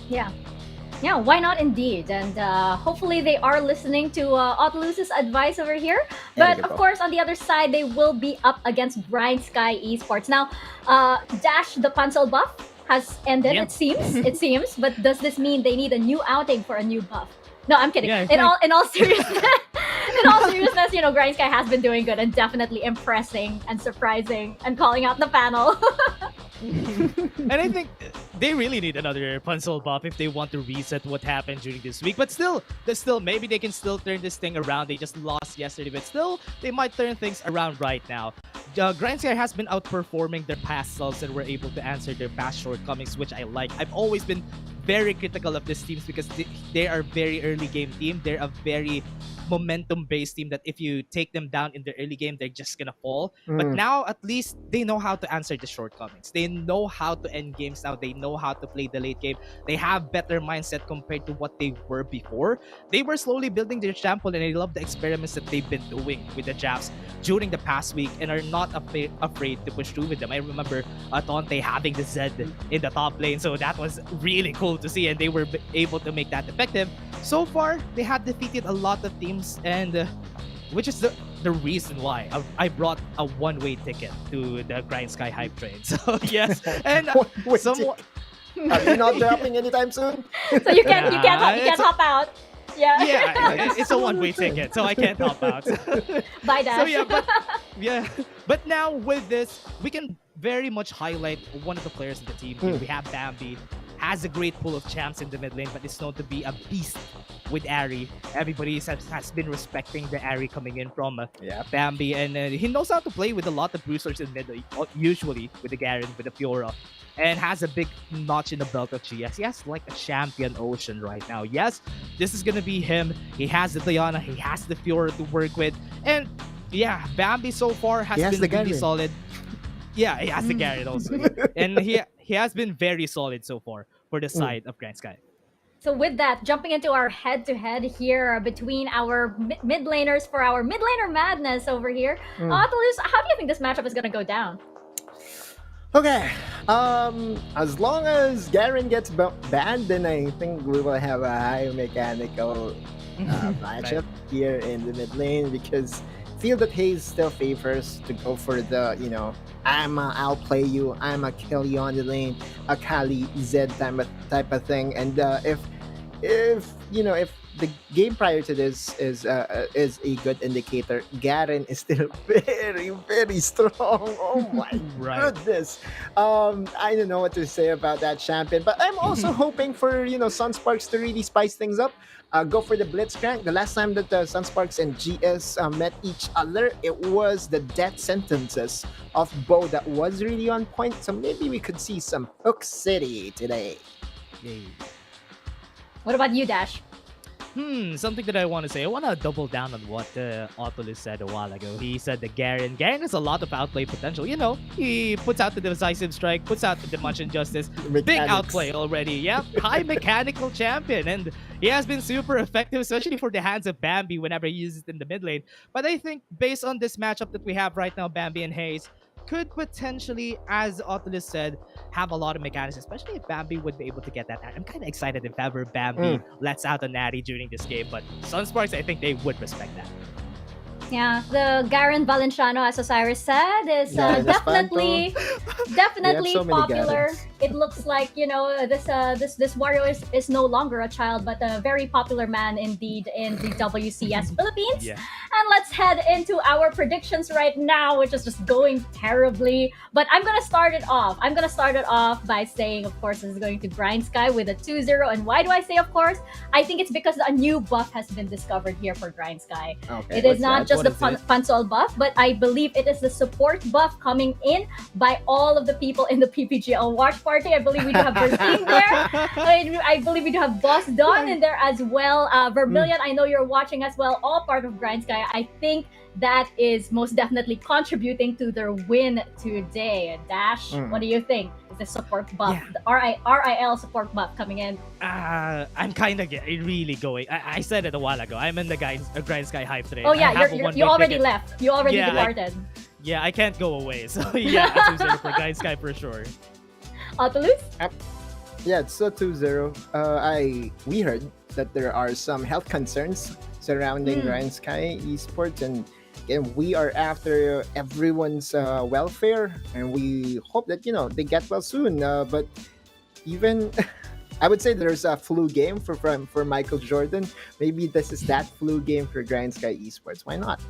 Yeah. Yeah, why not indeed? And hopefully they are listening to Otulus's advice over here. There But you of go. course, on the other side, they will be up against Grindsky Esports. Now, Dash, the console buff has ended, Yep. it seems. It seems. But does this mean they need a new outing for a new buff? No, I'm kidding. Yeah, In all seriousness, Grindsky has been doing good and definitely impressing and surprising and calling out the panel. And I think they really need another console buff if they want to reset what happened during this week. But still, maybe they can still turn this thing around. They just lost yesterday, but still, they might turn things around right now. Grindsky has been outperforming their past selves and were able to answer their past shortcomings, which I like. I've always been very critical of these teams because they are a very early game team. They're a very momentum-based team that if you take them down in the early game, they're just gonna fall. But now, at least, they know how to answer the shortcomings. They know how to end games now. They know how to play the late game. They have better mindset compared to what they were before. They were slowly building their champion, and I love the experiments that they've been doing with the Japs during the past week and are not afraid to push through with them. I remember Tonte having the Z in the top lane, so that was really cool to see, and they were able to make that effective. So far, they have defeated a lot of teams, and which is the reason why I brought a one-way ticket to the Grindsky hype train. So yes, and Wait, somewhat. are you not dropping anytime soon? So you can't hop out. Yeah. Yeah, it's a one-way ticket, so I can't help out. Bye, Dash. So but now with this, we can very much highlight one of the players in the team here. We have Bambi, has a great pool of champs in the mid lane, but is known to be a beast with Ari. Everybody has been respecting the Ari coming in from Bambi, and he knows how to play with a lot of bruisers in mid, usually with the Garen, with the Fiora, and has a big notch in the belt of GS. He has like a champion ocean right now. Yes, this is gonna be him. He has the Diana, he has the Fiora to work with, and yeah, Bambi so far has been really solid. Yeah, he has the Garen also, and he has been very solid so far for the side of Grindsky. So with that, jumping into our head-to-head here between our mid laners for our mid laner madness over here. Oculus, how do you think this matchup is going to go down? Okay, as long as Garen gets banned, then I think we will have a high mechanical matchup here in the mid lane, because feel that Hayes still favors to go for the, I'll play you, I'm a kill you on the lane, a Kali Z type of thing. And if the game prior to this is a good indicator, Garen is still very, very strong. Oh my goodness. I don't know what to say about that champion, but I'm also hoping for, Sunsparks to really spice things up. Go for the Blitzcrank. The last time that the Sunsparks and GS met each other, it was the death sentences of Bo that was really on point. So maybe we could see some Hook City today. Yay. What about you, Dash? Something that I want to say. I want to double down on what Oculus said a while ago. He said that Garen has a lot of outplay potential. He puts out the decisive strike, puts out the much injustice. Big outplay already. Yep, high mechanical champion. And he has been super effective, especially for the hands of Bambi whenever he uses it in the mid lane. But I think based on this matchup that we have right now, Bambi and Hayes could potentially, as Oculus said, have a lot of mechanics, especially if Bambi would be able to get that. I'm kind of excited if ever Bambi lets out a natty during this game, but Sunsparks, I think they would respect that. Yeah, the Garen Valenciano, as Osiris said, is definitely so many popular. Garens. It looks like this warrior is no longer a child, but a very popular man indeed in the WCS Philippines. Yeah. And let's head into our predictions right now, which is just going terribly. But I'm gonna start it off. By saying, of course, this is going to Grindsky with a 2-0. And why do I say, of course? I think it's because a new buff has been discovered here for Grindsky. Okay, it is not that? just What the is it? Pansol buff, but I believe it is the support buff coming in by all of the people in the PPGL watch party. I believe we do have Bertine there. I believe we do have Boss Don in there as well. Vermilion, I know you're watching as well. All part of Grindsky I think that is most definitely contributing to their win today. Dash, what do you think? Is the support buff, Yeah. the RIL support buff coming in? I'm kind of really going. I said it a while ago. I'm in the Grindsky hype train. Oh yeah, I have a you one-way already ticket. left. You already Yeah, departed. Yeah, I can't go away. So yeah, 2-0 for Grindsky for sure. Autolus? Yeah, it's still 2-0. We heard that there are some health concerns surrounding Grindsky Esports, and again, we are after everyone's welfare, and we hope that they get well soon. But even I would say there's a flu game for Michael Jordan. Maybe this is that flu game for Grindsky Esports. Why not?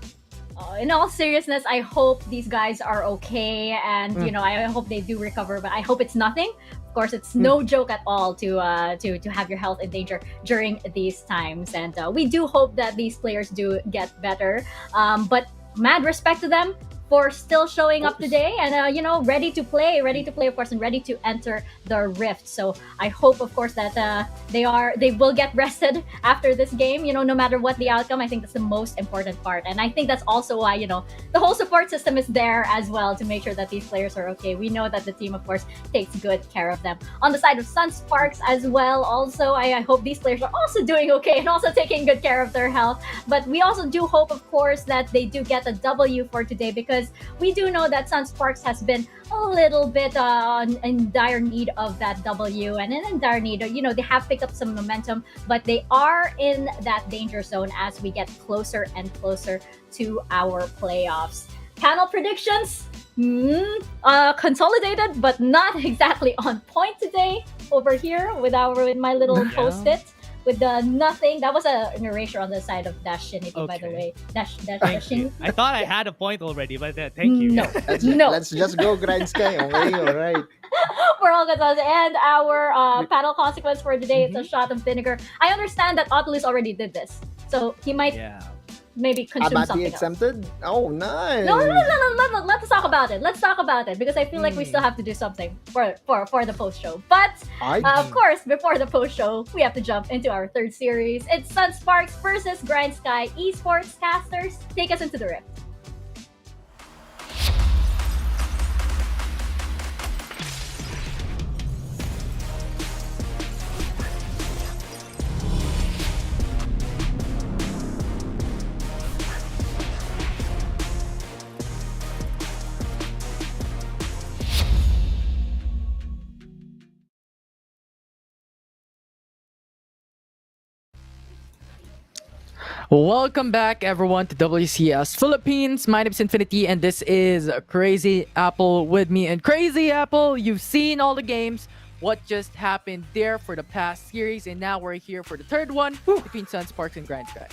In all seriousness, I hope these guys are okay, and I hope they do recover. But I hope it's nothing. Of course, it's no joke at all to have your health in danger during these times, and we do hope that these players do get better. But mad respect to them for still showing up today and ready to play, of course, and ready to enter the Rift. So I hope, of course, that they will get rested after this game. No matter what the outcome, I think that's the most important part, and I think that's also why the whole support system is there as well to make sure that these players are okay. We know that the team, of course, takes good care of them. On the side of Sunsparks as well, also I hope these players are also doing okay and also taking good care of their health. But we also do hope, of course, that they do get a W for today, because we do know that Sunsparks has been a little bit in dire need of that W, and in dire need, they have picked up some momentum, but they are in that danger zone as we get closer and closer to our playoffs. Panel predictions, consolidated, but not exactly on point today. Over here with my little post-it. With the nothing, that was an erasure on the side of Dash Shinity, by the way. Dash Shin. I thought I had a point already, but thank you. No, Let's just go Grindsky. Okay, all right. We're all good. And our panel consequence for today is a shot of vinegar. I understand that Autolus already did this, so he might maybe consume Abati something else. exempted? Oh, nice. No. Let's talk about it. Let's talk about it, because I feel like we still have to do something for the post show. But of course, before the post show, we have to jump into our third series. It's Sunsparks versus Grindsky Esports. Casters, take us into the Rift. Welcome back, everyone, to WCS Philippines. My name is Infinity, and this is Crazy Apple with me. And Crazy Apple, you've seen all the games. What just happened there for the past series, and now we're here for the third one between Sunsparks and Grindsky.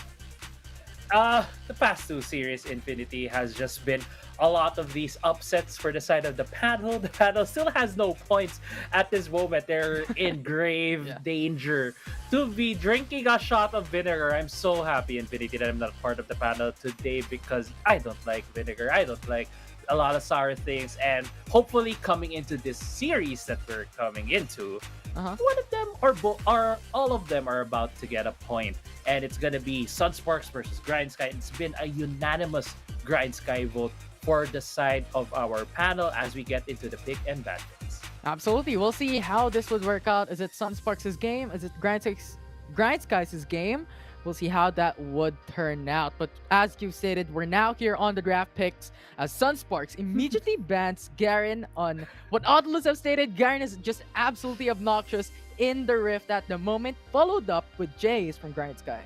The past two series, Infinity, has just been a lot of these upsets for the side of the panel. The panel still has no points at this moment. They're in grave danger to be drinking a shot of vinegar. I'm so happy, Infinity, that I'm not part of the panel today, because I don't like vinegar. I don't like a lot of sour things, and hopefully coming into this series that we're coming into, one of them or all of them are about to get a point, and it's gonna be Sunsparks versus Grindsky. It's been a unanimous Grindsky vote for the side of our panel as we get into the big and bad things. Absolutely. We'll see how this would work out. Is it Sunsparks' game? Is it Grindsky's game? We'll see how that would turn out. But as you stated, we're now here on the draft picks as Sunsparks immediately bans Garen on what Autolus have stated. Garen is just absolutely obnoxious in the Rift at the moment, followed up with Jace from Grindsky.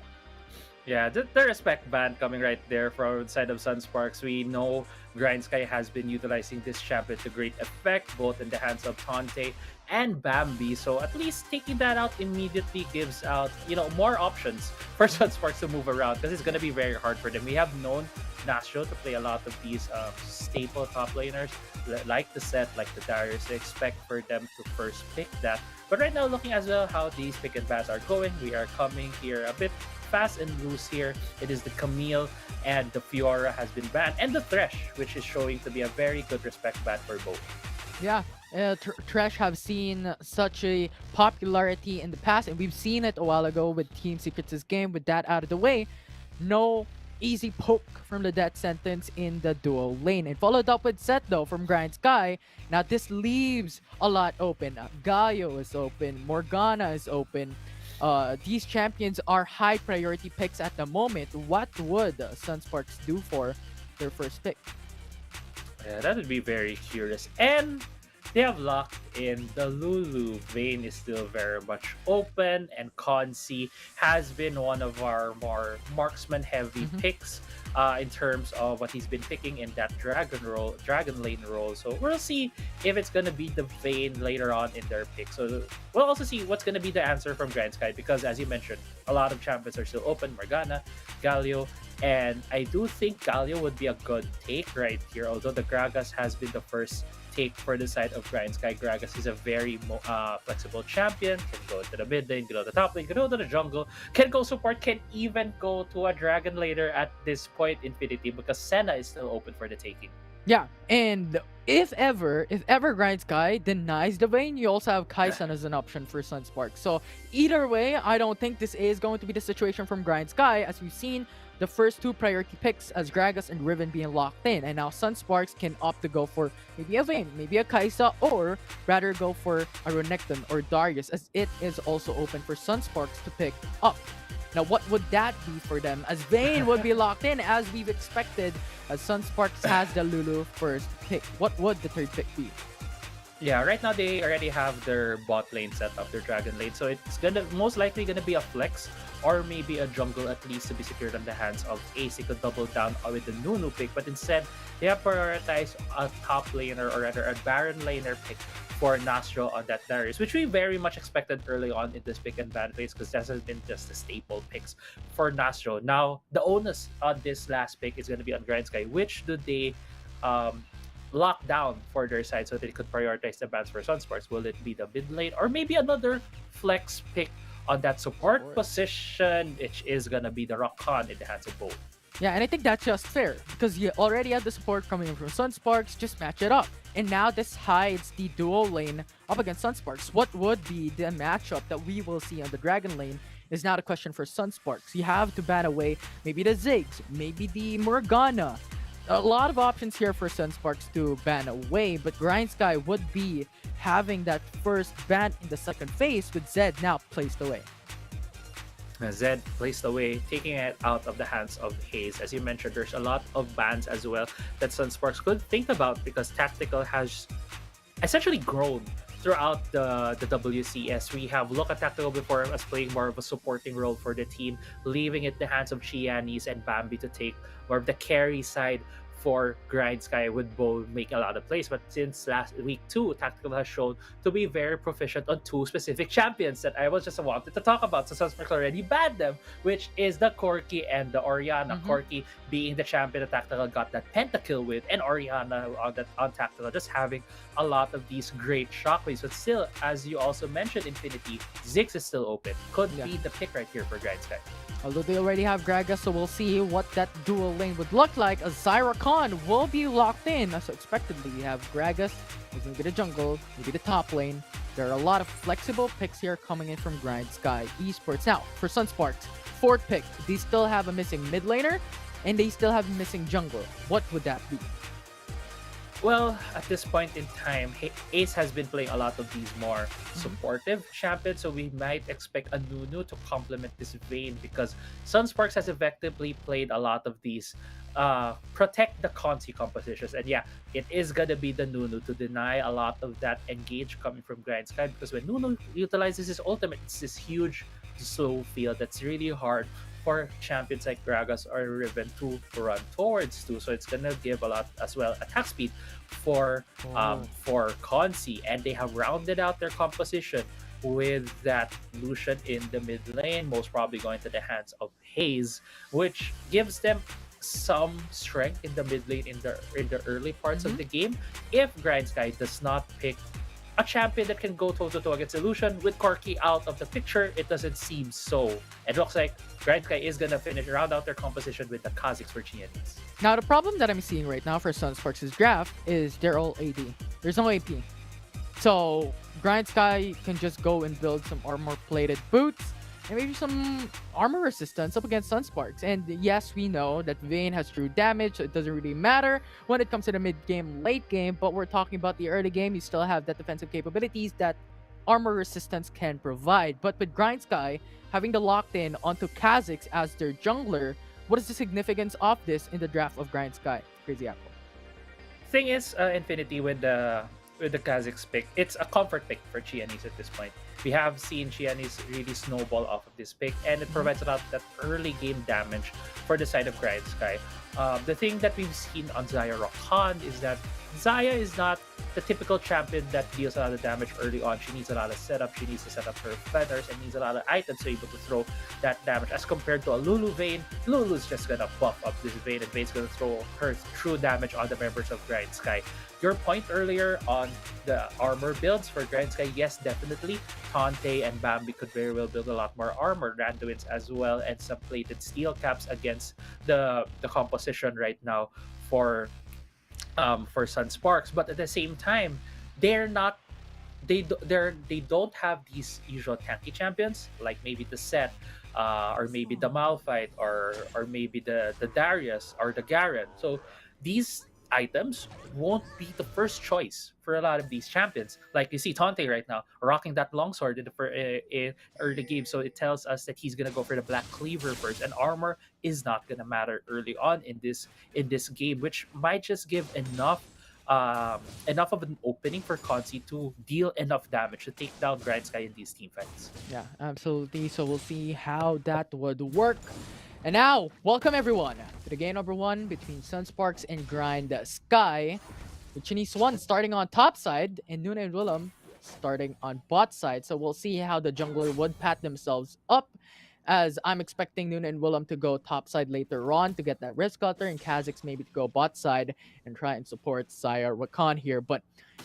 Yeah, the respect ban coming right there from the side of Sunsparks. We know Grindsky has been utilizing this champion to great effect, both in the hands of Tante and Bambi. So at least taking that out immediately gives out, more options for Sunsparks to move around, because it's going to be very hard for them. We have known Nastro to play a lot of these staple top laners, like the set, like the Darius. They expect for them to first pick that. But right now, looking as well how these pick and bans are going, we are coming here a bit fast and loose here. It is the Camille and the Fiora has been banned, and the Thresh, which is showing to be a very good respect ban for both. Yeah, Thresh have seen such a popularity in the past, and we've seen it a while ago with Team Secrets' game. With that out of the way, no easy poke from the death sentence in the duo lane. And followed up with set though from Grindsky. Now this leaves a lot open. Gaio is open, Morgana is open. These champions are high priority picks at the moment. What would Sunsparks do for their first pick? Yeah, that would be very curious. And they have locked in the Lulu. Vayne is still very much open, and Consi has been one of our more marksman heavy picks in terms of what he's been picking in that dragon lane role. So we'll see if it's gonna be the Vayne later on in their pick. So we'll also see what's gonna be the answer from Grindsky, because as you mentioned, a lot of champions are still open. Morgana, Galio, and I do think Galio would be a good take right here, although the Gragas has been the first take for the side of Grindsky. Gragas is a very flexible champion, can go to the mid lane, go to the top lane, can go to the jungle, can go support, can even go to a dragon later at this point Infinity, because Senna is still open for the taking. Yeah, and if ever Grindsky denies the Vayne, you also have Kai'San as an option for Sunsparks. So either way, I don't think this is going to be the situation from Grindsky, as we've seen the first two priority picks as Gragas and Riven being locked in, and now Sunsparks can opt to go for maybe a Vayne, maybe a Kai'Sa, or rather go for a Renekton or Darius, as it is also open for Sunsparks to pick up. Now, what would that be for them? As Vayne would be locked in, as we've expected, as Sunsparks has the Lulu first pick. What would the third pick be? Yeah, right now they already have their bot lane set up, their dragon lane, so it's most likely gonna be a flex or maybe a jungle, at least to be secured on the hands of Ace. He could double down with the Nunu pick, but instead they have prioritized a top laner, or rather a Baron laner pick for Nastro on that Darius, which we very much expected early on in this pick and ban phase, because that has been just the staple picks for Nastro. Now the onus on this last pick is going to be on Grindsky. Which do they lock down for their side so they could prioritize the bans for Sunsparks? Will it be the mid lane, or maybe another flex pick on that support position, which is gonna be the Rakan in the hands of both? Yeah, and I think that's just fair, because you already have the support coming in from Sunsparks, just match it up. And now this hides the duo lane up against Sunsparks. What would be the matchup that we will see on the Dragon lane is now the question for Sunsparks. You have to ban away maybe the Ziggs, maybe the Morgana. A lot of options here for Sunsparks to ban away, but Grindsky would be having that first ban in the second phase with Zed now placed away. Zed placed away, taking it out of the hands of Haze. As you mentioned, there's a lot of bans as well that Sunsparks could think about, because Tactical has essentially grown throughout the WCS. We have looked at Tactical before as playing more of a supporting role for the team, leaving it in the hands of Chianis and Bambi to take more of the carry side for Grindsky, with both making a lot of plays. But since last week 2, Tactical has shown to be very proficient on 2 specific champions that I was just wanted to talk about. So Sunsparks already banned them, which is the Corki and the Orianna. Corki being the champion that Tactical got that pentakill with, and Orianna on Tactical just having a lot of these great shockwaves. But still, as you also mentioned, Infinity, Ziggs is still open. Could be the pick right here for Grindsky. Although they already have Gragas, so we'll see what that dual lane would look like, as Zyra Khan will be locked in. So expectedly, we have Gragas, who's going to be the jungle, maybe the top lane. There are a lot of flexible picks here coming in from Grindsky Esports. Now, for Sunsparks, fourth pick, they still have a missing mid laner, and they still have a missing jungle. What would that be? Well, at this point in time, Ace has been playing a lot of these more supportive champions, so we might expect a Nunu to complement this Vayne, because Sunsparks has effectively played a lot of these protect the Consi compositions. And yeah, it is gonna be the Nunu to deny a lot of that engage coming from Grindsky, because when Nunu utilizes his ultimate, it's this huge slow field that's really hard for champions like Gragas or Riven to run towards too. So it's gonna give a lot as well attack speed for Consi, and they have rounded out their composition with that Lucian in the mid lane, most probably going to the hands of Haze, which gives them some strength in the mid lane in the early parts of the game. If Grindsky does not pick a champion that can go toe-to-toe against Illusion, with Corki out of the picture, it doesn't seem so. It looks like Grindsky is gonna round out their composition with the Kha'Zix for Chianis. Now, the problem that I'm seeing right now for Sunsparks' draft is they're all AD. There's no AP. So, Grindsky can just go and build some armor-plated boots, and maybe some armor resistance up against Sunsparks. And yes, we know that Vayne has true damage, so it doesn't really matter when it comes to the mid game, late game. But we're talking about the early game. You still have that defensive capabilities that armor resistance can provide. But with Grindsky having the locked in onto Kha'Zix as their jungler, what is the significance of this in the draft of Grindsky? Crazy Apple. Thing is, Infinity with the Kha'Zix pick, it's a comfort pick for Chianis at this point. We have seen Chianis really snowball off of this pick, and it provides a lot of that early game damage for the side of Grindsky. The thing that we've seen on Xayah Rakan is that Xayah is not the typical champion that deals a lot of damage early on. She needs a lot of setup. She needs to set up her feathers and needs a lot of items to be able to throw that damage. As compared to a Lulu Vayne, Lulu's just gonna buff up this Vayne, and Vayne's gonna throw her true damage on the members of Grindsky. Your point earlier on the armor builds for Grindsky, yes, definitely. Tante and Bambi could very well build a lot more armor, Randuins as well, and some plated steel caps against the composition right now for Sunsparks. But at the same time, they're not they don't have these usual tanky champions like maybe the Set, or maybe the Malphite, or maybe the Darius or the Garen. So these items won't be the first choice for a lot of these champions. Like you see Tante right now rocking that longsword in early game, so it tells us that he's gonna go for the Black Cleaver first, and armor is not gonna matter early on in this game, which might just give enough of an opening for Consi to deal enough damage to take down Grindsky in these team fights. Yeah, absolutely. So we'll see how that would work. And now, welcome everyone to the game number 1 between Sunsparks and Grindsky. With Chinese One starting on top side and Nuna and Willem starting on bot side. So we'll see how the jungler would pat themselves up, as I'm expecting Nuna and Willem to go top side later on to get that Risk Cutter, and Kha'Zix maybe to go bot side and try and support Xayah Rakan here. But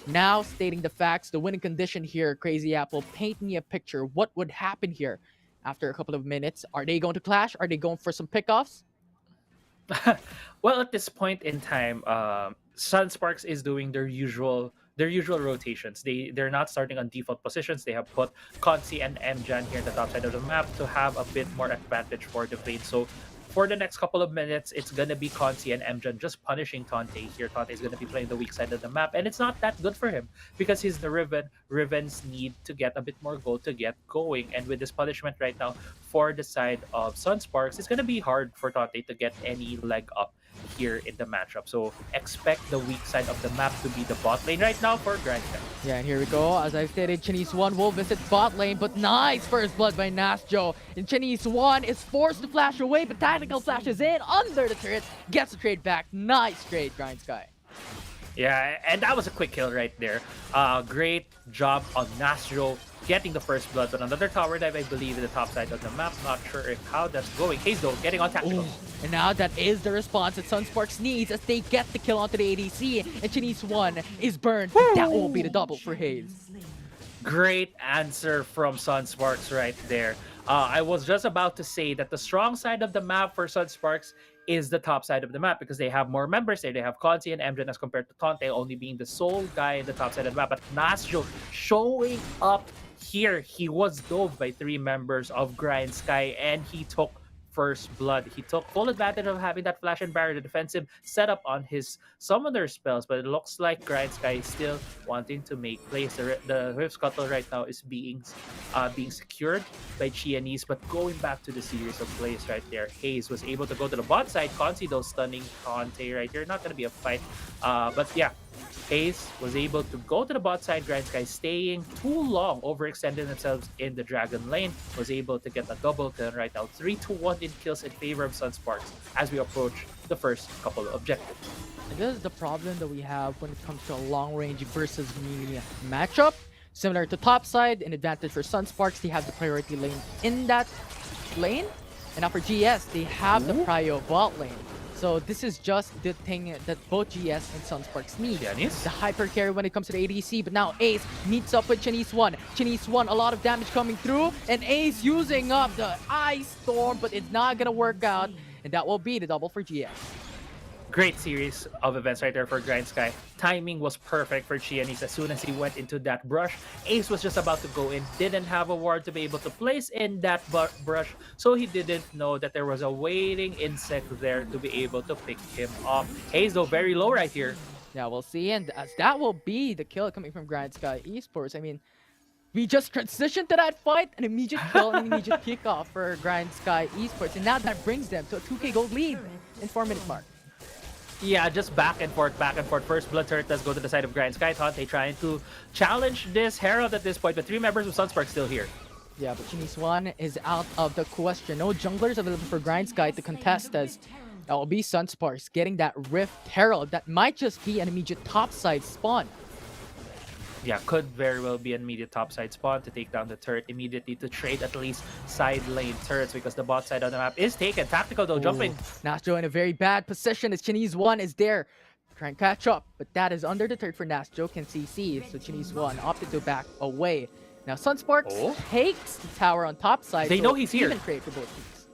now, stating the facts, the winning condition here, Crazy Apple, paint me a picture. What would happen here after a couple of minutes? Are they going to clash? Are they going for some pickoffs? Well, at this point in time, Sunsparks is doing their usual rotations. They're not starting on default positions. They have put Consi and Mjan here at the top side of the map to have a bit more advantage for the Vayne. So for the next couple of minutes, it's gonna be Consi and Mjan just punishing Tante here. Tante is gonna be playing the weak side of the map, and it's not that good for him because he's the Riven. Rivens need to get a bit more gold to get going, and with this punishment right now for the side of Sunsparks, it's gonna be hard for Tante to get any leg up here in the matchup. So expect the weak side of the map to be the bot lane right now for Grindsky. Yeah, and here we go. As I stated, Chinese One will visit bot lane, but nice first blood by Nasjo. And Chinese One is forced to flash away, but tactical flashes in under the turret, gets the trade back. Nice trade, Grindsky. Yeah, and that was a quick kill right there. Great job on Nasjo getting the first blood, but another tower dive, I believe, in the top side of the map. Not sure how that's going. Haze, though, getting on tactical. Ooh. And now that is the response that Sunsparks needs as they get the kill onto the ADC, and Chinese One is burned. That will be the double for Haze. Great answer from Sunsparks right there. I was just about to say that the strong side of the map for Sunsparks is the top side of the map because they have more members there. They have Consi and Mjan as compared to Tante only being the sole guy in the top side of the map. But Nasjo showing up here. He was dove by 3 members of Grindsky, and he took first blood. He took full advantage of having that flash and barrier, the defensive setup on his summoner spells, but it looks like Grindsky is still wanting to make plays. The Rift Scuttle right now is being secured by Chianese, but going back to the series of plays right there, Haze was able to go to the bot side. Consi though stunning Tante right here. Not going to be a fight, but yeah. Ace was able to go to the bot side. Grindsky staying too long, overextending themselves in the dragon lane, was able to get a double kill right now. 3-1 in kills in favor of Sunsparks as we approach the first couple of objectives. And this is the problem that we have when it comes to a long range versus melee matchup. Similar to top side, an advantage for Sunsparks, they have the priority lane in that lane. And now for GS, they have the prio bot lane. So this is just the thing that both GS and Sunsparks need. Yanis? The hyper carry when it comes to the ADC, but now Ace meets up with Chinese One. Chinese One, a lot of damage coming through, and Ace using up the Ice Storm, but it's not gonna work out, and that will be the double for GS. Great series of events right there for Grindsky. Timing was perfect for Xiaomi. As soon as he went into that brush, Ace was just about to go in, didn't have a ward to be able to place in that brush, so he didn't know that there was a waiting insect there to be able to pick him off. Hayes, though, very low right here. Yeah, we'll see. And as that will be the kill coming from Grindsky Esports. I mean, we just transitioned to that fight, an immediate kill and an immediate kickoff for Grindsky Esports. And now that brings them to a 2k gold lead in 4-minute mark. Yeah, just back and forth, back and forth. First blood turret does go to the side of Grindsky. Thought they trying to challenge this Herald at this point, but 3 members of Sunsparks still here. Yeah, but Chinese One is out of the question. No junglers available for Grindsky to contest, as that will be Sunsparks getting that Rift Herald that might just be an immediate topside spawn. Yeah, could very well be an immediate topside spawn to take down the turret immediately, to trade at least side lane turrets, because the bot side on the map is taken. Tactical though, jumping. Nasjo in a very bad position as Chinese One is there. Trying to catch up, but that is under the turret for Nasjo, can CC, so Chinese One opted to back away. Now Sunsparks takes the tower on top side. They know he's here. Even trade for both teams.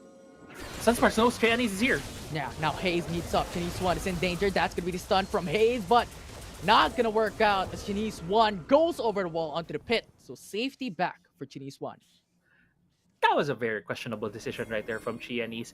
Sunsparks knows Xiaomi is here. Yeah, now Hayes meets up. Chinese One is in danger. That's going to be the stun from Hayes, but not going to work out as Chinese One goes over the wall onto the pit. So safety back for Chinese One. That was a very questionable decision right there from Xiaomi.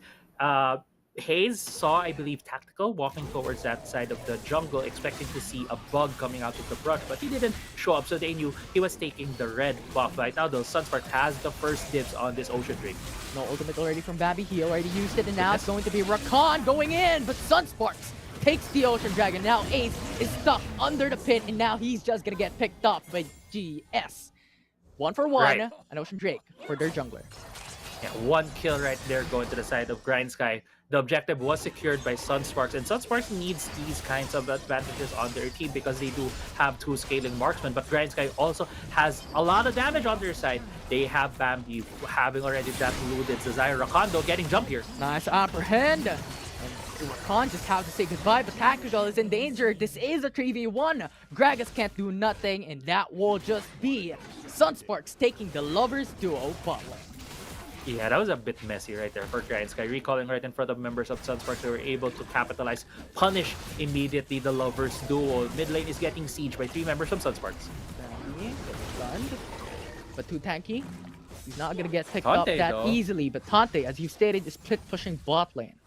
Hayes saw, I believe, Tactical walking towards that side of the jungle, expecting to see a bug coming out of the brush, but he didn't show up, so they knew he was taking the red buff. Right now, though, Sunspark has the first dibs on this Ocean Drake. No ultimate already from Bambi. He already used it, and now it's going to be Rakan going in, but Sunsparks takes the Ocean Dragon. Now Ace is stuck under the pit, and now he's just going to get picked up by GS. 1 for 1, Right. an Ocean Drake for their jungler. Yeah, 1 kill right there going to the side of Grindsky. The objective was secured by Sunsparks, and Sunsparks needs these kinds of advantages on their team because they do have 2 scaling marksmen, but Grindsky also has a lot of damage on their side. They have Bambi having already that looted. Desire Rakondo getting jump here. Nice apprehend. And Rakan just have to say goodbye, but Tactical is in danger. This is a 3v1. Gragas can't do nothing, and that will just be Sunsparks taking the Lovers duo bot lane. Yeah, that was a bit messy right there for Grindsky. Recalling right in front of members of Sunsparks, they were able to capitalize, punish immediately the Lovers duo. Mid lane is getting sieged by 3 members from Sunsparks. Bambi gets stunned, but too tanky. He's not gonna get picked Tante, up that though. easily, but Tante, as you stated, is split pushing bot lane.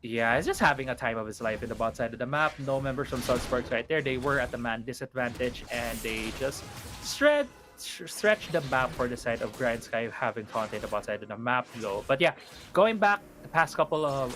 Yeah, he's just having a time of his life in the bot side of the map. No members from Sunsparks right there. They were at the man disadvantage, and they just stretch the map for the side of Grindsky, having Tante the bot side of the map though. But yeah, going back the past couple of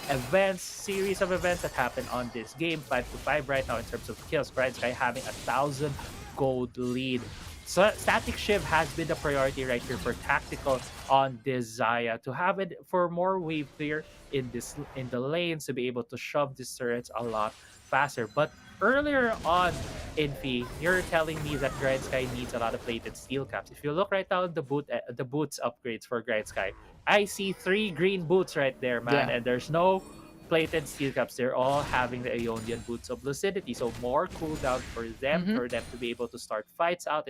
events, series of events that happened on this game, 5-5 right now in terms of kills. Grindsky having 1,000 gold lead. So Static Shiv has been the priority right here for Tactical on this Xayah, to have it for more wave clear in the lanes, to be able to shove these turrets a lot faster. But earlier on, Infi, you're telling me that Grindsky needs a lot of plated steel caps. If you look right now at the boots upgrades for Grindsky, I see 3 green boots right there, man, and there's no plated steel caps. They're all having the Aeonian boots of lucidity, so more cooldown for them, to be able to start fights out,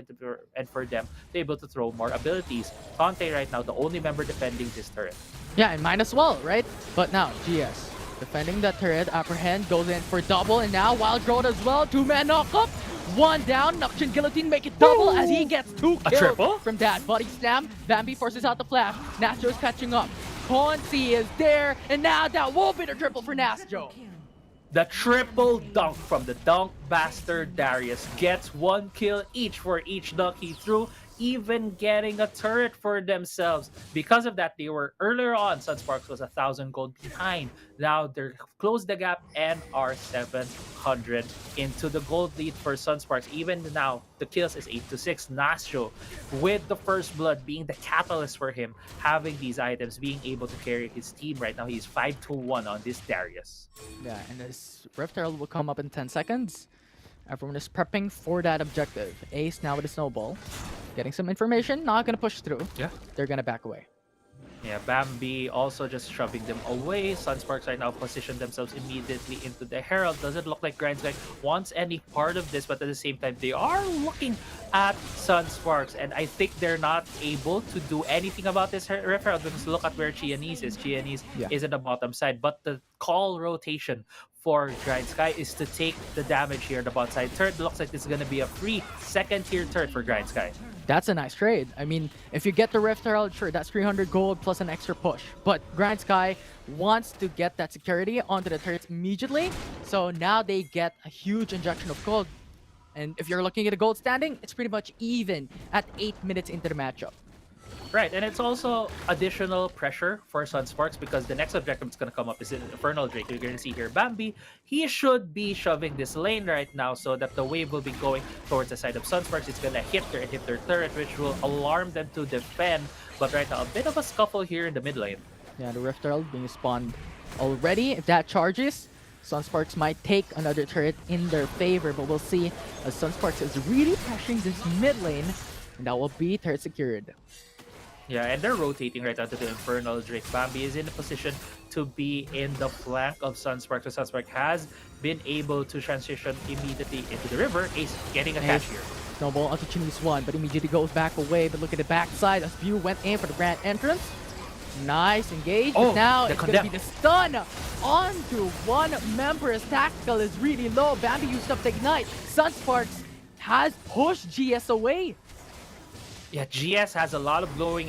and for them to be able to throw more abilities. Tante right now, the only member defending this turret. Yeah, and mine as well, right? But now, GS defending the turret, apprehend, goes in for double, and now Wild Road as well. 2-man knock up, 1 down. Nocturne Guillotine make it double as he gets 2 kills from that body slam. Bambi forces out the flash. Nasjo is catching up. Ponzi is there, and now that will be the triple for Nasjo. The triple dunk from the dunk bastard Darius gets 1 kill each for each dunk he threw, even getting a turret for themselves. Because of that, they were earlier on, Sunsparks was 1,000 gold behind. Now they're closed the gap and are 700 into the gold lead for Sunsparks. Even now, the kills is 8-6. Nasjo, with the first blood being the catalyst for him, having these items, being able to carry his team right now. He's 5-1 on this Darius. Yeah, and this Rift Herald will come up in 10 seconds. Everyone is prepping for that objective. Ace now with a snowball. Getting some information, not gonna push through. Yeah. They're gonna back away. Yeah, Bambi also just shoving them away. Sunsparks right now position themselves immediately into the Herald. Doesn't look like Grindsky wants any part of this, but at the same time, they are looking at Sunsparks, and I think they're not able to do anything about this Herald because look at where Qianese is. Qianese Yeah. is at the bottom side, but the call rotation for Grindsky is to take the damage here on the bot side. Turret looks like this is going to be a free second tier turret for Grindsky. That's a nice trade. I mean, if you get the Rift Herald, sure, that's 300 gold plus an extra push. But Grindsky wants to get that security onto the turrets immediately. So now they get a huge injection of gold. And if you're looking at a gold standing, it's pretty much even at 8 minutes into the matchup. Right, and it's also additional pressure for Sunsparks because the next objective that's going to come up is Infernal Drake. You're going to see here Bambi. He should be shoving this lane right now so that the wave will be going towards the side of Sunsparks. It's going to hit their turret, which will alarm them to defend. But right now, a bit of a scuffle here in the mid lane. Yeah, the Rift Herald being spawned already. If that charges, Sunsparks might take another turret in their favor, but we'll see as Sunsparks is really pressuring this mid lane, and that will be turret secured. Yeah, and they're rotating right onto the Infernal Drake. Bambi is in a position to be in the flank of Sunspark. So Sunspark has been able to transition immediately into the river. Ace getting a catch here. Snowball onto Chinese one, but immediately goes back away. But look at the backside as View went in for the grand entrance. Nice engage. Oh, But now the it's going to be condemn. the stun onto one member as Tactical is really low. Bambi used up the Ignite. Sunsparks has pushed GS away. Yeah, GS has a lot of glowing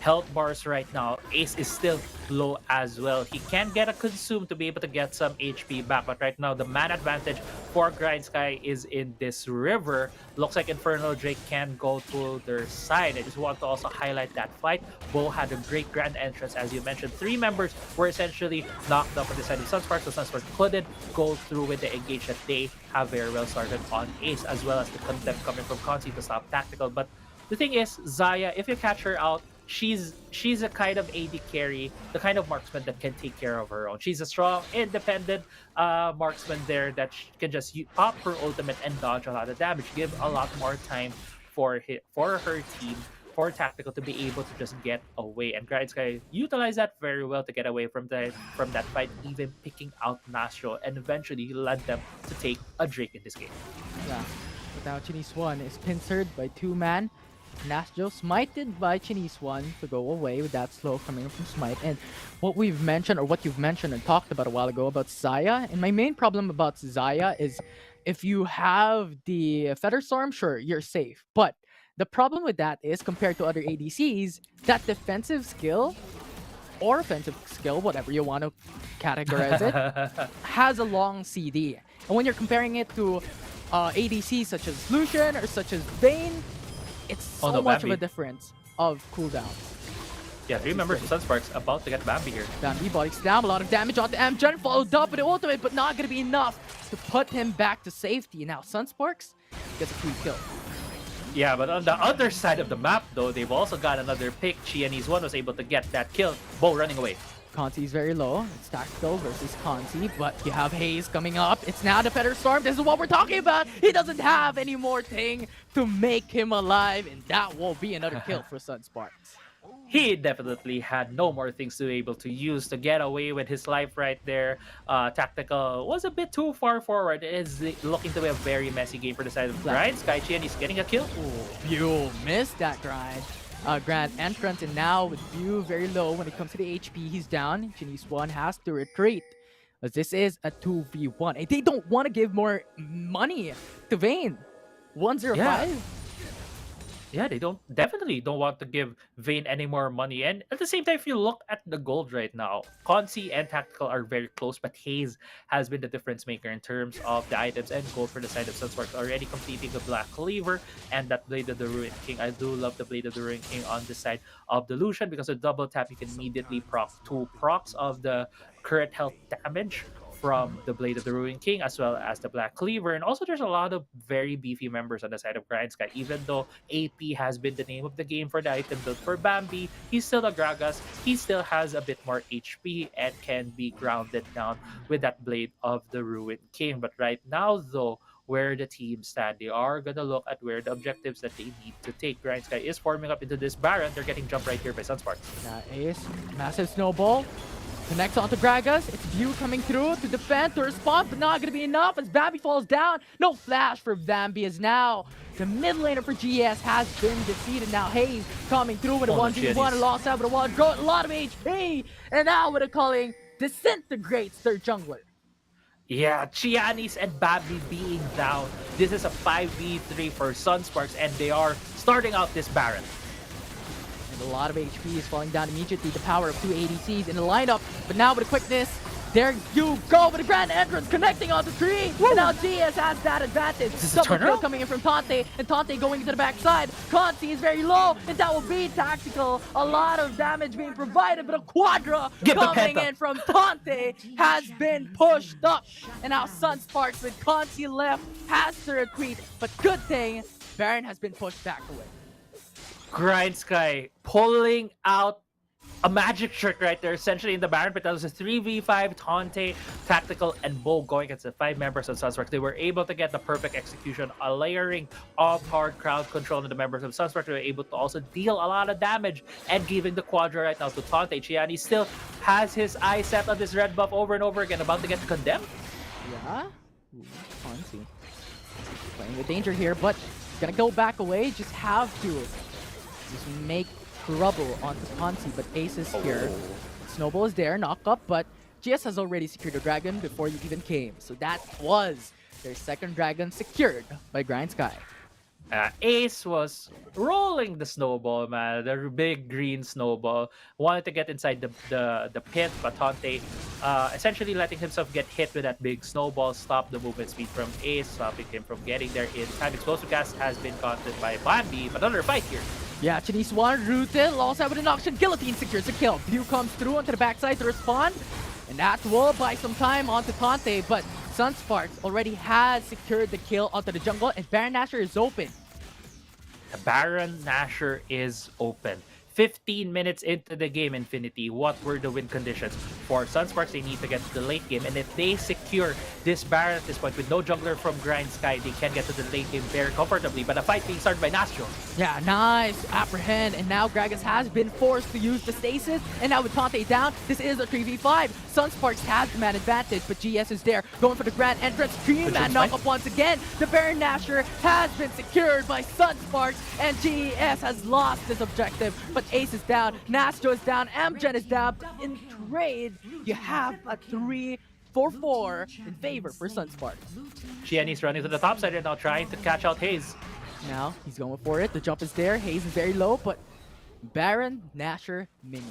health bars right now. Ace is still low as well. He can get a consume to be able to get some HP back, but right now the man advantage for Grindsky is in this river. Looks like Infernal Drake can go to their side. I just want to also highlight that fight. Bo had a great grand entrance, as you mentioned. 3 members were essentially knocked up on the side of Sunsparks, so Sunsparks couldn't go through with the engage that they have very well started on Ace, as well as the contempt coming from Consi to stop Tactical. But the thing is, Xayah, if you catch her out, she's a kind of AD carry, the kind of marksman that can take care of her own. She's a strong, independent marksman there that can just pop her ultimate and dodge a lot of damage, give a lot more time for her team, for Tactical to be able to just get away. And Grindsky utilized that very well to get away from that fight, even picking out Nastro, and eventually led them to take a Drake in this game. Yeah. But now Chinese one is pincered by 2-man. Nasjo smited by Chinese one to go away with that slow coming from Smite. And what we've mentioned, or what you've mentioned and talked about a while ago about Xayah, and my main problem about Xayah is if you have the Feather Storm, sure, you're safe. But the problem with that is, compared to other ADCs, that defensive skill or offensive skill, whatever you want to categorize it, has a long CD. And when you're comparing it to ADCs such as Lucian or such as Vayne, it's so much of a difference of cooldowns. Yeah, 3 members of Sunsparks about to get Bambi here. Bambi bodies down, a lot of damage onto Amgen, followed up with the ultimate, but not going to be enough to put him back to safety. Now Sunsparks gets a free kill. Yeah, but on the other side of the map, though, they've also got another pick. Qianese one was able to get that kill. Bo running away. Consi is very low. It's Tactical versus Consi, but you have Haze coming up. It's now the Feather Storm. This is what we're talking about. He doesn't have any more thing to make him alive, and that will be another kill for Sunsparks. He definitely had no more things to be able to use to get away with his life right there. Tactical was a bit too far forward. It is looking to be a very messy game for the side of Grindsky. Qianese getting a kill. You missed that grand entrance, and now with View very low when it comes to the HP, he's down. Chinese one has to retreat, as this is a 2v1, and they don't want to give more money to Vayne. 105. Yeah, they definitely don't want to give Vayne any more money. And at the same time, if you look at the gold right now, Consi and Tactical are very close, but Haze has been the difference maker in terms of the items and gold for the side of Sunsparks, already completing the Black Cleaver and that Blade of the Ruined King. I do love the Blade of the Ruined King on the side of the Lucian because with double tap, you can immediately proc 2 procs of the current health damage from the Blade of the Ruined King, as well as the Black Cleaver. And also there's a lot of very beefy members on the side of Grindsky. Even though AP has been the name of the game for the item build for Bambi, he's still a Gragas. He still has a bit more HP and can be grounded down with that Blade of the Ruined King. But right now though, where the teams stand. They are gonna look at where the objectives that they need to take. Grindsky is forming up into this Baron. They're getting jumped right here by Sunsparks. Ace, massive snowball. Connects onto Gragas. It's View coming through to defend, to respond, but not going to be enough as Bambi falls down. No flash for Bambi as now the mid laner for GS has been defeated. Now Hayes coming through with a 1v1 alongside with a wall, a lot of HP. And now with a calling, disintegrates their jungler. Yeah, Chianis and Bambi being down. This is a 5v3 for Sunsparks, and they are starting out this Baron. And a lot of HP is falling down immediately. The power of 2 ADCs in the lineup. But now with a quickness, there you go with a grand entrance connecting onto 3. And now GS has that advantage. Double kill coming in from Tante. And Tante going into the backside. Conti is very low. And that will be tactical. A lot of damage being provided. But a Quadra coming in from Tante has been pushed up. And now Sunsparks with Conti left has to retreat. But good thing, Baron has been pushed back away. Grindsky pulling out a magic trick right there, essentially in the Baron, but that was a 3v5 Tante, Tactical, and Bo going against the 5 members of Sunsparks. They were able to get the perfect execution, a layering of hard crowd control in the members of Sunsparks. They were able to also deal a lot of damage and giving the Quadra right now to Tante. Chiani still has his eye set on this red buff over and over again, about to get condemned. Yeah, Conti playing with danger here, but gonna go back away. Just have to just make trouble onto Conti, but Ace is here. Snowball is there, knock up, but GS has already secured a dragon before you even came. So that was their second dragon secured by Grindsky. Ace was rolling the snowball, man. The big green snowball. Wanted to get inside the pit, but Tante essentially letting himself get hit with that big snowball. Stop the movement speed from Ace, stopping him from getting there in time. Explosive cast has been countered by Bambi, but another fight here. Yeah, Chinese one rooted, alongside with an auction. Guillotine secures a kill. View comes through onto the backside to respond. And that will buy some time onto Tante, but Sunsparks already has secured the kill onto the jungle, and Baron Nashor is open. The Baron Nashor is open. 15 minutes into the game, Infinity. What were the win conditions? For Sunsparks, they need to get to the late game. And if they secure this Baron at this point with no jungler from Grindsky, they can get to the late game very comfortably. But a fight being started by Nastro. Yeah, nice. Apprehend. And now Gragas has been forced to use the stasis. And now with Tante down, this is a 3v5. Sunsparks has the man advantage, but GS is there. Going for the grand entrance. Dream and knock up once again. The Baron Nashor has been secured by Sunsparks. And GS has lost this objective. But Ace is down, Nastro is down, Amgen is down. In trade, you have a 3-4-4 in favor for Sunsparks. Chiani's running to the top side and now trying to catch out Hayes. Now, he's going for it. The jump is there. Hayes is very low, but Baron Nashor minion.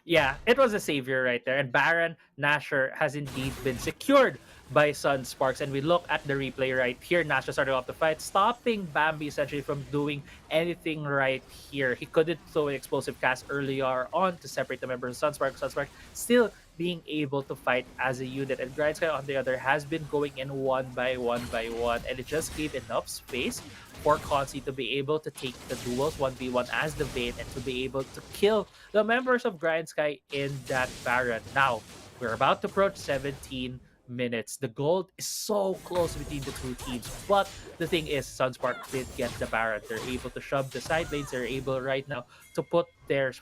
Yeah, it was a savior right there. And Baron Nashor has indeed been secured by Sunsparks. And we look at the replay right here. Nashor started off the fight, stopping Bambi essentially from doing anything right here. He couldn't throw an explosive cast earlier on to separate the members of Sunsparks. Sunsparks still being able to fight as a unit. And Grindsky, on the other, has been going in one by one. And it just gave enough space for Conti to be able to take the duels 1v1 as the Vayne and to be able to kill the members of Grindsky in that Baron. Now, we're about to approach 17 minutes. The gold is so close between the two teams, but the thing is, Sunspark did get the Baron. They're able to shove the side lanes. They're able right now to put their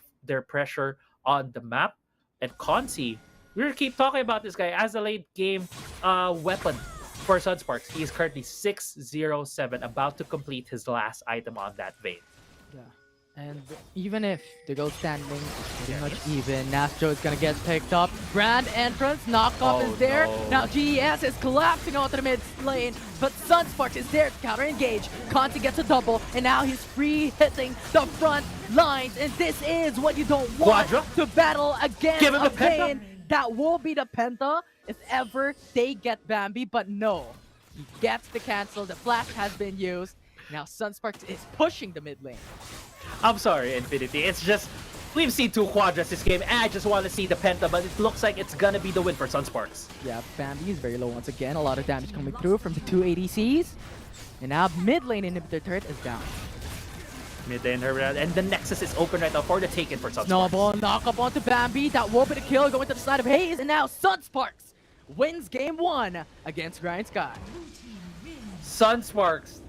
pressure on the map. And Conti, we'll keep talking about this guy as a late game weapon for Sunsparks. He is currently 6-0-7, about to complete his last item on that Vayne. Yeah. And even if the gold standing is pretty much even, Nastro is gonna get picked up. Grand entrance, knockoff is there. No. Now GES is collapsing onto the mid lane, but Sunsparks is there to counter engage. Conti gets a double, and now he's free hitting the front lines. And this is what you don't want Quadra to battle against Give him a the penta. Vayne. That will be the penta if ever they get Bambi, but no. He gets the cancel, the flash has been used. Now Sunsparks is pushing the mid lane. I'm sorry, Infinity. It's just, we've seen two Quadras this game, and I just want to see the Penta, but it looks like it's gonna be the win for Sunsparks. Yeah, Bambi is very low once again. A lot of damage coming through from the two ADCs. And now mid lane inhibitor turret is down. Mid lane, and the Nexus is open right now for the taken for Sunsparks. Snowball knock up onto Bambi. That will be the kill going to the side of Hayes. And now Sunsparks wins game 1 against Grindsky. Sunsparks,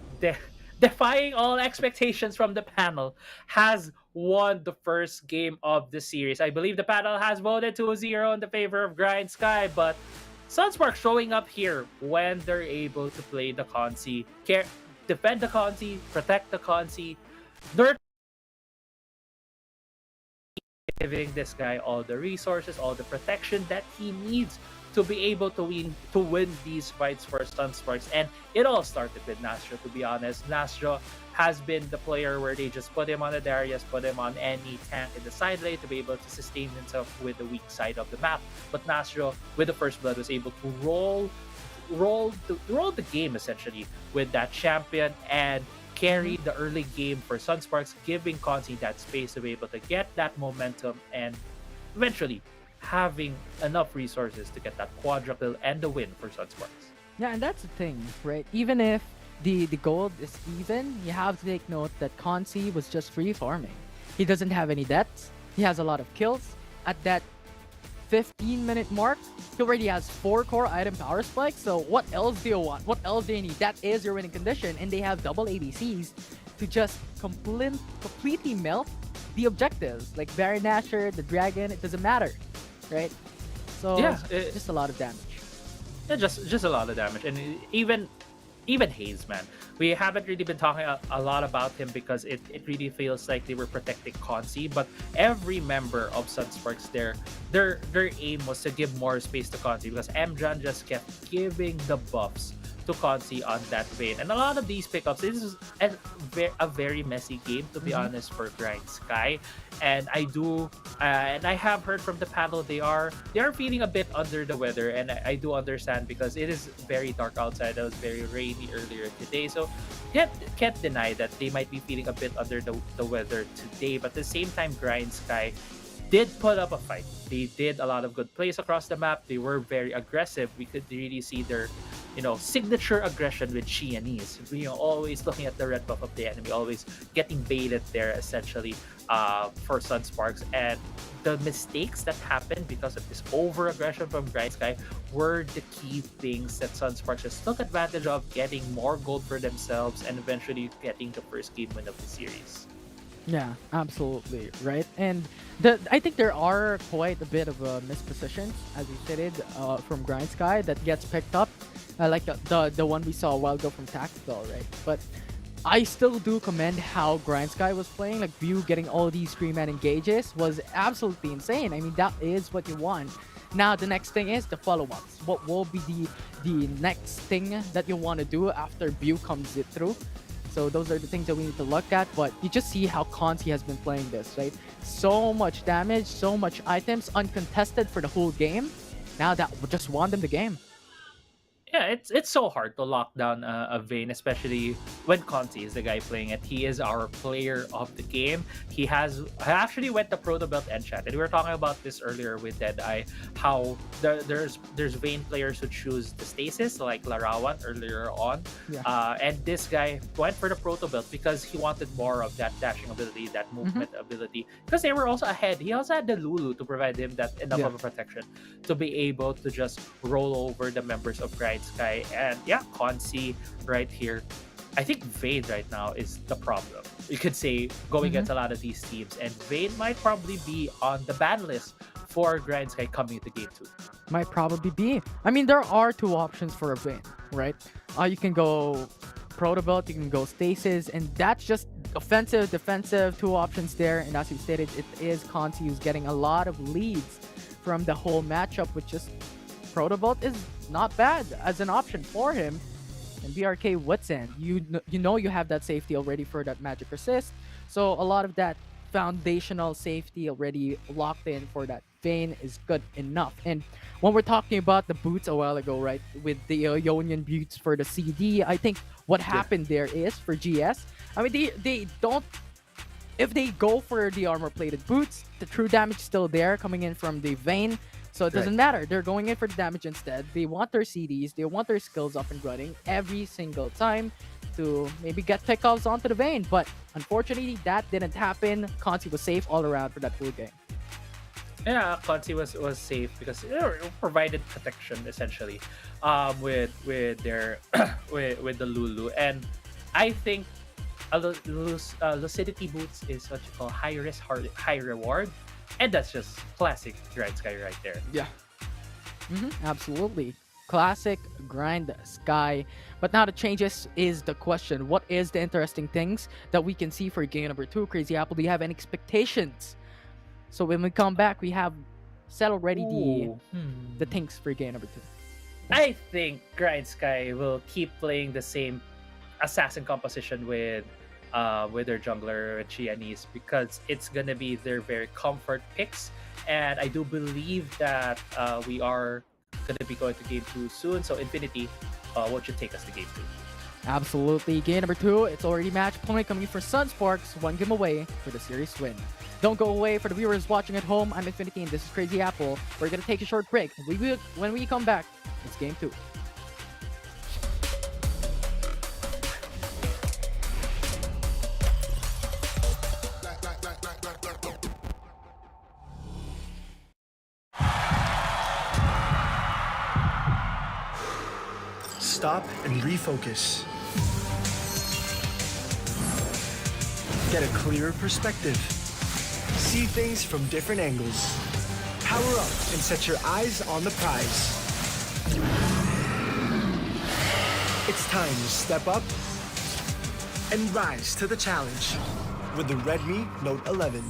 defying all expectations from the panel, has won the first game of the series. I believe the panel has voted 2-0 in the favor of Grindsky, but Sunsparks showing up here when they're able to play the Consi, defend the Consi, protect the Consi, they're giving this guy all the resources, all the protection that he needs to be able to win these fights for Sunsparks. And it all started with Nastro, to be honest. Nastro has been the player where they just put him on the Darius, put him on any tank in the side lane to be able to sustain himself with the weak side of the map. But Nastro, with the first blood, was able to roll the game essentially with that champion and carry the early game for Sunsparks, giving Consi that space to be able to get that momentum and eventually having enough resources to get that quadruple and the win for Sunsparks. Yeah, and that's the thing, right? Even if the gold is even, you have to take note that Consi was just free farming. He doesn't have any deaths. He has a lot of kills. At that 15-minute mark, he already has 4 core item power spikes. So what else do you want? What else do you need? That is your winning condition, and they have double ADCs to just completely melt the objectives. Like Baron Nashor, the Dragon, it doesn't matter, right? So Yeah, just a lot of damage. Yeah, just a lot of damage, and even Hayes, man. We haven't really been talking a lot about him because it really feels like they were protecting Consi, but every member of Sunsparks their aim was to give more space to Consi because Mjan just kept giving the buffs to Consi on that vein. And a lot of these pickups, this is a very messy game, to be honest, for Grindsky. And I have heard from the panel they are feeling a bit under the weather, and I do understand because it is very dark outside. It was very rainy earlier today, so can't deny that they might be feeling a bit under the weather today. But at the same time, Grindsky did put up a fight. They did a lot of good plays across the map. They were very aggressive. We could really see their, signature aggression with Xiaomi. Always looking at the red buff of the enemy, always getting baited there, essentially, for Sunsparks. And the mistakes that happened because of this over-aggression from Grindsky were the key things that Sunsparks just took advantage of, getting more gold for themselves and eventually getting the first game win of the series. Yeah, absolutely, right? And I think there are quite a bit of mispositions, as you stated, from Grindsky that gets picked up, like the one we saw a while ago from Tactical, right? But I still do commend how Grindsky was playing. Like, View getting all these Scream and engages was absolutely insane. I mean, that is what you want. Now, the next thing is the follow-ups. What will be the next thing that you want to do after View comes it through? So those are the things that we need to look at, but you just see how Consi has been playing this, right? So much damage, so much items, uncontested for the whole game. Now that just won them the game. Yeah, it's so hard to lock down a Vayne, especially when Consi is the guy playing it. He is our player of the game. He actually went the Proto Belt Enchant, and we were talking about this earlier with Deadeye, how there's Vayne players who choose the Stasis, like Larawan earlier on. Yeah. And this guy went for the Proto Belt because he wanted more of that dashing ability, that movement ability, because they were also ahead. He also had the Lulu to provide him that enough of a protection to be able to just roll over the members of Grindsky. And yeah, Consi right here. I think Vayne right now is the problem. You could say going against a lot of these teams, and Vayne might probably be on the ban list for Grindsky coming to game 2. Might probably be. I mean, there are 2 options for a Vayne, right? You can go Proto Belt, you can go Stasis, and that's just offensive, defensive, 2 options there. And as you stated, it is Consi who's getting a lot of leads from the whole matchup, which just Proto Belt is not bad as an option for him. And BRK Woodson, you know you have that safety already for that magic resist. So a lot of that foundational safety already locked in for that Vayne is good enough. And when we're talking about the boots a while ago, right, with the Ionian boots for the CD, I think what happened there is for GS, I mean, they don't, if they go for the armor plated boots, the true damage is still there coming in from the Vayne. So it doesn't matter. They're going in for the damage instead. They want their CDs. They want their skills up and running every single time to maybe get pickups onto the Vayne. But unfortunately, that didn't happen. Consi was safe all around for that full game. Yeah, Consi was safe because it provided protection essentially, with their with the Lulu, and I think lucidity boots is what you call high risk, high reward, and that's just classic Grindsky right there. Yeah. Absolutely. Classic grind sky. But now the changes is the question. What is the interesting things that we can see for game number 2? Crazy Apple, do you have any expectations? So when we come back, we have set already the things for game number 2. I think Grindsky will keep playing the same assassin composition with their jungler Xiaomi, because it's gonna be their very comfort picks, and I do believe that we are gonna be going to game 2 soon. So Infinity, won't you take us to game 2? Absolutely. Game number 2, it's already match point coming for Sunsparks, 1 game away for the series win. Don't go away. For the viewers watching at home, I'm Infinity and this is Crazy Apple. We're gonna take a short break. When we come back, it's game 2. Stop and refocus. Get a clearer perspective. See things from different angles. Power up and set your eyes on the prize. It's time to step up and rise to the challenge with the Redmi Note 11.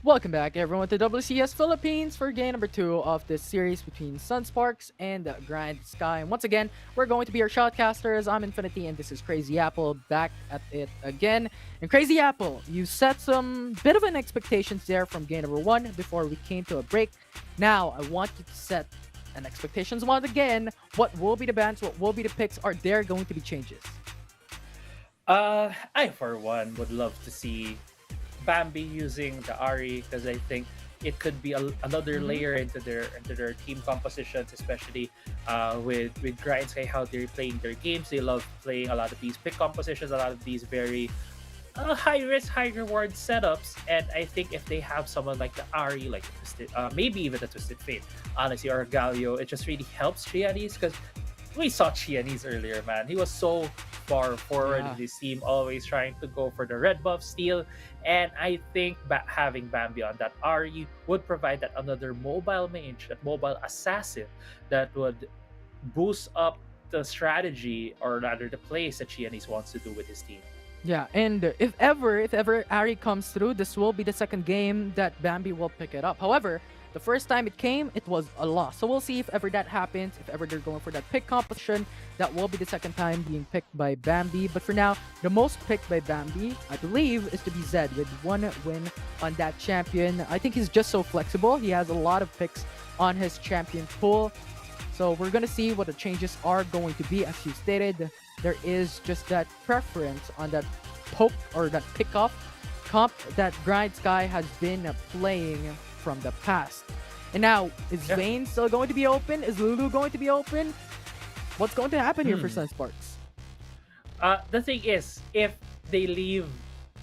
Welcome back, everyone, to WCS Philippines for game number 2 of this series between Sunsparks and Grindsky. And once again, we're going to be your shoutcasters. I'm Infinity, and this is Crazy Apple back at it again. And Crazy Apple, you set some bit of an expectations there from game number 1 before we came to a break. Now, I want you to set an expectations once again. What will be the bans? What will be the picks? Are there going to be changes? I for one would love to see Bambi using the Ari because I think it could be another layer into their team compositions, especially with Grindsky, how they're playing their games. They love playing a lot of these pick compositions, a lot of these very high risk, high reward setups. And I think if they have someone like the Ari, like Twisted, maybe even the Twisted Fate, honestly, or Galio, it just really helps Trianis because we saw Chianese earlier, man. He was so far forward in this team, always trying to go for the red buff steal. And I think having Bambi on that RE would provide that another mobile mage, that mobile assassin that would boost up the strategy or rather the plays that Chianese wants to do with his team. Yeah, and if ever Ari comes through, this will be the second game that Bambi will pick it up. However, the first time it came, it was a loss. So we'll see if ever that happens, if ever they're going for that pick composition, that will be the second time being picked by Bambi. But for now, the most picked by Bambi, I believe, is to be Zed with 1 win on that champion. I think he's just so flexible. He has a lot of picks on his champion pool. So we're going to see what the changes are going to be. As you stated, there is just that preference on that poke or that pick-off comp that Grindsky has been playing from the past. And now, is Vayne still going to be open? Is Lulu going to be open? What's going to happen here for Sunsparks? The thing is, if they leave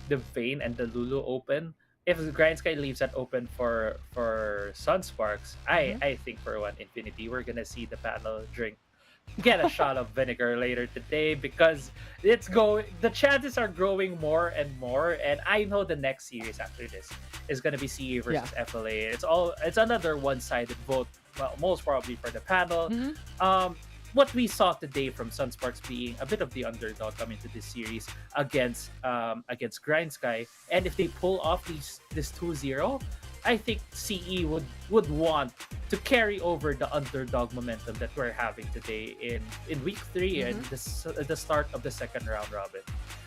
the Vayne and the Lulu open, if Grindsky leaves that open for Sunsparks, I think for one Infinity, we're gonna see the panel get a shot of vinegar later today because the chances are growing more and more. And I know the next series after this is gonna be CE versus FLA. It's another one-sided vote, well, most probably for the panel. What we saw today from Sunsparks being a bit of the underdog coming to this series against Grindsky, and if they pull off this 2-0, I think CE would want to carry over the underdog momentum that we're having today in week 3 and the start of the second round robin.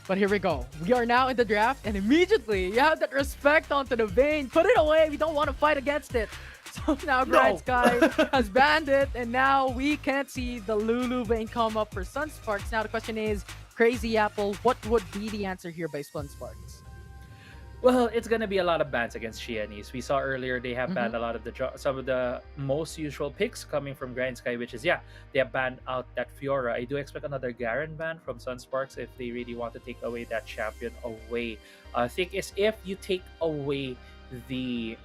But here we go. We are now in the draft, and immediately you have that respect onto the Vayne. Put it away. We don't want to fight against it. So now Grindsky has banned it, and now we can't see the Lulu Vayne come up for Sunsparks. Now the question is, Crazy Apple, what would be the answer here by Sunsparks? Well, it's gonna be a lot of bans against Chianese. We saw earlier they have banned a lot of some of the most usual picks coming from Grindsky, which is they have banned out that Fiora. I do expect another Garen ban from Sunsparks if they really want to take away that champion away. I think is if you take away the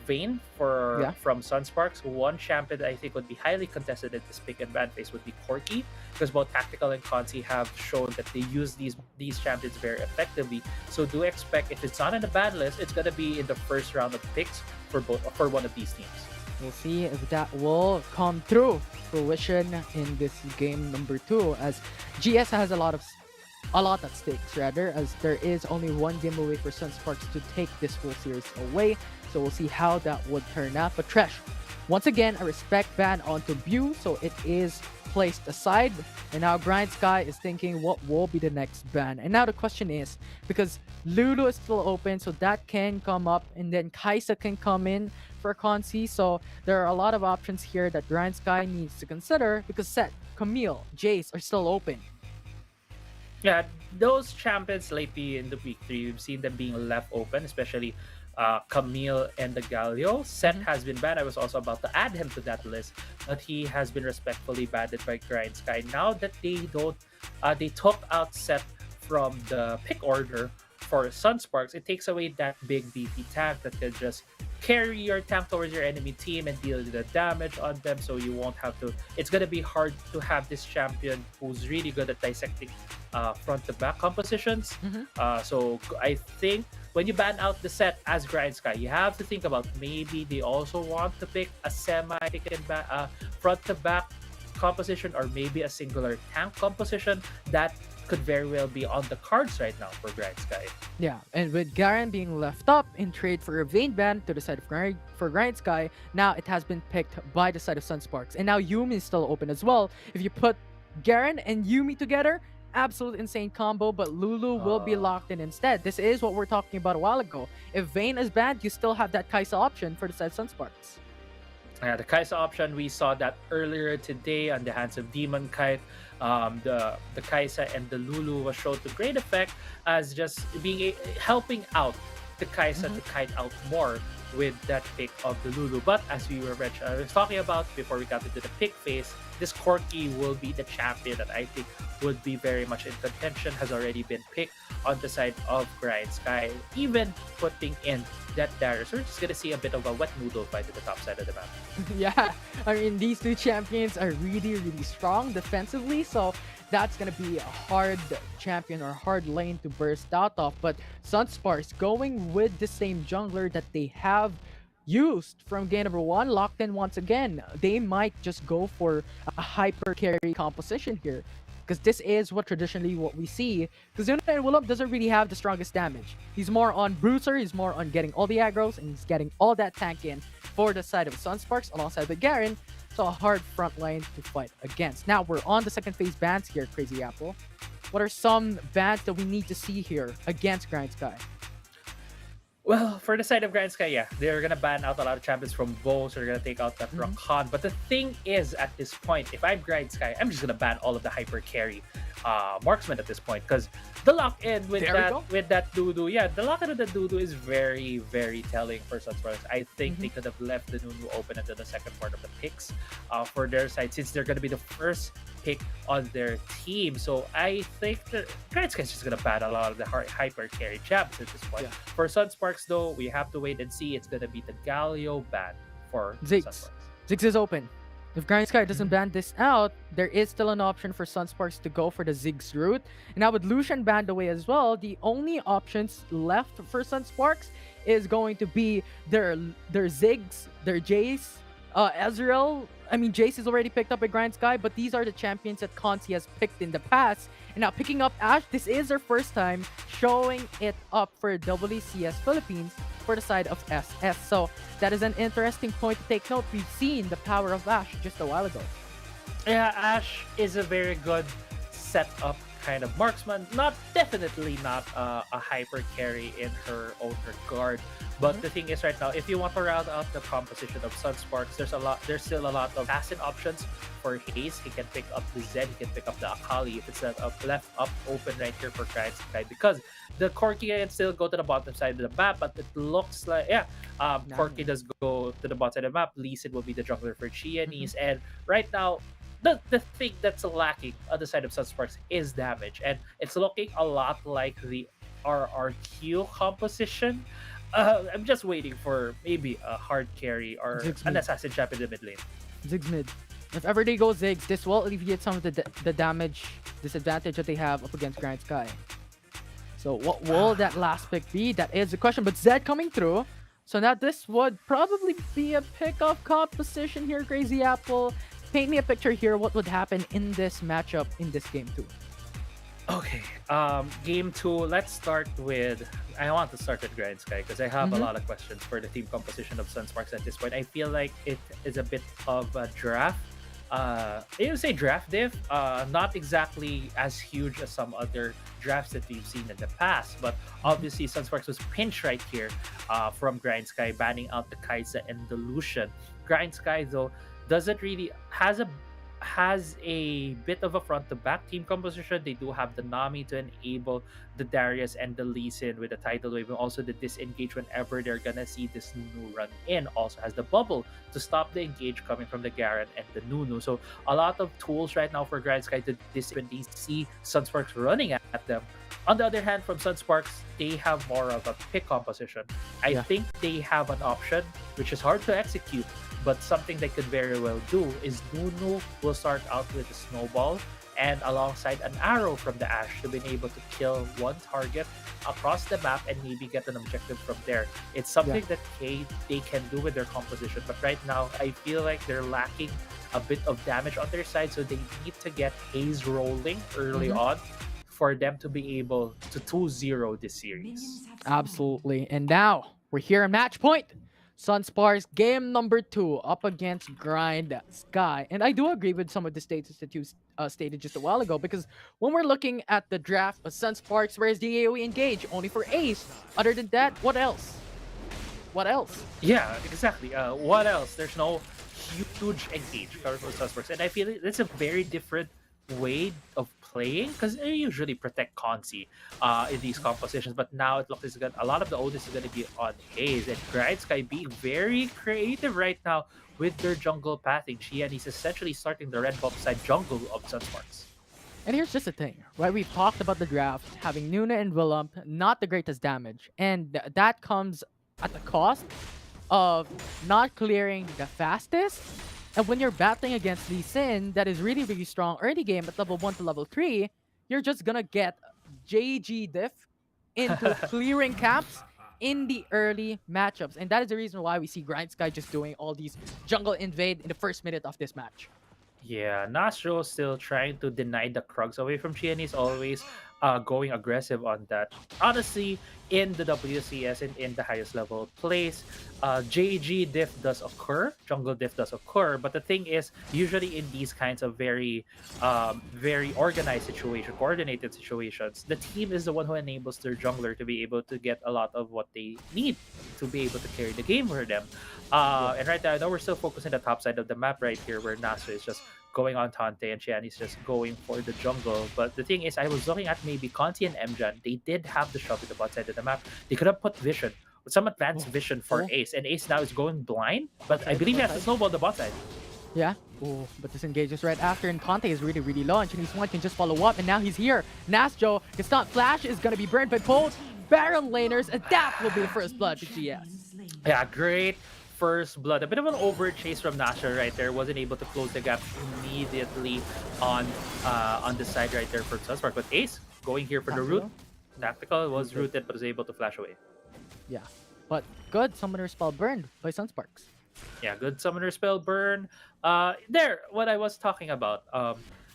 Vayne from Sunsparks, one champion that I think would be highly contested in this pick and ban phase would be Corki, because both Tactical and Consi have shown that they use these champions very effectively. So do expect, if it's not in the ban list, it's gonna be in the first round of picks for one of these teams. We'll see if that will come through fruition in this game number 2, as GS has a lot at stakes, rather, as there is only one game away for Sunsparks to take this full series away. So we'll see how that would turn out. But Tresh, once again, a respect ban onto Bew, so it is placed aside. And now Grindsky is thinking what will be the next ban. And now the question is, because Lulu is still open, so that can come up, and then Kaisa can come in for Consi. So there are a lot of options here that Grindsky needs to consider, because Seth, Camille, Jace are still open. Yeah, those champions lately in the week 3, we've seen them being left open, especially Camille and the Galio. Seth has been banned. I was also about to add him to that list, but he has been respectfully banned by Grindsky. Now that they took out Seth from the pick order for Sunsparks, it takes away that big beefy tank that can just carry your tank towards your enemy team and deal the damage on them, so you won't have to. It's gonna be hard to have this champion who's really good at dissecting front to back compositions. So I think when you ban out the set as Grindsky, you have to think about maybe they also want to pick a semi front to back composition, or maybe a singular tank composition that could very well be on the cards right now for Grindsky. Yeah, and with Garen being left up in trade for a Vayne ban to the side of for Grindsky, now it has been picked by the side of Sunsparks. And now Yumi is still open as well. If you put Garen and Yumi together, absolute insane combo, but Lulu will be locked in instead. This is what we're talking about a while ago. If Vayne is banned, you still have that Kaisa option for the side of Sunsparks. The Kaisa option, we saw that earlier today on the hands of Demon Kite. The Kaisa and the Lulu was shown to great effect as just helping out the Kaisa to kite out more with that pick of the Lulu. But as we were talking about before we got into the pick phase, this Corki will be the champion that I think would be very much in contention, has already been picked on the side of Grindsky, even putting in that Darius. We're just going to see a bit of a wet noodle fight at the top side of the map. Yeah, I mean, these two champions are really, really strong defensively, so that's going to be a hard champion or hard lane to burst out of. But Sunsparks going with the same jungler that they have used from game number 1, locked in once again. They might just go for a hyper carry composition here, because this is traditionally what we see. Because Willem doesn't really have the strongest damage. He's more on Bruiser, he's more on getting all the aggros, and he's getting all that tank in for the side of Sunsparks alongside with Garen. So a hard front line to fight against. Now we're on the second phase bans here, Crazy Apple. What are some bans that we need to see here against Grindsky? Well, for the side of Grindsky, yeah, they're going to ban out a lot of champions from Bo, so they're going to take out that Rakan. But the thing is, at this point, if I'm Grindsky, I'm just going to ban all of the hyper carry marksman at this point, because the lock-in with that Dudu, yeah, the lock-in with the Dudu is very, very telling for Sunsparks. I think they could have left the Nunu open until the second part of the picks for their side, since they're going to be the first pick on their team. So I think that Grindsky's just going to ban a lot of the hyper carry champs at this point. Yeah. For Sunsparks, though, we have to wait and see. It's going to be the Galio ban for Sunsparks. Ziggs is open. If Grindsky doesn't ban this out, there is still an option for Sunsparks to go for the Ziggs route. And now with Lucian banned away as well, the only options left for Sunsparks is going to be their Ziggs, their Jace, Ezreal. I mean, Jace is already picked up by Grindsky, but these are the champions that Consi has picked in the past. And now picking up Ashe, this is their first time showing it up for WCS Philippines for the side of SS. So that is an interesting point to take note. We've seen the power of Ashe just a while ago. Yeah, Ashe is a very good setup kind of marksman. Definitely not a hyper carry in her own regard. But the thing is, right now, if you want to round out the composition of Sunsparks, there's still a lot of assassin options for Haze. He can pick up the Zed, he can pick up the Akali if it's left up open right here for Grindsky, because the Corki can still go to the bottom side of the map, but it looks like, Corki does go to the bottom side of the map. Lee Sin will be the jungler for Xiaomi, and right now, the thing that's lacking on the side of Sunsparks is damage, and it's looking a lot like the RRQ composition. I'm just waiting for maybe a hard carry or an assassin champ in the mid lane. Ziggs mid. If ever they go Ziggs, this will alleviate some of the damage disadvantage that they have up against Grindsky. So what will that last pick be? That is the question. But Zed coming through. So now this would probably be a pick-up composition here, Crazy Apple. Paint me a picture here. What would happen in this matchup in this game 2? Okay, game 2, let's start with... I want to start with Grindsky because I have a lot of questions for the team composition of Sunsparks at this point. I feel like it is a bit of a draft. I would say draft diff. Not exactly as huge as some other drafts that we've seen in the past, but obviously Sunsparks was pinched right here from Grindsky, banning out the Kaisa and the Lucian. Grindsky, though, doesn't really... has a bit of a front-to-back team composition. They do have the Nami to enable the Darius and the Lee Sin with the tidal wave, and also the disengage whenever they're gonna see this Nunu run in. Also has the bubble to stop the engage coming from the Garen and the Nunu. So a lot of tools right now for Grindsky to when they see Sunsparks running at them. On the other hand, from Sunsparks, they have more of a pick composition. I think they have an option, which is hard to execute, but something they could very well do is Nunu will start out with a snowball and alongside an arrow from the Ashe to be able to kill one target across the map and maybe get an objective from there. It's something that they can do with their composition, but right now I feel like they're lacking a bit of damage on their side, so they need to get Haze rolling early on for them to be able to 2-0 this series. Absolutely. And now we're here at match point. Sunsparks game number 2 up against Grindsky. And I do agree with some of the statements that you stated just a while ago, because when we're looking at the draft of Sunsparks, where's the AoE engage? Only for Ace. Other than that, what else? What else? Yeah, exactly. What else? There's no huge engage cover for Sunsparks, and I feel it's a very different way of playing because they usually protect Consi in these compositions, but now it looks like a lot of the onus is going to be on Haze, and Grindsky being very creative right now with their jungle pathing. Qeon is essentially starting the red buff side jungle of Sunsparks. And here's just the thing, right? We've talked about the draft having Nuna and Willump, not the greatest damage, and that comes at the cost of not clearing the fastest. And when you're battling against Lee Sin, that is really, really strong early game at level 1 to level 3, you're just gonna get JG diff into clearing camps in the early matchups. And that is the reason why we see Grindsky just doing all these jungle invade in the first minute of this match. Yeah, Nastro still trying to deny the Krugs away from Qeon. Is always going aggressive on that. Honestly, in the WCS and in the highest level plays, JG diff does occur, jungle diff does occur, but the thing is, usually in these kinds of very organized situations, coordinated situations, the team is the one who enables their jungler to be able to get a lot of what they need to be able to carry the game for them. And right now, I know we're still focusing on the top side of the map right here, where Nastro is just going on Tante and Xian is just going for the jungle. But the thing is, I was looking at maybe Conti and Mjan. They did have the shove at the bot side of the map. They could have put vision, with some advanced vision for Ace, and Ace now is going blind. But I believe he has to snowball the bot side. Yeah. Oh, but this engages right after, and Conte is really, really low, and Chinese One can just follow up, and now he's here. Nastro, his stunt flash is going to be burned by both Baron laners, and that will be the first blood for GS. Yeah, great first blood. A bit of an over chase from Nastro right there. Wasn't able to close the gap immediately on the side right there for Sunspark. But Ace going here for the root. Tactical was rooted but was able to flash away. Yeah, but good summoner spell burned by Sunsparks. Yeah, good summoner spell burn. There, what I was talking about.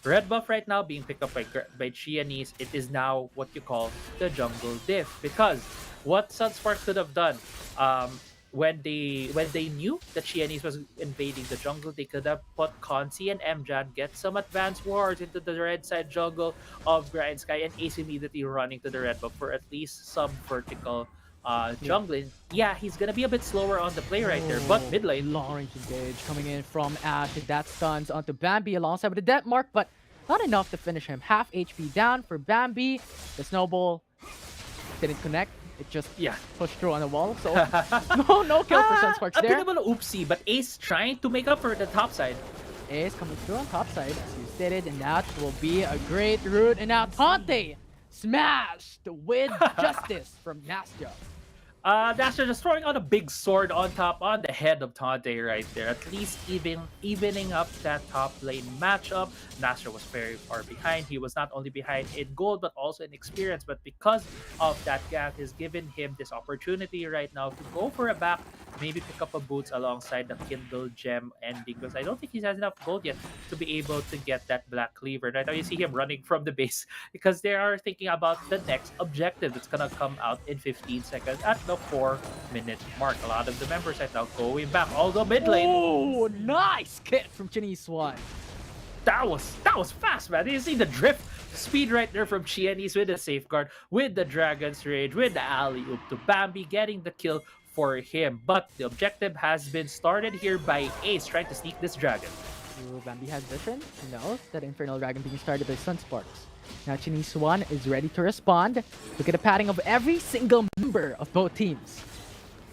Red buff right now being picked up by Xianese. It is now what you call the jungle diff, because what Sunsparks could have done when they knew that Xianese was invading the jungle, they could have put Consi and Mjan, get some advanced wards into the red side jungle of Grindsky, and Ace immediately running to the red buff for at least some vertical jungling. Yeah, he's gonna be a bit slower on the play right there, but mid lane. Long range engage coming in from Ash, and that stuns onto Bambi alongside with the death mark, but not enough to finish him. Half HP down for Bambi. The snowball didn't connect. It just pushed through on the wall, so no kill for Sunsparks there. A bit of an oopsie, but Ace trying to make up for the top side. Ace coming through on top side, as you stated, and that will be a great route. And now Tante smashed with justice from Nastro. Nastro just throwing out a big sword on top on the head of Tante right there. At least evening up that top lane matchup. Nastro was very far behind. He was not only behind in gold but also in experience. But because of that gap, has given him this opportunity right now to go for a back, maybe pick up a boots alongside the Kindle gem ending, because I don't think he has enough gold yet to be able to get that black cleaver. Right now you see him running from the base because they are thinking about the next objective that's gonna come out in 15 seconds at the 4-minute mark. A lot of the members right now going back, although mid lane. Oh, nice hit from Chinese One. That was fast, man. You see the drift speed right there from Xianese with the safeguard, with the Dragon's Rage, with the alley-oop to Bambi, getting the kill for him. But the objective has been started here by Ace, trying to sneak this dragon. Ooh, Bambi has vision. He knows that Infernal Dragon being started by Sunsparks. Now Chinese One is ready to respond. Look at the padding of every single member of both teams.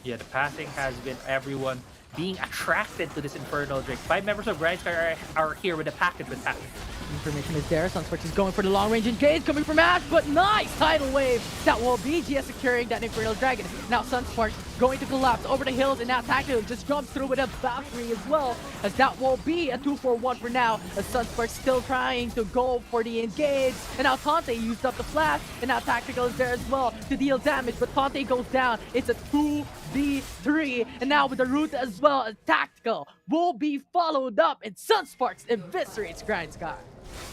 Yeah, the passing has been everyone being attracted to this Infernal Drake. 5 members of Grindsky are here with a package with tactics. Information is there. Sunsparks is going for the long range engage coming from Ash, but nice tidal wave. That will be GS securing that Infernal Dragon. Now Sunsparks going to collapse over the hills, and now Tactical just jumps through with a Valkyrie as well, as that will be a 2-4-1 for now, as Sunsparks still trying to go for the engage. And now Tante used up the flash, and now Tactical is there as well to deal damage, but Tante goes down. It's a 2v3, and now with the root as well, as Tactical will be followed up, and Sunsparks eviscerates Grindsky.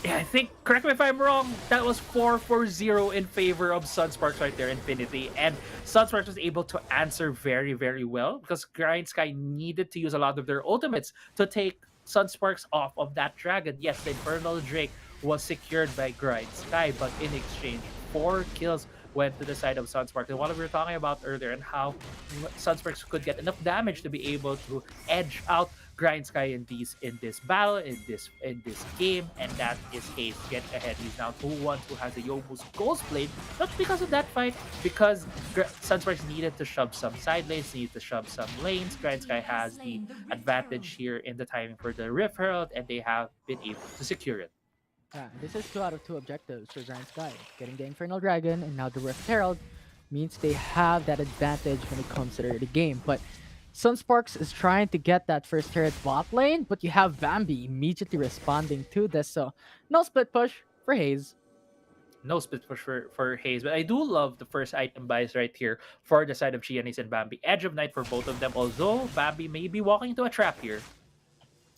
Yeah, I think, correct me if I'm wrong, that was 4-0 in favor of Sunsparks right there, Infinity. And Sunsparks was able to answer very, very well because Grindsky needed to use a lot of their ultimates to take Sunsparks off of that dragon. Yes, the Infernal Drake was secured by Grindsky, but in exchange, 4 kills went to the side of Sunsparks. And what we were talking about earlier and how Sunsparks could get enough damage to be able to edge out Grindsky in this battle, in this game, and that is Haze get ahead. He's now 2-1, who has a Yobu's Ghost Blade, not because of that fight, because Sunsparks needed to shove some side lanes, needed to shove some lanes. Grindsky has the advantage here in the timing for the Rift Herald, and they have been able to secure it. Yeah, this is 2 out of 2 objectives for Grindsky. Getting the Infernal Dragon and now the Rift Herald means they have that advantage when it comes to the early game. But Sunsparks is trying to get that first turret bot lane, but you have Bambi immediately responding to this, so no split push for Haze. No split push for Haze, but I do love the first item buys right here for the side of Xiaomi and Bambi. Edge of Night for both of them, although Bambi may be walking into a trap here.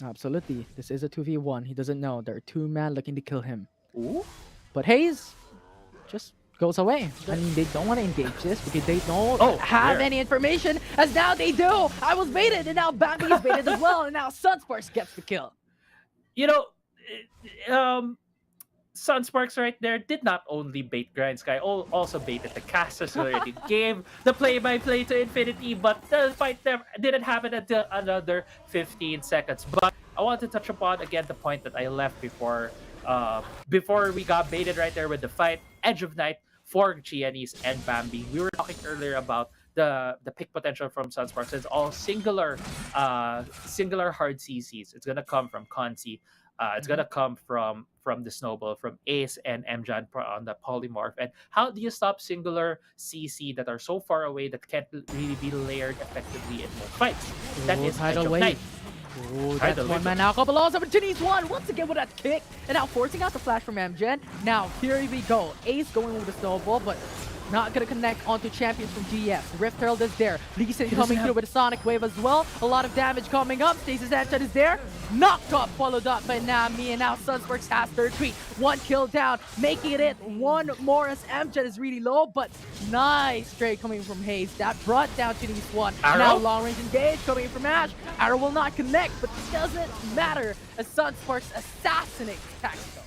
Absolutely. This is a 2v1. He doesn't know. There are 2 men looking to kill him. Ooh. But Haze just goes away. I mean, they don't want to engage this because they don't have any information, as now they do. I was baited, and now Bambi is baited as well, and now Sunsparks gets the kill. You know, Sunsparks right there did not only bait Grindsky, also baited the casters already. Gave the play-by-play to Infinity, but the fight didn't happen until another 15 seconds. But I want to touch upon again the point that I left before we got baited right there with the fight. Edge of Night for Xiaomi and Bambi. We were talking earlier about the pick potential from Sunsparks. It's all singular hard CCs. It's gonna come from Consi. It's gonna come from the Snowball, from Ace and Mjan on the Polymorph. And how do you stop singular CC that are so far away that can't really be layered effectively in most fights? That is Edge of Night. Oh, that's one man now. Couple of opportunities. One once again with that kick, and now forcing out the flash from Mgen. Now here we go. Ace going with the snowball, but not gonna connect onto champions from GS. Rift Herald is there. Lee Sin coming through with a Sonic Wave as well. A lot of damage coming up. Stasis Headshot is there. Knocked up, followed up by Nami, and now Sunsparks has their tweet. 1 kill down, making it 1 more as Mgen is really low, but nice trade coming from Haze. That brought down Chinese one. Arrow? Now long range engage coming from Ash. Arrow will not connect, but doesn't matter as Sunsparks assassinates Tactical.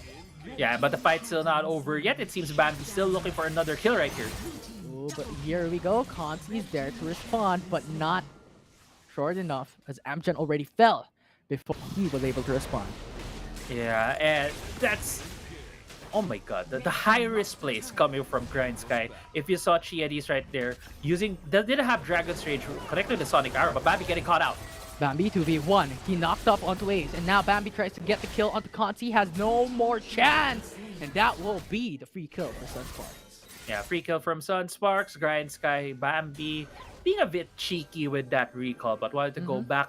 Yeah, but the fight's still not over yet. It seems Bambi's still looking for another kill right here. Oh, but here we go. Consi's there to respond, but not short enough as Amgen already fell before he was able to respond. Yeah, and that's... Oh my god, the high-risk plays coming from Grindsky. If you saw Chiadis right there, using... They didn't have Dragon's Rage connected to Sonic Arrow, but Bambi getting caught out. Bambi 2v1. He knocked up onto Ace, and now Bambi tries to get the kill onto Conti. Has no more chance, and that will be the free kill for Sunsparks. Yeah, free kill from Sunsparks, Grindsky, Bambi being a bit cheeky with that recall, but wanted to go back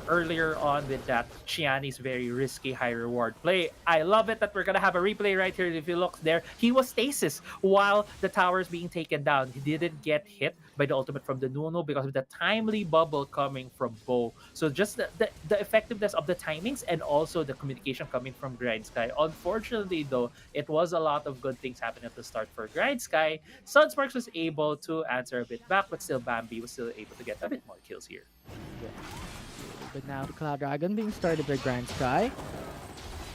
earlier on with that Xiaomi's very risky high reward play. I love it that we're gonna have a replay right here. If you look there, he was stasis while the tower is being taken down. He didn't get hit by the ultimate from the Nuno because of the timely bubble coming from Bo. So just the effectiveness of the timings and also the communication coming from Grindsky. Unfortunately though, it was a lot of good things happening at the start for Grindsky. Sunsparks was able to answer a bit back, but still Bambi was still able to get a bit more kills here. Yeah. But now the Cloud Dragon being started by Grindsky.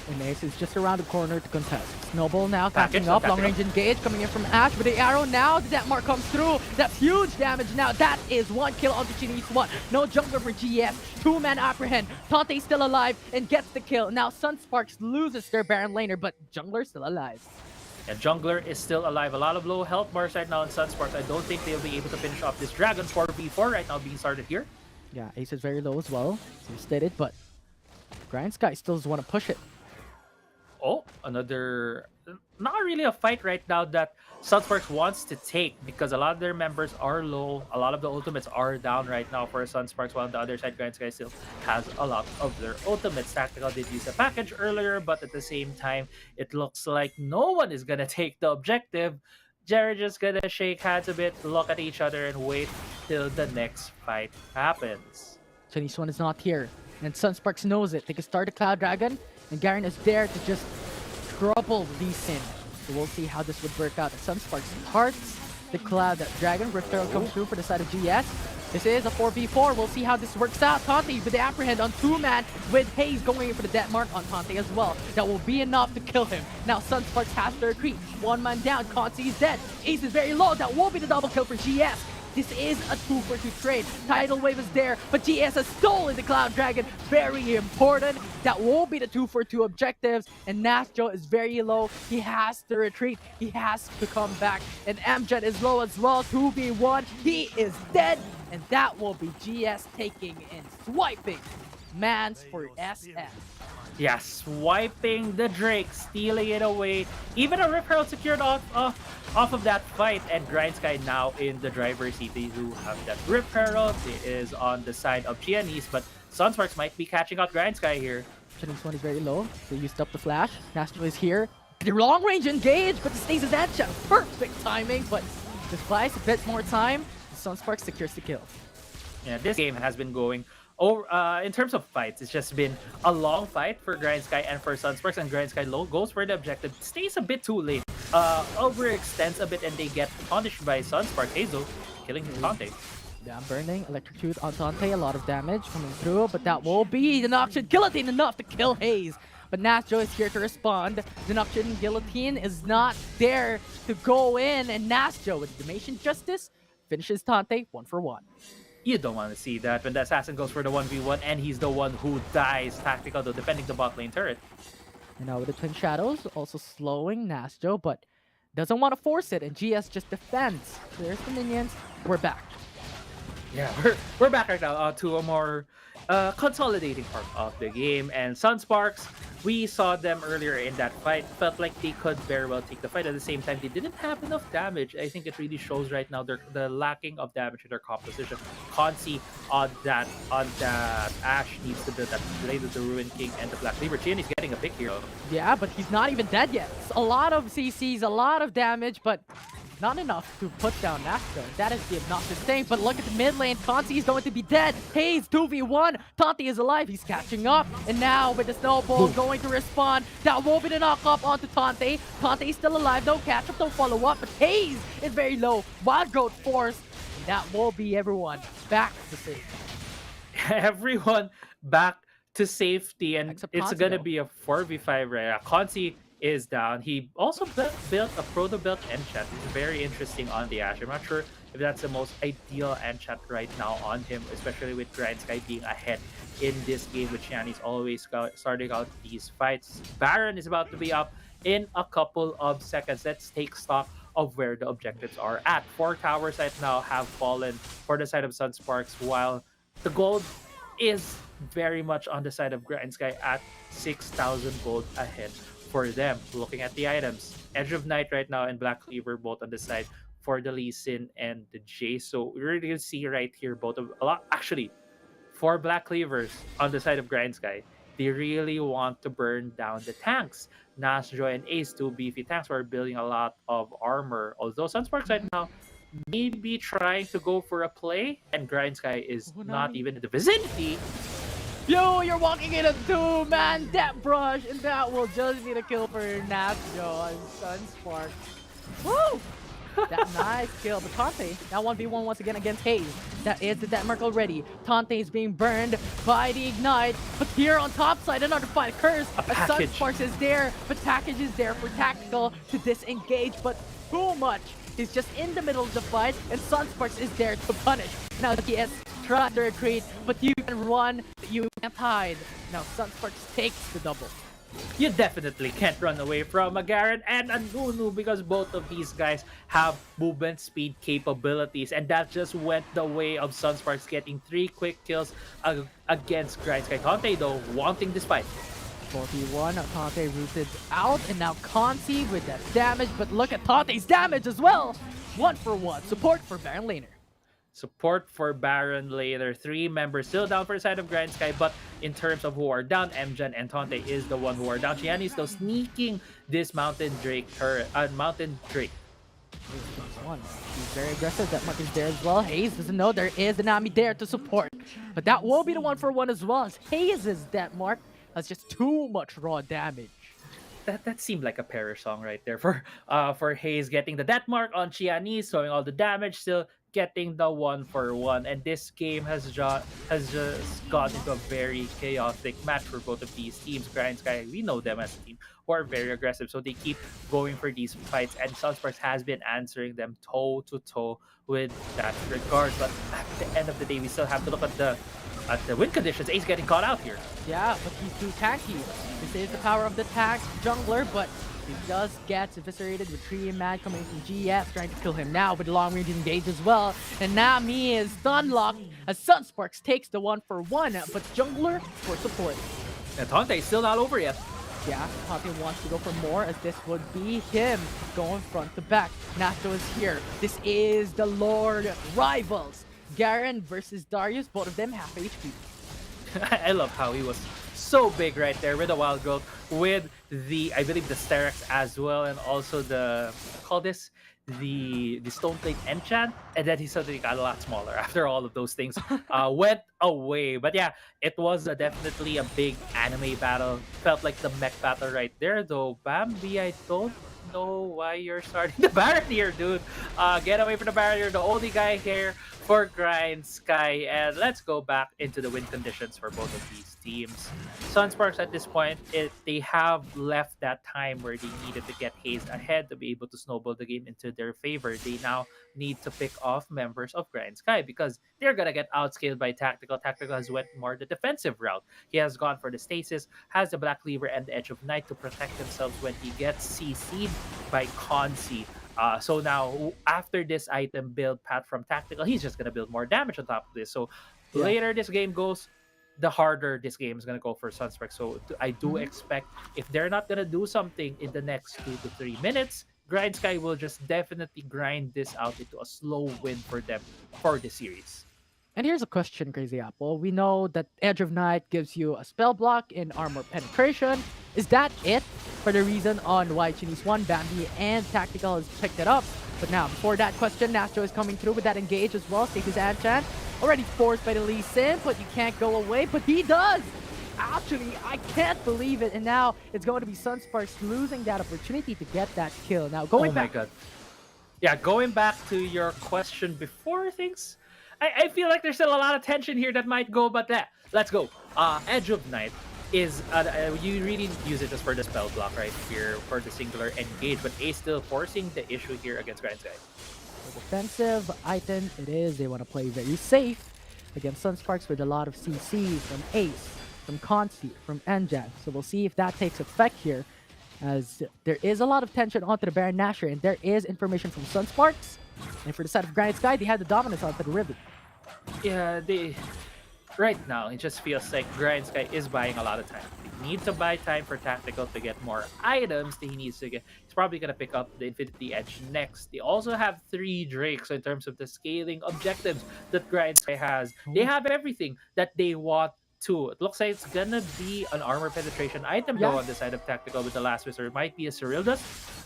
And Ace is just around the corner to contest. Snowball now catching up. Long range engage coming in from Ash with the arrow. Now the Death Mark comes through. That's huge damage now. That is 1 kill onto Chinese one. No jungler for GS. 2-man apprehend. Tante still alive and gets the kill. Now Sunsparks loses their Baron laner, but jungler still alive. And jungler is still alive. A lot of low health bars right now in Sunsparks. I don't think they'll be able to finish off this Dragon 4v4 right now being started here. Yeah, Ace is very low as well. So stated, but Grindsky still does want to push it. Oh, another... Not really a fight right now that Sunsparks wants to take because a lot of their members are low. A lot of the ultimates are down right now for Sunsparks, while on the other side, Grindsky still has a lot of their ultimates. Tactical did use a package earlier, but at the same time, it looks like no one is going to take the objective. Jared just going to shake hands a bit, look at each other, and wait till the next fight happens. Chinese one is not here, and Sunsparks knows it. They can start a Cloud Dragon, and Garen is there to just trouble Lee Sin. So we'll see how this would work out. The Sunsparks hearts, the Cloud Dragon, referral comes through for the side of GS. This is a 4v4. We'll see how this works out. Tante with the apprehend on 2-man with Hayes going in for the death mark on Tante as well. That will be enough to kill him. Now Sunsparks has to retreat. 1 man down. Consi is dead. Ace is very low. That will be the double kill for GS. This is a 2-for-2 trade. Tidal Wave is there, but GS has stolen the Cloud Dragon. Very important. That will be the 2-for-2 objectives. And Nasjo is very low. He has to retreat. He has to come back. And Amjad is low as well. 2v1. He is dead. And that will be GS taking and swiping Mans for SS. Yeah, swiping the Drake, stealing it away. Even a Rip Herald secured off of that fight, and Grindsky now in the driver's seat. They do have that Rip Herald. It is on the side of Chinese, but Sunsparks might be catching out Grindsky here. Chinese one is very low. They used up the flash. Nastro is here. The long range engage, but the stays is that shot. Perfect timing, but this buys a bit more time. Sunsparks secures the kill. Yeah, this game has been going in terms of fights, it's just been a long fight for Grindsky and for Sunsparks, and Grindsky low goes for the objective, stays a bit too late, overextends a bit, and they get punished by Sunsparks. Hazel killing Tante. Yeah, burning, electrocute on Tante, a lot of damage coming through, but that will be an option. Guillotine enough to kill Hayes. But Nasjo is here to respond. The option Guillotine is not there to go in, and Nasjo with Damation Justice finishes Tante 1-for-1. You don't want to see that when the assassin goes for the 1v1 and he's the one who dies tactical, though, defending the bot lane turret. And now with the Twin Shadows, also slowing Nasjo, but doesn't want to force it, and GS just defends. There's the minions. We're back. Yeah, we're back right now to a more consolidating part of the game, and Sunsparks, we saw them earlier in that fight, felt like they could very well take the fight. At the same time, they didn't have enough damage. I think it really shows right now the lacking of damage in their composition. Consi on that Ashe needs to build that Blade of the Ruin King and the Black Cleaver. Chin is getting a big hero. Yeah, but he's not even dead yet. It's a lot of CCs, a lot of damage, but not enough to put down Nasco. That is the obnoxious thing, but look at the mid lane. Conti is going to be dead. Hayes 2v1. Tante is alive. He's catching up. And now with the snowball going to respond, that will be the knock up onto Tante. Tante is still alive. Don't catch up, don't follow up. But Hayes is very low. Wild Growth Force. And that will be everyone back to safety. Everyone back to safety, and Except it's Consi, gonna though. be a 4v5 right. Consi is down. He also built a proto-built enchant. It's very interesting on the Ashe. I'm not sure if that's the most ideal enchant right now on him, especially with Grindsky being ahead in this game, with Xiaomi's always starting out these fights. Baron is about to be up in a couple of seconds. Let's take stock of where the objectives are at. 4 towers right now have fallen for the side of Sunsparks, while the gold is very much on the side of Grindsky at 6,000 gold ahead for them. Looking at the items, Edge of Night right now and Black Cleaver both on the side for the Lee Sin and the Jace. So we're really gonna see right here both of a lot, actually, 4 Black Cleavers on the side of Grindsky. They really want to burn down the tanks. Nasjo and Ace, 2 beefy tanks, are building a lot of armor. Although Sunsparks right now may be trying to go for a play, and Grindsky is not even in the vicinity. Yo, you're walking in a 2-man death brush, and that will just be the kill for Nasjo and Sunspark. Woo! That nice kill, but Tante, now 1v1 once again against Hayes. That is the death mark already. Tante is being burned by the Ignite, but here on top side, another fight occurs. A package. Sunsparks is there, but package is there for tactical to disengage, but too much. He's just in the middle of the fight, and Sunsparks is there to punish. Now GS tries to retreat, but you can run, you can't hide. Now Sunsparks takes the double. You definitely can't run away from a Garen and a Nunu, because both of these guys have movement speed capabilities, and that just went the way of Sunsparks getting 3 quick kills against Grindsky. Tante, though, wanting this fight. 4v1, Tante rooted out, and now Consi with that damage, but look at Tante's damage as well! 1-for-1, support for Baron Laner. Support for Baron later. 3 members still down for the side of Grindsky, but in terms of who are down, Mjan and Tante is the one who are down. Chiani is still sneaking this Mountain Drake turret, Mountain Drake. One. He's very aggressive. That mark is there as well. Hayes doesn't know there is the Nami there to support. But that will be the 1-for-1 as well, as Hayes is that mark. That's just too much raw damage. that seemed like a Perish song right there for Hayes getting the death mark on Chiani, showing all the damage, still getting the 1-for-1. And this game has just gone into a very chaotic match for both of these teams. Grindsky, we know them as a team who are very aggressive, so they keep going for these fights, and Sunsparks has been answering them toe to toe with that regard. But at the end of the day, we still have to look at the win conditions. Ace getting caught out here. Yeah, but he's too tanky. This is the power of the tank jungler, but he does get eviscerated with 3 man coming from GS, trying to kill him now with long range engage as well. And Nami is stun locked as Sunsparks takes the 1-for-1, but jungler for support. And Tante is still not over yet. Yeah, Poppy wants to go for more as this would be him going front to back. Nacho is here. This is the Lord rivals. Garen versus Darius, both of them half HP. I love how he was so big right there with the Wild Growth, with the, I believe, the Sterex as well, and also the, call this, the Stone Plate Enchant, and then he suddenly got a lot smaller after all of those things went away. But yeah, it was definitely a big anime battle. Felt like the mech battle right there, though. Bambi, I don't know why you're starting the Baron here, dude. Get away from the barrier, the only guy here for Grindsky. And let's go back into the win conditions for both of these teams. Sunsparks at this point, they have left that time where they needed to get Hayes ahead to be able to snowball the game into their favor. They now need to pick off members of Grindsky because they're gonna get outscaled by Tactical. Tactical has went more the defensive route. He has gone for the stasis, has the Black Cleaver and the Edge of Night to protect themselves when he gets CC'd by Consi. So now, after this item build path from Tactical, he's just gonna build more damage on top of this. So later this game goes, the harder this game is going to go for Sunsparks. So I do expect if they're not going to do something in the next 2 to 3 minutes, Grindsky will just definitely grind this out into a slow win for them for the series. And here's a question, Crazy Apple. We know that Edge of Night gives you a spell block in armor penetration. Is that it for the reason on why Chinese won? Bambi and Tactical has picked it up. But now, before that question, Nacho is coming through with that engage as well. Status Anchan. Already forced by the Lee Sin, but you can't go away. But he does! Actually, I can't believe it. And now it's going to be Sunsparks losing that opportunity to get that kill. Now, going back. Oh my god. Yeah, going back to your question before things, I feel like there's still a lot of tension here that might go, but let's go. Edge of Night is, you really use it just for the spell block right here for the singular engage, but Ace still forcing the issue here against Grindsky. Defensive item it is. They want to play very safe against Sunsparks with a lot of CCs from Ace, from Consi, from Enjan. So we'll see if that takes effect here, as there is a lot of tension onto the Baron Nashor, and there is information from Sunsparks. And for the side of Grindsky, they have the dominance onto the Riven. Yeah, right now it just feels like Grindsky is buying a lot of time. They need to buy time for Tactical to get more items that he needs to get. He's probably going to pick up the Infinity Edge next. They also have 3 Drakes in terms of the scaling objectives that Grindsky has. They have everything that they want to. It looks like it's going to be an armor penetration item though on the side of Tactical with the Last Whisper. It might be a Cerebrum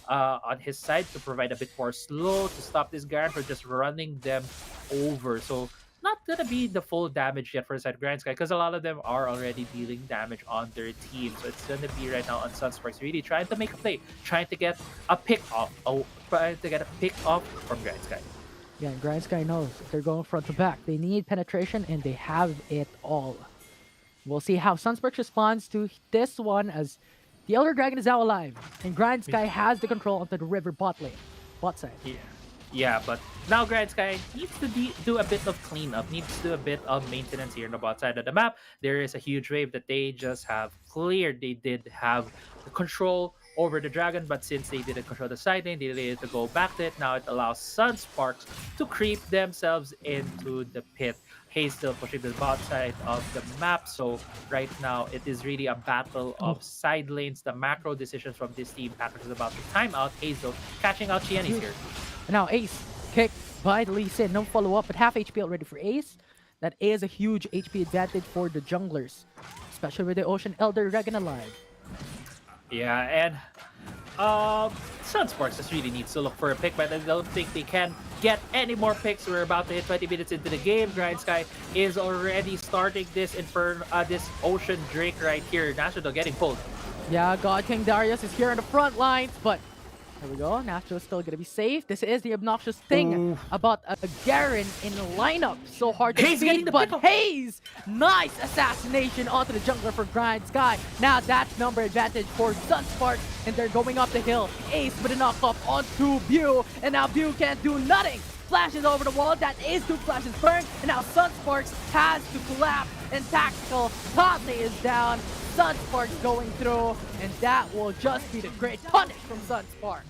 on his side to provide a bit more slow to stop this Garen from just running them over. So not gonna be the full damage yet for the side of Grindsky because a lot of them are already dealing damage on their team. So it's gonna be right now on Sunsparks really trying to make a play, trying to get a pick off, from Grindsky. Yeah, Grindsky knows they're going front to back. They need penetration and they have it all. We'll see how Sunsparks responds to this one, as the Elder Dragon is now alive and Grindsky has the control of the river bot side. Yeah, but now Grindsky needs to do a bit of cleanup, needs to do a bit of maintenance here on the bot side of the map. There is a huge wave that they just have cleared. They did have the control over the dragon, but since they didn't control the side lane, they needed to go back to it. Now it allows Sunsparks to creep themselves into the pit. Hayes still pushing the bot side of the map, so right now it is really a battle of side lanes. The macro decisions from this team. Patrick is about to time out. Hayes though catching out Xiaomi here. And now Ace kicked by the Lee Sin. No follow-up, but half HP already for Ace. That is a huge HP advantage for the junglers, especially with the Ocean Elder Dragon alive. Yeah, and Sunsparks just really needs to look for a pick, but I don't think they can get any more picks. We're about to hit 20 minutes into the game. Grindsky is already starting this Ocean Drake right here. National getting pulled. Yeah, God King Darius is here on the front lines, but here we go. Nastro's still gonna be safe. This is the obnoxious thing about a Garen in the lineup. So hard to Hayes getting beat, the but pick-up. Hayes! Nice assassination onto the jungler for Grindsky. Now that's number advantage for Sunsparks, and they're going up the hill. Ace with a knock-off onto Bew, and now Bew can't do nothing. Flashes over the wall, that is 2 flashes burned, and now Sunsparks has to collapse, and Tactical Tate is down. Sunsparks going through, and that will just be the great punish from Sunsparks.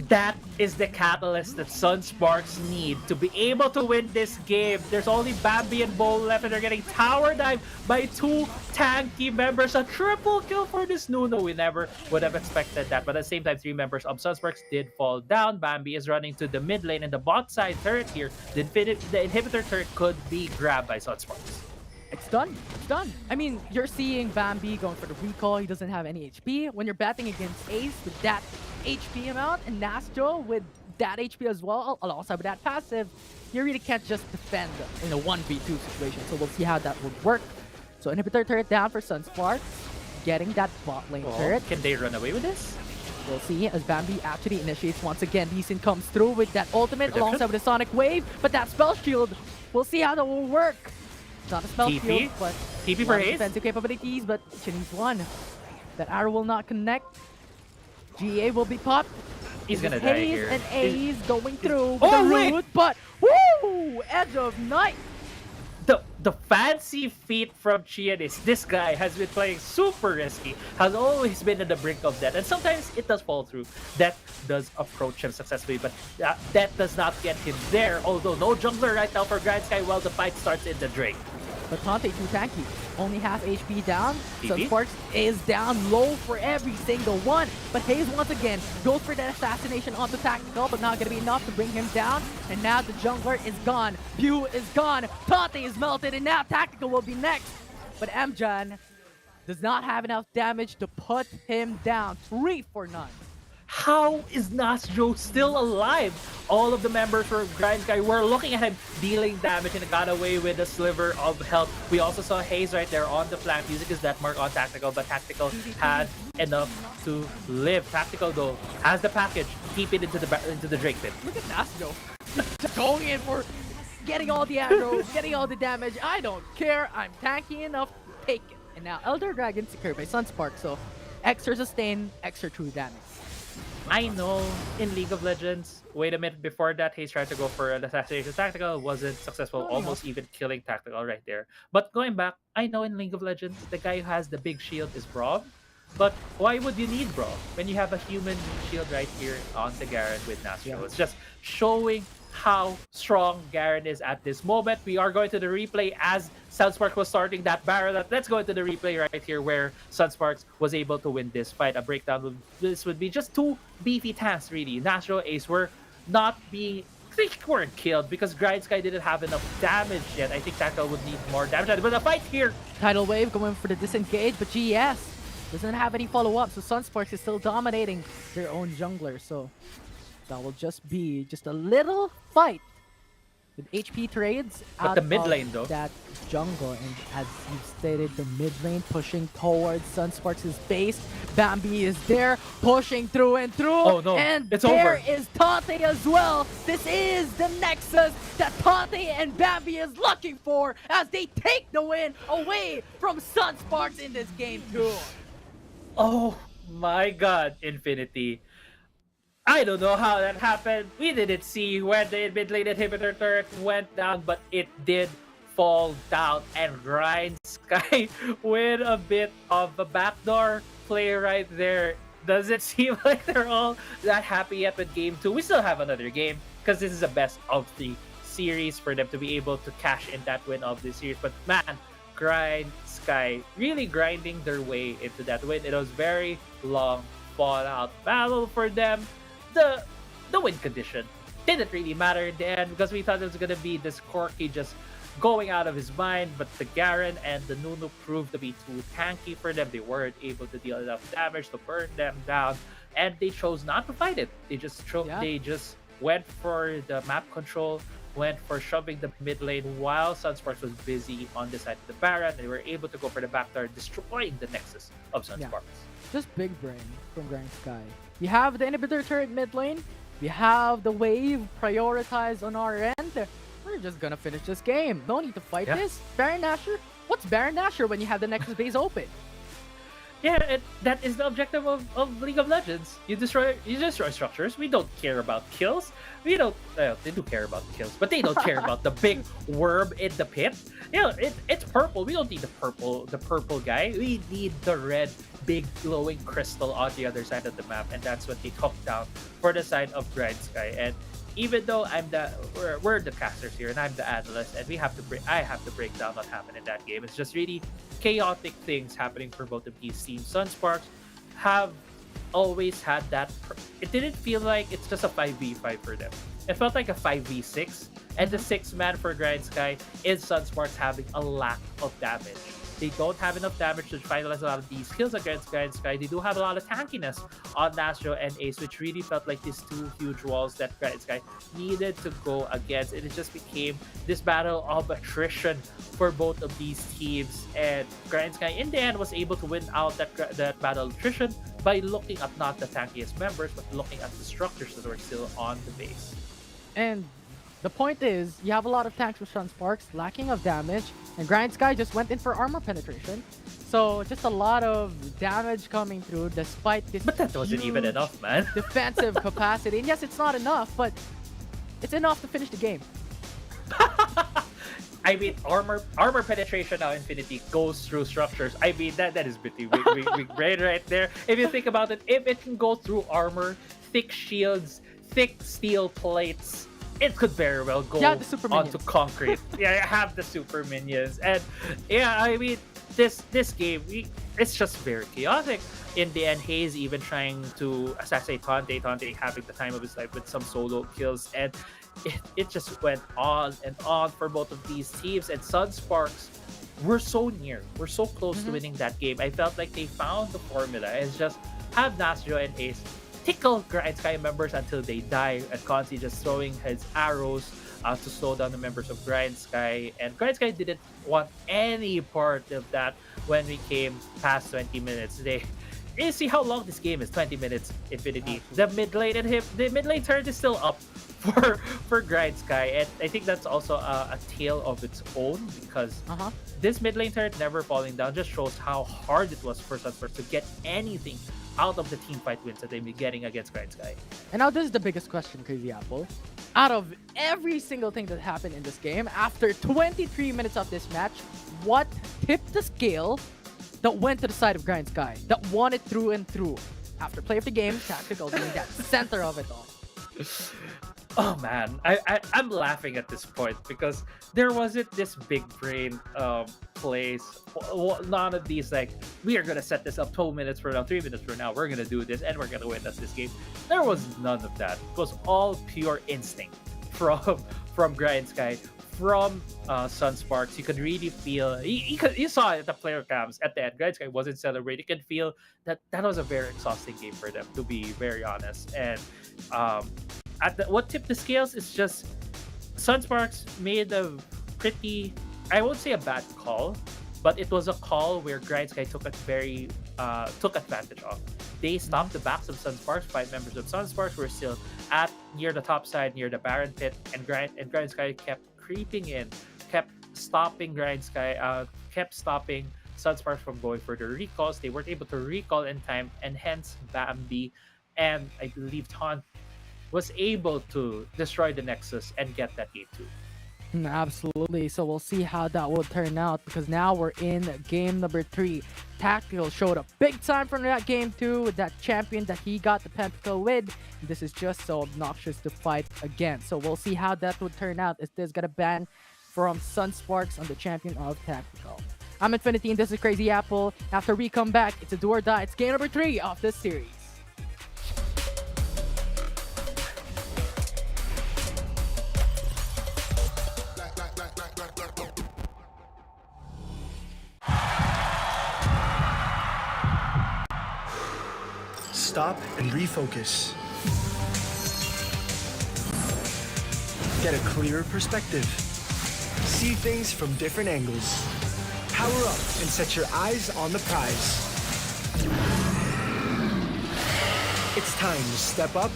That is the catalyst that Sunsparks need to be able to win this game. There's only Bambi and Bo left, and they're getting tower dived by 2 tanky members. A triple kill for this Nuno. We never would have expected that. But at the same time, 3 members of Sunsparks did fall down. Bambi is running to the mid lane, and the bot side turret here, the inhibitor turret could be grabbed by Sunsparks. It's done. It's done. I mean, you're seeing Bambi going for the recall. He doesn't have any HP. When you're betting against Ace with that HP amount and Nastro with that HP as well, alongside with that passive, you really can't just defend in a 1v2 situation. So we'll see how that would work. So inhibitor turret down for Sunsparks, getting that bot lane turret. Can they run away with this? We'll see as Bambi actually initiates once again. Lee Sin comes through with that ultimate alongside with the Sonic Wave, but that spell shield, we'll see how that will work. It's not a spell TP? shield, but TP for Ace? defensive capabilities, but she needs one. That arrow will not connect. GA will be popped. He's gonna Hayes die here. and Ace going through with Oh, the wait! root, but woo! Edge of Night. The fancy feat from Qeon is this guy has been playing super risky, has always been at the brink of death, and sometimes it does fall through. That does approach him successfully, but that does not get him there, although no jungler right now for Grindsky while the fight starts in the Drake. But Tante too tanky. Only half HP down. TP? Sunsparks is down low for every single one. But Hayes once again goes for that assassination onto Tactical, but not gonna be enough to bring him down. And now the jungler is gone. Pew is gone. Tante is melted, and now Tactical will be next. But Amjan does not have enough damage to put him down. 3 for none. How is Nasjo still alive? All of the members for Grindsky were looking at him dealing damage and got away with a sliver of health. We also saw Hayes right there on the flank using his death mark on Tactical, but Tactical had enough to live. Tactical though has the package, keep it into the Drake pit. Look at Nasjo. Just going in for getting all the arrows, getting all the damage. I don't care. I'm tanky enough. Take it. And now Elder Dragon secured by Sunspark, so extra sustain, extra true damage. I know in League of Legends, wait a minute, before that, Hayes tried to go for an assassination Tactical, wasn't successful, almost even killing Tactical right there. But going back, I know in League of Legends, the guy who has the big shield is Braum. But why would you need Braum when you have a human shield right here on the Garen with Nastro? Yeah. It's just showing how strong Garen is at this moment. We are going to the replay as Sunsparks was starting that barrel. Let's go into the replay right here where Sunsparks was able to win this fight. A breakdown of this would be just 2 beefy tanks really. Nastro, Ace were not being... They weren't killed because Grindsky didn't have enough damage yet. I think Tactical would need more damage. But the fight here... Tidal Wave going for the disengage, but GS doesn't have any follow-up, so Sunsparks is still dominating their own jungler, so that will just be just a little fight with HP trades But out the mid of lane, though. that jungle, and as you've stated, the mid lane pushing towards Sunsparks' base. Bambi is there, pushing through and through, Oh, no. and It's there over. is Tante as well. This is the nexus that Tante and Bambi is looking for as they take the win away from Sunsparks in this game too. Oh my god, Infinity. I don't know how that happened. We didn't see when the mid lane inhibitor turret went down, but it did fall down. And Grindsky with a bit of a backdoor play right there. Does it seem like they're all that happy yet with game 2? We still have another game because this is a best of 3 series for them to be able to cash in that win of this series. But man, Grindsky really grinding their way into that win. It was very long fallout battle for them. The win condition didn't really matter in the end because we thought it was gonna be this Corky just going out of his mind, but the Garen and the Nunu proved to be too tanky for them. They weren't able to deal enough damage to burn them down, and they chose not to fight it. They just went for the map control, went for shoving the mid lane while Sunsparks was busy on the side of the Baron. They were able to go for the backdoor, destroying the nexus of Sunsparks. Just big brain from Grindsky. We have the inhibitor turret mid lane. We have the wave prioritized on our end. We're just gonna finish this game. No need to fight this. Baron Nashor? What's Baron Nashor when you have the Nexus base open? Yeah, that is the objective of League of Legends. You destroy structures. We don't care about kills. We don't. They do care about kills, but they don't care about the big worm in the pit. It's purple. We don't need the purple guy. We need the red, big glowing crystal on the other side of the map, and that's what they took down for the side of Grindsky. And even though we're the casters here and I'm the analyst, and I have to break down what happened in that game. It's just really chaotic things happening for both of these teams. Sunsparks have always had that. It didn't feel like it's just a 5v5 for them. It felt like a 5v6, and the 6-man for Grindsky is Sunsparks having a lack of damage. They don't have enough damage to finalize a lot of these kills against Grindsky. They do have a lot of tankiness on Nastro and Ace, which really felt like these two huge walls that Grindsky needed to go against. And it just became this battle of attrition for both of these teams. And Grindsky, in the end, was able to win out that battle of attrition by looking at not the tankiest members, but looking at the structures that were still on the base. And the point is, you have a lot of tanks with Sunsparks, lacking of damage, and Grindsky just went in for armor penetration. So just a lot of damage coming through despite this. But that wasn't even enough, man. Defensive capacity. And yes, it's not enough, but it's enough to finish the game. I mean, armor penetration now Infinity goes through structures. I mean, that is pretty big brain right there. If you think about it, if it can go through armor, thick shields, thick steel plates, it could very well go onto concrete. Yeah, have the super minions. And yeah, I mean, this game, it's just very chaotic. In the end, Hayes even trying to assassinate Tante having the time of his life with some solo kills. And it just went on and on for both of these teams. And Sunsparks, we're so near. We're so close to winning that game. I felt like they found the formula. It's just have Nastro and Ace tickle Grindsky members until they die, and Consi just throwing his arrows to slow down the members of Grindsky. And Grindsky didn't want any part of that when we came past 20 minutes. You see how long this game is, 20 minutes Infinity. The mid lane turret is still up for Grindsky, and I think that's also a tale of its own, because this mid lane turret never falling down just shows how hard it was for Sunsparks to get anything out of the team fight wins that they've been getting against Grindsky. And now this is the biggest question, Crazy Apple. Out of every single thing that happened in this game, after 23 minutes of this match, what tipped the scale that went to the side of Grindsky, that won it through and through? After play of the game, tactical being that center of it all. Oh man, I'm laughing at this point because there wasn't this big brain plays. None of these like, we are gonna set this up 2 minutes from now, 3 minutes from now, we're gonna do this and we're gonna win this game. There was none of that. It was all pure instinct from Grindsky, from Sunsparks. You could really feel, you saw it at the player cams at the end. Grindsky wasn't celebrating. You could feel that was a very exhausting game for them, to be very honest. And what tipped the scales is just Sunsparks made a pretty, I won't say a bad call, but it was a call where Grindsky took advantage of. They stopped the backs of Sunsparks. 5 members of Sunsparks were still near the top side, near the Baron pit, and Grindsky kept creeping in, kept stopping Sunsparks from going for the recalls. They weren't able to recall in time, and hence Bambi and I believe Taunt was able to destroy the Nexus and get that game too. Absolutely. So we'll see how that will turn out, because now we're in game number 3. Tactical showed up big time from that game 2 with that champion that he got the pentakill with. This is just so obnoxious to fight again. So we'll see how that would turn out. Is this gonna ban from Sunsparks on the champion of Tactical? I'm Infinity and this is Crazy Apple. After we come back, it's a do or die. It's game number 3 of this series. Stop and refocus. Get a clearer perspective. See things from different angles. Power up and set your eyes on the prize. It's time to step up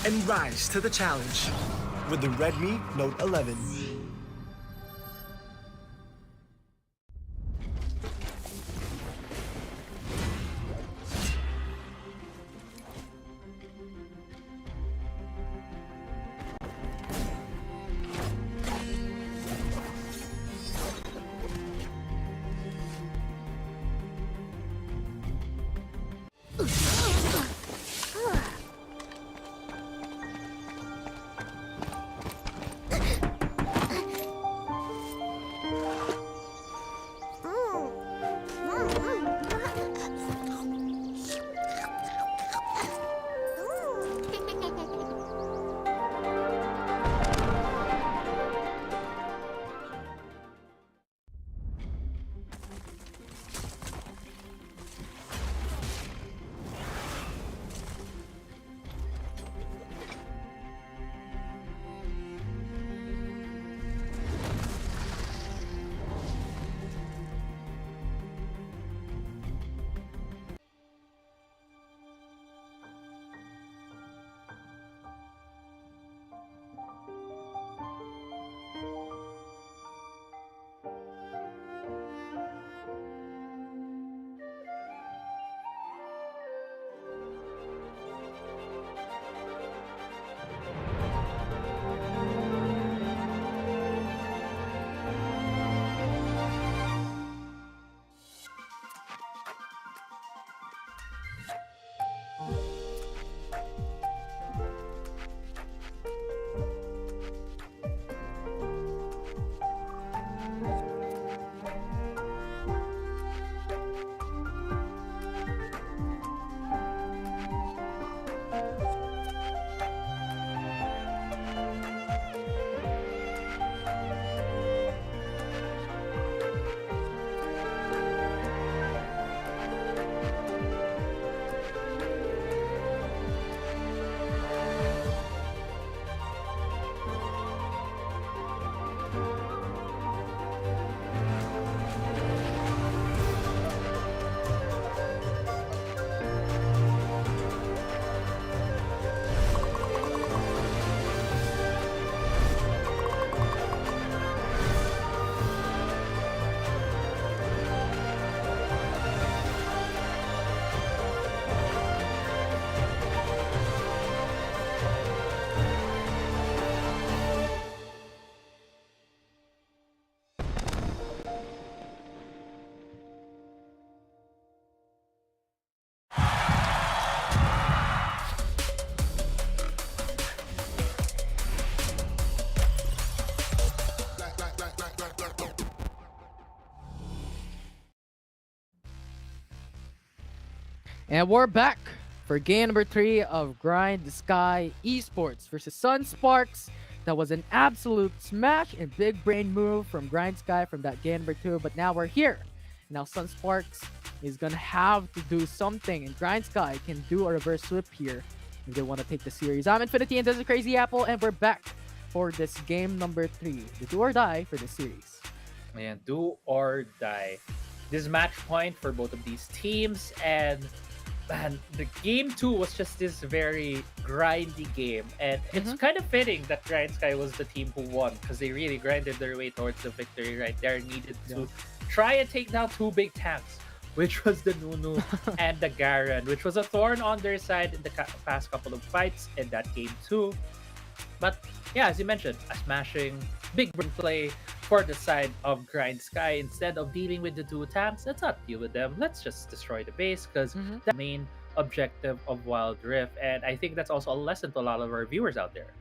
and rise to the challenge with the Redmi Note 11. And we're back for game number 3 of Grindsky Esports versus Sunsparks. That was an absolute smash and big brain move from Grindsky from that game number 2. But now we're here. Now Sunsparks is gonna have to do something, and Grindsky can do a reverse sweep here if they want to take the series. I'm Infinity and this is Crazy Apple, and we're back for this game number 3, the do or die for this series. Man, do or die. This match point for both of these teams, and man, the game 2 was just this very grindy game, and it's kind of fitting that Grindsky was the team who won because they really grinded their way towards the victory right there. Needed to try and take down 2 big tanks, which was the Nunu and the Garen, which was a thorn on their side in the past couple of fights in that game 2. But yeah, as you mentioned, a smashing big brain play for the side of Grindsky. Instead of dealing with the 2 tanks, let's not deal with them. Let's just destroy the base, because that's the main objective of Wildrift. And I think that's also a lesson to a lot of our viewers out there.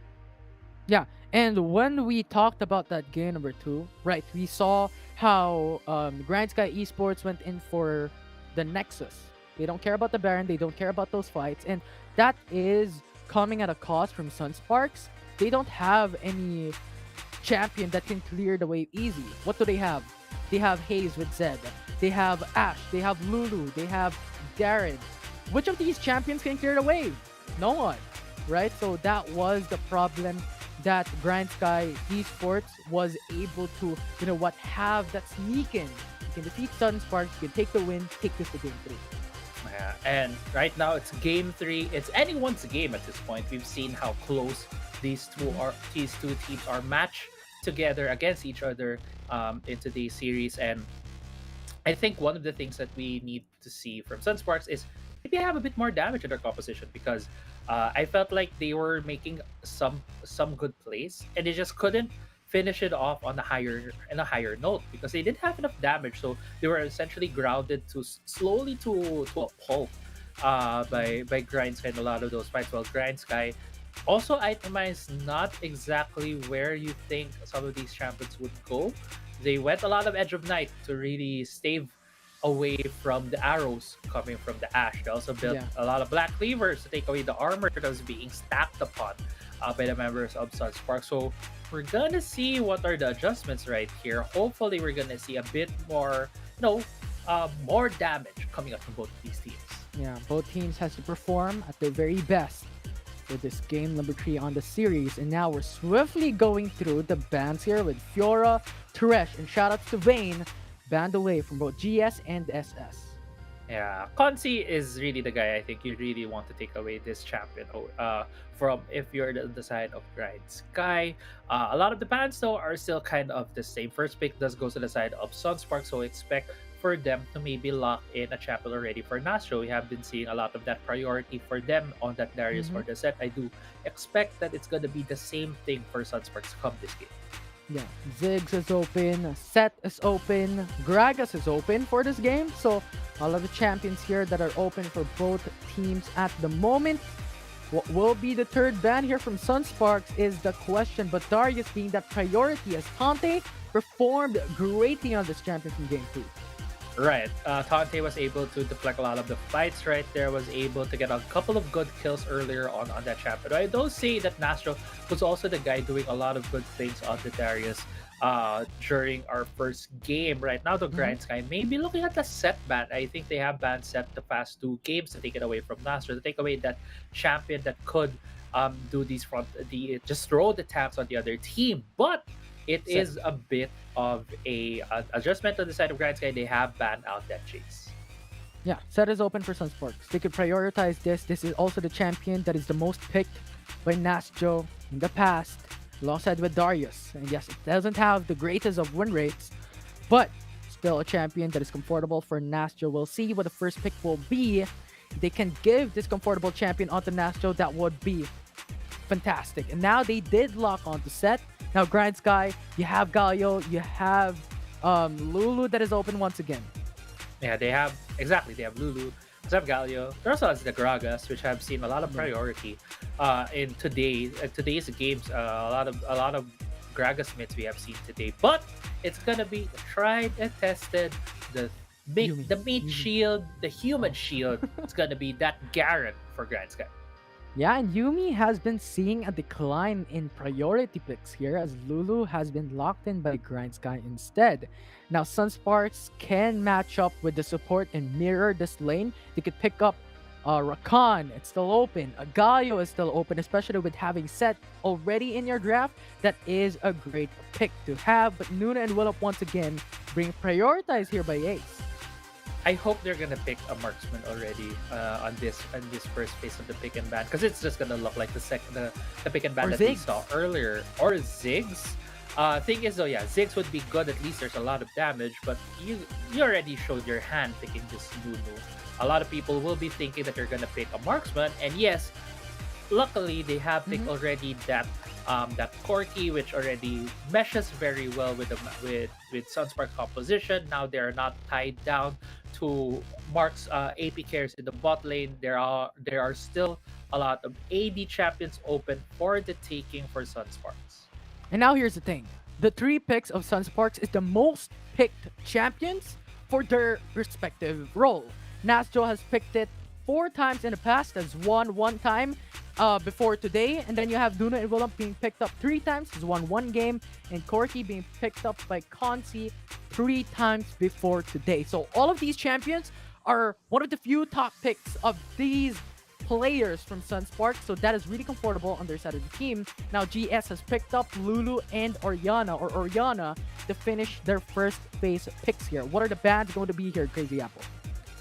Yeah, and when we talked about that game number 2, right, we saw how Grindsky Esports went in for the Nexus. They don't care about the Baron, they don't care about those fights, and that is coming at a cost from Sunsparks. They don't have any champion that can clear the wave easy. What do they have? They have Haze with Zed. They have Ashe. They have Lulu. They have Garen. Which of these champions can clear the wave? No one, right? So that was the problem that Grindsky Esports was able to, have that sneak in. You can defeat Sunsparks, you can take the win, take this to game 3. Yeah, and right now it's game 3. It's anyone's game at this point. We've seen how close these two teams are matched together against each other in today's series. And I think one of the things that we need to see from Sunsparks is maybe have a bit more damage in their composition, because I felt like they were making some good plays and they just couldn't finish it off on a higher note, because they didn't have enough damage. So they were essentially grounded to slowly to a pulp by Grindsky in a lot of those fights. Well, Grindsky also itemized not exactly where you think some of these champions would go. They went a lot of Edge of Night to really stave away from the arrows coming from the Ash. They also built a lot of Black Cleavers to take away the armor that was being stacked upon by the members of Sunspark. So we're gonna see what are the adjustments right here. Hopefully we're gonna see a bit more, more damage coming up from both of these teams. Yeah, both teams has to perform at their very best for this game number 3 on the series. And now we're swiftly going through the bans here with Fiora, Teresh, and shoutouts to Vayne, banned away from both GS and SS. Yeah, Consi is really the guy I think you really want to take away this champion from if you're on the side of Grindsky. A lot of the bans though are still kind of the same. First pick does go to the side of Sunspark, so expect for them to maybe lock in a champion already for Nastro. We have been seeing a lot of that priority for them on that Darius for the set. I do expect that it's going to be the same thing for Sunsparks come this game. Yeah, Ziggs is open, Set is open, Gragas is open for this game. So all of the champions here that are open for both teams at the moment. What will be the third ban here from Sunsparks is the question, but Darius being that priority as Tante performed greatly on this champion from game 2. Right. Tante was able to deflect a lot of the fights right there, was able to get a couple of good kills earlier on that champion. I don't say that Nastro was also the guy doing a lot of good things on the Darius during our first game. Right now, the Grindsky may be looking at the set ban. I think they have banned set the past 2 games to take it away from Nastro, to take away that champion that could do these just throw the taps on the other team. But it is a bit of a adjustment on the side of Grindsky. They have banned out that chase. Yeah, Set is open for Sunsparks. They could prioritize this. This is also the champion that is the most picked by Nastro in the past, alongside with Darius. And yes, it doesn't have the greatest of win rates, but still a champion that is comfortable for Nastro. We'll see what the first pick will be. If they can give this comfortable champion onto Nastro, that would be fantastic. And now they did lock onto Set. Now Grindsky, you have Galio, you have Lulu that is open once again. Yeah, they have Lulu, they have Galio. There also has the Gragas, which have seen a lot of priority in today's games. A lot of Gragas mids we have seen today, but it's gonna be tried and tested. The meat shield, the human shield. It's gonna be that Garen for Grindsky. Yeah, and Yuumi has been seeing a decline in priority picks here, as Lulu has been locked in by Grindsky instead. Now, Sunsparks can match up with the support and mirror this lane. They could pick up Rakan, it's still open. Galio is still open, especially with having Set already in your draft. That is a great pick to have, but Nuna and Willop once again being prioritized here by Ace. I hope they're gonna pick a marksman already on this first phase of the pick and ban, because it's just gonna look like the pick and ban Or that we Ziggs. saw earlier, or Ziggs. Thing is though, yeah, Ziggs would be good. At least there's a lot of damage, but you already showed your hand picking this Nunu. A lot of people will be thinking that they're gonna pick a marksman, and yes, luckily they have picked already that Corki, which already meshes very well with Sunspark's composition. Now they are not tied down to Mark's AP carries in the bot lane. There are still a lot of AD champions open for the taking for Sunsparks. And now here's the thing. The 3 picks of Sunsparks is the most picked champions for their respective role. Nastro has picked it 4 times in the past, has won 1 time before today. And then you have Duna and Willem being picked up 3 times, has won 1 game. And Corky being picked up by Consi 3 times before today. So all of these champions are one of the few top picks of these players from Sunsparks, so that is really comfortable on their side of the team. Now GS has picked up Lulu and Oriana to finish their first phase picks here. What are the bans going to be here, Crazy Apple?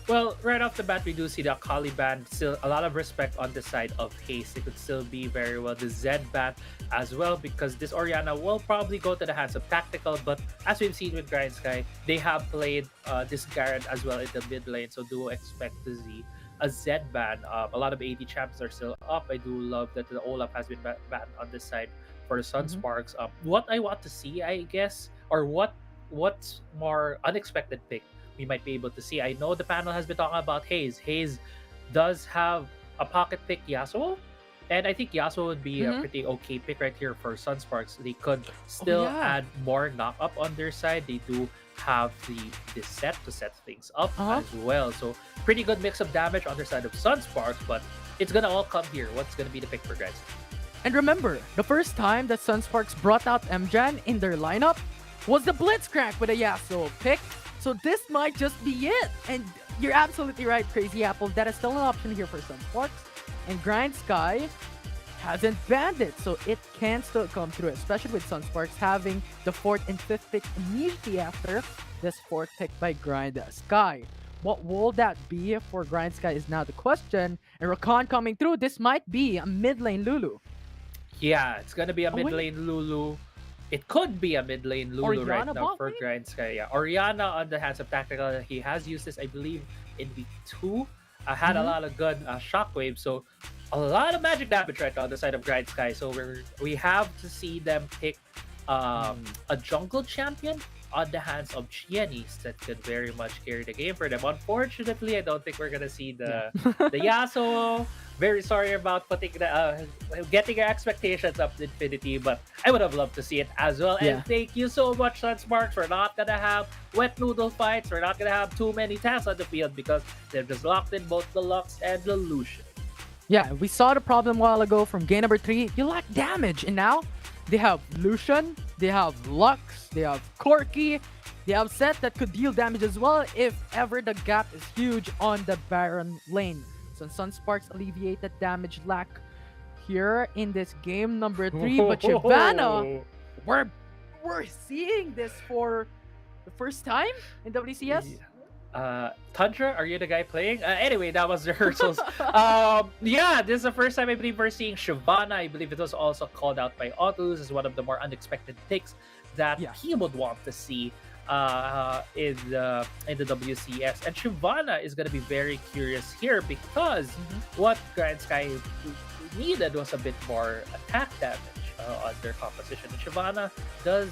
Well, right off the bat, we do see the Akali ban. Still a lot of respect on the side of Haze. It could still be very well the Zed ban as well, because this Oriana will probably go to the hands of Tactical. But as we've seen with Grindsky, they have played this Garen as well in the mid lane. So do expect to see a Zed ban. A lot of AD champs are still up. I do love that the Olaf has been banned on this side for the Sunsparks. What I want to see, I guess, or what's more unexpected pick we might be able to see. I know the panel has been talking about Haze. Haze does have a pocket pick Yasuo, and I think Yasuo would be a pretty okay pick right here for Sunsparks. They could still add more knock up on their side. They do have the set to set things up as well. So pretty good mix of damage on their side of Sunsparks, but it's gonna all come here. What's gonna be the pick for guys? And remember, the first time that Sunsparks brought out MJan in their lineup was the Blitzcrank with a Yasuo pick. So this might just be it. And you're absolutely right, Crazy Apple. That is still an option here for Sunsparks. And Grindsky hasn't banned it, so it can still come through, especially with Sunsparks having the 4th and 5th pick immediately after this 4th pick by Grindsky. What will that be for Grindsky is now the question. And Rakan coming through, this might be a mid lane Lulu. Yeah, it's gonna be a mid lane Lulu. It could be a mid lane Lulu Oriana right now for Grindsky. Yeah, Oriana on the hands of Tactical. He has used this, I believe, in week 2. Had a lot of good shockwaves, so a lot of magic damage right now on the side of Grindsky. So we have to see them pick a jungle champion on the hands of Xiaomi that could very much carry the game for them. Unfortunately, I don't think we're gonna see the Yasuo. Very sorry about putting the getting your expectations up to infinity, but I would have loved to see it as well. And thank you so much, Sunsparks. We're not gonna have wet noodle fights. We're not gonna have too many tanks on the field because they're just locked in both the Lux and the Lucian. Yeah, we saw the problem a while ago from game number 3. You lack damage, and now they have Lucian, they have Lux, they have Corki, they have Set that could deal damage as well if ever the gap is huge on the Baron lane. So Sunsparks alleviate the damage lack here in this game number 3. But Shyvana, we're seeing this for the first time in WCS. Tundra, are you the guy playing? Anyway, that was rehearsals. Yeah, this is the first time I believe we're seeing Shyvana. I believe it was also called out by Otus as one of the more unexpected picks that he would want to see in the WCS. And Shyvana is going to be very curious here because what Grindsky needed was a bit more attack damage on their composition. And Shyvana does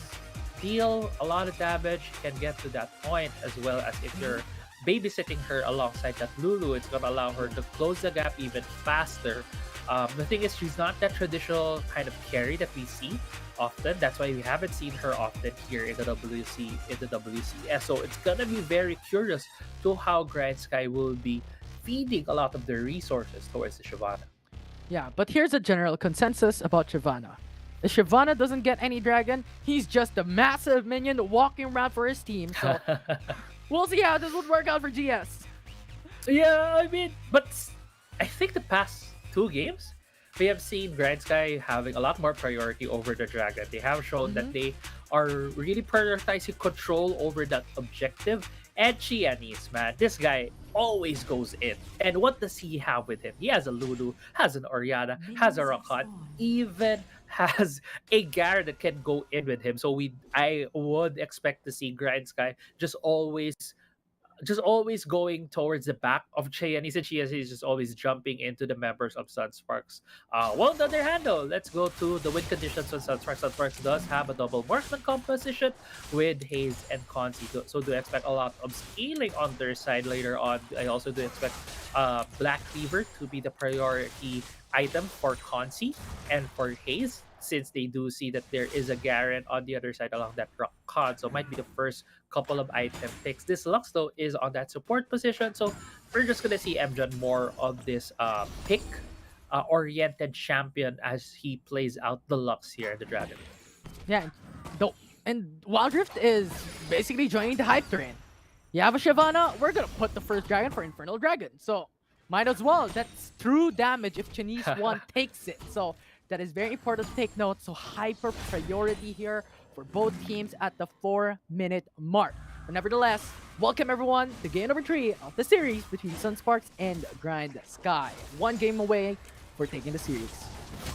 deal a lot of damage, can get to that point, as well as if you're babysitting her alongside that Lulu, it's going to allow her to close the gap even faster. The thing is, she's not that traditional kind of carry that we see often. That's why we haven't seen her often here in the WCS. So it's going to be very curious to how Grindsky will be feeding a lot of their resources towards the Shyvana. Yeah, but here's a general consensus about Shyvana. If Shyvana doesn't get any dragon, he's just a massive minion walking around for his team. So we'll see how this would work out for GS. Yeah, I mean, but I think the past 2 games, we have seen Grindsky having a lot more priority over the dragon. They have shown that they are really prioritizing control over that objective. And Xiaomi, man, this guy always goes in. And what does he have with him? He has a Lulu, has an Oriana, has a Rakan, even has a Garen that can go in with him. So I would expect to see Grindsky just always going towards the back of Xiaomi, and Xiaomi is just always jumping into the members of Sunsparks. Well done there, handle. Let's go to the win conditions on Sunsparks. Sunsparks does have a double marksman composition with Haze and Consi, so do expect a lot of scaling on their side later on. I also do expect Black Cleaver to be the priority item for Consi and for Haze, since they do see that there is a Garen on the other side along that rock con. So might be the first couple of item picks. This Lux though is on that support position. So we're just gonna see MJan more of this pick oriented champion as he plays out the Lux here in the Dragon. Yeah, and Wildrift is basically joining the hype train. You have a Shyvana, we're gonna put the first dragon for Infernal Dragon. So Might as well. That's true damage if Chinese one takes it. So that is very important to take note. So hyper priority here for both teams at the 4-minute mark. But nevertheless, welcome everyone to game number 3 of the series between Sunsparks and Grindsky. One game away for taking the series.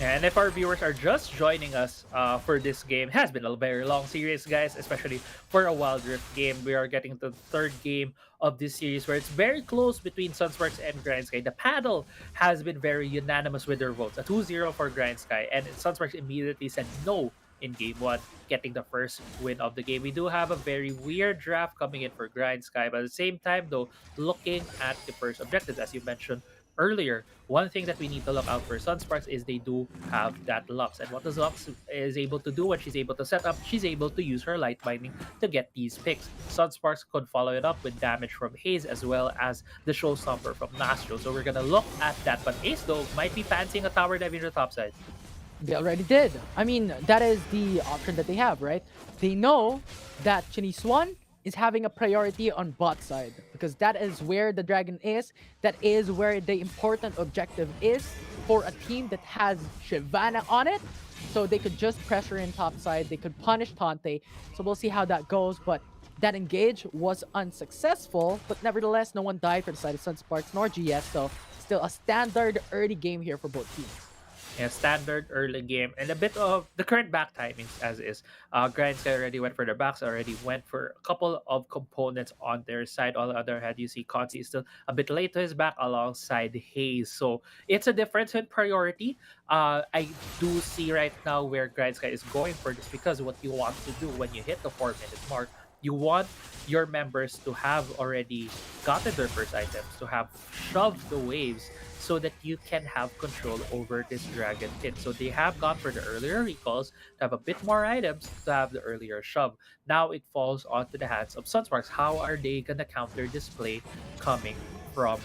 And if our viewers are just joining us for this game, it has been a very long series, guys, especially for a Wildrift game. We are getting to the third game of this series where it's very close between Sunsparks and Grindsky. The panel has been very unanimous with their votes. A 2-0 for Grindsky, and Sunsparks immediately said no in game 1, getting the first win of the game. We do have a very weird draft coming in for Grindsky, but at the same time, though, looking at the first objectives, as you mentioned earlier, one thing that we need to look out for Sunsparks is they do have that Lux. And what the Lux is able to do when she's able to set up, she's able to use her light binding to get these picks. Sunsparks could follow it up with damage from Haze as well as the Showstopper from Nastro. So we're gonna look at that. But Ace, though, might be fancying a tower dive in the top side. They already did. I mean, that is the option that they have, right? They know that Chinese one is having a priority on bot side because that is where the dragon is. That is where the important objective is for a team that has Shyvana on it. So they could just pressure in top side. They could punish Tante. So we'll see how that goes. But that engage was unsuccessful. But nevertheless, no one died for the side of Sunsparks nor GS. So still a standard early game here for both teams. Yeah, standard early game and a bit of the current back timings as is. Grindsky already went for their backs, already went for a couple of components on their side. On the other hand, you see Conti is still a bit late to his back alongside Haze. So it's a difference in priority. I do see right now where Grindsky is going for this because what you want to do when you hit the 4-minute mark, you want your members to have already gotten their first items, to have shoved the waves so that you can have control over this dragon pit. So they have gone for the earlier recalls to have a bit more items to have the earlier shove. Now it falls onto the hands of Sunsparks. How are they gonna counter this play coming from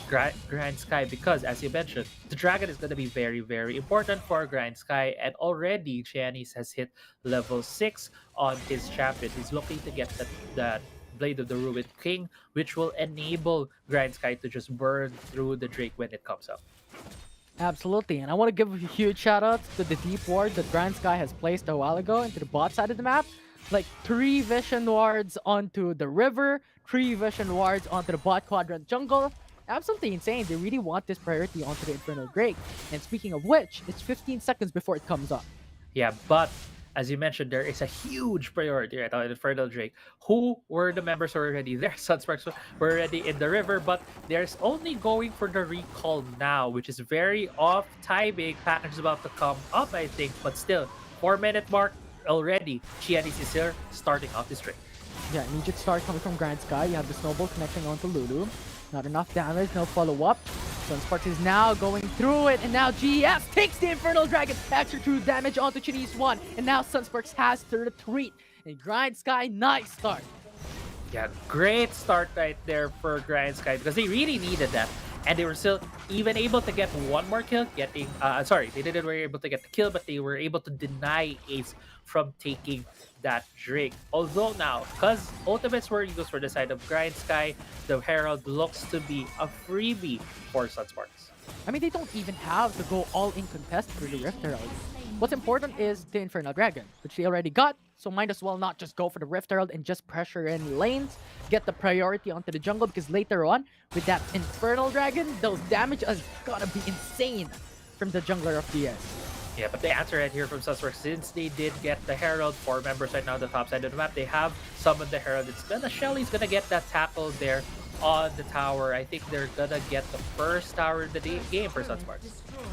Grindsky? Because as you mentioned, the dragon is gonna be very, very important for Grindsky, and already Xiaomi has hit level 6 on his champion. He's looking to get that Blade of the Ruined King, which will enable Grindsky to just burn through the Drake when it comes up. Absolutely, and I want to give a huge shout out to the deep ward that Grindsky has placed a while ago into the bot side of the map. Like 3 vision wards onto the river, 3 vision wards onto the bot quadrant jungle. Absolutely insane. They really want this priority onto the Infernal Drake. And speaking of which, it's 15 seconds before it comes up. Yeah, but as you mentioned, there is a huge priority right on Infernal Drake. Who were the members already there? Sunsparks were already in the river, but there's only going for the recall now, which is very off timing. Package is about to come up, I think, but still, 4-minute mark already. Xiaomi is here, starting off this Drake. Yeah, immediate start coming from Grindsky. You have the snowball connecting onto Lulu. Not enough damage, no follow-up. Sunsparks is now going through it, and now GS takes the Infernal Dragon. Extra true damage onto Chinese one, and now Sunsparks has to retreat. And Grindsky, nice start. Yeah, great start right there for Grindsky because they really needed that. And they were still even able to get one more kill, getting, they didn't were able to get the kill, but they were able to deny Ace from taking that Drake. Although now, because ultimates were used for the side of Grindsky, the Herald looks to be a freebie for Sunsparks. I mean, they don't even have to go all in contest for the Rift Herald. What's important is the Infernal Dragon, which they already got, so might as well not just go for the Rift Herald and just pressure in lanes, get the priority onto the jungle, because later on, with that Infernal Dragon, those damage is gonna be insane from the jungler of DS. Yeah, but the answer right here from Sunsparks, since they did get the Herald, 4 members right now on the top side of the map, they have summoned the Herald. Shelly's gonna get that tackle there on the tower. I think they're gonna get the first tower of the game for Sunsparks.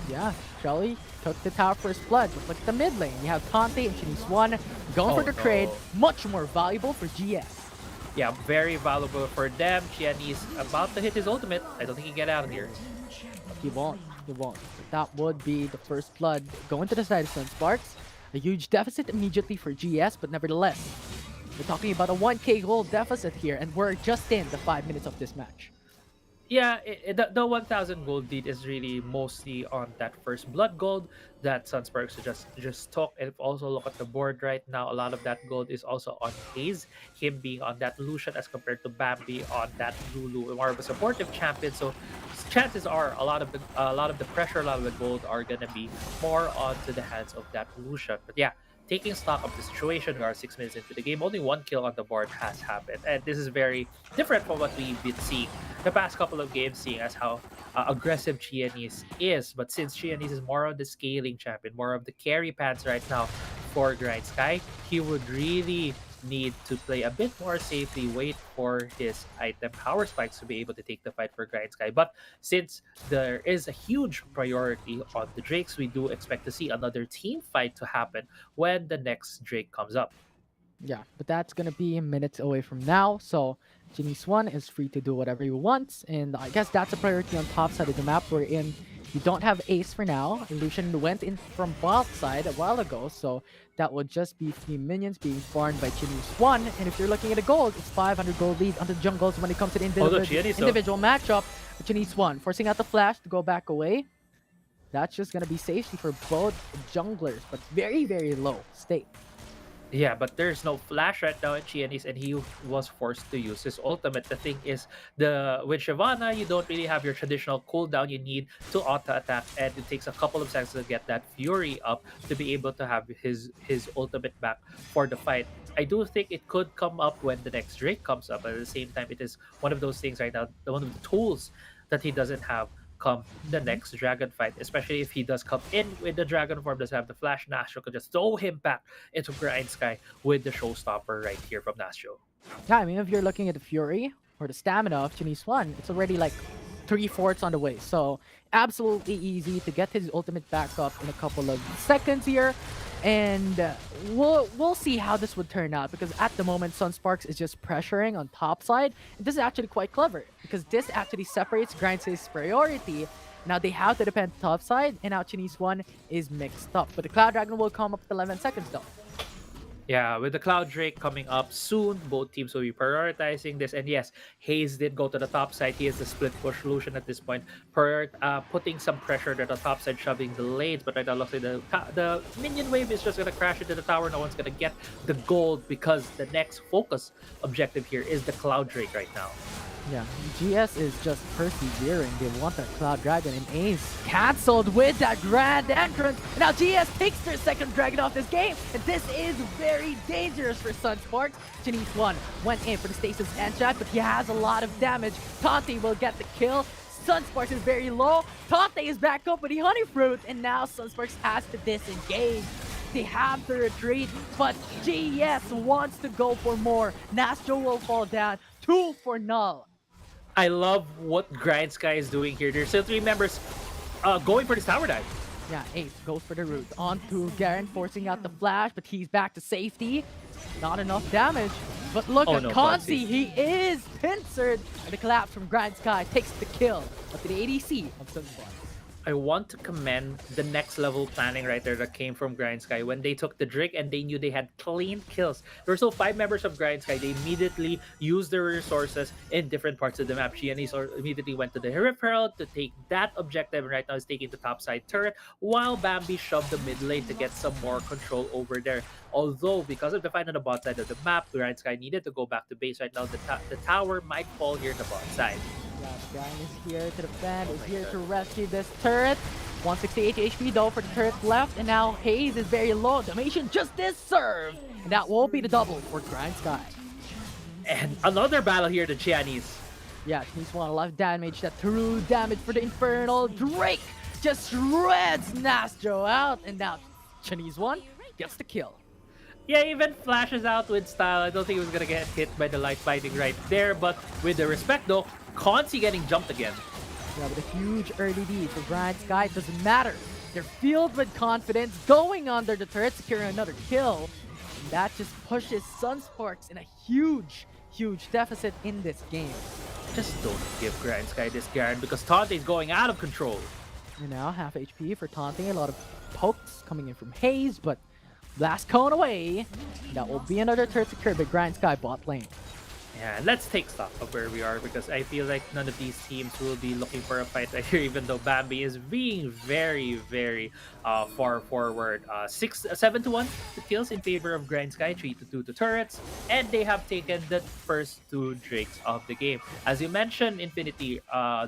Yeah, Shelly took the tower first blood. But look at the mid lane. You have Tante and Chinese one going for the trade. Much more valuable for GS. Yeah, very valuable for them. Qion about to hit his ultimate. I don't think he can get out of here. He won't. He won't. But that would be the first blood going to the side of Sunsparks. A huge deficit immediately for GS, but nevertheless, we're talking about a 1k gold deficit here, and we're just in the 5 minutes of this match. Yeah, the 1,000 gold lead is really mostly on that first blood gold that Sunsparks just took. And if also look at the board right now, a lot of that gold is also on Haze, him being on that Lucian as compared to Bambi on that Lulu, more of a supportive champion. So chances are a lot of the pressure, a lot of the gold are gonna be more onto the hands of that Lucian. But yeah, taking stock of the situation, we are 6 minutes into the game. Only one kill on the board has happened, and this is very different from what we've been seeing the past couple of games, seeing as how aggressive Chianese is. But since Chianese is more of the scaling champion, more of the carry pants right now for Grindsky, he would really need to play a bit more safely, wait for his item power spikes to be able to take the fight for Grindsky. But since there is a huge priority on the Drakes, we do expect to see another team fight to happen when the next Drake comes up. Yeah, but that's gonna be minutes away from now, so Genius One is free to do whatever he wants, and I guess that's a priority on top side of the map. We're in. You don't have Ace for now. Lucian went in from bot side a while ago, so that would just be 3 minions being farmed by Genius One. And if you're looking at a gold, it's 500 gold lead on the jungles when it comes to the individual matchup. Genius One forcing out the flash to go back away. That's just gonna be safety for both junglers, but very, very low state. Yeah, but there's no flash right now at Chianis, and he was forced to use his ultimate. The thing is, with Shyvana, you don't really have your traditional cooldown you need to auto attack, and it takes a couple of seconds to get that Fury up to be able to have his ultimate back for the fight. I do think it could come up when the next Drake comes up, but at the same time, it is one of those things right now, one of the tools that he doesn't have come the next dragon fight, especially if he does come in with the dragon form, does have the flash. Nastro could just throw him back into Grindsky with the showstopper right here from Nastro. Yeah, I mean, if you're looking at the Fury or the stamina of Chinese One, it's already like 3/4 on the way. So absolutely easy to get his ultimate back up in a couple of seconds here. And we'll see how this would turn out, because at the moment Sunsparks is just pressuring on top side. And this is actually quite clever, because this actually separates Grindsky's priority. Now they have to depend top side, and now Chinese One is mixed up. But the Cloud Dragon will come up with 11 seconds though. Yeah, with the Cloud Drake coming up soon, both teams will be prioritizing this. And yes, Hayes did go to the top side. He is the split push solution at this point, putting some pressure to the top side, shoving the lanes. But right now, looks like the minion wave is just going to crash into the tower. No one's going to get the gold, because the next focus objective here is the Cloud Drake right now. Yeah, GS is just persevering. They want that Cloud Dragon, and Ace cancelled with that grand entrance. And now GS takes their second dragon off this game, and this is very dangerous for Sunsparks. Janice One went in for the stasis enchant, but he has a lot of damage. Tante will get the kill. Sunsparks is very low. Tante is back up with the Honey Fruit, and now Sunsparks has to disengage. They have to retreat, but GS wants to go for more. Nastro will fall down. 2 for null. I love what Grindsky is doing here. There's still 3 members going for this tower dive. Yeah, Ace goes for the root. On to Garen, forcing out the flash, but he's back to safety. Not enough damage. But look at Consi. He is pincered. And the collapse from Grindsky takes the kill. But the ADC of Sunsparks. I want to commend the next level planning right there that came from Grindsky when they took the Drake and they knew they had clean kills. There were still 5 members of Grindsky. They immediately used their resources in different parts of the map. Shianis immediately went to the Herald Herald to take that objective, and right now is taking the top side turret, while Bambi shoved the mid lane to get some more control over there. Although, because of the fight on the bot side of the map, Grindsky needed to go back to base. Right now, the tower might fall here in the bot side. Yeah, Garen is here to defend, is here to rescue this turret. 168 HP though for the turret left, and now Haze is very low. Damation just is served, and that will be the double for Grindsky. And another battle here to Chianis. Yeah, Chinese One, a lot of damage. That true damage for the Infernal Drake just shreds Nastro out, and now Chinese One gets the kill. Yeah, even flashes out with style. I don't think he was gonna get hit by the light fighting right there, but with the respect though, Consi getting jumped again. Yeah, with a huge early lead for Grindsky, it doesn't matter. They're filled with confidence, going under the turret, securing another kill. And that just pushes Sunsparks in a huge deficit in this game. Just don't give Grindsky this Garen, because Tante is going out of control. And now half HP for Tante, a lot of pokes coming in from Haze, but Blast Cone away. That will be another turret secured by Grindsky bot lane. Yeah, let's take stock of where we are because I feel like none of these teams will be looking for a fight right here, even though Bambi is being very far forward. 7-1 the kills in favor of Grindsky, 3-2 to turrets, and they have taken the first 2 drakes of the game. As you mentioned, Infinity,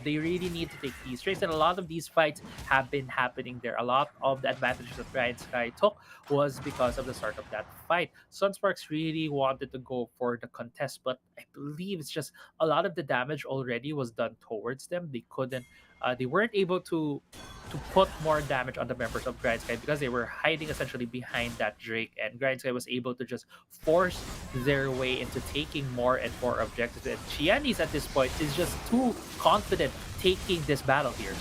they really need to take these drakes, and a lot of these fights have been happening there. A lot of the advantages that Grindsky took was because of the start of that fight. Sunsparks really wanted to go for the contest, but I believe it's just a lot of the damage already was done towards them. They couldn't, they weren't able to put more damage on the members of Grindsky because they were hiding essentially behind that Drake, and Grindsky was able to just force their way into taking more and more objectives. And Xiaomi at this point is just too confident taking this battle here.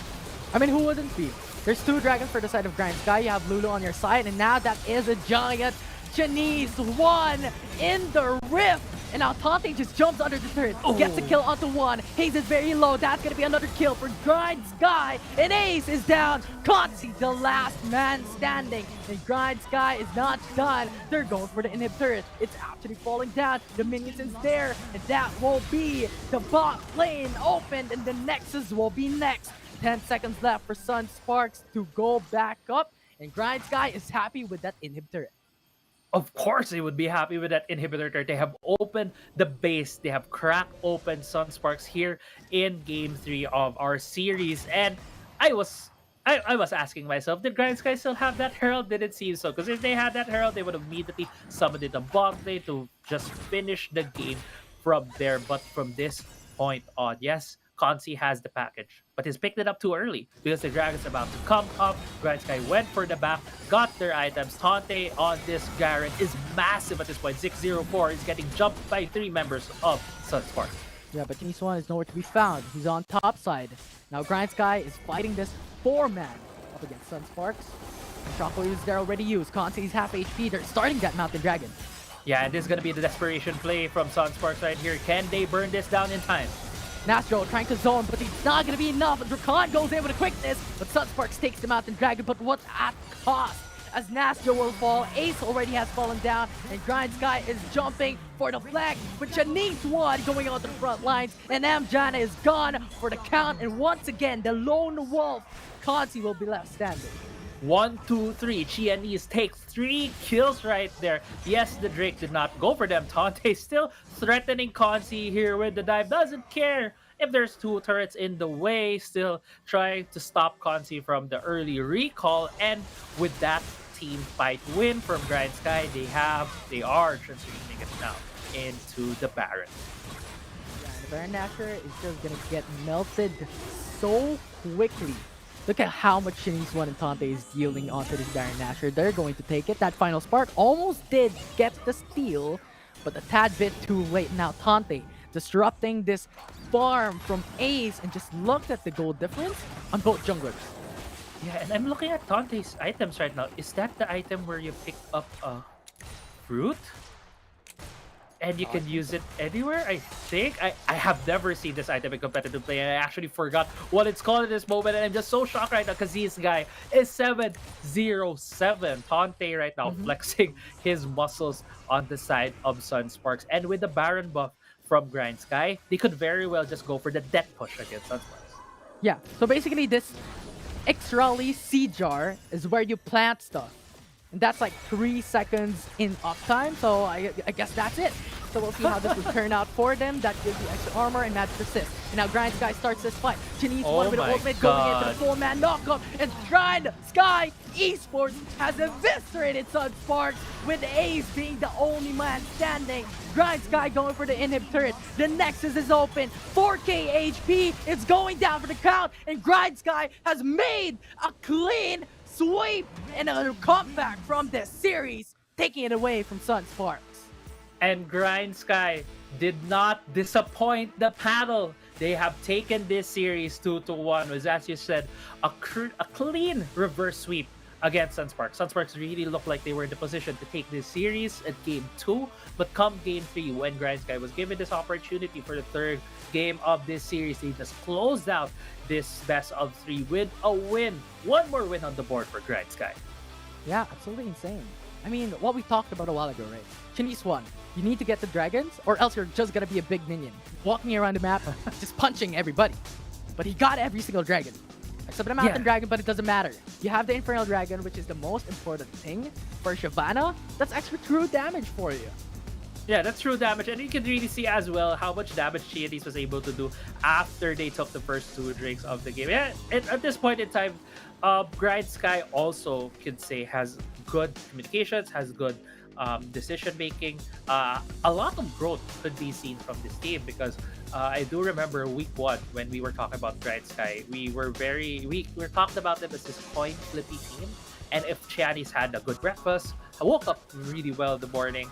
I mean, who wouldn't be? There's 2 dragons for the side of Grindsky. You have Lulu on your side, and now that is a giant. Janice 1 in the rift. And now Tante just jumps under the turret, gets a kill onto 1. Haze is very low. That's going to be another kill for Grindsky. And Ace is down. Kotzi, the last man standing. And Grindsky is not done. They're going for the inhib turret. It's actually falling down. The minions is there. And that will be the bot lane opened. And the Nexus will be next. 10 seconds left for Sunsparks to go back up. And Grindsky is happy with that inhib turret. Of course they would be happy with that inhibitor turret. They have opened the base. They have cracked open Sunsparks here in game 3 of our series. And I was asking myself, did Grindsky still have that Herald? Didn't seem so. Because if they had that Herald, they would have immediately summoned it a bot lane to just finish the game from there. But from this point on, yes, Consi has the package, but he's picked it up too early because the Dragon's about to come up. Grindsky went for the back, got their items. Tante on this Garen is massive at this point. 604 is getting jumped by 3 members of Sunsparks. Yeah, but Janice 1 is nowhere to be found. He's on top side. Now Grindsky is fighting this 4-man up against Sunsparks. And Shockwave is there already used. Consi is half HP. They're starting that Mountain Dragon. Yeah, and this is going to be the desperation play from Sunsparks right here. Can they burn this down in time? Nastro trying to zone, but it's not going to be enough. Dracan goes in with a quickness, but Sunsparks takes the Mountain Dragon, but what at cost? As Nastro will fall, Ace already has fallen down, and Grindsky is jumping for the flag, with Janice 1 going on the front lines, and Amjana is gone for the count, and once again, the lone wolf, Consi, will be left standing. 1, 2, 3. Chianese takes 3 kills right there. Yes, the Drake did not go for them. Tante still threatening Consi here with the dive. Doesn't care if there's 2 turrets in the way. Still trying to stop Consi from the early recall. And with that team fight win from Grindsky, they are transitioning it now into the Baron. Yeah, the Baron Nasher is just gonna get melted so quickly. Look at how much Janice 1 and Tante is dealing onto this Baron Nasher. They're going to take it. That final spark almost did get the steal, but a tad bit too late. Now Tante disrupting this farm from Ace, and just looked at the gold difference on both junglers. Yeah, and I'm looking at Tante's items right now. Is that the item where you pick up a fruit? And you can use it anywhere, I think. I have never seen this item in competitive play. I actually forgot what it's called at this moment. And I'm just so shocked right now because this guy is 707. Tante right now flexing his muscles on the side of Sunsparks. And with the Baron buff from Grindsky, they could very well just go for the death push against Sunsparks. Yeah, so basically this X-Rally C-Jar is where you plant stuff. And that's like 3 seconds in uptime, so I guess that's it. So we'll see how this will turn out for them. That gives you extra armor and magic persist. And now Grindsky starts this fight. Janice 1 with the ultimate going into the 4-man knockup. And Grindsky Esports has eviscerated Sunsparks, with Ace being the only man standing. Grindsky going for the inhib turret. The Nexus is open. 4k HP. It's going down for the count. And Grindsky has made a clean sweep and a comeback from this series, taking it away from Sunsparks. And Grindsky did not disappoint the panel. They have taken this series 2-1, was, as you said, a clean reverse sweep against Sunsparks. Sunsparks really looked like they were in the position to take this series at game 2, but come game 3, when Grindsky was given this opportunity for the 3rd game of this series, they just closed out this best of 3 with a win. One more win on the board for Grindsky. Yeah, absolutely insane. I mean, what we talked about a while ago, right? Chinese won. You need to get the dragons, or else you're just gonna be a big minion, walking around the map, just punching everybody. But he got every single dragon. Except the mountain dragon, but it doesn't matter. You have the infernal dragon, which is the most important thing for Shyvana. That's extra true damage for you. Yeah, that's true damage, and you can really see as well how much damage Chianese was able to do after they took the first 2 drinks of the game. Yeah, and at this point in time, Grindsky also could say has good communications, has good decision making. A lot of growth could be seen from this team because I do remember week 1 when we were talking about Grindsky, we were talked about them as this coin flippy team, and if Chianese had a good breakfast, I woke up really well in the morning.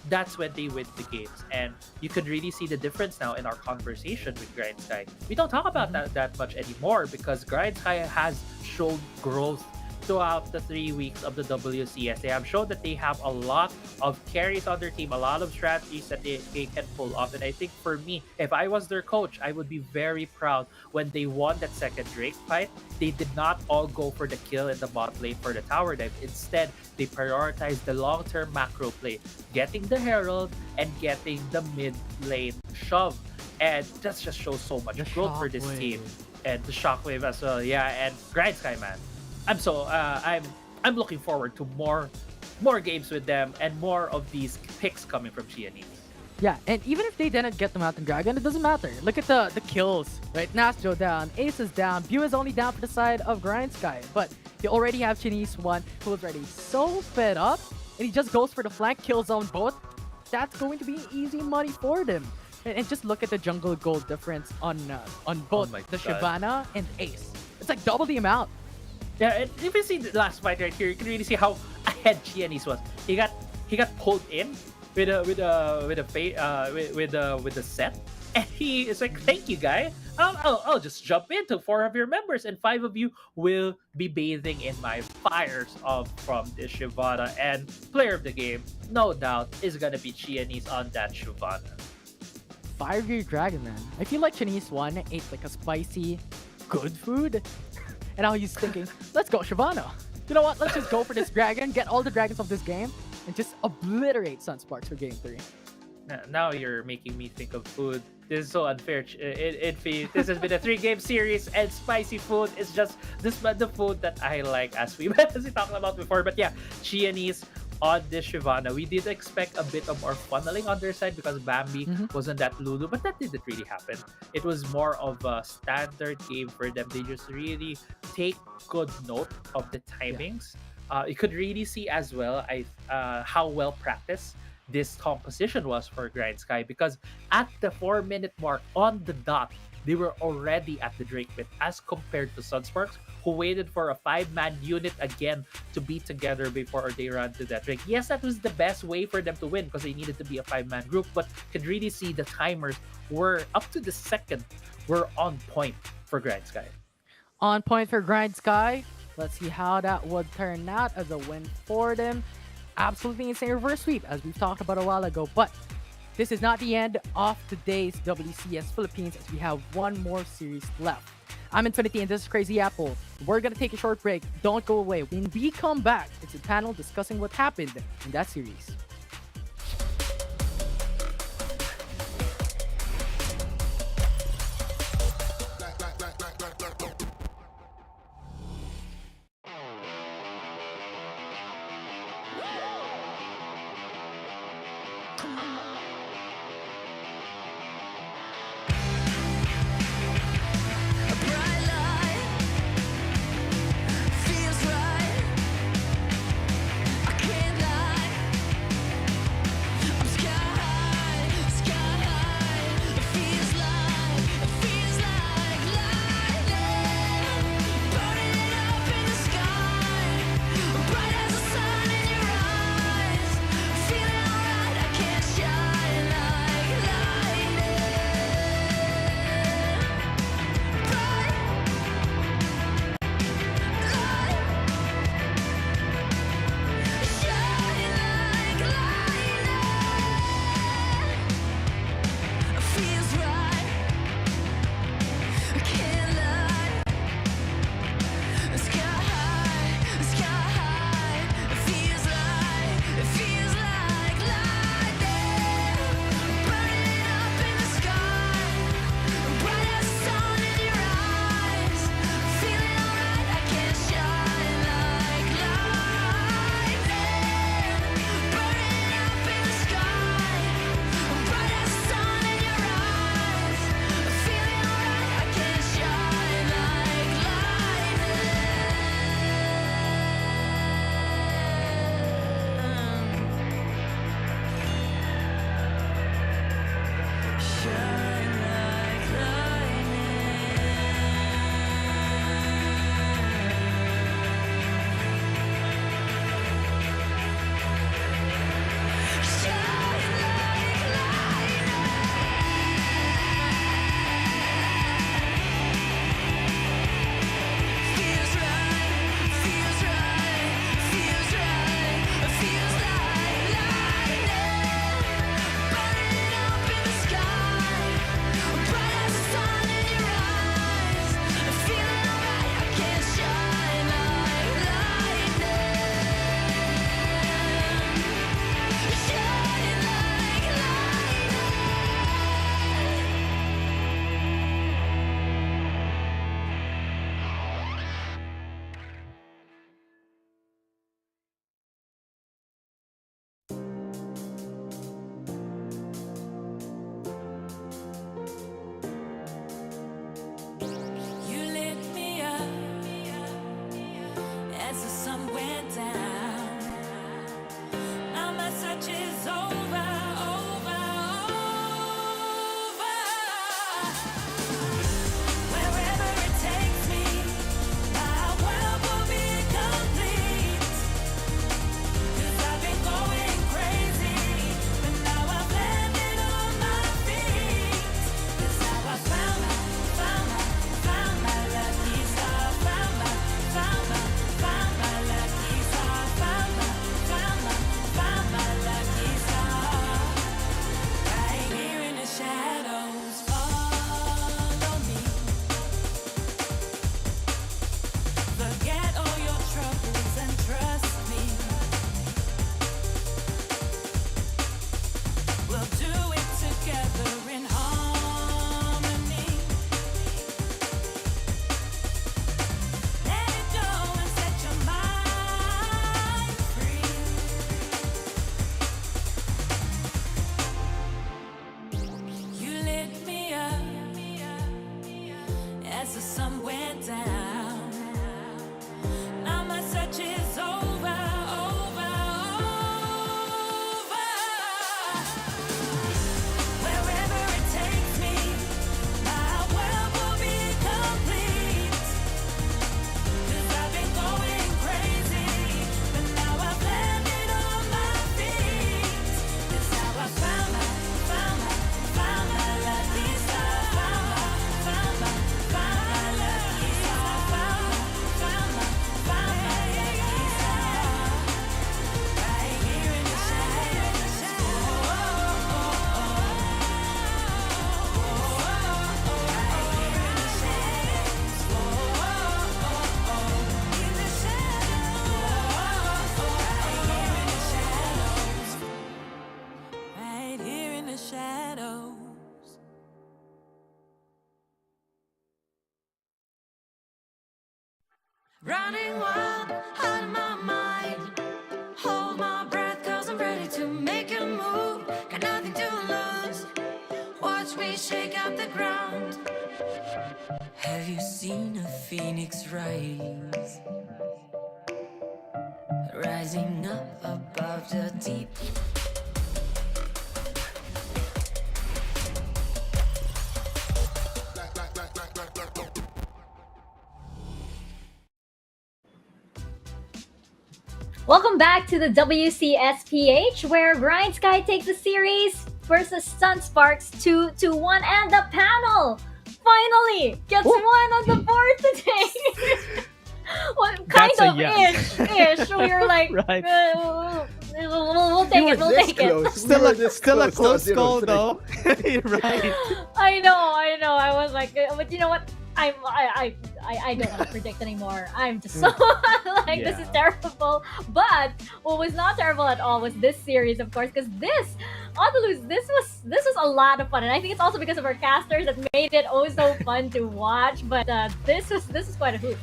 That's when they win the games, and you could really see the difference now in our conversation with Grindsky. We don't talk about that much anymore because Grindsky has shown growth throughout the 3 weeks of the WCS. They have shown that they have a lot of carries on their team, a lot of strategies that they can pull off. And I think for me, if I was their coach, I would be very proud when they won that second Drake fight. They did not all go for the kill in the bot lane for the tower dive. Instead, they prioritized the long-term macro play, getting the Herald and getting the mid lane shove. And that just shows so much growth for this team. And the shockwave as well. Yeah, and Grindsky, man. I'm looking forward to more games with them and more of these picks coming from Chianese. Yeah, and even if they didn't get the Mountain Dragon, it doesn't matter. Look at the kills, right? Nastro down, Ace is down, Bew is only down for the side of Grindsky, but they already have Chinese one who is already so fed up, and he just goes for the flank kills on both. That's going to be easy money for them. And just look at the jungle gold difference on both the Shyvana and Ace. It's like double the amount. Yeah, and if you see the last fight right here, you can really see how ahead Chianese was. He got pulled in with a set, and he is like, "Thank you, guy. I'll just jump into 4 of your members, and 5 of you will be bathing in my fires from this Shyvana." And player of the game, no doubt, is gonna be Chianese on that Shyvana. Fire Dragon, man. I feel like Chinese one ate like a spicy, good food. And now he's thinking, let's go Shyvana. You know what? Let's just go for this dragon, get all the dragons of this game, and just obliterate Sunsparks for game 3. Now you're making me think of food. This is so unfair. This has been a 3-game series, and spicy food is just the food that I like, as we talked about before. But yeah, Chianese on this Shyvana, we did expect a bit of more funneling on their side because Bambi wasn't that Lulu, but that didn't really happen. It was more of a standard game for them. They just really take good note of the timings. You could really see as well how well practiced this composition was for Grindsky, because at the 4-minute mark on the dot, they were already at the Drake pit as compared to Sunsparks, who waited for a 5-man unit again to be together before they ran to that Drake. Yes, that was the best way for them to win because they needed to be a 5-man group, but could really see the timers were up to the second were on point for Grindsky. On point for Grindsky. Let's see how that would turn out as a win for them. Absolutely insane reverse sweep, as we've talked about a while ago, but this is not the end of today's WCS Philippines, as we have one more series left. I'm Infinity and this is Crazy Apple. We're gonna take a short break. Don't go away. When we come back, it's a panel discussing what happened in that series. Running wild, out of my mind. Hold my breath, cause I'm ready to make a move. Got nothing to lose. Watch me shake out the ground. Have you seen a phoenix rise? Rising up above the deep. Welcome back to the WCSPH, where Grindsky takes the series versus Sunsparks 2-1, and the panel finally gets one on the board today. Well, kind That's a of yes. ish. We were like, Right. we'll take it. We'll take it. Still a close call though. Right. I know. I was like, but you know what? I don't want to predict anymore. I'm just so like, this is terrible. But what was not terrible at all was this series, of course, because this was a lot of fun, and I think it's also because of our casters that made it oh so fun to watch. But this was quite a hoot.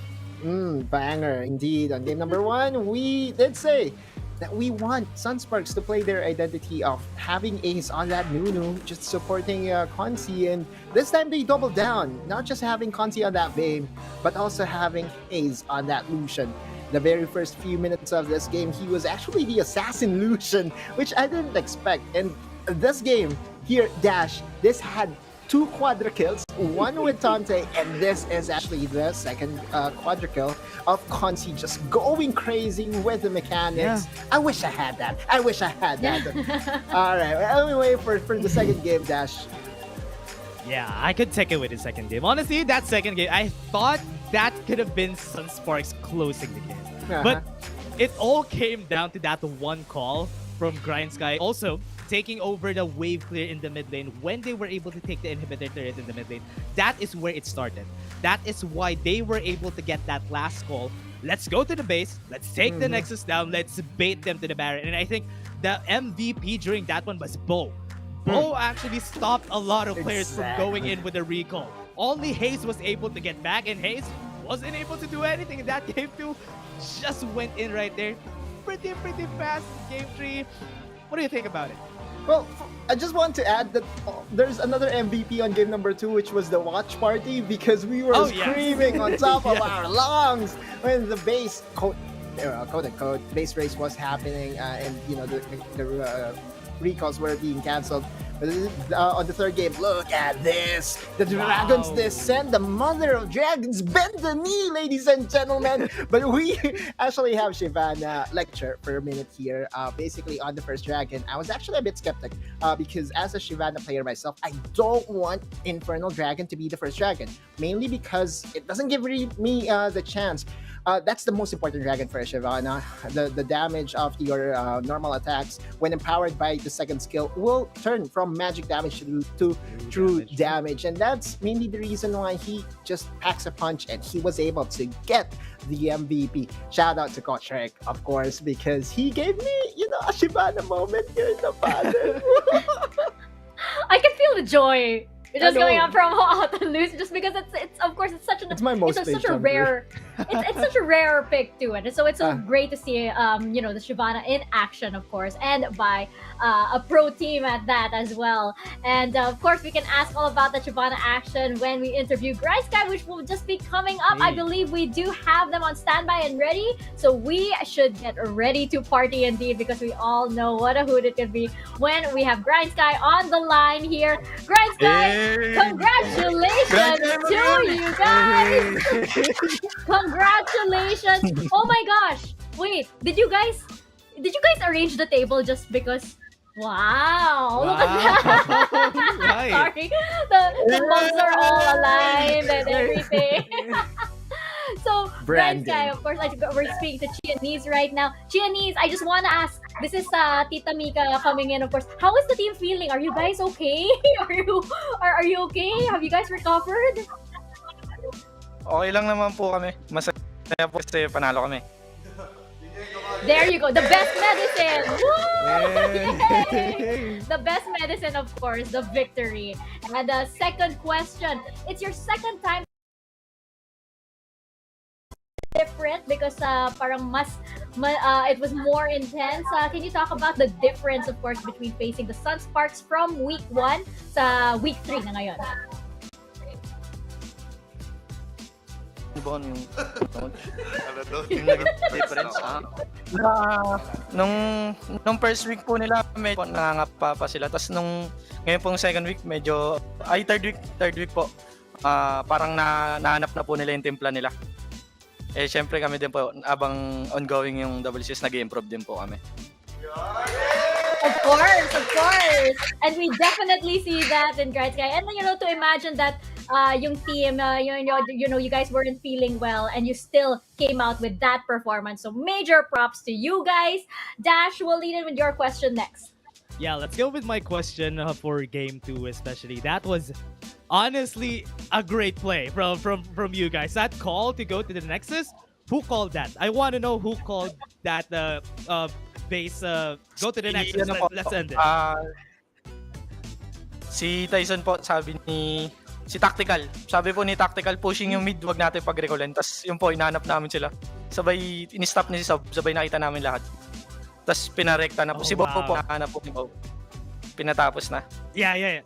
Banger indeed. On game number 1, we did say that we want Sunsparks to play their identity of having Ace on that Nunu, just supporting Consi, and this time they doubled down, not just having Consi on that Vayne, but also having Ace on that Lucian. The very first few minutes of this game, he was actually the assassin Lucian, which I didn't expect. And this game here, Dash, this had 2 quadra kills, one with Tante, and this is actually the second quadra kill of Consi just going crazy with the mechanics. Yeah. I wish I had that. All right, well, anyway, for the second game, Dash. Yeah, I could take it with the second game. Honestly, that second game, I thought that could have been Sunsparks closing the game. But it all came down to that one call from Grindsky. Also, taking over the wave clear in the mid lane when they were able to take the inhibitor turret in the mid lane. That is where it started. That is why they were able to get that last call. Let's go to the base. Let's take the Nexus down. Let's bait them to the Baron. And I think the MVP during that one was Bo. Bo actually stopped a lot of players from going in with a recall. Only Hayes was able to get back, and Hayes wasn't able to do anything in that game 2. Just went in right there. Pretty fast game 3. What do you think about it? Well, I just want to add that there's another MVP on game number 2, which was the watch party, because we were screaming on top of our lungs when the base quote unquote base race was happening, and you know the recalls were being cancelled. But on the third game, look at this! The dragons descend, the mother of dragons bend the knee, ladies and gentlemen! But we actually have Shyvana lecture for a minute here, basically on the first dragon. I was actually a bit skeptic, because as a Shyvana player myself, I don't want Infernal Dragon to be the first dragon. Mainly because it doesn't give me the chance. That's the most important dragon for a Shyvana. The damage of your normal attacks, when empowered by the second skill, will turn from magic damage to true damage. And that's mainly the reason why he just packs a punch and he was able to get the MVP. Shout out to Coach Rick, of course, because he gave me, a Shyvana moment here in the battle. I can feel the joy just going up from Hot and Loose, just because it's of course it's such such a rare it's such a rare pick to it. So it's so great to see the Shyvana in action, of course, and by a pro team at that as well. And of course we can ask all about the Shyvana action when we interview Grindsky, which will just be coming up. I believe we do have them on standby and ready, so we should get ready to party indeed, because we all know what a hoot it could be when we have Grindsky on the line here. Grindsky, congratulations to you guys! Congratulations! Oh my gosh! Wait, did you guys arrange the table just because? Wow! Look at that! Right. Sorry, the mugs are all aligned and everything. So, Grindsky, of course, we're speaking to Qianese right now. Qianese, I just want to ask, this is Tita Mika coming in, of course. How is the team feeling? Are you guys okay? Are you okay? Have you guys recovered? Okay lang naman po kami. Masaya po kasi panalo kami. There you go. The best medicine. Woo! Yay! The best medicine, of course, the victory. And the second question. It's your second time different because parang it was more intense. Can you talk about the difference, of course, between facing the Sunsparks from week 1 sa week 3 na ngayon? Bon, yung Ano to? yung naging difference. Nung first week po nila, medyo nangangapa pa sila. Tapos ngayon pong second week, third week po, parang nahanap na po nila yung timpla nila. Eh, syempre kami din po, abang ongoing yung WCS, nag-improve din po kami. Of course. And we definitely see that in Grindsky. And to imagine that yung team, you guys weren't feeling well and you still came out with that performance. So major props to you guys. Dash, we'll lead in with your question next. Yeah, let's go with my question for game 2 especially. That was honestly a great play from you guys. That call to go to the Nexus, who called that? I want to know who called that base go to the Nexus. Let's end it. Si Tyson po, si Tactical. Sabi po ni Tactical, pushing yung mid, wag natin pag-recollen. Tapos yun po, inahanap namin sila. Sabay, in-stop ni si Sob, sabay nakita namin lahat. Tapos pinarekta na po. Si Bob po, nahanap po ni Bob. Pinatapos na. Yeah.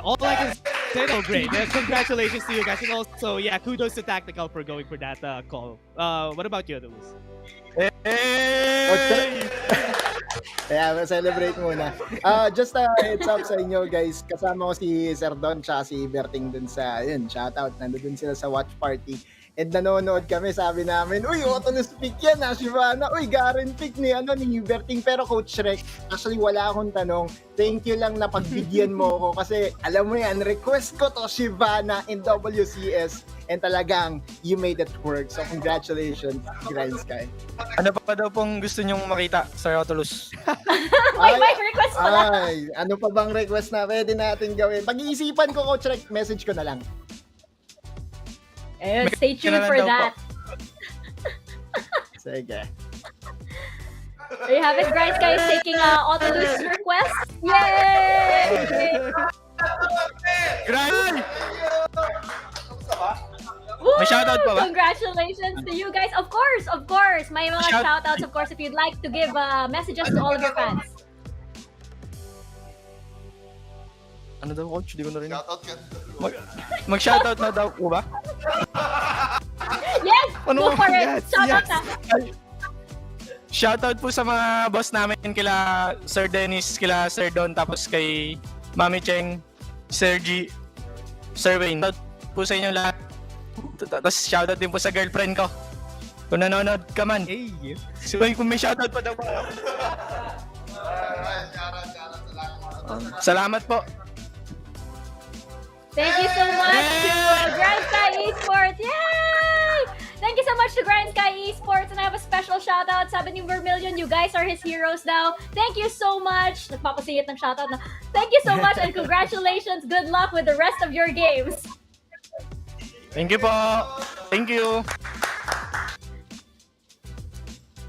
All I can say, great. Congratulations to you guys. And also, kudos to Tactical for going for that call. What about you, Luis? Yeah, celebrate muna. Just a heads up sa inyo guys, kasama ko si Sir Don tsaka si Berting dun sa, shoutout, nandun sila sa watch party. And nanonood kami, sabi namin, uy, Oasis pick yan, Shivana. Uy, Garen pick ni Berting. Pero Coach Rek, actually wala akong tanong. Thank you lang na pagbigyan mo ako kasi alam mo yan, request ko to Shivana in WCS and talagang you made it work. So congratulations, Grindsky. Ano pa daw pong gusto nyong makita, Sir Otolus? May request pala. Ay, ano pa bang request na pwede natin gawin? Pag-iisipan ko, Coach Rek, message ko na lang. Stay tuned for that. Sige. There you have it, Grindsky is taking Otolus request. Yay! Grind! May shoutout pa ba? Congratulations to you guys. Of course. May mga shoutouts, of course, if you'd like to give messages to all of your fans. Ano daw, Coach? Di ko na rin. Shoutout ka. Mag-shoutout na daw po ba? Yes! Go for it! Shoutout na! Shoutout po sa mga boss namin, kila Sir Dennis, kila Sir Don, tapos kay Mami Cheng, Sir G, Sir Wayne. Shoutout po sa inyo lahat. Tapos shoutout din po sa girlfriend ko. Kung nanonood ka man. Hey! So, kung may shoutout pa daw po. Salamat po. Thank you so much to Grindsky Esports! Yay! Thank you so much to Grindsky Esports, and I have a special shoutout. Sabi ni Vermilion, you guys are his heroes now. Thank you so much. Nagpapasiyit ng shoutout na. Thank you so much and congratulations. Good luck with the rest of your games. Thank you po. Thank you.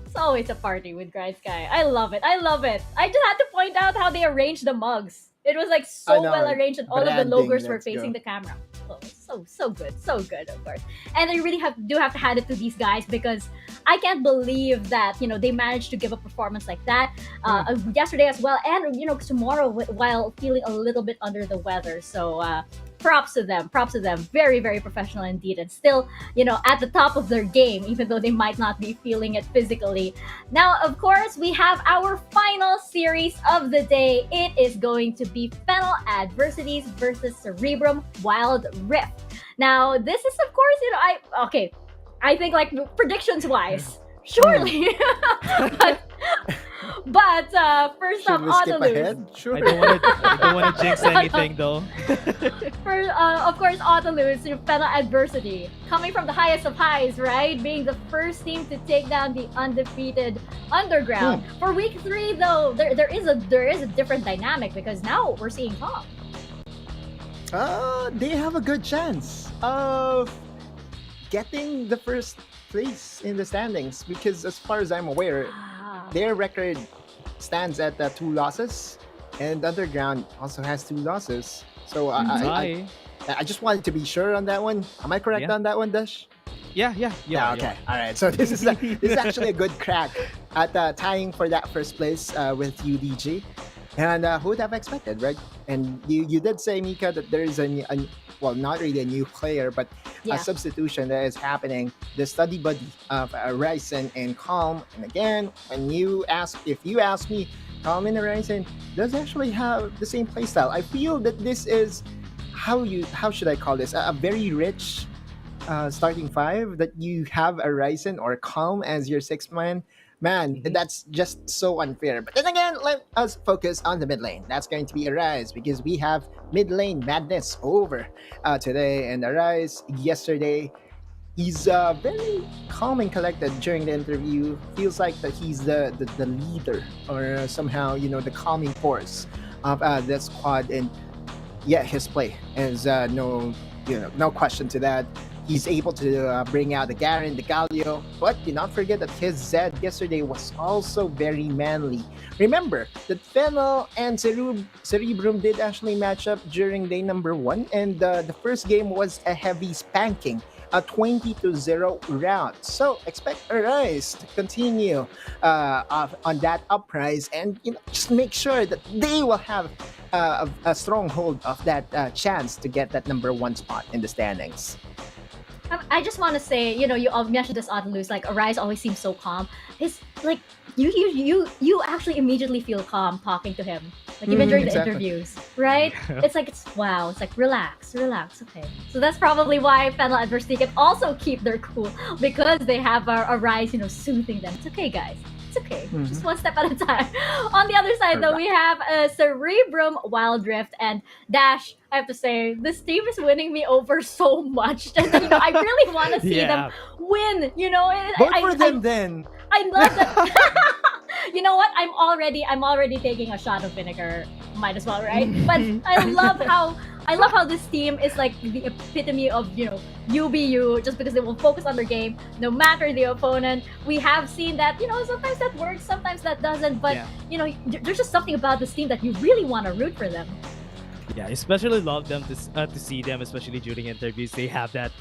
It's always a party with Grindsky. I love it. I just had to point out how they arranged the mugs. It was like so well arranged, and all of the logos were facing the camera. So good, of course. And I really do have to hand it to these guys because I can't believe that they managed to give a performance like that yesterday as well, and tomorrow while feeling a little bit under the weather. So props to them. Very, very professional indeed, and still at the top of their game, even though they might not be feeling it physically. Now, of course, we have our final series of the day. It is going to be Fennel Adversities versus Cerebrum Wildrift. Now, this is, of course, I think like predictions wise, surely. But first Should up, we skip Otolus. ahead? Sure. I don't want to jinx anything though. Of course, Otolus, Fennel Adversity, coming from the highest of highs, right? Being the first team to take down the undefeated Underground. For week 3, though, there is a different dynamic because now we're seeing Tom. They have a good chance of getting the first place in the standings because, as far as I'm aware, their record stands at 2 losses, and Underground also has 2 losses. So I just wanted to be sure on that one. Am I correct on that one, Dash? Yeah, okay. All right. So this is this is actually a good crack at tying for that first place with UDG. And who would have expected, right? And you did say, Mika, that there is well, not really a new player, but Yeah. a substitution that is happening. The study buddy of Ryzen and Calm. And again, if you ask me, Calm and Ryzen does actually have the same playstyle. I feel that this is how should I call this? A very rich starting five, that you have a Ryzen or Calm as your sixth man. Man, that's just so unfair. But then again, let us focus on the mid lane. That's going to be Arise, because we have mid lane madness over today. And Arise, yesterday, he's very calm and collected during the interview. Feels like that he's the leader, or somehow, the calming force of the squad. And yeah, his play is no question to that. He's able to bring out the Garen, the Galio, but do not forget that his Zed yesterday was also very manly. Remember that Fennel and Cerebrum did actually match up during day number 1, and the first game was a heavy spanking, a 20-0 round. So expect Arise to continue on that uprise, and just make sure that they will have a stronghold of that chance to get that number 1 spot in the standings. I just want to say, you all mentioned this on loose, like Arise always seems so calm. It's like you actually immediately feel calm talking to him, like even during exactly. the interviews, right? It's like it's like relax, okay. So that's probably why Fennel and Versti can also keep their cool, because they have Arise, soothing them. It's okay, guys. It's okay. Just one step at a time. On the other side, though, we have Cerebrum, Wildrift, and Dash. I have to say, this team is winning me over so much that I really want to see them win. Vote for them then. I love that. You know what? I'm already taking a shot of vinegar. Might as well, right? But I love how this team is like the epitome of UBU, just because they will focus on their game no matter the opponent. We have seen that sometimes that works, sometimes that doesn't. But there's just something about this team that you really want to root for them. Yeah, I especially love them to see them, especially during interviews. They have that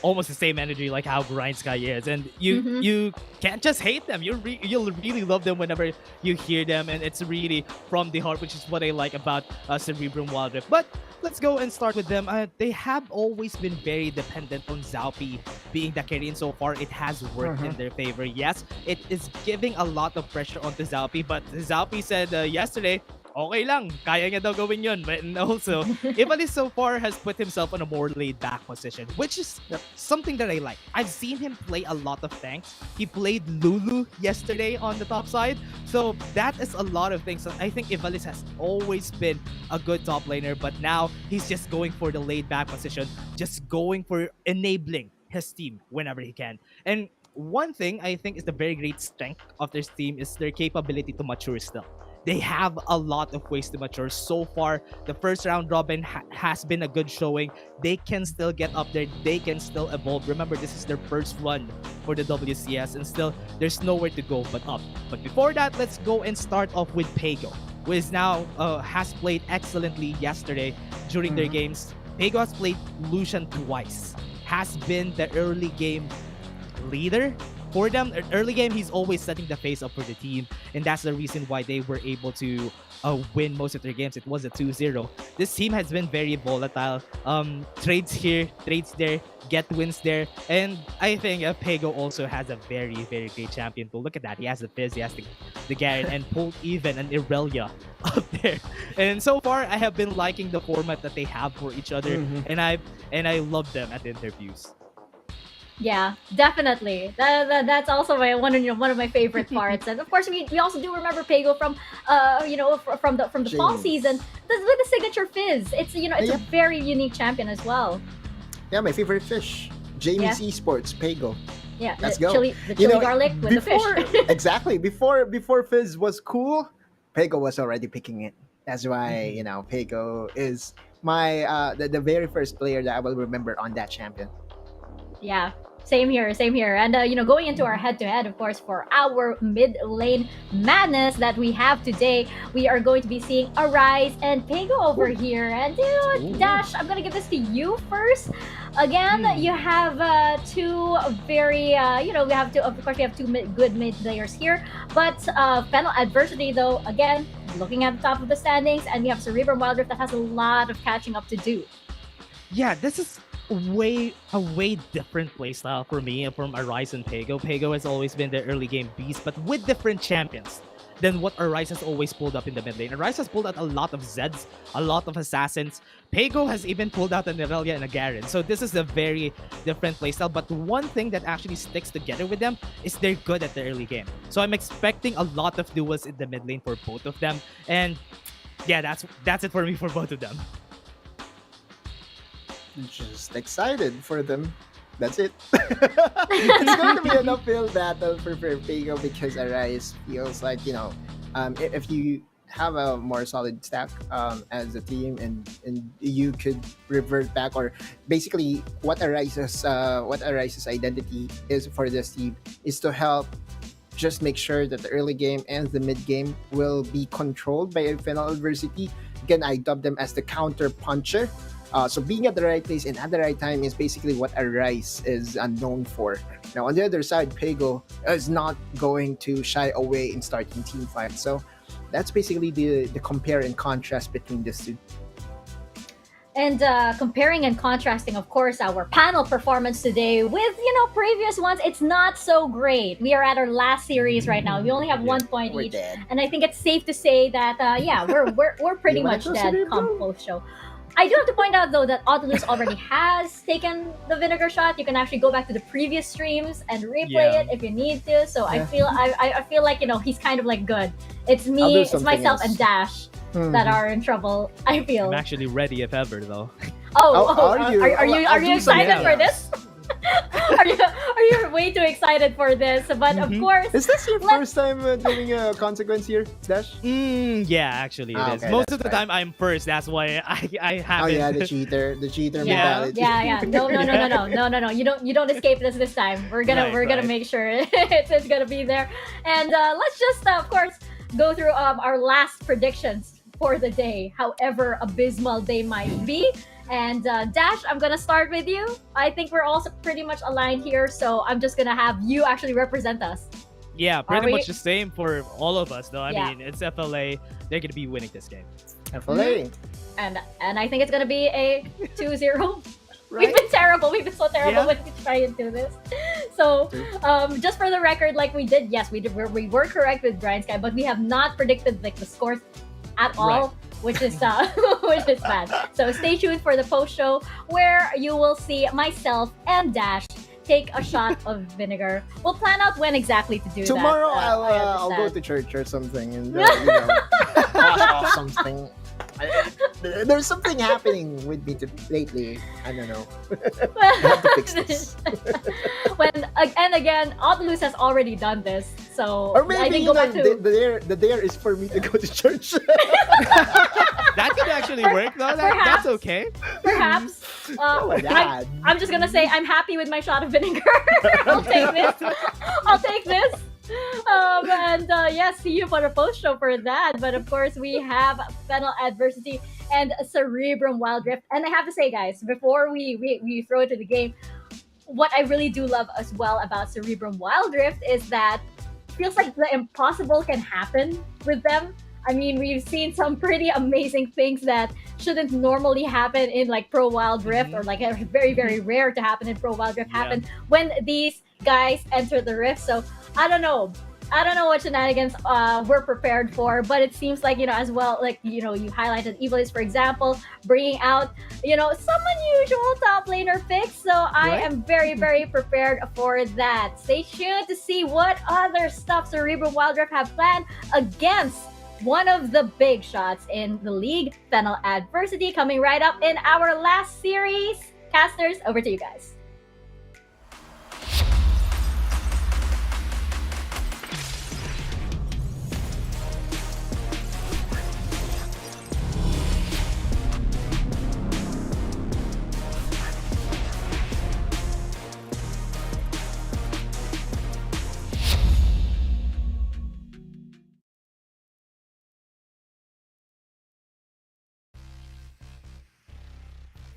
almost the same energy like how Grindsky is, and you can't just hate them. You'll really love them whenever you hear them, and it's really from the heart, which is what I like about Cerebrum Wildrift. But let's go and start with them. They have always been very dependent on Zaupi being the carry, and so far it has worked in their favor. Yes, it is giving a lot of pressure onto Zaupi, but Zaupi said yesterday, okay lang, kaya niya daw gawin yun. But also, Ivali so far has put himself in a more laid-back position, which is something that I like. I've seen him play a lot of tanks. He played Lulu yesterday on the top side, so that is a lot of things. I think Ivalice has always been a good top laner, but now he's just going for the laid-back position, just going for enabling his team whenever he can. And one thing I think is the very great strength of this team is their capability to mature still. They have a lot of ways to mature. So far, the first round robin has been a good showing. They can still get up there. They can still evolve. Remember, this is their first run for the WCS, and still, there's nowhere to go but up. But before that, let's go and start off with Pago, who is now has played excellently yesterday during their games. Pago has played Lucian twice. Has been the early game leader for them. Early game, he's always setting the face up for the team, and that's the reason why they were able to win most of their games. It was a 2-0. This team has been very volatile. Trades here, trades there, get wins there, and I think Pago also has a very, very great champion pool. Look at that. He has the Fizz, he has the Garen, and pulled even an Irelia up there. And so far, I have been liking the format that they have for each other, and I love them at the interviews. Yeah, definitely. That's also one of my favorite parts. And of course, we also do remember Pago from from the fall season with the signature Fizz. It's it's a very unique champion as well. Yeah, my favorite fish, Jamie's Esports, Pago. Yeah, let's the go. chili garlic with the fish. Exactly. Before Fizz was cool, Pago was already picking it. That's why Pago is my the very first player that I will remember on that champion. Yeah. Same here, same here. And going into our head-to-head, of course, for our mid-lane madness that we have today, we are going to be seeing Arise and Pego over here. And Dash, I'm gonna give this to you first. Again, you have two very, we have two. Of course, we have two good mid players here. But Fennel Adversity, though, again, looking at the top of the standings, and we have Cerebrum Wildrift that has a lot of catching up to do. Yeah, this is a way different playstyle for me and from Arise and Pego. Pego has always been the early game beast, but with different champions than what Arise has always pulled up in the mid lane. Arise has pulled out a lot of Zeds, a lot of Assassins. Pego has even pulled out a Nerelia and a Garen. So this is a very different playstyle, but one thing that actually sticks together with them is they're good at the early game. So I'm expecting a lot of duels in the mid lane for both of them. And yeah, that's it for me for both of them. Just excited for them. That's it. It's going to be an uphill battle for Pego because Arise feels like, if you have a more solid stack as a team and you could revert back, or basically what Arise's identity is for this team is to help just make sure that the early game and the mid game will be controlled by Fennel Adversity. Again, I dub them as the counter puncher. So being at the right place and at the right time is basically what Arise is known for. Now, on the other side, Pego is not going to shy away in starting team fights. So that's basically the compare and contrast between these two. And comparing and contrasting, of course, our panel performance today with, previous ones, it's not so great. We are at our last series right now. We only have 1 point each. Dead. And I think it's safe to say that, we're pretty much dead come post-show. I do have to point out, though, that Autolus already has taken the vinegar shot. You can actually go back to the previous streams and replay it if you need to. So I feel like, he's kind of like good. It's me, it's myself, and Dash that are in trouble, I feel. I'm actually ready if ever, though. Are you excited for this? are you way too excited for this? But of course, is this your first time doing a consequence here, Dash? Yeah, actually it is. Okay, Most of the time I'm first. That's why I haven't. Oh yeah, the cheater mentality. Yeah. No. You don't escape this time. We're gonna make sure it's gonna be there. And let's just of course go through our last predictions for the day, however abysmal they might be. And Dash, I'm gonna start with you. I think we're also pretty much aligned here, so I'm just gonna have you actually represent us. Yeah, pretty much the same for all of us, though. I mean, it's FLA. They're gonna be winning this game. FLA. And I think it's gonna be a 2-0. Right? We've been terrible. We've been so terrible when we try and do this. So, just for the record, like we did, yes, we were correct with Grindsky, but we have not predicted like the scores at all. Which is bad. So stay tuned for the post show where you will see myself and Dash take a shot of vinegar. We'll plan out when exactly to do Tomorrow that. I'll go to church or something and something. There's something happening with me lately. I don't know. I have to fix this. And again, Autolus has already done this, so or maybe I think go back to the dare is for me to go to church. That could actually work, though. That's okay. Perhaps. I'm just gonna say I'm happy with my shot of vinegar. I'll take this. See you for the post show for that. But of course, we have Fennel Adversity and Cerebrum Wildrift. And I have to say, guys, before we throw it to the game, what I really do love as well about Cerebrum Wildrift is that it feels like the impossible can happen with them. I mean, we've seen some pretty amazing things that shouldn't normally happen in like Pro Wild Rift, or like very, very rare to happen in Pro Wild Rift happen when these guys enter the Rift. So I don't know what shenanigans we're prepared for, but it seems like, as well, like, you highlighted Evilist, for example, bringing out, some unusual top laner picks. So I am very, very prepared for that. Stay tuned to see what other stuff Cerebral Wildrift have planned against one of the big shots in the league, Fennel Adversity, coming right up in our last series. Casters, over to you guys.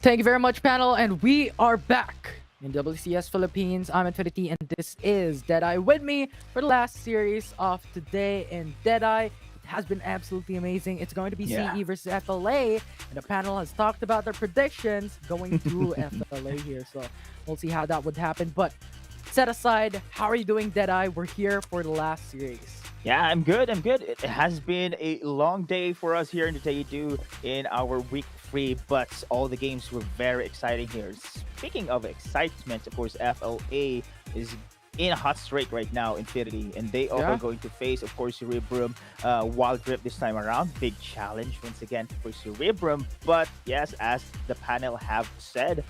Thank you very much, panel, and we are back in WCS Philippines. I'm Infinity, and this is Deadeye with me for the last series of today. And Deadeye, it has been absolutely amazing. It's going to be CE versus FLA, and the panel has talked about their predictions going to FLA here. So we'll see how that would happen. But set aside, how are you doing, Deadeye? We're here for the last series. Yeah, I'm good. I'm good. It has been a long day for us here in the day 2 in our week 3, but all the games were very exciting here. Speaking of excitement, of course, FLA is in a hot streak right now, Infinity, and they are going to face, of course, Cerebrum, Wildrift this time around. Big challenge once again for Cerebrum, but yes, as the panel have said,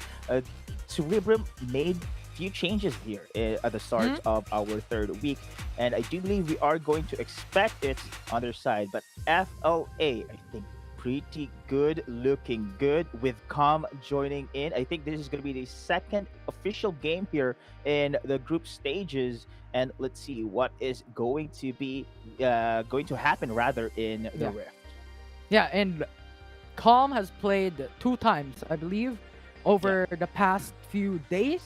Cerebrum made few changes here at the start of our third week, and I do believe we are going to expect it on their side. But FLA, I think, pretty good, looking good with Com joining in. I think this is going to be the second official game here in the group stages, and let's see what is going to be going to happen rather in the Rift. Yeah, and Com has played 2 times, I believe, over the past few days.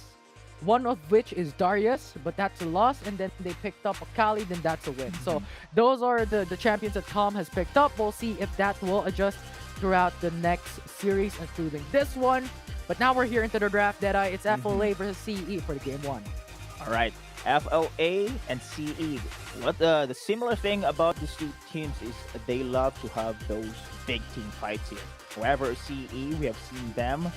One of which is Darius, but that's a loss, and then they picked up a Kali, then that's a win. So those are the champions that Tom has picked up. We'll see if that will adjust throughout the next series, including this one. But now we're here into the draft, Deadeye. It's FLA versus CE for the game 1. All right, FLA and CE. What the similar thing about these two teams is they love to have those big team fights here. However, CE, we have seen them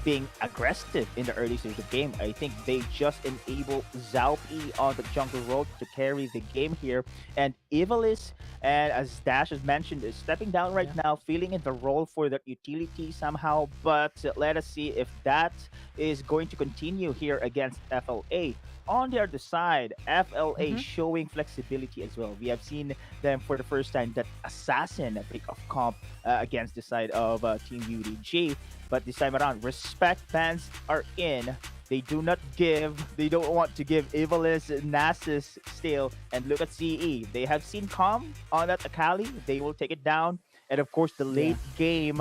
being aggressive in the early stage of the game. I think they just enable Zalpi on the jungle road to carry the game here. And Evilis, and as Dash has mentioned, is stepping down right now, filling in the role for that utility somehow. But let us see if that is going to continue here against FLA. On the other side, FLA showing flexibility as well. We have seen them for the first time, that assassin pick of comp against the side of Team UDG. But this time around, respect fans are in. They don't want to give Evilis Nasus still. And look at CE. They have seen Com on that Akali. They will take it down. And of course, the late game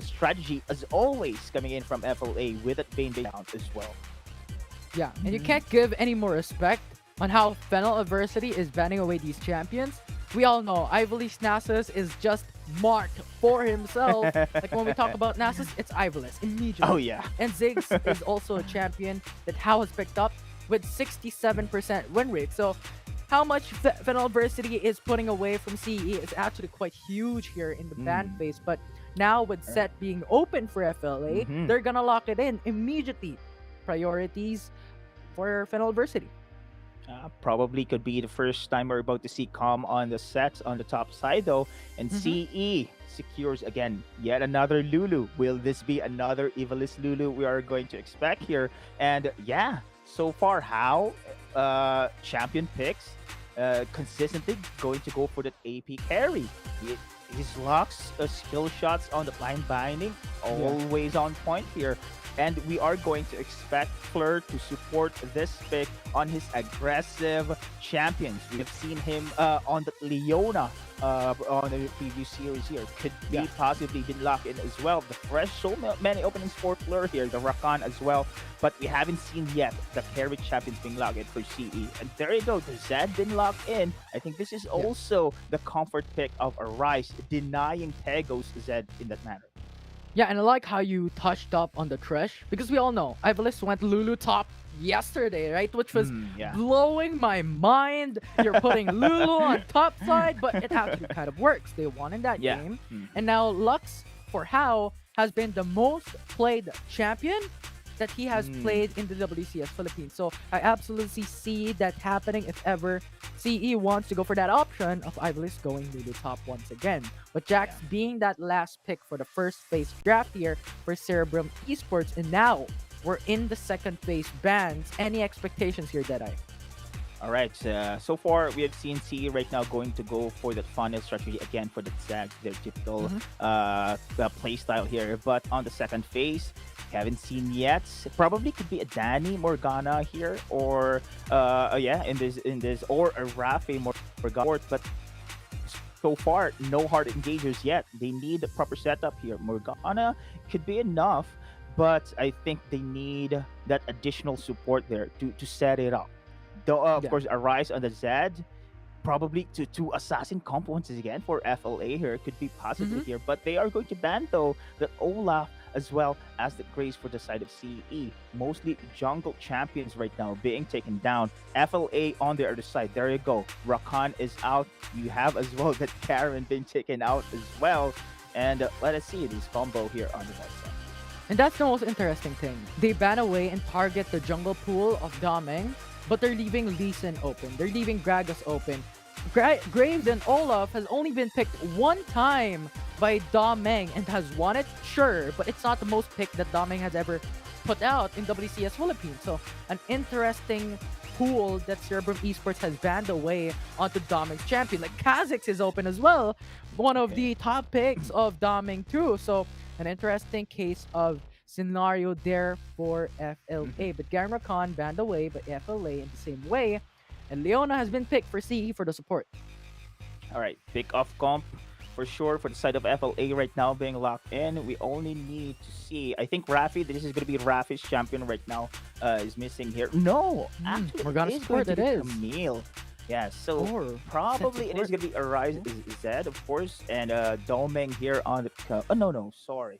strategy, as always, coming in from FLA with that Bane down as well. Yeah, and you can't give any more respect on how Fennel Adversity is banning away these champions. We all know Ivolis Nasus is just marked for himself. Like when we talk about Nasus, it's Ivolis immediately. Oh yeah. And Ziggs is also a champion that How has picked up with 67% win rate. So how much Fennel Adversity is putting away from CE is actually quite huge here in the ban phase. But now with set being open for FLA, they're gonna lock it in immediately. Priorities for Fennel Adversity. Probably could be the first time we're about to see Com on the sets on the top side though. And CE secures again yet another Lulu. Will this be another Evilis Lulu we are going to expect here? And yeah, so far how champion picks consistently going to go for that AP carry. His locks, skill shots on the blind binding, always on point here. And we are going to expect Fleur to support this pick on his aggressive champions. We have seen him on the Leona on the previous series here. Could be possibly been locked in as well. The fresh, so many openings for Fleur here. The Rakan as well. But we haven't seen yet the carry champions being locked in for CE. And there you go. The Zed been locked in. I think this is also the comfort pick of Arise, denying Tego's Zed in that manner. Yeah, and I like how you touched up on the Thresh, because we all know Ivolis went Lulu top yesterday, right? Which was blowing my mind. You're putting Lulu on top side, but it actually kind of works. They won in that game. And now Lux for How has been the most played champion that he has played in the WCS Philippines. So I absolutely see that happening if ever CE wants to go for that option of Ivolis going to the top once again. But Jax being that last pick for the first phase draft here for Cerebrum Esports, and now we're in the second phase bans. Any expectations here, Deadeye? All right, so far we have seen CE right now going to go for the funnel strategy again for the Zag, their typical play style here. But on the second phase, haven't seen yet. Probably could be a Danny Morgana here, or in this, or a Rafi Morgana. But so far, no hard engagers yet. They need a proper setup here. Morgana could be enough, but I think they need that additional support there to set it up. Though, of Yeah. course, Arise on the Zed, probably to assassin comp once again for FLA here could be positive here, but they are going to ban though that Olaf as well as the Grace for the side of CE. Mostly jungle champions right now being taken down. FLA on the other side. There you go. Rakan is out. You have as well that Karen being taken out as well. And let us see this combo here on the right side. And that's the most interesting thing. They ban away and target the jungle pool of Doming, but they're leaving Lee Sin open. They're leaving Gragas open. Graves and Olaf has only been picked one time by Doming and has won it, sure, but it's not the most pick that Doming has ever put out in WCS Philippines. So an interesting pool that Cerebrum Esports has banned away onto Doming's champion. Like Kha'Zix is open as well, one of the top picks of Doming too. So an interesting case of scenario there for FLA. But Garen Rakan banned away by FLA in the same way. And Leona has been picked for CE for the support. All right, pick off comp for sure for the side of FLA right now being locked in. We only need to see. I think Rafi, this is going to be Rafi's champion right now, is missing here. No, actually, Morgana it is support, going to it be is. Camille. Yeah, so Or probably it is support. going to be Arise Zed, of course, and Domeng here on the. Oh, no, sorry.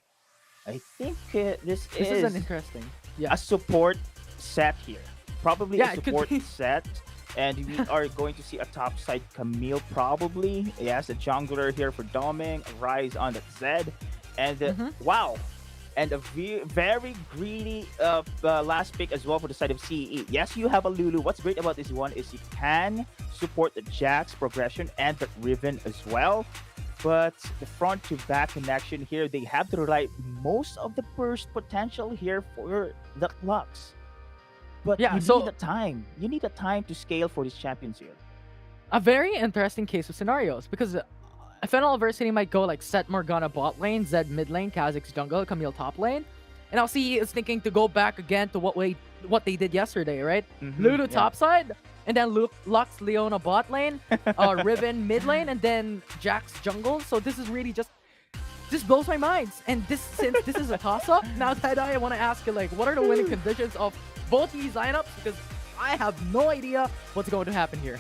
I think this This is an interesting. Yeah. a support set here. Probably Yeah, a it could support be. set. And we are going to see a top side Camille probably. Yes, a jungler here for Doming. Rise on the Zed. And wow. And a very greedy last pick as well for the side of CE. Yes, you have a Lulu. What's great about this one is you can support the Jax progression and the Riven as well. But the front to back connection here, they have to rely most of the burst potential here for the Lux. But Yeah, you so- need the time. You need the time to scale for these champions here. A very interesting case of scenarios because Fennel Adversity might go like set Morgana bot lane, Zed mid lane, Kha'Zix jungle, Camille top lane. And now CE is thinking to go back again to what they did yesterday, right? Lulu top side, and then Lux Leona bot lane, Riven mid lane, and then Jax jungle. So this is really just blows my mind. And since this is a toss-up, now I want to ask you, like, what are the winning conditions of both these lineups? Because I have no idea what's going to happen here.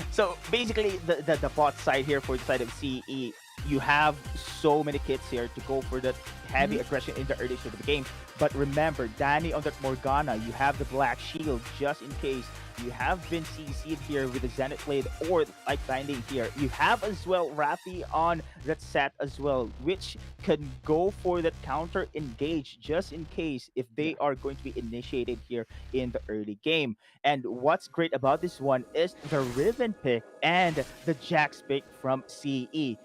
So basically, the bot side here for the side of CE, you have so many kits here to go for that heavy aggression in the early stage of the game. But remember, Danny on that Morgana, you have the Black Shield just in case. You have been CC'd here with the Zenith Blade or like Binding here. You have as well Rafi on that set as well, which can go for that counter engage just in case if they are going to be initiated here in the early game. And what's great about this one is the Riven pick and the Jax pick from CE.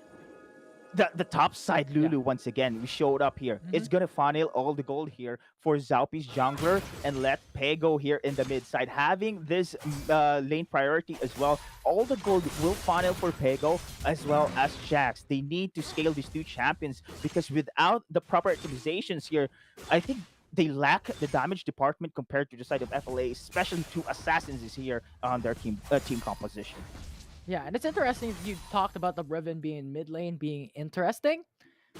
The top side Lulu once again we showed up here. It's gonna funnel all the gold here for Zaupi's jungler and let Pego here in the mid side having this lane priority as well. All the gold will funnel for Pego as well as Jax. They need to scale these two champions because without the proper optimizations here, I think they lack the damage department compared to the side of FLA, especially two assassins is here on their team composition. Yeah, and it's interesting you talked about the Riven being mid lane being interesting.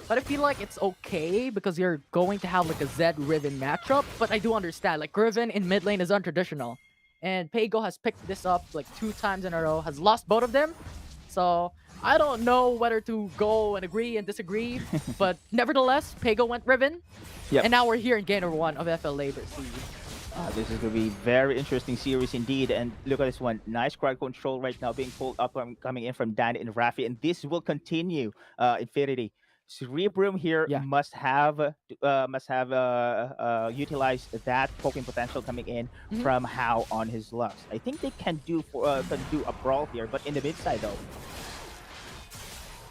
But I feel like it's okay because you're going to have like a Zed Riven matchup. But I do understand, like Riven in mid lane is untraditional. And Pego has picked this up like 2 times in a row, has lost both of them. So I don't know whether to go and agree and disagree. But nevertheless, Pego went Riven. Yep. And now we're here in game number 1 of FLA versus This is going to be very interesting series indeed. And look at this one. Nice crowd control right now being pulled up coming in from Dan and Rafi. And this will continue, Infinity. Cerebrum here must have utilized that poking potential coming in from How on his Lux. I think they can do a brawl here, but in the mid side though.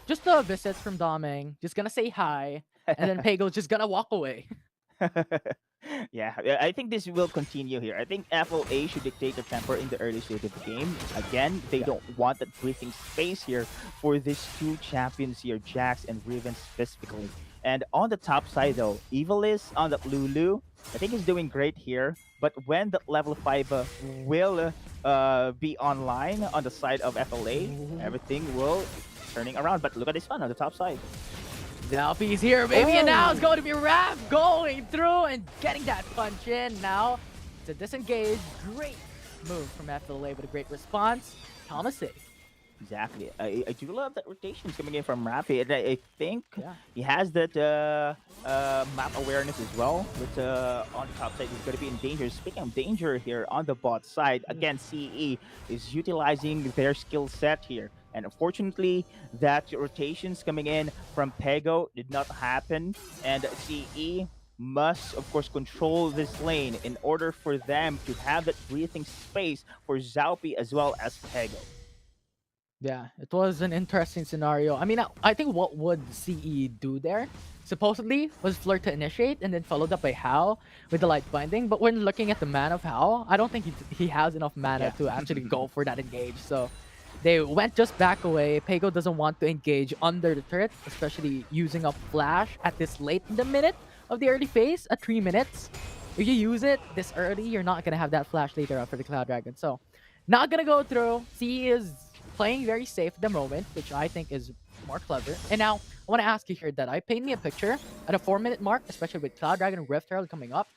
just the visits from Doming, just gonna say hi, and then Pego's just gonna walk away. Yeah, I think this will continue here. I think FLA should dictate the tempo in the early stage of the game. Again, they don't want that breathing space here for these two champions here, Jax and Riven specifically. And on the top side though, Evilis on the Lulu, I think he's doing great here. But when the level 5 will be online on the side of FLA, everything will turning around. But look at this one on the top side. Zelpy's here, baby, and now it's Oh. going to be Raph going through and getting that punch in. Now to disengage. Great move from FLA with a great response. Thomas safe. Exactly. I do love that rotations coming in from Rafi. And I think Yeah. he has that map awareness as well. But on the top side, he's going to be in danger. Speaking of danger here on the bot side, again, CE is utilizing their skill set here. And unfortunately, that rotations coming in from Pego did not happen. And CE must, of course, control this lane in order for them to have that breathing space for Zalpi as well as Pego. Yeah, it was an interesting scenario. I mean, I think what would CE do there, supposedly, was flirt to initiate and then followed up by Hao with the light binding. But when looking at the mana of Hao, I don't think he has enough mana to actually go for that engage. So they went just back away. Pego doesn't want to engage under the turret, especially using a flash at this late in the minute of the early phase at 3 minutes. If you use it this early, you're not going to have that flash later on for the Cloud Dragon. So not going to go through. CE is playing very safe at the moment, which I think is more clever. And now, I want to ask you here, that I paint me a picture at a 4-minute mark, especially with Cloud Dragon and Rift Herald coming up.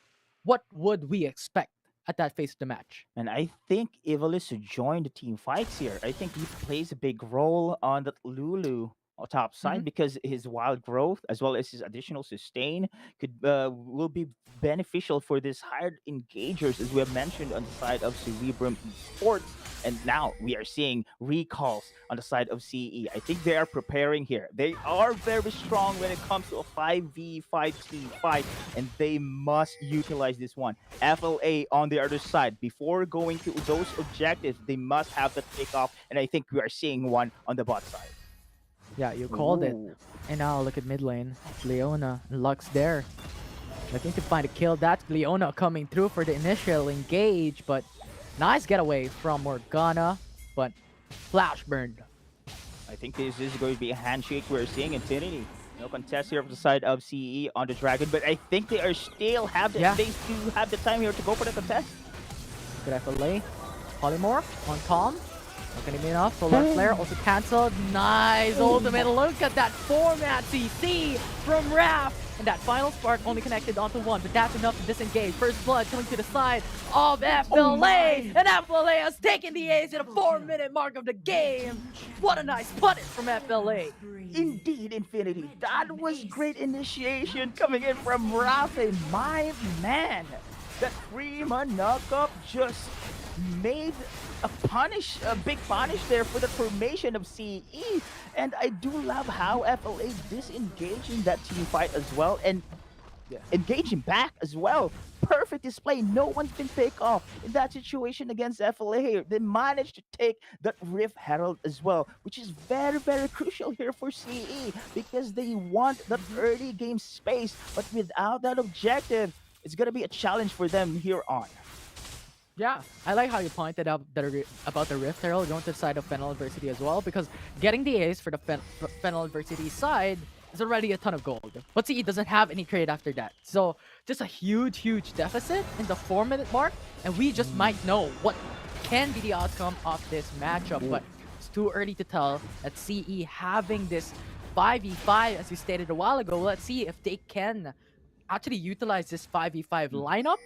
What would we expect at that phase of the match? And I think Evilus should join the team fights here. I think he plays a big role on that Lulu top side because his wild growth as well as his additional sustain could will be beneficial for this hired engagers, as we have mentioned, on the side of Cerebrum Esports. And now we are seeing recalls on the side of CE. I think they are preparing here. They are very strong when it comes to a 5v5 team fight, and they must utilize this one. FLA on the other side, before going to those objectives, they must have the takeoff, and I think we are seeing one on the bot side. Yeah, you called it. Ooh. And now look at mid lane. Leona and Lux there. Looking to find a kill. That's Leona coming through for the initial engage, but nice getaway from Morgana, but flash burned. I think this is going to be a handshake. We're seeing Infinity. No contest here from the side of CE on the Dragon, but I think they are still have the they do have the time here to go for the contest. Good FLA. Polymorph on Tom. Not gonna be enough. Solar Flare also cancelled. Nice ultimate. Look at that format CC from Raph. And that final spark only connected onto one, but that's enough to disengage. First blood coming to the side of FLA. And FLA has taken the ace at a 4-minute mark of the game. What a nice punish from FLA. Indeed, Infinity. That was great initiation coming in from Rafe. My man. That 3-man knockup just made a big punish there for the formation of CE. And I do love how FLA disengaging that team fight as well and engaging back as well. Perfect display. No one can take off in that situation against FLA here. They managed to take that Rift Herald as well, which is very, very crucial here for CE because they want that early game space, but without that objective, it's going to be a challenge for them here on. Yeah, I like how you pointed out about the Rift Herald going to the side of Fennel Adversity as well, because getting the ace for the Fennel Adversity side is already a ton of gold. But CE doesn't have any trade after that. So just a huge, huge deficit in the 4-minute mark, and we just might know what can be the outcome of this matchup. But it's too early to tell that CE having this 5v5, as you stated a while ago. Let's see if they can actually utilize this 5v5 lineup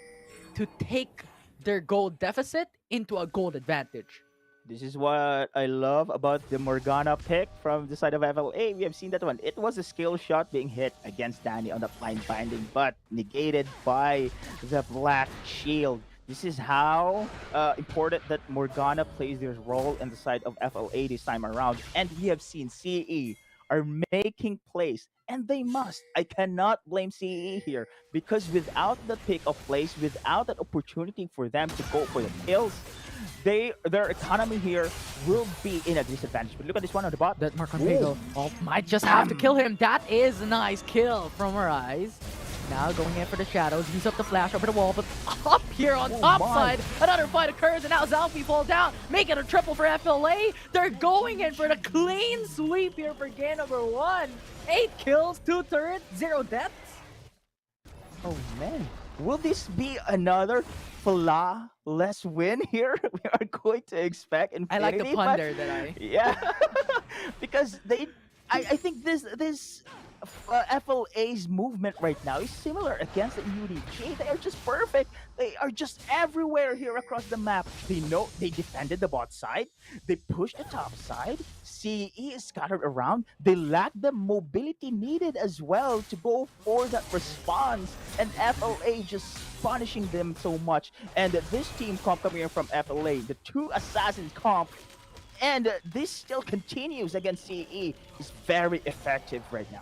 to take their gold deficit into a gold advantage. This is what I love about the Morgana pick from the side of FLA. We have seen that one. It was a skill shot being hit against Danny on the blind binding, but negated by the Black Shield. This is how important that Morgana plays their role in the side of FLA this time around. And we have seen CE are making plays, and they must. I cannot blame CE here because without the pick of plays, without that opportunity for them to go for the kills, their economy here will be in a disadvantage. But look at this one on the bot. That Mark Pego might just have to kill him. That is a nice kill from Arise. Now going in for the shadows, use up the flash over the wall, but up here on top side, another fight occurs, and now Zalfi falls down, making a triple for FLA. They're going in for the clean sweep here for game number 1. 8 kills, 2 turrets, 0 deaths. Oh man, Will this be another flawless win here? We are going to expect I like the Infinity, pun but there that I. yeah, because I think this FLA's movement right now is similar against the UDG. They are just perfect. They are just everywhere here across the map. They know they defended the bot side. They pushed the top side. CE is scattered around. They lack the mobility needed as well to go for that response. And FLA just punishing them so much. And this team comp coming in from FLA, the two assassins comp, and this still continues against CE, is very effective right now.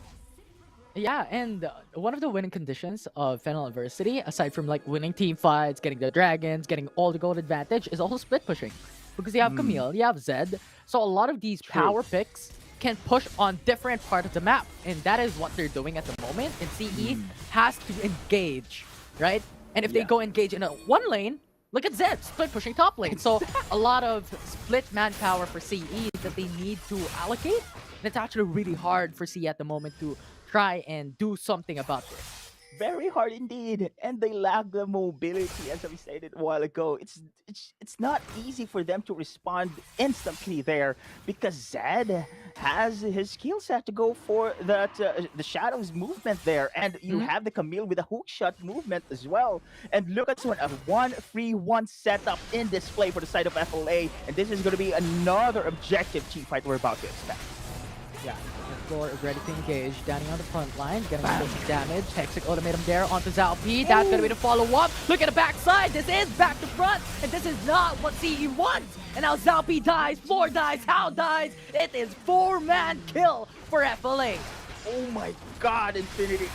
Yeah, and one of the winning conditions of Fennel Adversity, aside from like winning team fights, getting the dragons, getting all the gold advantage, is also split pushing. Because you have Camille, you have Zed, so a lot of these power picks can push on different part of the map, and that is what they're doing at the moment. And CE has to engage, right? And if they go engage in a one lane, look at Zed, split pushing top lane. So a lot of split manpower for CE that they need to allocate. And it's actually really hard for CE at the moment to try and do something about this. Very hard indeed, and they lack the mobility, as I stated a while ago. It's not easy for them to respond instantly there because Zed has his skill set to go for that the shadows movement there, and you have the Camille with a hook shot movement as well. And look at one, a 1-3-1 setup in display for the side of FLA, and this is going to be another objective team fight we're about to expect. Yeah, the floor is ready to engage. Danny on the front line, getting some damage. Hexic ultimatum there onto Zhao P. That's going to be the follow-up. Look at the backside. This is back to front, and this is not what CE wants. And now Zhao P dies, Floor dies, Hao dies. It is 4-man kill for FLA. Oh my god, Infinity.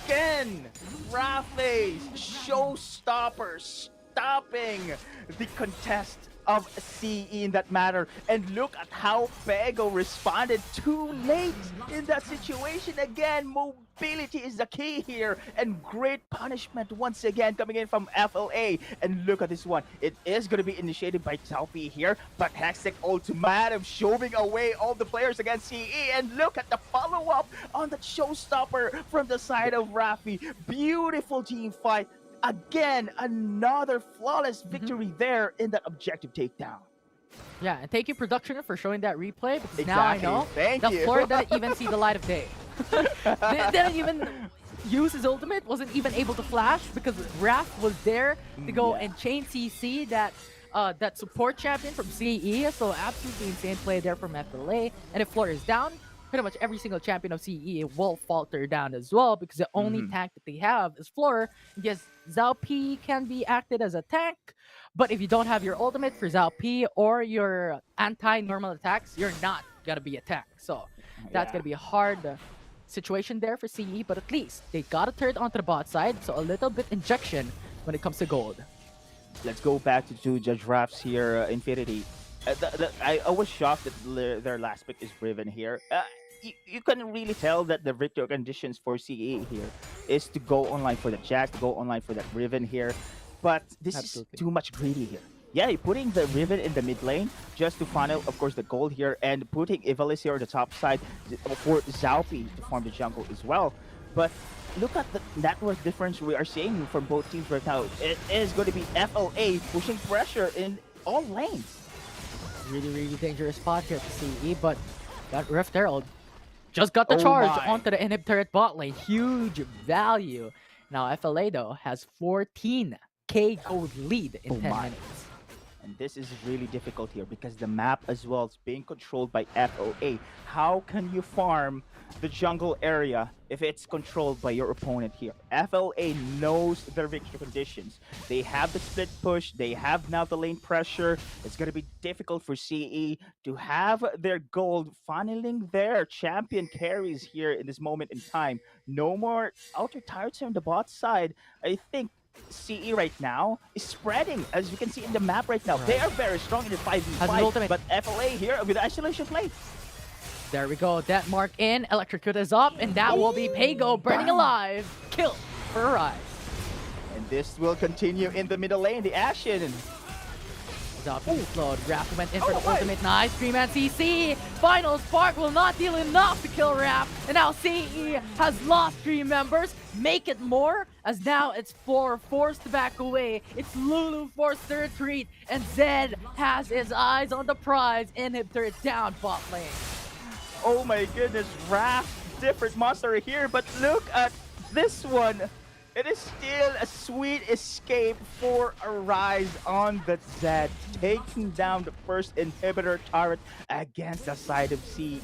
Again! Rafa's showstopper stopping the contest of CE in that matter. And look at how Pego responded too late in that situation. Again, mobility is the key here, and great punishment once again coming in from FLA. And look at this one. It is going to be initiated by Taupi here, but Hexic ultimatum shoving away all the players against CE. And look at the follow-up on that showstopper from the side of Rafi. Beautiful team fight. Again, another flawless victory there in that objective takedown. Yeah, and thank you, production, for showing that replay, because now I know Thank the you. Floor didn't even see the light of day. Didn't even use his ultimate, wasn't even able to flash, because Raph was there to go and chain CC that that support champion from CE. So absolutely insane play there from FLA. And if Floor is down, pretty much every single champion of CE will falter down as well, because the only tank that they have is Floor. Yes, Zhao P can be acted as a tank, but if you don't have your ultimate for Zhao P or your anti-normal attacks, you're not gonna be a tank. So that's gonna be a hard situation there for CE, but at least they got a turret onto the bot side, so a little bit injection when it comes to gold. Let's go back to Judge Raph's here, Infinity. I was shocked that their last pick is Riven here. You can really tell that the victory conditions for CE here is to go online for the Jack, to go online for that Riven here. But this is too much greedy here. Yeah, you're putting the Riven in the mid lane just to funnel, of course, the gold here, and putting Ivalice here on the top side for Zaupi to farm the jungle as well. But look at the network difference we are seeing from both teams right now. It is going to be FLA pushing pressure in all lanes. Really, really dangerous spot here to CE, but that Rift Herald just got the charge onto the inhib turret bot lane. Huge value. Now FLA though has 14k gold lead in 10 minutes. And this is really difficult here because the map as well is being controlled by FOA. How can you farm the jungle area if it's controlled by your opponent here? FLA knows their victory conditions. They have the split push. They have now the lane pressure. It's going to be difficult for CE to have their gold funneling their champion carries here in this moment in time. No more outer tires on the bot side. I think CE right now is spreading, as you can see in the map right now. They are very strong in the 5v5, but FLA here with the isolation play. There we go. That mark in. Electrocute is up, and that will be Pego burning alive. Kill for Rise. And this will continue in the middle lane. The action out being slowed. Raph went in for the ultimate. Nice 3-man CC. Final spark will not deal enough to kill Raph. And now CE has lost 3 members. Make it more, as now it's 4 forced to back away. It's Lulu forced to retreat. And Zed has his eyes on the prize. Inhibitor down bot lane. Oh my goodness, Raph, different monster here, but look at this one. It is still a sweet escape for a rise on the Zed, taking down the first inhibitor turret against the side of CE.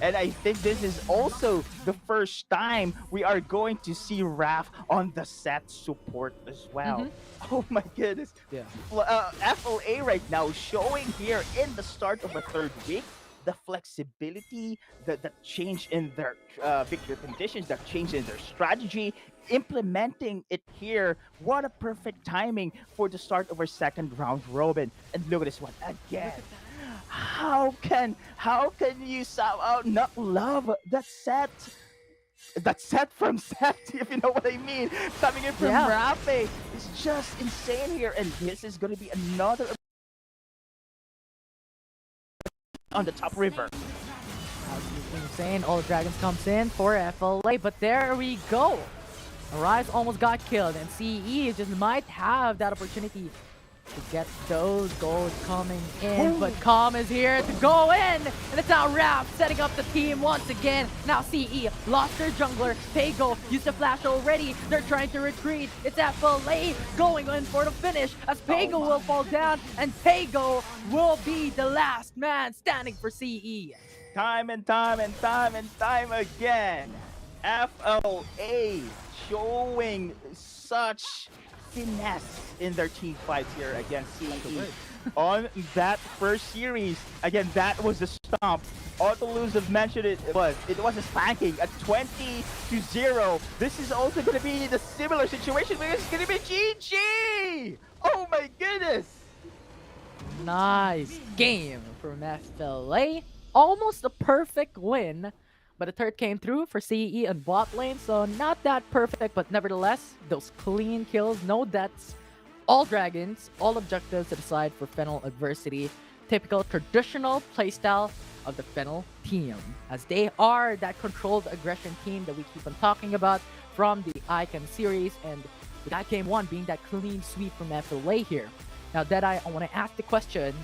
And I think this is also the first time we are going to see Raph on the set support as well. Oh my goodness. Yeah. FLA right now showing here in the start of the 3rd week the flexibility, the change in their victory conditions, the change in their strategy, implementing it here. What a perfect timing for the start of our 2nd round robin. And look at this one again. How can you somehow not love that set? That set from set, if you know what I mean. Coming in from Rafe is just insane here. And this is going to be another on the top river. Insane. All Dragons comes in for FLA, but there we go. Arise almost got killed, and CE just might have that opportunity to get those goals coming in. But Calm is here to go in, and it's now Raph setting up the team once again. Now CE lost their jungler. Pago used the flash already. They're trying to retreat. It's FLA going in for the finish, as Pago will fall down, and Pago will be the last man standing for CE. Time and time again, FLA showing such finesse in their team fights here against CE. On that first series, again, that was the stomp. Autolus have mentioned it was a spanking at 20-0. This is also going to be the similar situation because it's going to be GG. Oh my goodness. Nice game from FLA. Almost a perfect win, but the third came through for CE and bot lane, so not that perfect, but nevertheless, those clean kills, no deaths, all dragons, all objectives to decide for Fennel adversity. Typical traditional playstyle of the Fennel team, as they are that controlled aggression team that we keep on talking about from the Icon series, and with that game 1 being that clean sweep from FLA here. Now, Deadeye, I want to ask the question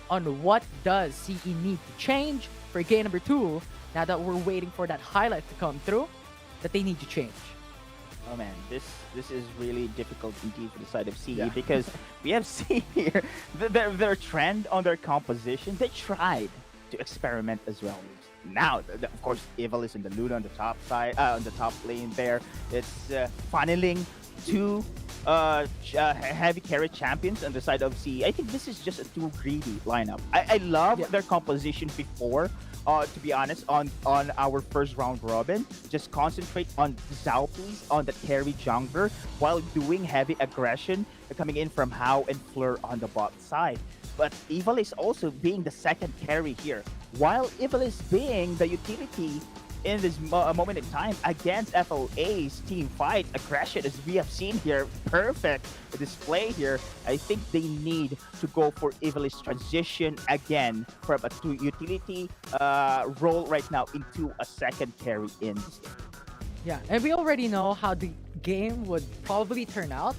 on what does CE need to change for game number 2, now that we're waiting for that highlight to come through, that they need to change. Oh man, this is really difficult indeed for the side of CE because we have seen here their trend on their composition. They tried to experiment as well. Now, of course, Ivalice and the Luna on the top side, on the top lane there. It's funneling 2 heavy carry champions on the side of CE. I think this is just a too greedy lineup. I love their composition before. To be honest, on our first round robin, just concentrate on Zalpies on the carry jungler while doing heavy aggression coming in from Hao and Fleur on the bot side. But Ivalice also being the second carry here, while Ivalice being the utility in this moment in time against FLA's team fight. Aggression, as we have seen here, perfect display here. I think they need to go for Ivalice transition again from a utility role right now into a second carry in this game. Yeah, and we already know how the game would probably turn out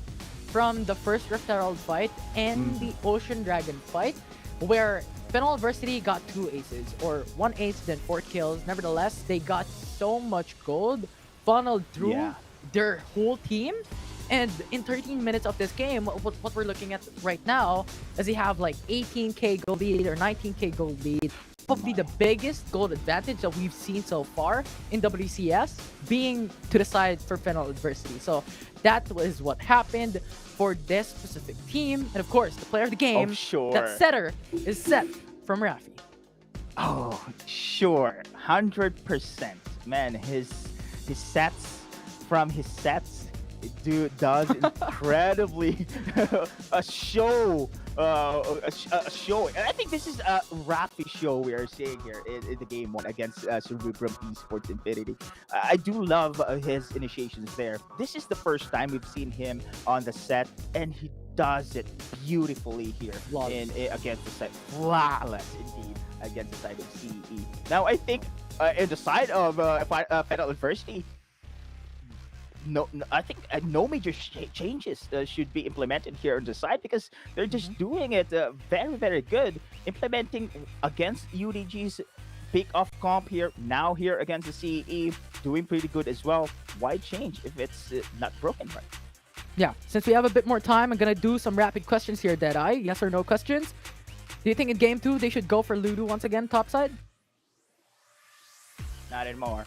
from the first Rift Herald fight and the Ocean Dragon fight, where Fennel Adversity got 2 aces, or 1 ace, then 4 kills. Nevertheless, they got so much gold funneled through their whole team. And in 13 minutes of this game, what we're looking at right now is they have like 18k gold lead or 19k gold lead. Probably the biggest gold advantage that we've seen so far in WCS being to the side for Fennel Adversity. So that was what happened for this specific team. And of course, the player of the game, that setter, is set from Rafi. Oh, sure. 100%. Man, his sets from his sets does incredibly a show. A show. And I think this is a Rafi show we are seeing here in the game 1 against Cerebrum Esports Infinity. I do love his initiations there. This is the first time we've seen him on the set, and he does it beautifully here Flawless. against the side. Flawless indeed against the side of CE. Now I think in the side of Fennel University, I think no major changes should be implemented here on the side because they're just doing it very, very good. Implementing against UDG's pick off comp here, now here against the CE, doing pretty good as well. Why change if it's not broken, right? Yeah, since we have a bit more time, I'm gonna do some rapid questions here, Deadeye. Yes or no questions. Do you think in game 2 they should go for Ludo once again topside? Not anymore.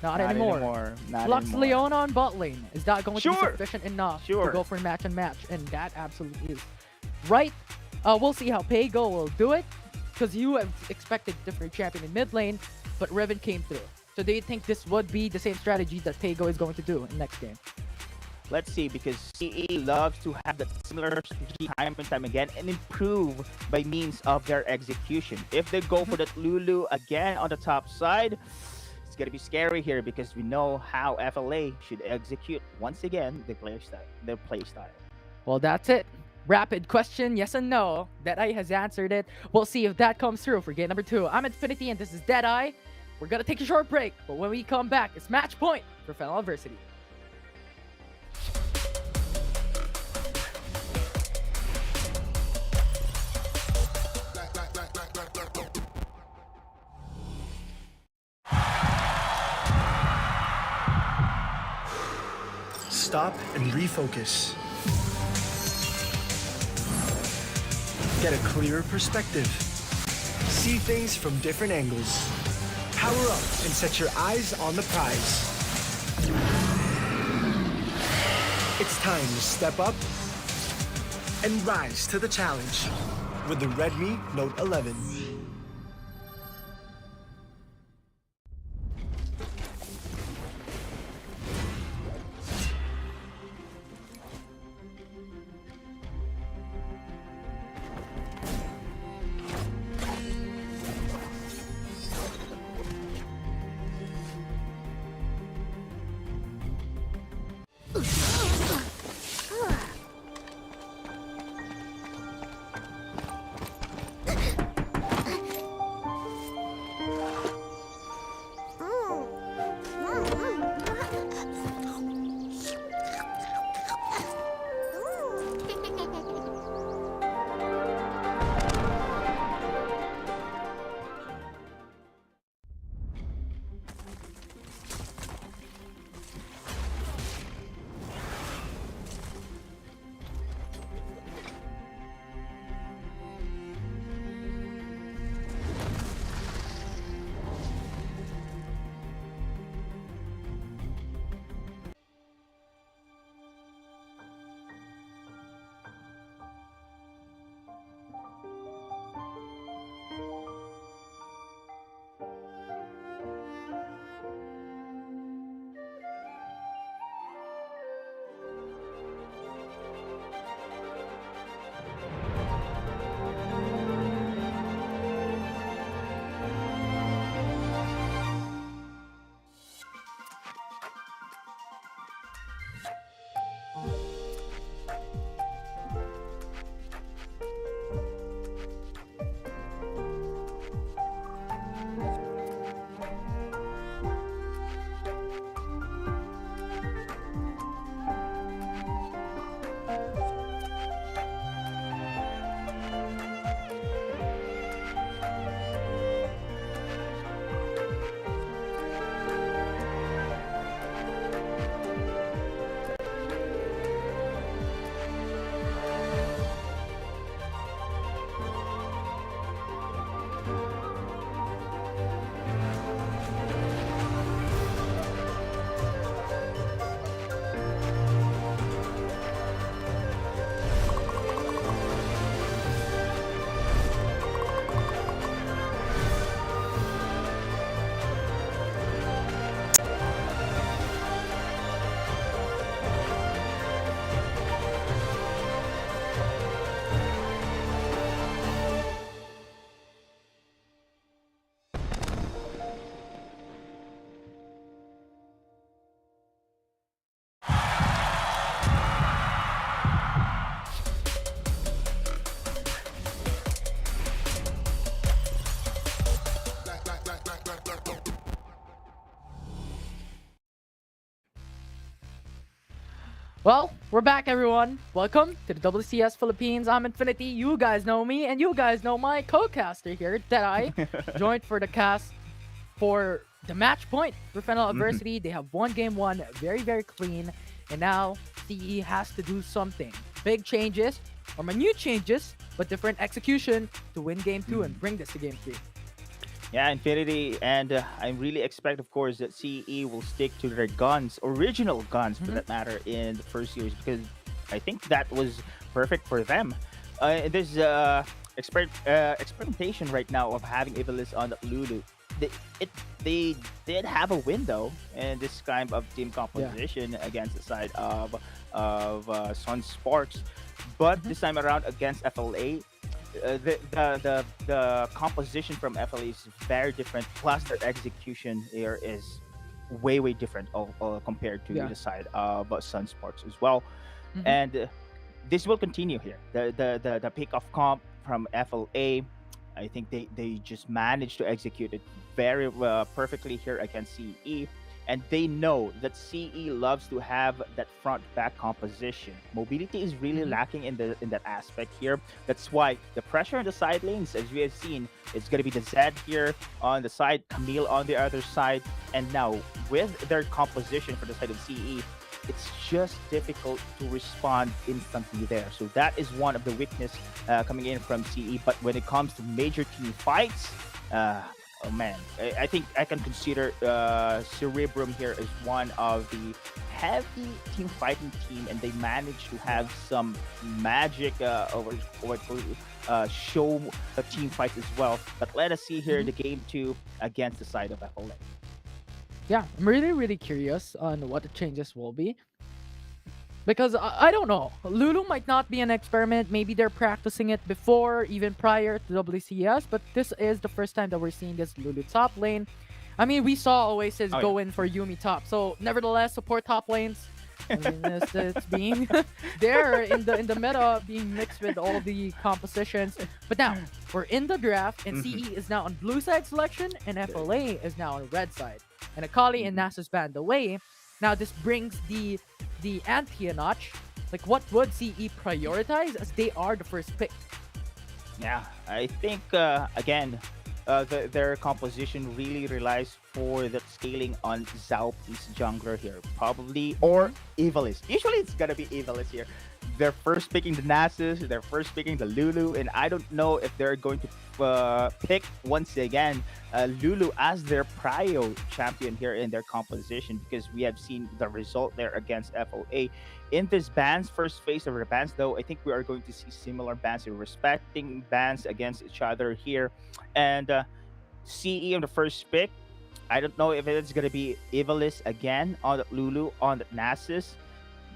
Not anymore. Not Lux anymore. Leona on bot lane. Is that going to be Sure. sufficient enough Sure. to go for match and match? And that absolutely is. Right? We'll see how Paygo will do it. Because you have expected different champion in mid lane, but Riven came through. So do you think this would be the same strategy that Paygo is going to do in next game? Let's see, because CE loves to have that similar strategy time and time again and improve by means of their execution. If they go for that Lulu again on the top side, it's gonna be scary here because we know how FLA should execute once again their play style. Well, that's it. Rapid question, yes and no. Deadeye has answered it. We'll see if that comes through for game number 2. I'm Infinity and this is Deadeye. We're gonna take a short break, but when we come back, it's match point for Fennel University. Stop and refocus. Get a clearer perspective. See things from different angles. Power up and set your eyes on the prize. It's time to step up and rise to the challenge with the Redmi Note 11. Well, we're back, everyone. Welcome to the WCS Philippines. I'm Infinity. You guys know me, and you guys know my co-caster here, Deadeye, joined for the cast for the match point for Fennel Adversity. They have won game one very, very clean, and now CE has to do something. Big changes, or minute changes, but different execution to win game two and bring this to game three. Yeah, Infinity, and I really expect, of course, that CE will stick to their guns, original guns for that matter, in the first series, because I think that was perfect for them. There's experimentation right now of having Evilis on the Lulu. They did have a window in this kind of team composition against the side of Sunsparks, but this time around against FLA. The composition from FLA is very different. Plus, their execution here is way different compared to the side of Sunsparks as well. And this will continue here. The pick off comp from FLA, I think they just managed to execute it very perfectly here against CE. And they know that CE loves to have that front-back composition. Mobility is really lacking in that aspect here. That's why the pressure on the side lanes, as we have seen, it's going to be the Zed here on the side, Camille on the other side. And now, with their composition for the side of CE, it's just difficult to respond instantly there. So that is one of the weakness coming in from CE. But when it comes to major team fights, oh man, I think I can consider Cerebrum here as one of the heavy team fighting team, and they managed to have some magic show team fights as well. But let us see here the game two against the side of FLA. Yeah, I'm really curious on what the changes will be. Because I don't know, Lulu might not be an experiment. Maybe they're practicing it before, even prior to WCS. But this is the first time that we're seeing this Lulu top lane. I mean, we saw Oasis go in for Yumi top. So nevertheless, support top lanes. I mean, it's being there in the meta, being mixed with all the compositions. But now we're in the draft, and CE is now on blue side selection, and FLA is now on red side. And Akali and Nasus banned away. Now this brings the ante a notch. Like, what would CE prioritize, as they are the first pick? Yeah, I think again, their composition really relies for that scaling on Southeast jungler here, probably, or Evilis. Usually it's gonna be Evilis here. They're first picking the Nasus, they're first picking the Lulu, and I don't know if they're going to pick once again Lulu as their prio champion here in their composition, because we have seen the result there against FOA. In this bans, first phase of the bans, though, I think we are going to see similar bans, respecting bans against each other here. And CE on the first pick, I don't know if it's going to be Evilis again on the Lulu, on the Nasus.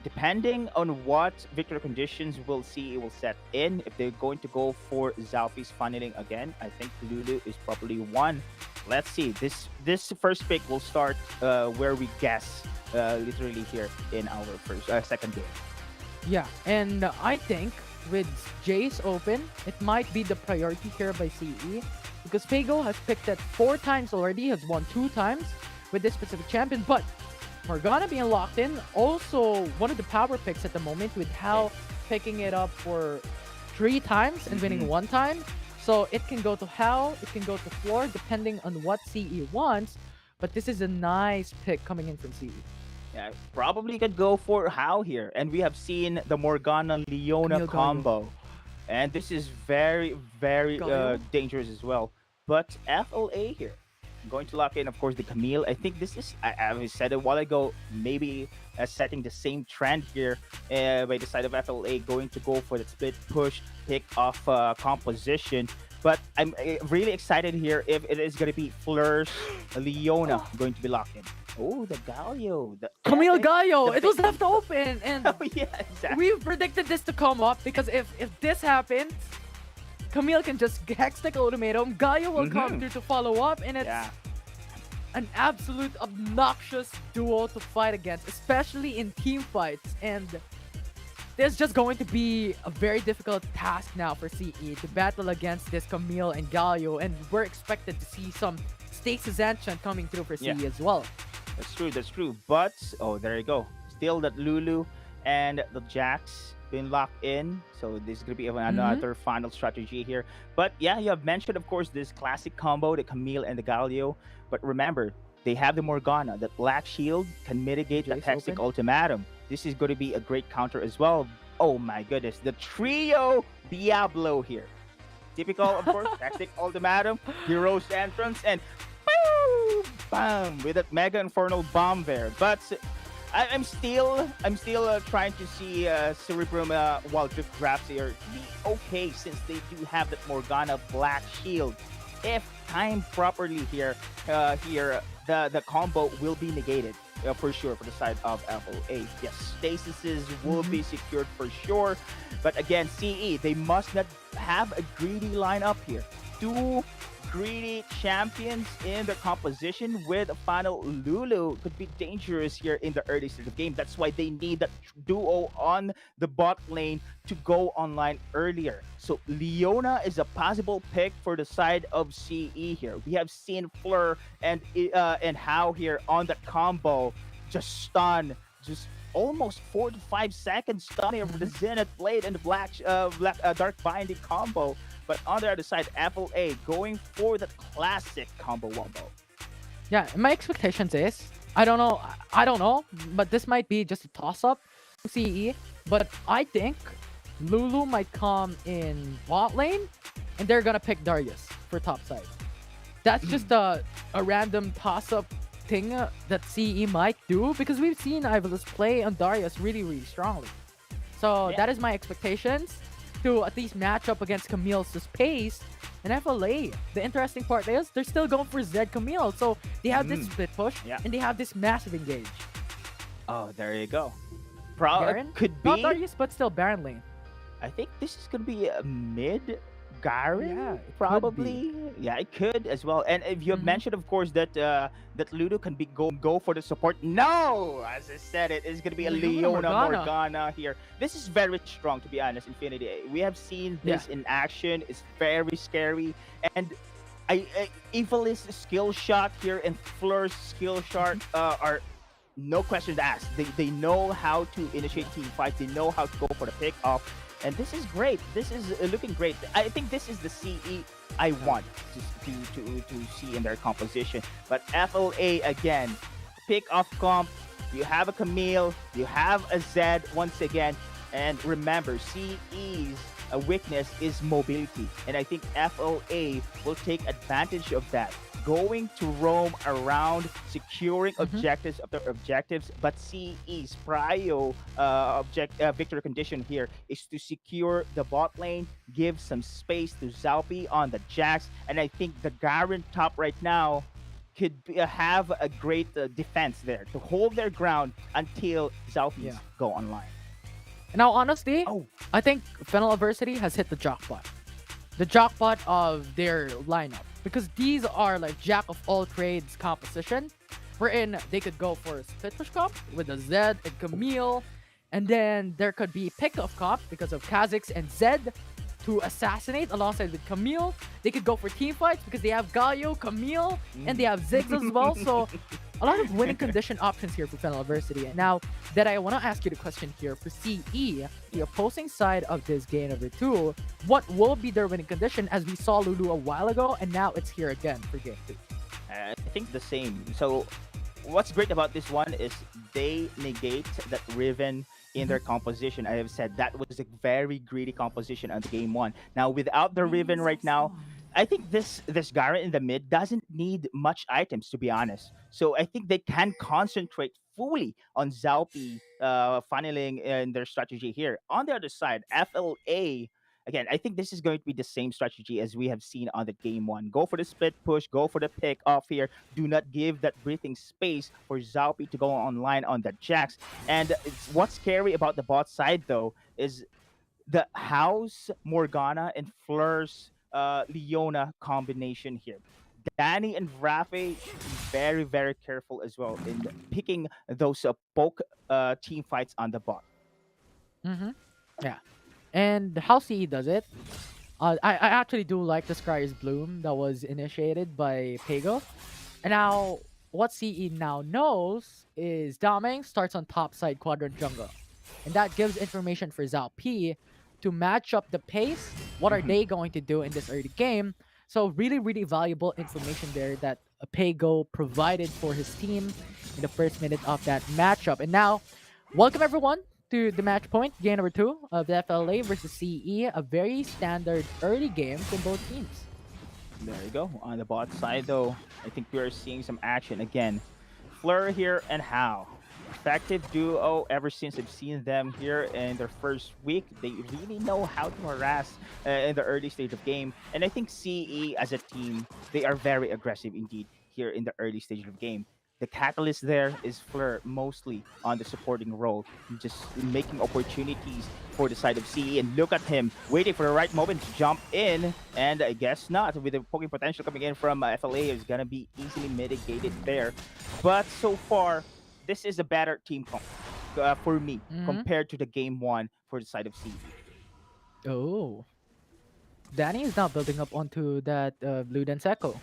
Depending on what victory conditions we'll see, it will set in. If they're going to go for Zalfi's funneling again, I think Lulu is probably one. Let's see. This first pick will start where we guess, literally here in our second game. Yeah, and I think with Jace open, it might be the priority here by CE, because Fago has picked it 4 times already, has won 2 times with this specific champion, but Morgana being locked in, also one of the power picks at the moment, with Hal picking it up for 3 times and winning 1 time. So it can go to Hal, it can go to Floor, depending on what CE wants. But this is a nice pick coming in from CE. Yeah, probably could go for Hal here. And we have seen the Morgana-Leona combo. And this is very, very dangerous as well. But FLA here, going to lock in, of course, the Camille. I think this is, I said it a while ago, maybe setting the same trend here by the side of FLA, going to go for the split push pick off composition. But I'm really excited here if it is going to be Fleur's Leona going to be locked in. Oh, the Galio. Camille Galio! It was left open! And oh, yeah, exactly. We predicted this to come up, because if this happens, Camille can just hextech ultimatum, Galio will come through to follow up, and it's an absolute obnoxious duo to fight against, especially in team fights. And there's just going to be a very difficult task now for CE to battle against this Camille and Galio, and we're expected to see some Stasis Ancient coming through for CE as well. That's true, that's true. But, oh, there you go. Still that Lulu and the Jax been locked in. So this is gonna be another final strategy here. But yeah, you have mentioned, of course, this classic combo, the Camille and the Galio. But remember, they have the Morgana. That Black Shield can mitigate the Jace Hextech open. Ultimatum. This is going to be a great counter as well. Oh my goodness, the trio Diablo here. Typical, of course, Hextech Ultimatum, Hero's Entrance, and boom, bam, with that Mega Infernal Bomb there. But I'm still trying to see Cerebrum Wildrift drafts here be okay, since they do have that Morgana Black Shield. If timed properly here, the combo will be negated for sure for the side of FLA. Yes, stasises will be secured for sure, but again, CE, they must not have a greedy lineup here. Two greedy champions in their composition with a final Lulu could be dangerous here in the early stage of the game. That's why they need that duo on the bot lane to go online earlier. So Leona is a possible pick for the side of CE here. We have seen Fleur and How here on the combo just stun, just almost 4 to 5 seconds stunning over the Zenith Blade and the Dark Binding combo. But on the other side, FLA going for the classic combo wombo. Yeah, my expectations is I don't know, but this might be just a toss-up CE. But I think Lulu might come in bot lane, and they're gonna pick Darius for top side. That's just a random toss-up thing that CE might do, because we've seen Ivalice play on Darius really strongly. So that is my expectations to at least match up against Camille's pace. And FLA, the interesting part is they're still going for Zed Camille. So they have this split push and they have this massive engage. Oh, there you go. Baron? Could Not be. Darius, but still Baron lane. I think this is gonna be a mid Garen, Yeah, it could probably. Yeah, it could as well. And if you have mentioned, of course, that that Ludo can be go for the support. No, as I said, it is gonna be a Leona Morgana here. This is very strong, to be honest. Infinity. We have seen this in action. It's very scary. And Evil's skill shot here and Fleur's skill shot are no questions asked. They know how to initiate team fights. They know how to go for the pick off. And this is great. This is looking great. I think this is the CE I want to see in their composition. But FLA, again, pick off comp. You have a Camille. You have a Zed once again. And remember, CE's weakness is mobility. And I think FLA will take advantage of that, going to roam around, securing objectives of their objectives. But CE's prio victory condition here is to secure the bot lane, give some space to Zalpi on the Jax, and I think the Garen top right now could have a great defense there to hold their ground until Zalpi's go online. Now, honestly, I think Fennel Adversity has hit the jackpot. The jackpot of their lineup. Because these are like jack of all trades composition, wherein they could go for a split push comp with a Zed and Camille, and then there could be pick off comp because of Kha'Zix and Zed to assassinate alongside with Camille. They could go for team fights because they have Galio, Camille, and they have Ziggs as well. So a lot of winning condition options here for Fennel Adversity. And now that I want to ask you the question here for CE, the opposing side of this game number 2, what will be their winning condition, as we saw Lulu a while ago and now it's here again for game 2? I think the same. So what's great about this one is they negate that Riven in their composition. I have said that was a very greedy composition on game 1. Now without the Riven right now, I think this Garen in the mid doesn't need much items, to be honest. So I think they can concentrate fully on Zalpi funneling in their strategy here. On the other side, FLA, again, I think this is going to be the same strategy as we have seen on the game 1. Go for the split push, go for the pick off here. Do not give that breathing space for Zalpi to go online on the Jax. And what's scary about the bot side, though, is the House, Morgana, and Fleur's Leona combination here. Danny and Rafe, very, very careful as well in picking those poke team fights on the bot. Yeah. And how CE does it, I actually do like the Scryer's Bloom that was initiated by Pego. And now, what CE now knows is Dameng starts on top side quadrant jungle. and that gives information for Zhao P to match up the pace. What are they going to do in this early game? So really, really valuable information there that Paygo provided for his team in the first minute of that matchup. And now, welcome everyone to the match point, game number 2 of the FLA versus CE, a very standard early game for both teams. There you go. On the bot side, though, I think we are seeing some action again. Fleur here and How. Effective duo ever since I've seen them here in their first week. They really know how to harass in the early stage of game. And I think CE as a team, they are very aggressive indeed here in the early stage of game. The catalyst there is Fleur mostly on the supporting role, just making opportunities for the side of CE. And look at him waiting for the right moment to jump in. And I guess not. With the poking potential coming in from FLA, is going to be easily mitigated there. But so far, this is a better team for me compared to the game 1 for the side of CE. Oh. Danny is now building up onto that Blue Dance Echo.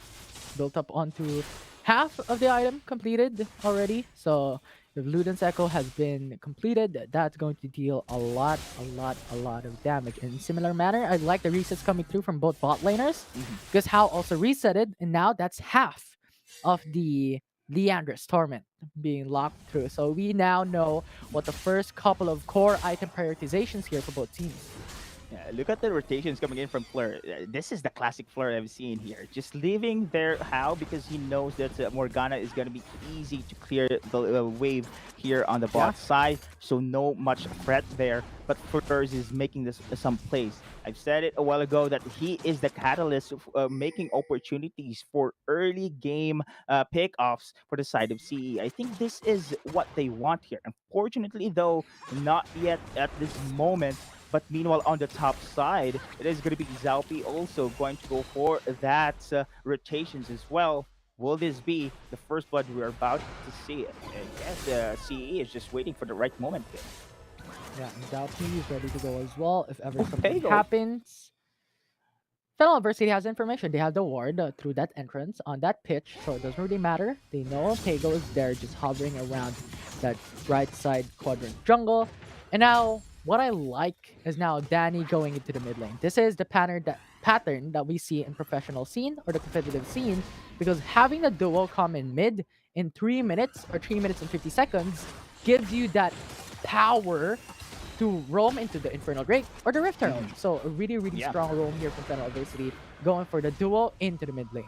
Built up onto half of the item completed already. So if Blue Dance Echo has been completed, that's going to deal a lot of damage. In similar manner, I like the resets coming through from both bot laners. Because How also resetted, and now that's half of the Leandra's Torment being locked through. So we now know what the first couple of core item prioritizations here for both teams. Yeah, look at the rotations coming in from Fleur. This is the classic Fleur I've seen here. Just leaving there How because he knows that Morgana is going to be easy to clear the wave here on the bot side. So no much threat there. But Fleur is making this some plays. I've said it a while ago that he is the catalyst of making opportunities for early game pickoffs for the side of CE. I think this is what they want here. Unfortunately, though, not yet at this moment. But meanwhile, on the top side, it is going to be Zalpi also going to go for that rotations as well. Will this be the first blood we're about to see? I guess CE is just waiting for the right moment here. Yeah, and Zalpi is ready to go as well if ever something happens. Fennel University has information. They have the ward through that entrance on that pitch, so it doesn't really matter. They know Paygo is there just hovering around that right side quadrant jungle. And now, what I like is now Danny going into the mid lane. This is the pattern that we see in professional scene or the competitive scene, because having the duo come in mid in 3 minutes or 3 minutes and 50 seconds gives you that power to roam into the Infernal Drake or the Rift Herald. So a really, really strong roam here from Fennel University, going for the duo into the mid lane.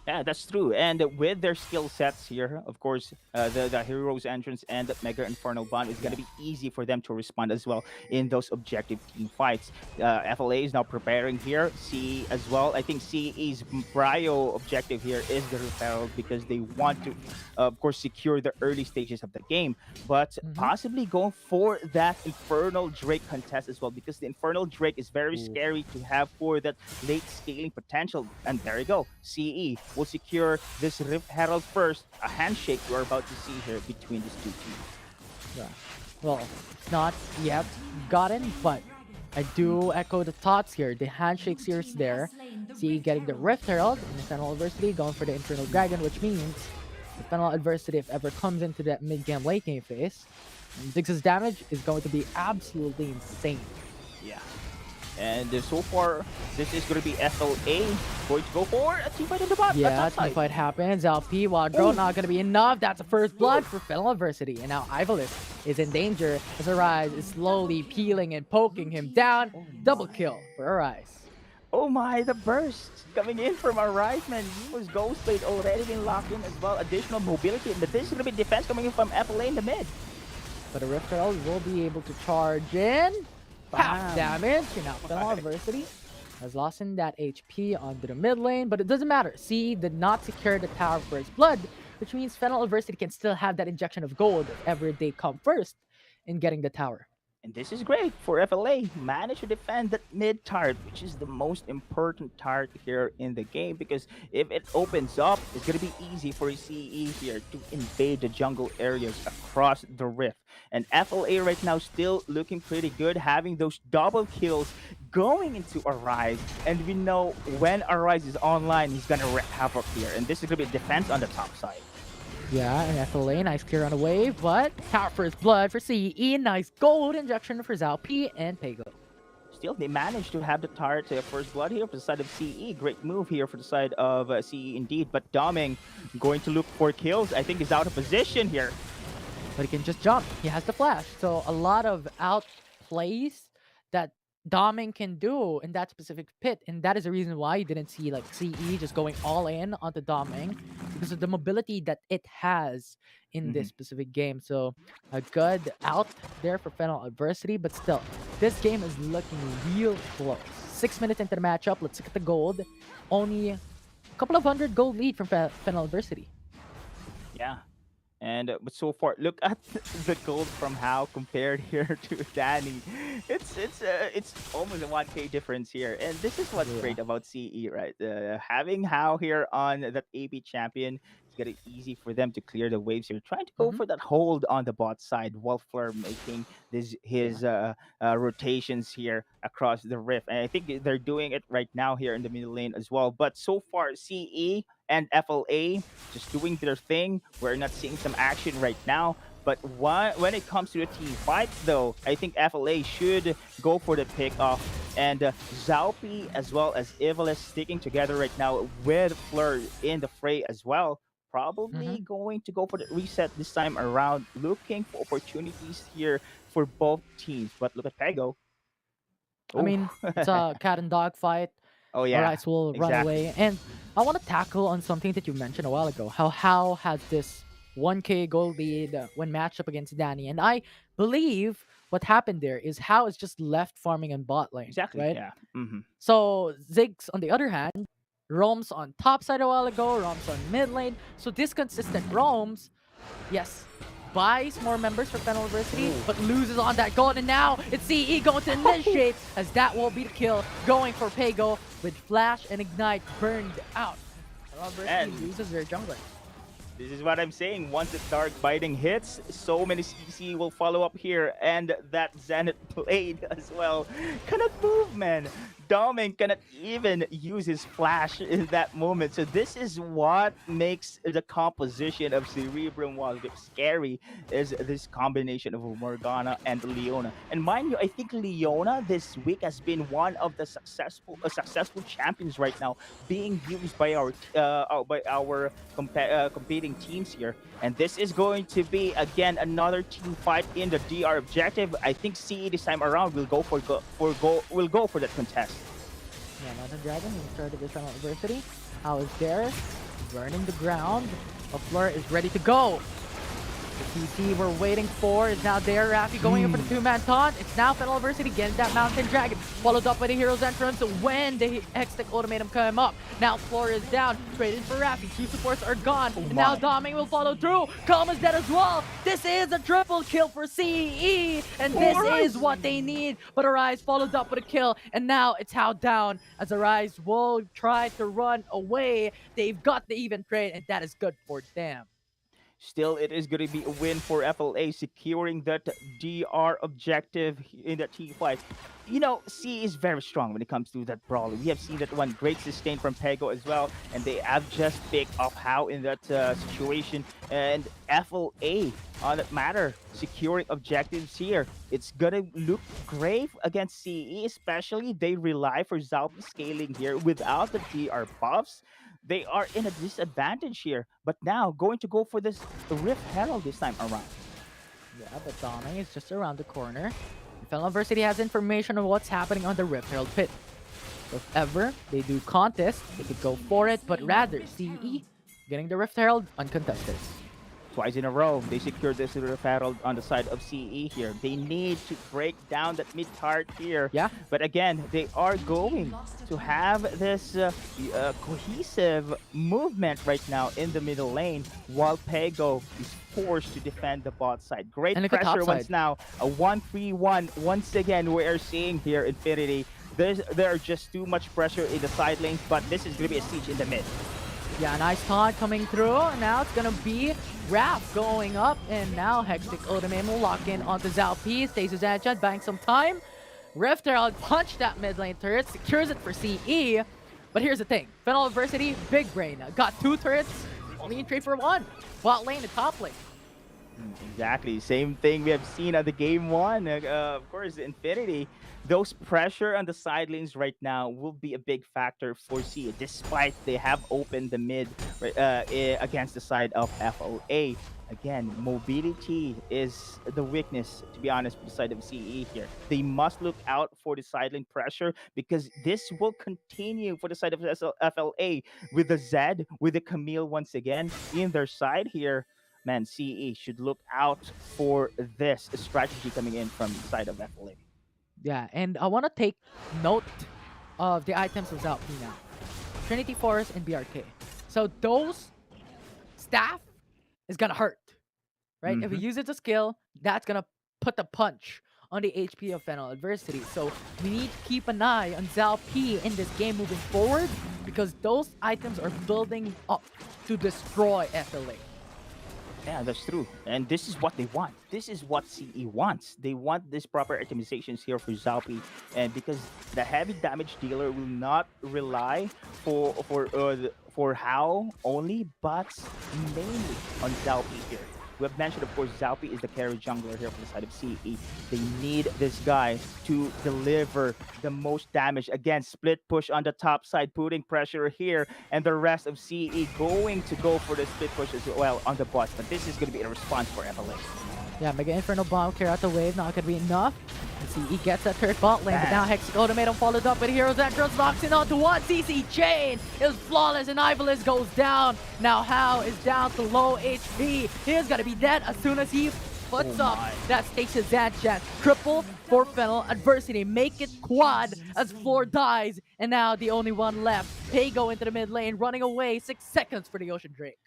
Yeah, that's true. And with their skill sets here, of course, the Hero's Entrance and the Mega Infernal Bond is going to be easy for them to respond as well in those objective team fights. FLA is now preparing here. CE as well. I think CE's prio objective here is the Herald because they want to, of course, secure the early stages of the game. But possibly going for that Infernal Drake contest as well, because the Infernal Drake is very scary to have for that late scaling potential. And there you go. CE will secure this Rift Herald first. A handshake we're about to see here between these two teams. Yeah. Well, it's not yet gotten, but I do echo the thoughts here. The handshakes here is there. See, getting the Rift Herald in the Fennel Adversity, going for the Infernal Dragon, which means the Fennel Adversity, if ever comes into that mid-game, late-game phase, Ziggs's damage is going to be absolutely insane. Yeah. And so far, this is going to be FLA going to go for a team fight in the bot. Yeah, team fight happens. LP, Wild Girl, not going to be enough. That's a first blood for Fennel Adversity. And now Ivalis is in danger as Arise is slowly peeling and poking him down. Double kill for Arise. Oh my, the burst coming in from Arise, man. He was Ghost Blade already been locked in as well. Additional mobility. But this is going to be defense coming in from FLA in the mid. But the Rift Herald will be able to charge in. Half damage, and now Fennel Adversity has lost in that HP onto the mid lane, but it doesn't matter. C did not secure the tower for his blood, which means Fennel Adversity can still have that injection of gold if ever they come first in getting the tower. And this is great for FLA. Manage to defend that mid turret, which is the most important turret here in the game, because if it opens up, it's going to be easy for CE here to invade the jungle areas across the rift. And FLA right now still looking pretty good, having those double kills going into Arise. And we know when Arise is online, he's going to wreak havoc here. And this is going to be defense on the top side. Yeah, and FLA, nice clear on the wave, but Tower First Blood for CE, nice gold injection for Zalp and Pego. Still, they managed to have the turret first blood here for the side of CE. Great move here for the side of CE indeed. But Doming going to look for kills. I think he's out of position here. But he can just jump. He has the flash. So a lot of outplays that Doming can do in that specific pit. And that is the reason why you didn't see like CE just going all in onto Doming, because of the mobility that it has in this specific game. So a good out there for Fennel Adversity, but still, this game is looking real close. 6 minutes into the matchup, let's look at the gold. Only a couple of hundred gold lead from Fennel Adversity. Yeah. And but so far, look at the gold from How compared here to Danny. It's almost a 1K difference here, and this is what's great about CE, right? Having How here on that AP champion, it's gonna be easy for them to clear the waves here, trying to go for that hold on the bot side, while Fleur making his rotations here across the rift, and I think they're doing it right now here in the middle lane as well. But so far, CE and FLA just doing their thing. We're not seeing some action right now. But when it comes to the team fight, though, I think FLA should go for the pick off. And Zalpi as well as Evilis sticking together right now with Fleur in the fray as well. Probably going to go for the reset this time around, looking for opportunities here for both teams. But look at Pego. I mean, it's a cat and dog fight. Oh yeah, Rice will run away. And I want to tackle on something that you mentioned a while ago. How has this 1K gold lead when matched up against Danny. And I believe what happened there is How is just left farming in bot lane. Exactly, Right? yeah. So Ziggs, on the other hand, roams on top side a while ago, roams on mid lane. So this consistent roams, yes, buys more members for Fennel University, but loses on that gold. And now it's CE going to initiate, as that will be the kill, going for Pego with Flash and Ignite burned out. Fennel University loses their jungler. This is what I'm saying. Once the Dark Biting hits, so many CC will follow up here. And that Zenith blade as well cannot move, man. Doming cannot even use his flash in that moment. So this is what makes the composition of Cerebrum Wildrift scary, is this combination of Morgana and Leona. And mind you, I think Leona this week has been one of the successful champions right now, being used by our competing teams here. And this is going to be again another team fight in the DR objective. I think CE this time around will go for that contest. Yeah, Mountain Dragon in the start of this Fennel University. How is there? Burning the ground. A Fleur is ready to go. The CT we're waiting for is now there. Rafi going in for the two-man taunt. It's now Fennel University getting that Mountain Dragon. Followed up by the Hero's Entrance when the Hextech Ultimatum come up. Now Fleur is down. Traded for Rafi. Two supports are gone. And now Doming will follow through. Kalma's dead as well. This is a triple kill for CE. And this is what they need. But Arise followed up with a kill. And now it's How down, as Arise will try to run away. They've got the even trade, and that is good for them. Still, it is going to be a win for FLA, securing that DR objective in that team fight. You know, C is very strong when it comes to that brawler. We have seen that one great sustain from Pego as well, and they have just picked off How in that situation. And FLA, on that matter, securing objectives here. It's gonna look great against CE, especially they rely for Zalpi scaling here without the DR buffs. They are in a disadvantage here, but now going to go for this Rift Herald this time around. Yeah, but Doming is just around the corner. Fennel University has information on what's happening on the Rift Herald pit. So if ever they do contest, they could go for it, but rather CE getting the Rift Herald uncontested. Twice in a row, they secured this Rift Herald on the side of CE here. They need to break down that mid card here. Yeah. But again, they are going to have this cohesive movement right now in the middle lane, while Pego is forced to defend the bot side. Great pressure once now. A 1-3-1 once again we are seeing here Infinity. There are just too much pressure in the side lanes, but this is going to be a siege in the mid. Yeah, nice taunt coming through. Now it's gonna be Raph going up, and now Hextech Ultimate will lock in onto Zalpi. Stays his enchant, buying some time. Rift Herald punched that mid lane turret, secures it for CE. But here's the thing, Fennel University, big brain. Got two turrets only in trade for one. Bot lane and top lane. Exactly. Same thing we have seen at the game one. Of course, Infinity. Those pressure on the side lanes right now will be a big factor for C, despite they have opened the mid against the side of FOA. Again, mobility is the weakness, to be honest, for the side of CE here. They must look out for the side lane pressure because this will continue for the side of FLA with the Zed, with the Camille once again in their side here. Man, CE should look out for this strategy coming in from the side of FLA. Yeah, and I want to take note of the items of Zalpi now. Trinity Forest and BRK. So those staff is gonna hurt, right? If we use it as a skill, that's gonna put the punch on the HP of Fennel Adversity. So we need to keep an eye on Zalpi in this game moving forward because those items are building up to destroy FLA. Yeah, that's true. And this is what they want. This is what CE wants. They want this proper itemizations here for Zalpi. And because the heavy damage dealer will not rely for how only, but mainly on Zalpi here. We have mentioned, of course, Zalpi is the carry jungler here for the side of CE. They need this guy to deliver the most damage. Again, split push on the top side, putting pressure here, and the rest of CE going to go for the split push as well on the bot. But this is going to be a response for FLA. Yeah, Mega Inferno Bomb, clear out the wave, not gonna be enough. And CE gets that third bot lane, but now Hex Ultimatum followed up with Heroes Entrance, knocks in onto one. CC Chain is flawless, and Ivalice goes down. Now How is down to low HP. He is gonna be dead as soon as he puts up that Stasis Zanchan. Triple for Fennel Adversity, make it quad as Floor dies. And now the only one left, Pago into the mid lane, running away, 6 seconds for the Ocean Drake.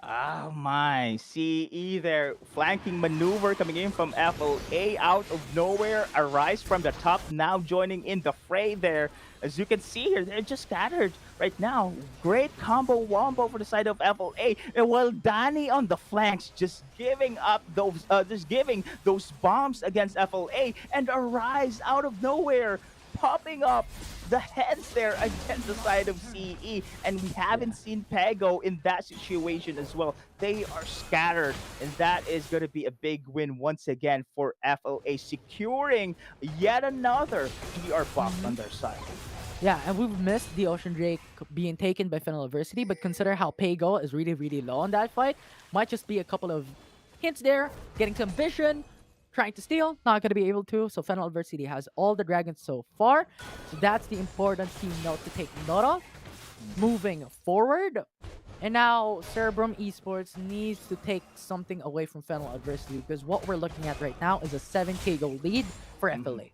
Oh my, CE there, flanking maneuver coming in from FLA out of nowhere, Arise from the top, now joining in the fray there. As you can see here, they're just scattered right now. Great combo wombo for the side of FLA, and while Danny on the flanks just giving up those bombs against FLA, and Arise out of nowhere, popping up the heads there against the side of CE, and we haven't seen Pago in that situation as well. They are scattered, and that is going to be a big win once again for FLA, securing yet another PR buff on their side. Yeah, and we've missed the Ocean Drake being taken by Fennel Adversity, but consider how Pago is really, really low on that fight. Might just be a couple of hints there, getting some vision, trying to steal, not going to be able to. So Fennel Adversity has all the dragons so far. So that's the important key note to take note of. Moving forward. And now Cerebrum Esports needs to take something away from Fennel Adversity because what we're looking at right now is a 7k goal lead for FLA.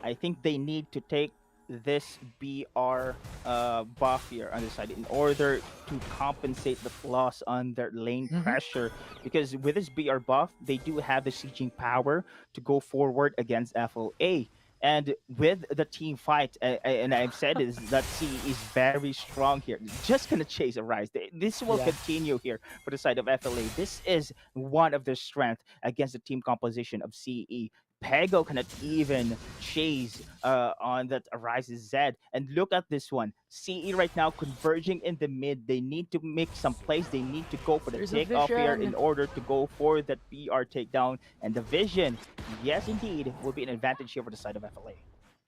I think they need to take this BR buff here on the side in order to compensate the flaws on their lane pressure, because with this BR buff they do have the sieging power to go forward against FLA. And with the team fight, and I've said is that CE is very strong here. Just gonna chase a rise. This will continue here for the side of FLA. This is one of their strengths against the team composition of CE. Pago cannot even chase on that Arises Zed. And look at this one. CE right now converging in the mid. They need to make some plays. They need to go for the takeoff here in order to go for that PR takedown. And the vision, yes indeed, will be an advantage here for the side of FLA.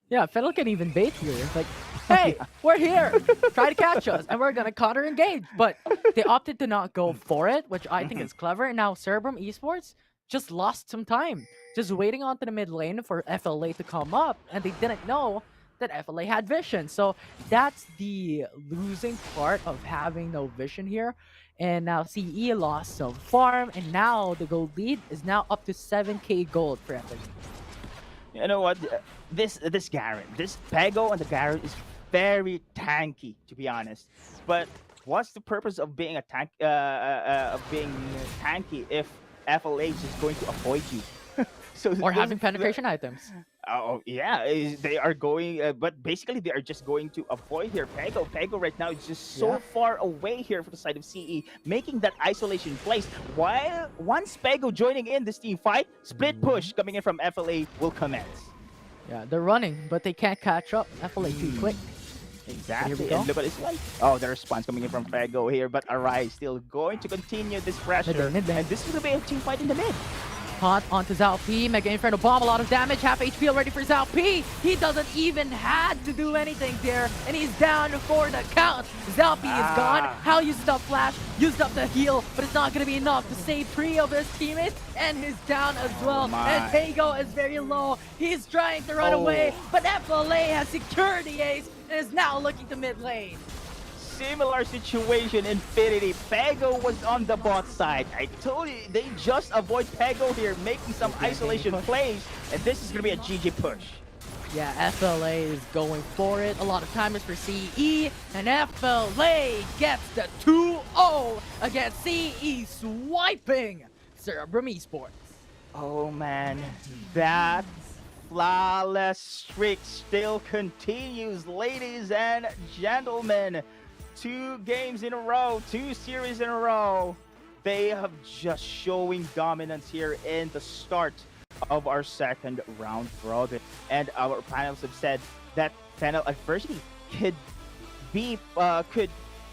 Yeah, Fennel can even bait here. It's like, hey, we're here. Try to catch us, and we're going to counter-engage. But they opted to not go for it, which I think is clever. And now Cerebrum Esports just lost some time, just waiting onto the mid lane for FLA to come up, and they didn't know that FLA had vision. So that's the losing part of having no vision here. And now CE lost some farm, and now the gold lead is now up to 7k gold for FLA. You know what? This Garen, this Pago and the Garen is very tanky, to be honest. But what's the purpose of being a tank? Tanky if FLA is just going to avoid you? Or having penetration items. Oh yeah, they are going, but basically they are just going to avoid here. Pago right now is just so far away here for the side of CE, making that isolation place. While once Pago joining in this team fight, split push coming in from FLA will commence. Yeah, they're running, but they can't catch up. FLA too quick. Exactly. go. And look at this one. Oh, the response coming in from Fago here, but Arai still going to continue this pressure. Mid lane. And this is going to be a team fight in the mid. Taunt onto Zhao P. Mega Inferno Bomb, a lot of damage. Half HP already for Zhao P. He doesn't even had to do anything there, and he's down for the count. Zhao P is gone. How used up Flash, used up the heal, but it's not going to be enough to save 3 of his teammates, and he's down as well. And Tago is very low. He's trying to run away, but FLA has secured the ace and is now looking to mid lane. Similar situation, Infinity. Pago was on the bot side. I told you, they just avoid Pago here, making some isolation plays, and this is going to be a GG push. Yeah, FLA is going for it. A lot of timers for CE, and FLA gets the 2-0 against CE, swiping Cerebrum Esports. Oh man, that flawless streak still continues, ladies and gentlemen. 2 games in a row, 2 series in a row. They have just showing dominance here in the start of our second round robin. And our panels have said that Fennel adversity could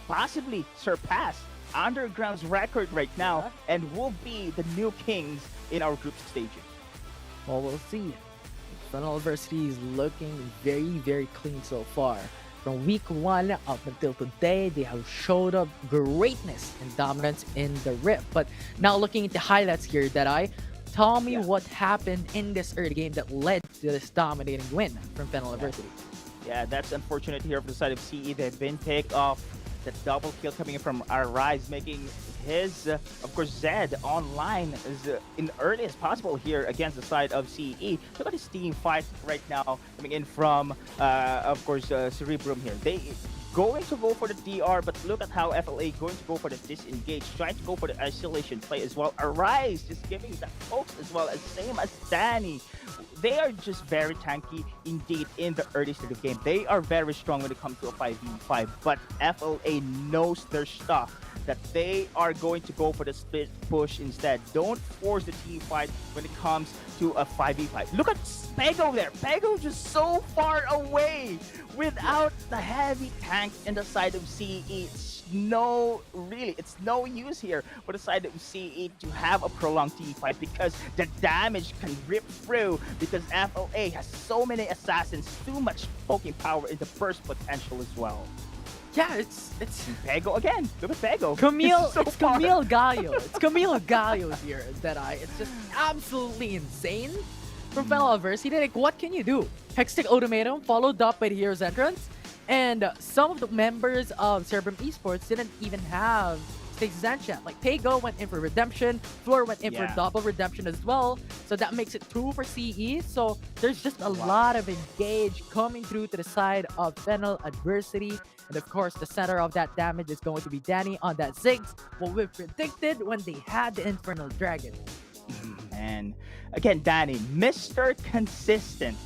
possibly surpass Underground's record right now and will be the new kings in our group stages. Well, we'll see. Fennel adversity is looking very, very clean so far. From week 1 up until today, they have showed up greatness and dominance in the Rift. But now looking into highlights here, tell me what happened in this early game that led to this dominating win from Fennel adversity. Yeah, that's unfortunate here for the side of CE. They've been picked off. The double kill coming in from Arise, making his, of course, Zed online as in early as possible here against the side of CE. Look at his team fight right now coming in from, of course, Cerebrum here. They going to go for the DR, but look at how FLA going to go for the disengage, trying to go for the isolation play as well. Arise just giving the pokes as well, as same as Danny. They are just very tanky indeed in the early stage of the game. They are very strong when it comes to a 5v5, but FLA knows their stuff, that they are going to go for the split push instead. Don't force the team fight when it comes to a 5v5. Look at Pago there. Pago just so far away without the heavy tank in the side of CE. It's no use here for the side of CE to have a prolonged team fight because the damage can rip through, because FLA has so many assassins, too much poking power in the burst potential as well. Yeah, it's Pago again. Look at Pago. Camille, So it's far. Camille Gallo. It's Camille Gallo here it's just absolutely insane from Fennel adversity. Like, what can you do? Hextech Ultimatum followed up by the Hero's Entrance, and some of the members of Cerebrum Esports didn't even have Stasis Enchant. Like, Pago went in for Redemption, Floor went in for double Redemption as well, so that makes it 2 for CE. So there's just a lot of engage coming through to the side of Fennel adversity. And of course, the center of that damage is going to be Danny on that Ziggs, what we predicted when they had the Infernal Dragon. And again, Danny, Mr. Consistent.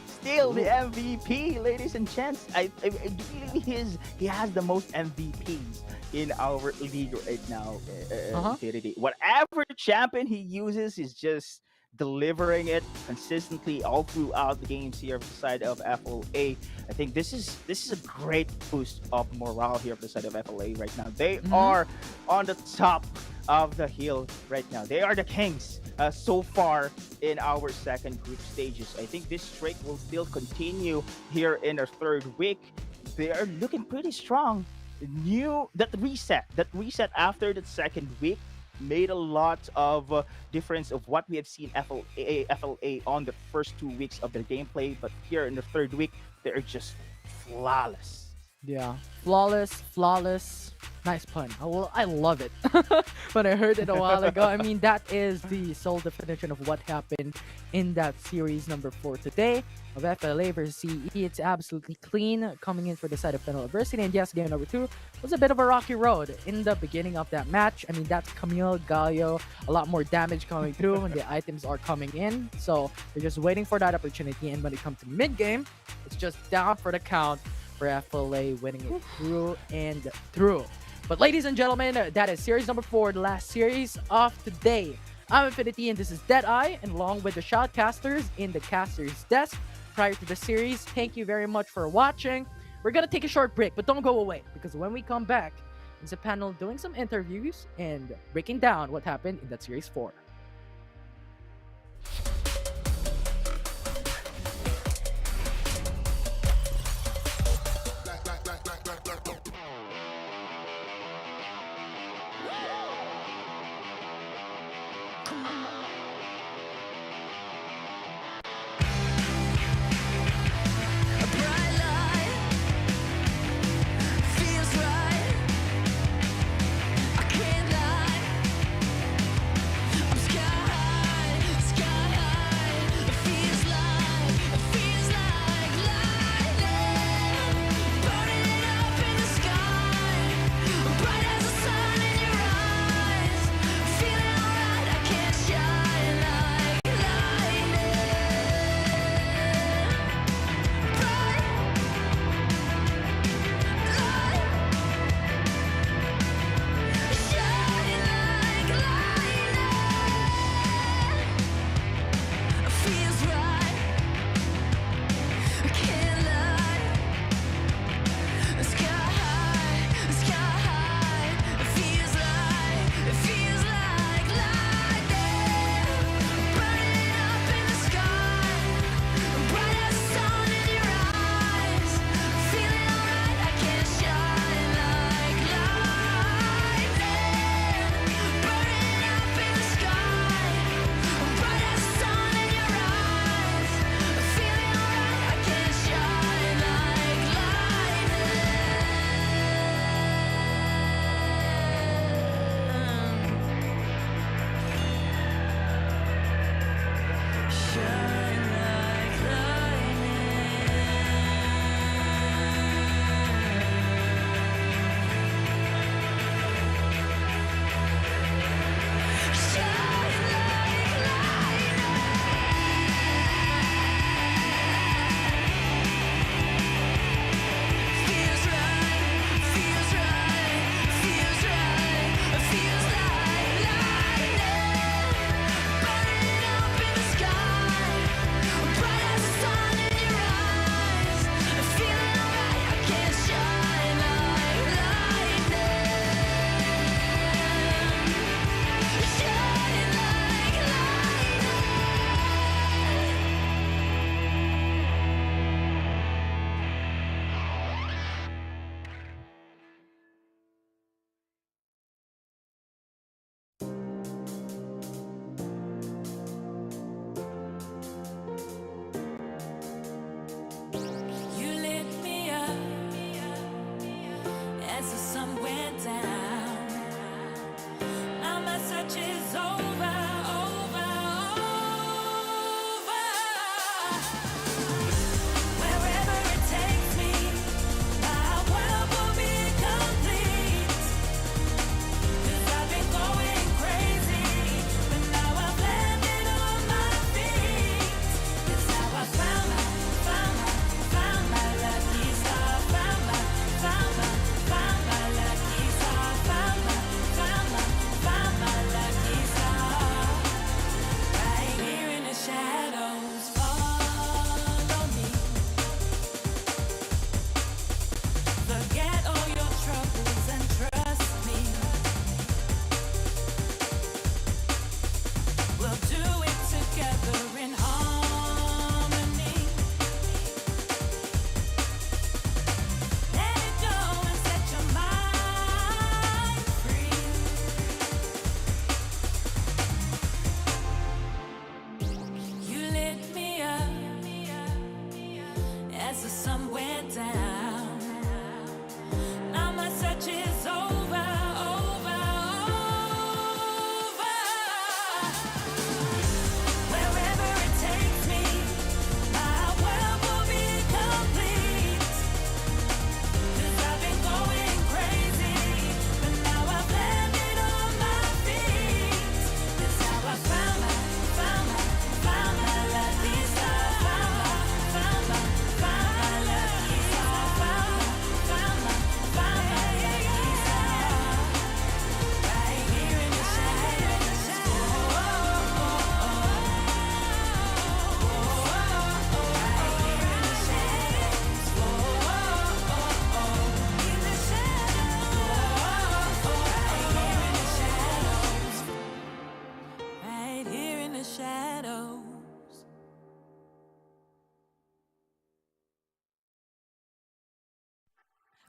Still the MVP, ladies and gents. I believe he has the most MVPs in our league right now. Infinity. Whatever champion he uses is just delivering it consistently all throughout the games here for the side of FLA. I think this is a great boost of morale here for the side of FLA right now. They are on the top of the hill right now. They are the kings so far in our second group stages. I think this streak will still continue here in our third week. They are looking pretty strong. That reset after the second week made a lot of difference of what we have seen FLA on the first 2 weeks of their gameplay, but here in the third week they're just flawless. Yeah, flawless. Nice pun. I love it. When I heard it a while ago, I mean, that is the sole definition of what happened in that series number 4 today of FLA versus CE. It's absolutely clean coming in for the side of Fennel adversity. And yes, game number 2 was a bit of a rocky road in the beginning of that match. I mean, that's Camille Gallo, a lot more damage coming through when the items are coming in. So they're just waiting for that opportunity. And when it comes to mid-game, it's just down for the count for FLA winning it through and through. But ladies and gentlemen, that is series number 4, the last series of today. I'm Infinity and this is Deadeye, and along with the shoutcasters in the caster's desk prior to the series, thank you very much for watching. We're gonna take a short break, but don't go away because when we come back, it's a panel doing some interviews and breaking down what happened in that Series 4. A bright light feels right. I can't lie. I'm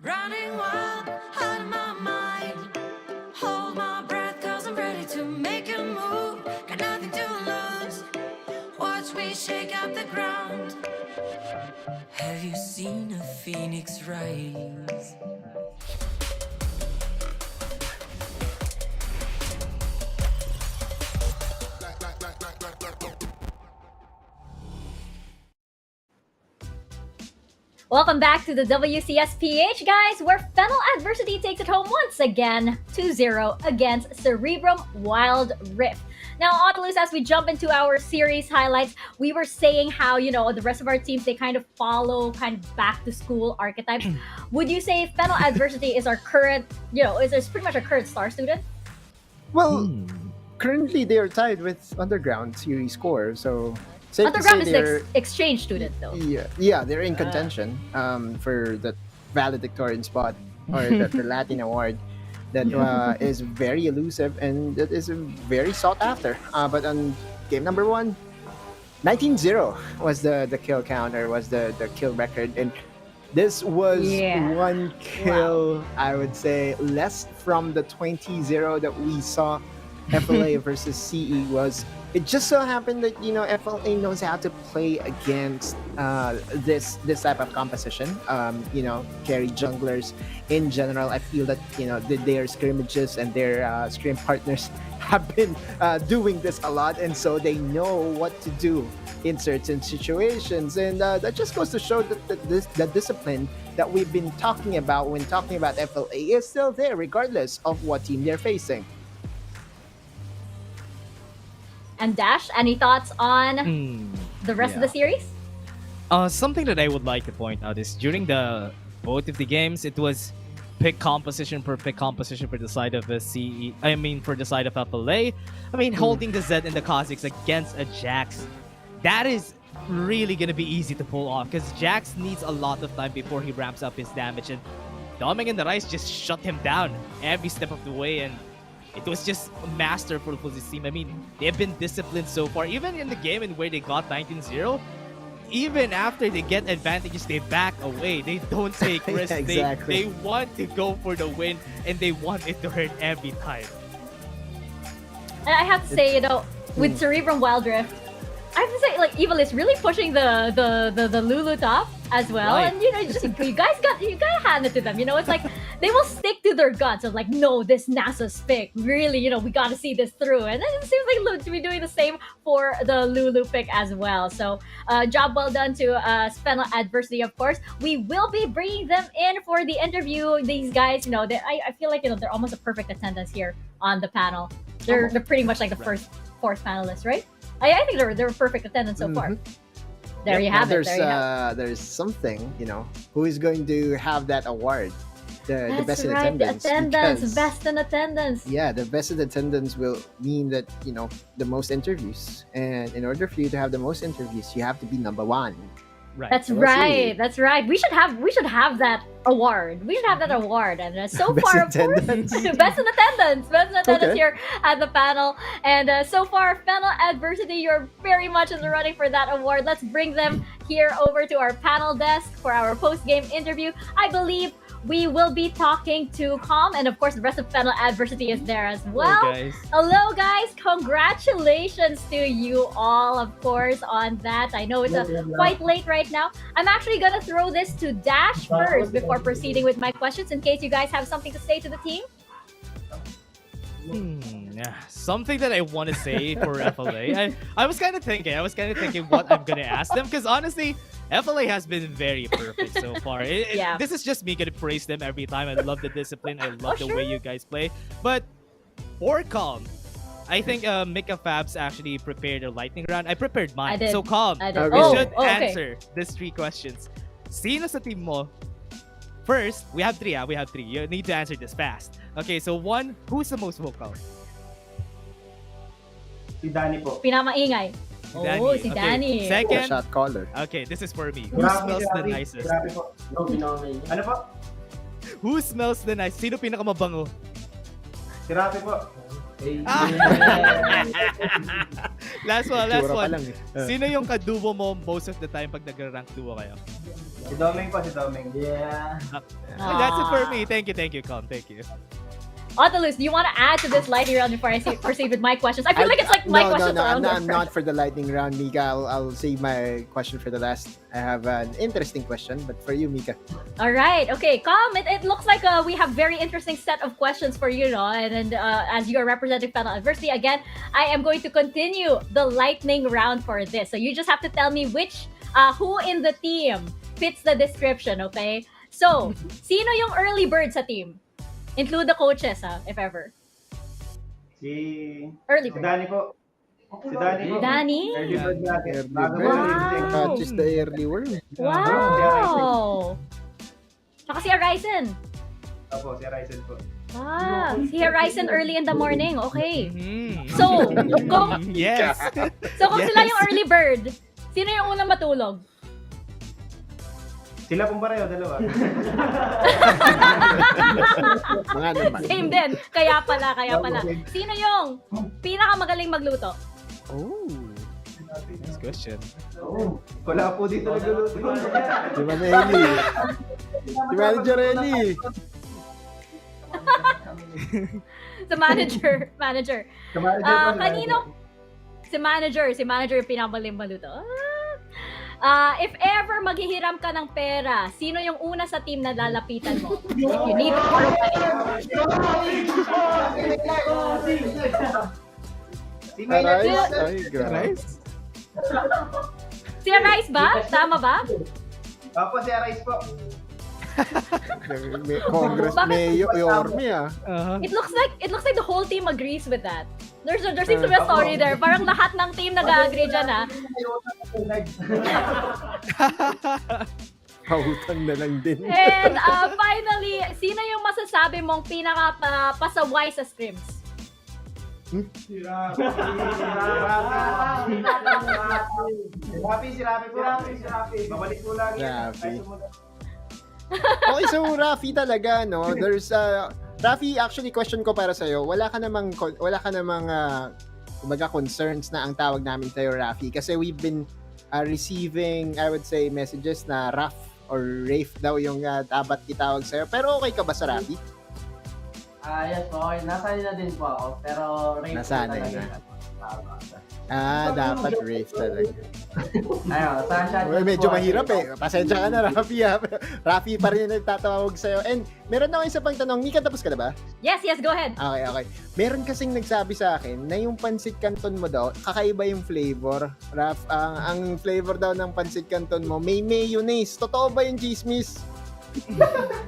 Running wild, out of my mind. Hold my breath, cause I'm ready to make a move. Got nothing to lose. Watch me shake up the ground. Have you seen a phoenix rise? Welcome back to the WCSPH, guys, where Fennel Adversity takes it home once again, 2-0 against Cerebrum Wildrift. Now, Oculus, as we jump into our series highlights, we were saying how, the rest of our teams, they kind of follow back-to-school archetypes. Would you say Fennel Adversity is our current, is pretty much our current star student? Well, currently they are tied with Underground series score, so safe to Underground say is they're the exchange student, though. yeah, they're in contention for the valedictorian spot or the Latin award that is very elusive and that is very sought after. But on game number 1, 19-0 was the kill count, or was the kill record, and this was one kill, I would say, less from the 20-0 that we saw FLA versus CE. It just so happened that FLA knows how to play against this type of composition. Carry junglers in general. I feel that their scrimmages and their scrim partners have been doing this a lot, and so they know what to do in certain situations. And that just goes to show that the discipline that we've been talking about when talking about FLA is still there, regardless of what team they're facing. And Dash, any thoughts on the rest of the series? Something that I would like to point out is during both of the games, it was pick composition for the side of the CE. I mean, for the side of FLA. I mean, holding the Zed and the Kha'Zix against a Jax, that is really gonna be easy to pull off because Jax needs a lot of time before he ramps up his damage, and Doming and the Rice just shut him down every step of the way, and it was just masterful for this team. I mean, they've been disciplined so far. Even in the game in where they got 19-0, even after they get advantages, they back away. They don't take risks. Exactly. They want to go for the win, and they want it to hurt every time. And I have to say, with Cerebrum Wildrift, I have to say, Evil is really pushing the Lulu top as well, Right. and you guys gotta hand it to them. It's like they will stick to their guns of no, this NASA's pick. Really, we gotta see this through, and then it seems like Lulu to be doing the same for the Lulu pick as well. So, job well done to Fennel Adversity, of course. We will be bringing them in for the interview. These guys, I feel like they're almost a perfect attendance here on the panel. They're pretty much like the first 4th panelists, right? I think they're a perfect attendance so far. There you have it. There's something, who is going to have that award? The best in right, attendance. Attendance, best in attendance. Yeah, the best in attendance will mean that, the most interviews. And in order for you to have the most interviews, you have to be number 1. Right. That's So let's see. right. That's right. We should have that award. We should have that award. And so Best far, in of course, attendance. best in attendance. Best in attendance Okay. here at the panel. And so far, Fennel Adversity, you're very much in the running for that award. Let's bring them here over to our panel desk for our post-game interview. I believe we will be talking to Calm, and of course, the rest of Fennel Adversity is there as well. guys. Hello, guys. Congratulations to you all, of course, on that. I know it's quite late right now. I'm actually going to throw this to Dash first before proceeding with my questions, in case you guys have something to say to the team. Something that I want to say for FLA. I was kind of thinking what I'm going to ask them, because honestly, FLA has been very perfect so far. Yeah. This is just me going to praise them every time. I love the discipline. I love the way you guys play. But for Calm, I think Mika Fabs actually prepared a lightning round. I prepared mine. I did. So Calm, I did. you Oh, should okay. answer these 3 questions. Sino sa team mo? First, we have 3. We have 3. You need to answer this fast. Okay, so 1, who's the most vocal? Si Danny po. Pinamaingay. Danny. Oh, si Okay. Danny. Second, Shot caller. okay, this is for me. Who Grabe, smells the grabe, nicest? Grabe po. No, pinamay. Ano po? Who smells the nicest? Sino pinakamabango? Si Rafi po. Ah! Last one. Itsura pa lang eh. Sino yung kaduo mo most of the time pag nag-rank duo kayo? Si Domeng po, si Domeng. Yeah. That's it for me. Thank you, Con. Thank you. Autolus, do you want to add to this lightning round before I proceed with my questions? I feel like it's like my questions are I'm not for the lightning round, Mika. I'll save my question for the last. I have an interesting question, but for you, Mika. All right. Okay. It looks like we have very interesting set of questions for you, no? And as you are representing Fennel Adversity, again, I am going to continue the lightning round for this. So you just have to tell me who in the team fits the description, okay? So, sino yung early bird sa team? Include the coaches, if ever. Early bird. Si Danny po. Si Danny po. Danny? Early bird natin. Wow. Catches the early worm. Wow! Tsaka si Horizon. Opo, si Ryzen po. Ah, si Horizon early in the morning. Okay. So, kung Yes. kung sila yung early bird, sino yung unang matulog? Sila pong pareho, dalawa. Mga naman. Same din. Kaya pala. Sino yung pinakamagaling magluto? Oh. Nice question. Wala po dito nagluluto. Si Maneli. Si Manager Eli. Sa manager. Kanino? Si manager yung pinakamagaling magluto. If ever maghihiram ka ng pera, sino yung una sa team na lalapitan mo? You need to borrow money. Si Maynard po. Ay, grabe. Si Rice ba? Tama ba? Opo, si Arise po. Congress Mayor ah. It looks like the whole team agrees with that. There seems to be a story there. Parang lahat ng team nag-agree dyan, ha? Pautang na lang din. And finally, sino yung masasabi mong pinaka-pasaway sa scrims? Si Rafi po. Babalik po lagi. Okay, so Rafi talaga, no? There's Rafi, actually question ko para sa iyo. Wala ka namang kumbaga concerns na ang tawag namin sa iyo, Rafi, kasi we've been receiving, I would say, messages na Raf or Rafe daw yung dapat itawag sa iyo. Pero okay ka ba sa Rafi? Yes po. Okay. Nasanay na din po ako. Pero Rafe Nasanay na. Dapat Rafe talaga. Ayun, sunshine. Medyo mahirap eh. Pasensya ka na, Rafi. Rafi pa rin nagtatawag sa'yo. And meron na ako isa pang tanong. Mika, tapos ka na ba? Yes, go ahead. Okay. Meron kasing nagsabi sa akin na yung pancit canton mo daw, kakaiba yung flavor. Ang flavor daw ng pancit canton mo, may mayonnaise. Totoo ba yung chismis?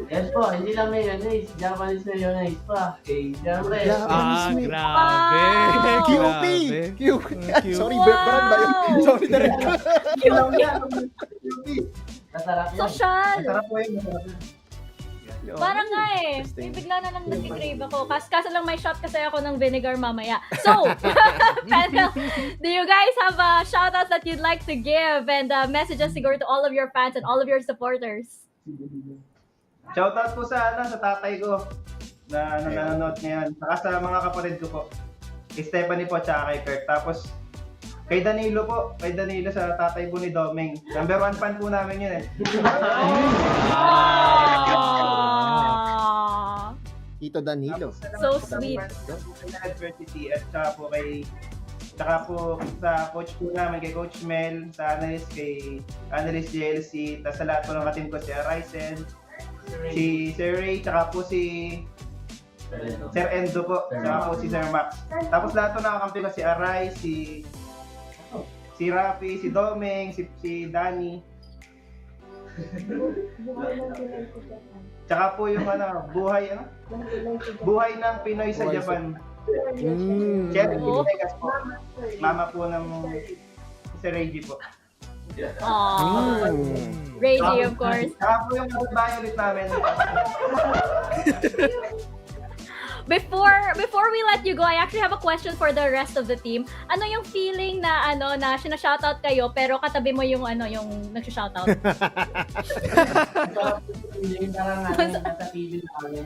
Yes po, hindi lang mayonnaise. Japanese mayonnaise pa. Okay, siyempre. Grabe. QP. Sorry, brand ba yun? Sorry na rin. Masarap yun. Social. Masarap po yun. Parang nga eh. May bigla na lang nag-crave ako. Kaso lang may shot kasi ako ng vinegar mamaya. So, Fennel, do you guys have shoutouts that you'd like to give and messages siguro to all of your fans and all of your supporters? Shoutout po sa tatay ko na nanonood ngayon. Saka sa mga kapatid ko po. Kay Stephanie po tsaka kay Kurt. Tapos kay Danilo po. Kay Danilo sa tatay po ni Domeng. Number 1 fan po namin yun eh. Tito Danilo. So sweet. Adversity at saka po sa coach po namin, kay Coach Mel, sa analyst, kay analyst JLC, tapos sa lahat po ng katim ko, si Ryzen, si Sir Ray, tsaka po si Sir Endo po, tsaka po si Sir Max. Tapos lahat po nakakampi ko, si Aray, si Rafi, si Domeng, si Danny. Tsaka po yung buhay ng Pinoy sa Japan. Siyempre, mama po ng si Reggie po. Reggie, of course. Saka po yung babae ulit namin. Before we let you go, I actually have a question for the rest of the team. Ano yung feeling na na sina-shoutout kayo pero katabi mo yung yung nagsi-shoutout? Yung parang nasa TV namin.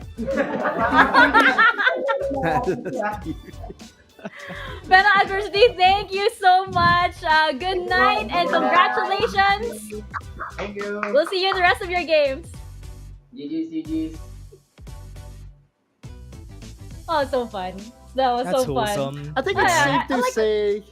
Fennel Adversity, thank you so much. Good night and congratulations. Thank you. We'll see you in the rest of your games. GG's. Oh, so fun. That was That's so fun. wholesome. I think it's Yeah, safe to I like say,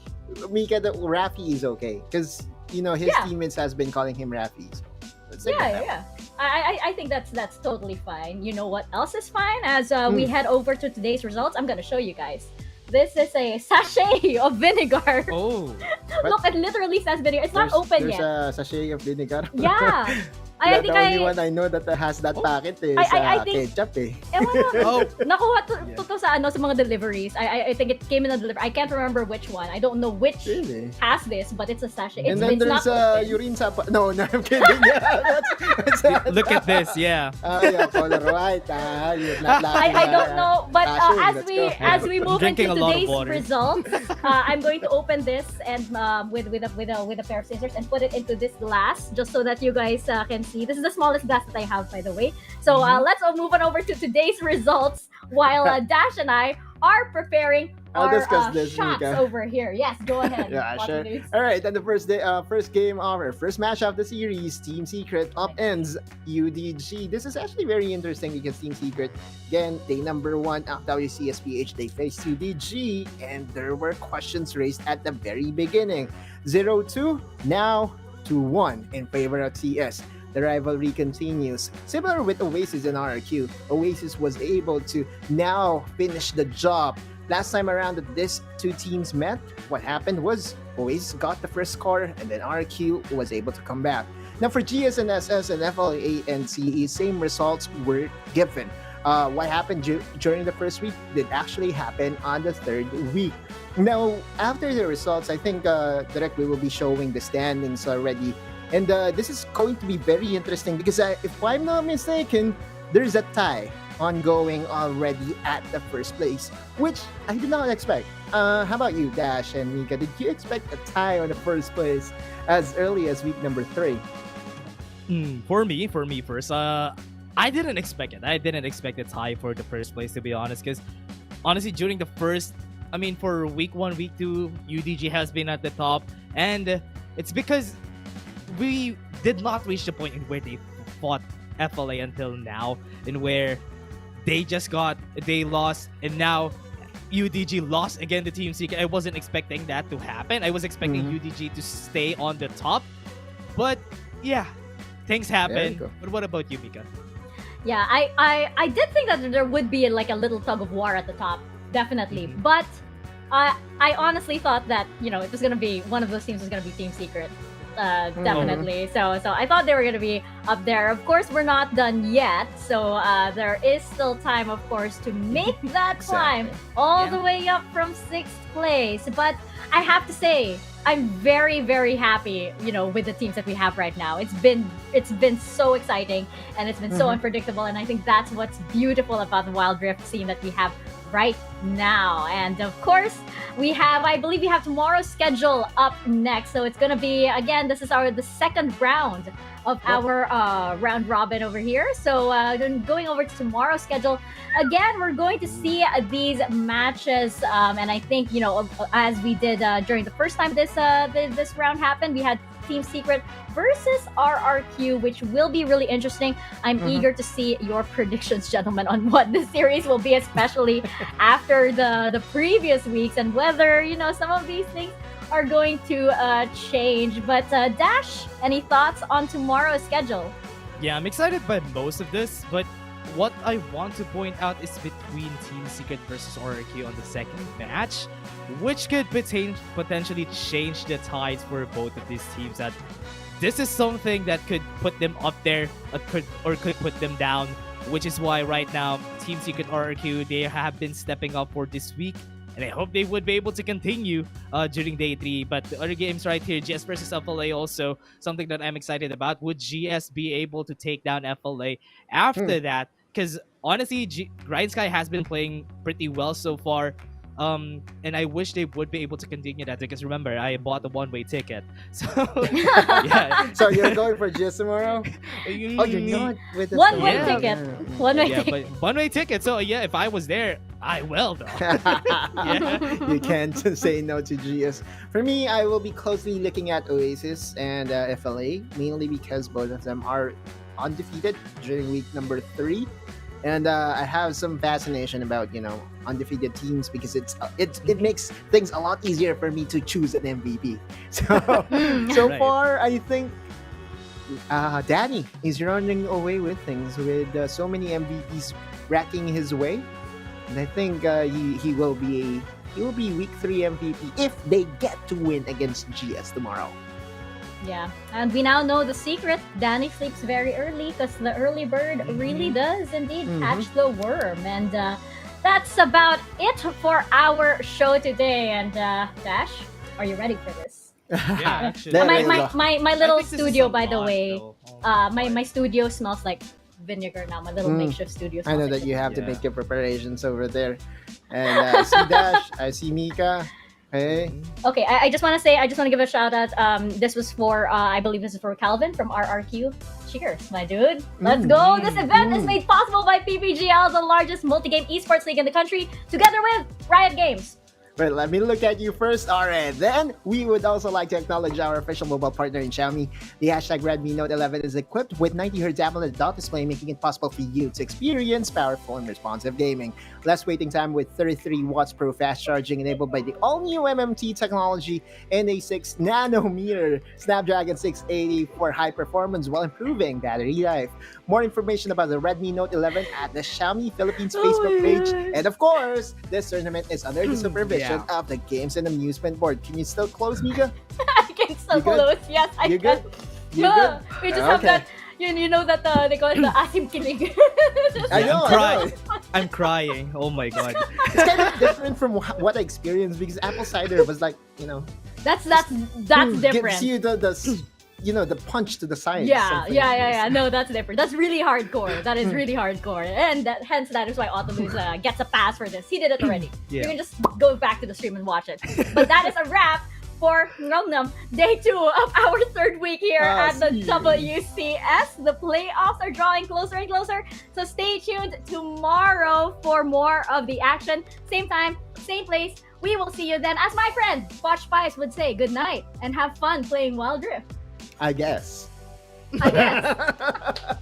Mika, that Rafi is okay because his Yeah. teammates has been calling him Rafi. So let's take it that way. Yeah. I think that's totally fine. You know what else is fine? As we head over to today's results, I'm gonna show you guys. This is a sachet of vinegar. Oh, Look, it literally says vinegar. It's not open There's yet. a sachet of vinegar. Yeah. I think the only one I know that has that packet is I think- ketchup eh. Ewan ko. Oh. Nakuha to sa sa mga deliveries. I think it came in a delivery. I can't remember which one. I don't know which Really? has this, but it's a sachet. And then it's there's not open. urine sap. No, I'm kidding. Yeah, that's look at this. Yeah. yeah, color white. You're not laughing. I don't know, but Fashion, as let's we go. as we move Drinking into a lot of today's water. results, I'm going to open this and with a pair of scissors and put it into this glass just so that you guys can see. This is the smallest glass that I have, by the way. So let's all move on over to today's results while Dash and I are preparing I'll our discuss this, shots Mika. over here. Yes, go ahead. Yeah, What sure. it is. All right, then the first game of our first match of the series, Team Secret upends UDG. This is actually very interesting because Team Secret, again, day number 1 of WCSPH, they faced UDG, and there were questions raised at the very beginning. 0-2, now 2-1 in favor of CS. The rivalry continues. Similar with Oasis and RRQ, Oasis was able to now finish the job. Last time around that these two teams met, what happened was Oasis got the first score and then RQ was able to come back. Now for GS and SS and FLA and CE, same results were given. What happened during the first week did actually happen on the third week. Now, after the results, I think directly will be showing the standings already. And this is going to be very interesting because if I'm not mistaken, there's a tie ongoing already at the first place, which I did not expect. How about you, Dash and Mika? Did you expect a tie on the first place as early as week number 3? For me first, I didn't expect it. I didn't expect a tie for the first place, to be honest, because honestly, during the first, for week 1, week 2, UDG has been at the top, and it's because we did not reach the point in where they fought FLA until now, in where they lost, and now UDG lost again to Team Secret. I wasn't expecting that to happen. I was expecting UDG to stay on the top, but yeah, things There you happen. go. But what about you, Mika? Yeah, I did think that there would be like a little tug of war at the top, definitely. But I honestly thought that it was gonna be one of those teams was gonna be Team Secret, definitely. So I thought they were gonna be up there. Of course, we're not done yet, so there is still time, of course, to make that climb all the way up from 6th place. But I have to say, I'm very, very happy, with the teams that we have right now. It's been so exciting and it's been so unpredictable, and I think that's what's beautiful about the Wildrift scene that we have right now. And of course, I believe we have tomorrow's schedule up next. So it's gonna be, again, this is the second round of our round robin over here. So then going over to tomorrow's schedule, again, we're going to see these matches, and I think as we did during the first time this round happened, we had Team Secret versus RRQ, which will be really interesting. I'm eager to see your predictions, gentlemen, on what the series will be, especially after the previous weeks, and whether some of these things are going to change. But Dash, any thoughts on tomorrow's schedule? Yeah, I'm excited by most of this, but what I want to point out is between Team Secret versus RRQ on the second match, which could potentially change the tides for both of these teams. That this is something that could put them up there, or could put them down, which is why right now Team Secret RRQ, they have been stepping up for this week, and I hope they would be able to continue during day 3. But the other games right here, GS versus FLA, also something that I'm excited about. Would GS be able to take down FLA after that? Because honestly, Grindsky has been playing pretty well so far. And I wish they would be able to continue that, because remember, I bought a one-way ticket. So yeah. So you're going for GS tomorrow? Oh, you're not with us One-way tomorrow. ticket. Yeah. One-way Yeah, ticket. but one-way ticket. So yeah, if I was there, I will though. You can't say no to GS. For me, I will be closely looking at Oasis and FLA, mainly because both of them are undefeated during week number 3. And I have some fascination about undefeated teams because it makes things a lot easier for me to choose an MVP. So Right. far, I think Danny is running away with things with so many MVPs racking his way, and I think he will be week 3 MVP if they get to win against GS tomorrow. Yeah, and we now know the secret. Danny sleeps very early because the early bird really does indeed catch the worm. And that's about it for our show today. And Dash, are you ready for this? Yeah, actually. There my, you my, go. my, my I little think this is studio, a by the lot, way, though. Oh, my studio smells like vinegar now. My little makeshift studio. I Smells know like that you have to Yeah. make your preparations over there. And I see Dash, I see Mika. Hey, Okay, I just want to say, I just want to give a shout out. This was for, I believe this is for Calvin from RRQ. Cheers, my dude. Let's go. This event is made possible by PPGL, the largest multi-game esports league in the country, together with Riot Games. Well, let me look at you first, Oren. Then, we would also like to acknowledge our official mobile partner in Xiaomi. The hashtag Redmi Note 11 is equipped with 90Hz AMOLED dot display, making it possible for you to experience powerful and responsive gaming. Less waiting time with 33 watts pro fast charging enabled by the all-new MMT technology and a 6nm Snapdragon 680 for high performance while improving battery life. More information about the Redmi Note 11 at the Xiaomi Philippines Facebook page. And of course, this tournament is under the supervision of the Games and Amusement Board. Can you still close, Mika? I can still You good? close. Yes, I You can. good? You good? We just have Okay. that. You know that they call it the asim kilig. I know, I'm I crying. know. I'm crying. Oh my god. It's kind of different from what I experienced because apple cider was like, That's gives different. you the punch to the side. Yeah. No, that's different. That's really hardcore. That is really hardcore, and hence that is why Autolus gets a pass for this. He did it already. Yeah. You can just go back to the stream and watch it. But that is a wrap for Ngnam, day 2 of our 3rd week here at the WCS. The playoffs are drawing closer and closer, so stay tuned tomorrow for more of the action. Same time, same place. We will see you then. As my friend Watch Spice would say, good night and have fun playing Wildrift. I guess. I guess.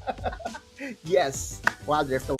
Yes. Wildrift.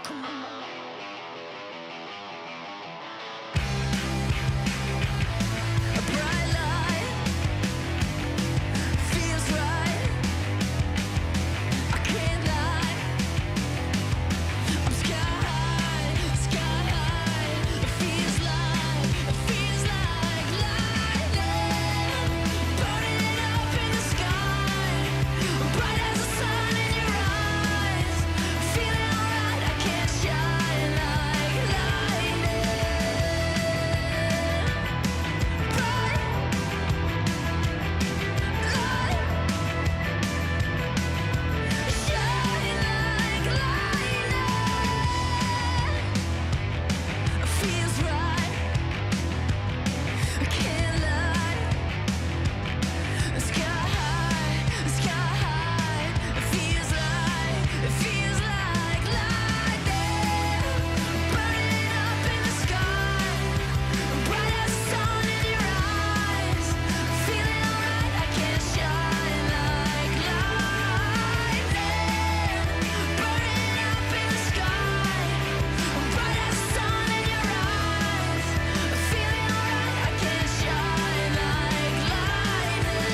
A bright light feels right. I can't lie. I'm sky high, sky high. It feels like lightning, burning up in the sky, bright as the sun in your eyes. Feeling alright, I can't shine like lightning. Bright light, shine like lightning. Feels right. I can't lie. Sky high, sky high. It feels like lightning, burning up in the sky, bright as the sun in your eyes. Feeling alright, I can't shine like lightning, burning up in the sky, bright as the sun in your eyes. Feeling alright, I can't shine like lightning.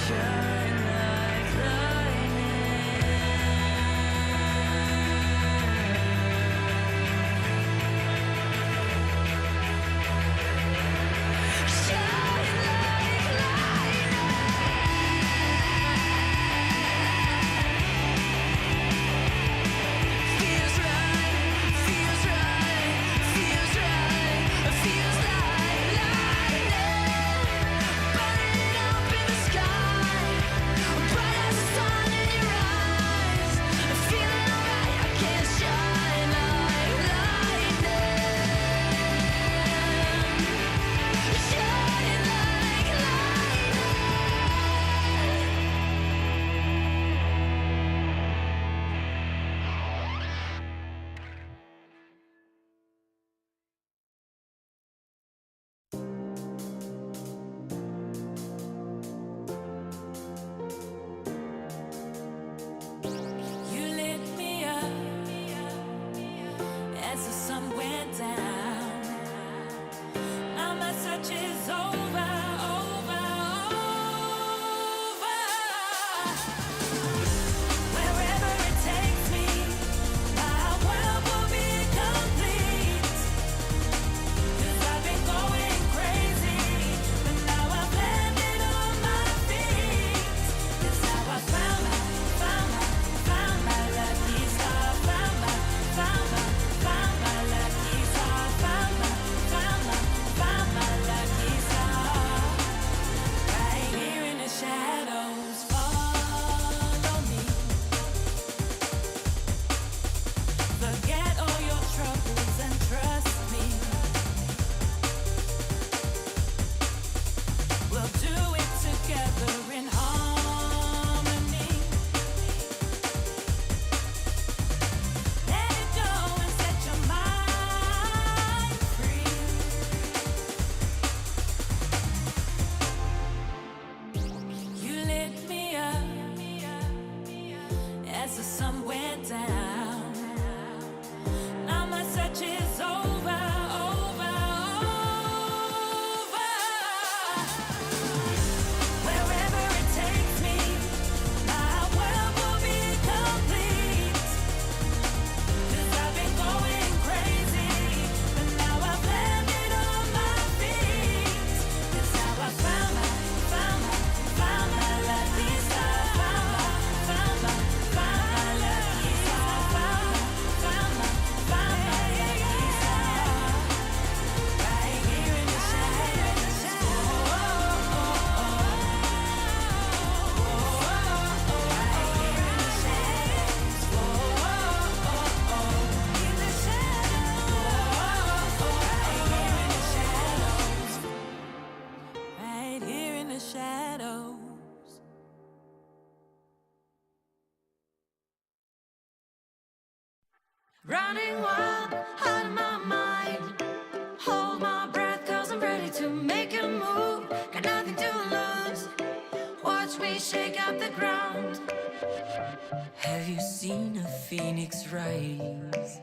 Shine like lightning. Shine like feels right, feels right, feels right. It feels like lightning, burning up in the sky, bright as the sun in your eyes. Feeling alright, I can't shine like lightning. Shine like you lit me up as the sun went down. Now my search is over, over, over. Wherever it takes me, my world will be complete. 'Cause I've been going crazy, but now I've landed on my feet. 'Cause now I found my lucky star. Found my lucky star. Found my lucky star. Right here in the shadows, follow me. Forget all your troubles and trust me. We'll do it together in harmony. Let it go and set your mind free. You lit me up as the sun went down. Now my search is over, over, over. Wherever it takes me, my world will be complete. 'Cause I've been going crazy, but now I've landed on my feet. 'Cause now I found my lucky star. Found my lucky star. Found my lucky star. Right here in the shadows. Right here in the shadows. In the shadows. Right here in the shadows. Running wild out of my mind. Hold my breath, 'cause I'm ready to make a move. Got at the ground. Have you seen a phoenix rise?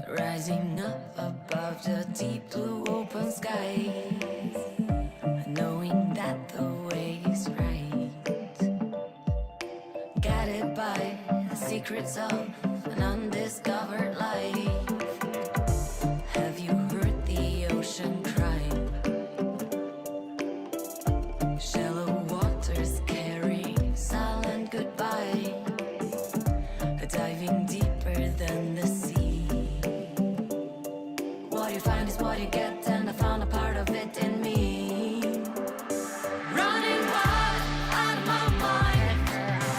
Rising up above the deep blue open skies, knowing that the way is right, guided by the secrets of an undiscovered life. Have you heard the ocean cry? Shallow waters carry silent goodbye, diving deeper than the sea. What you find is what you get, and I find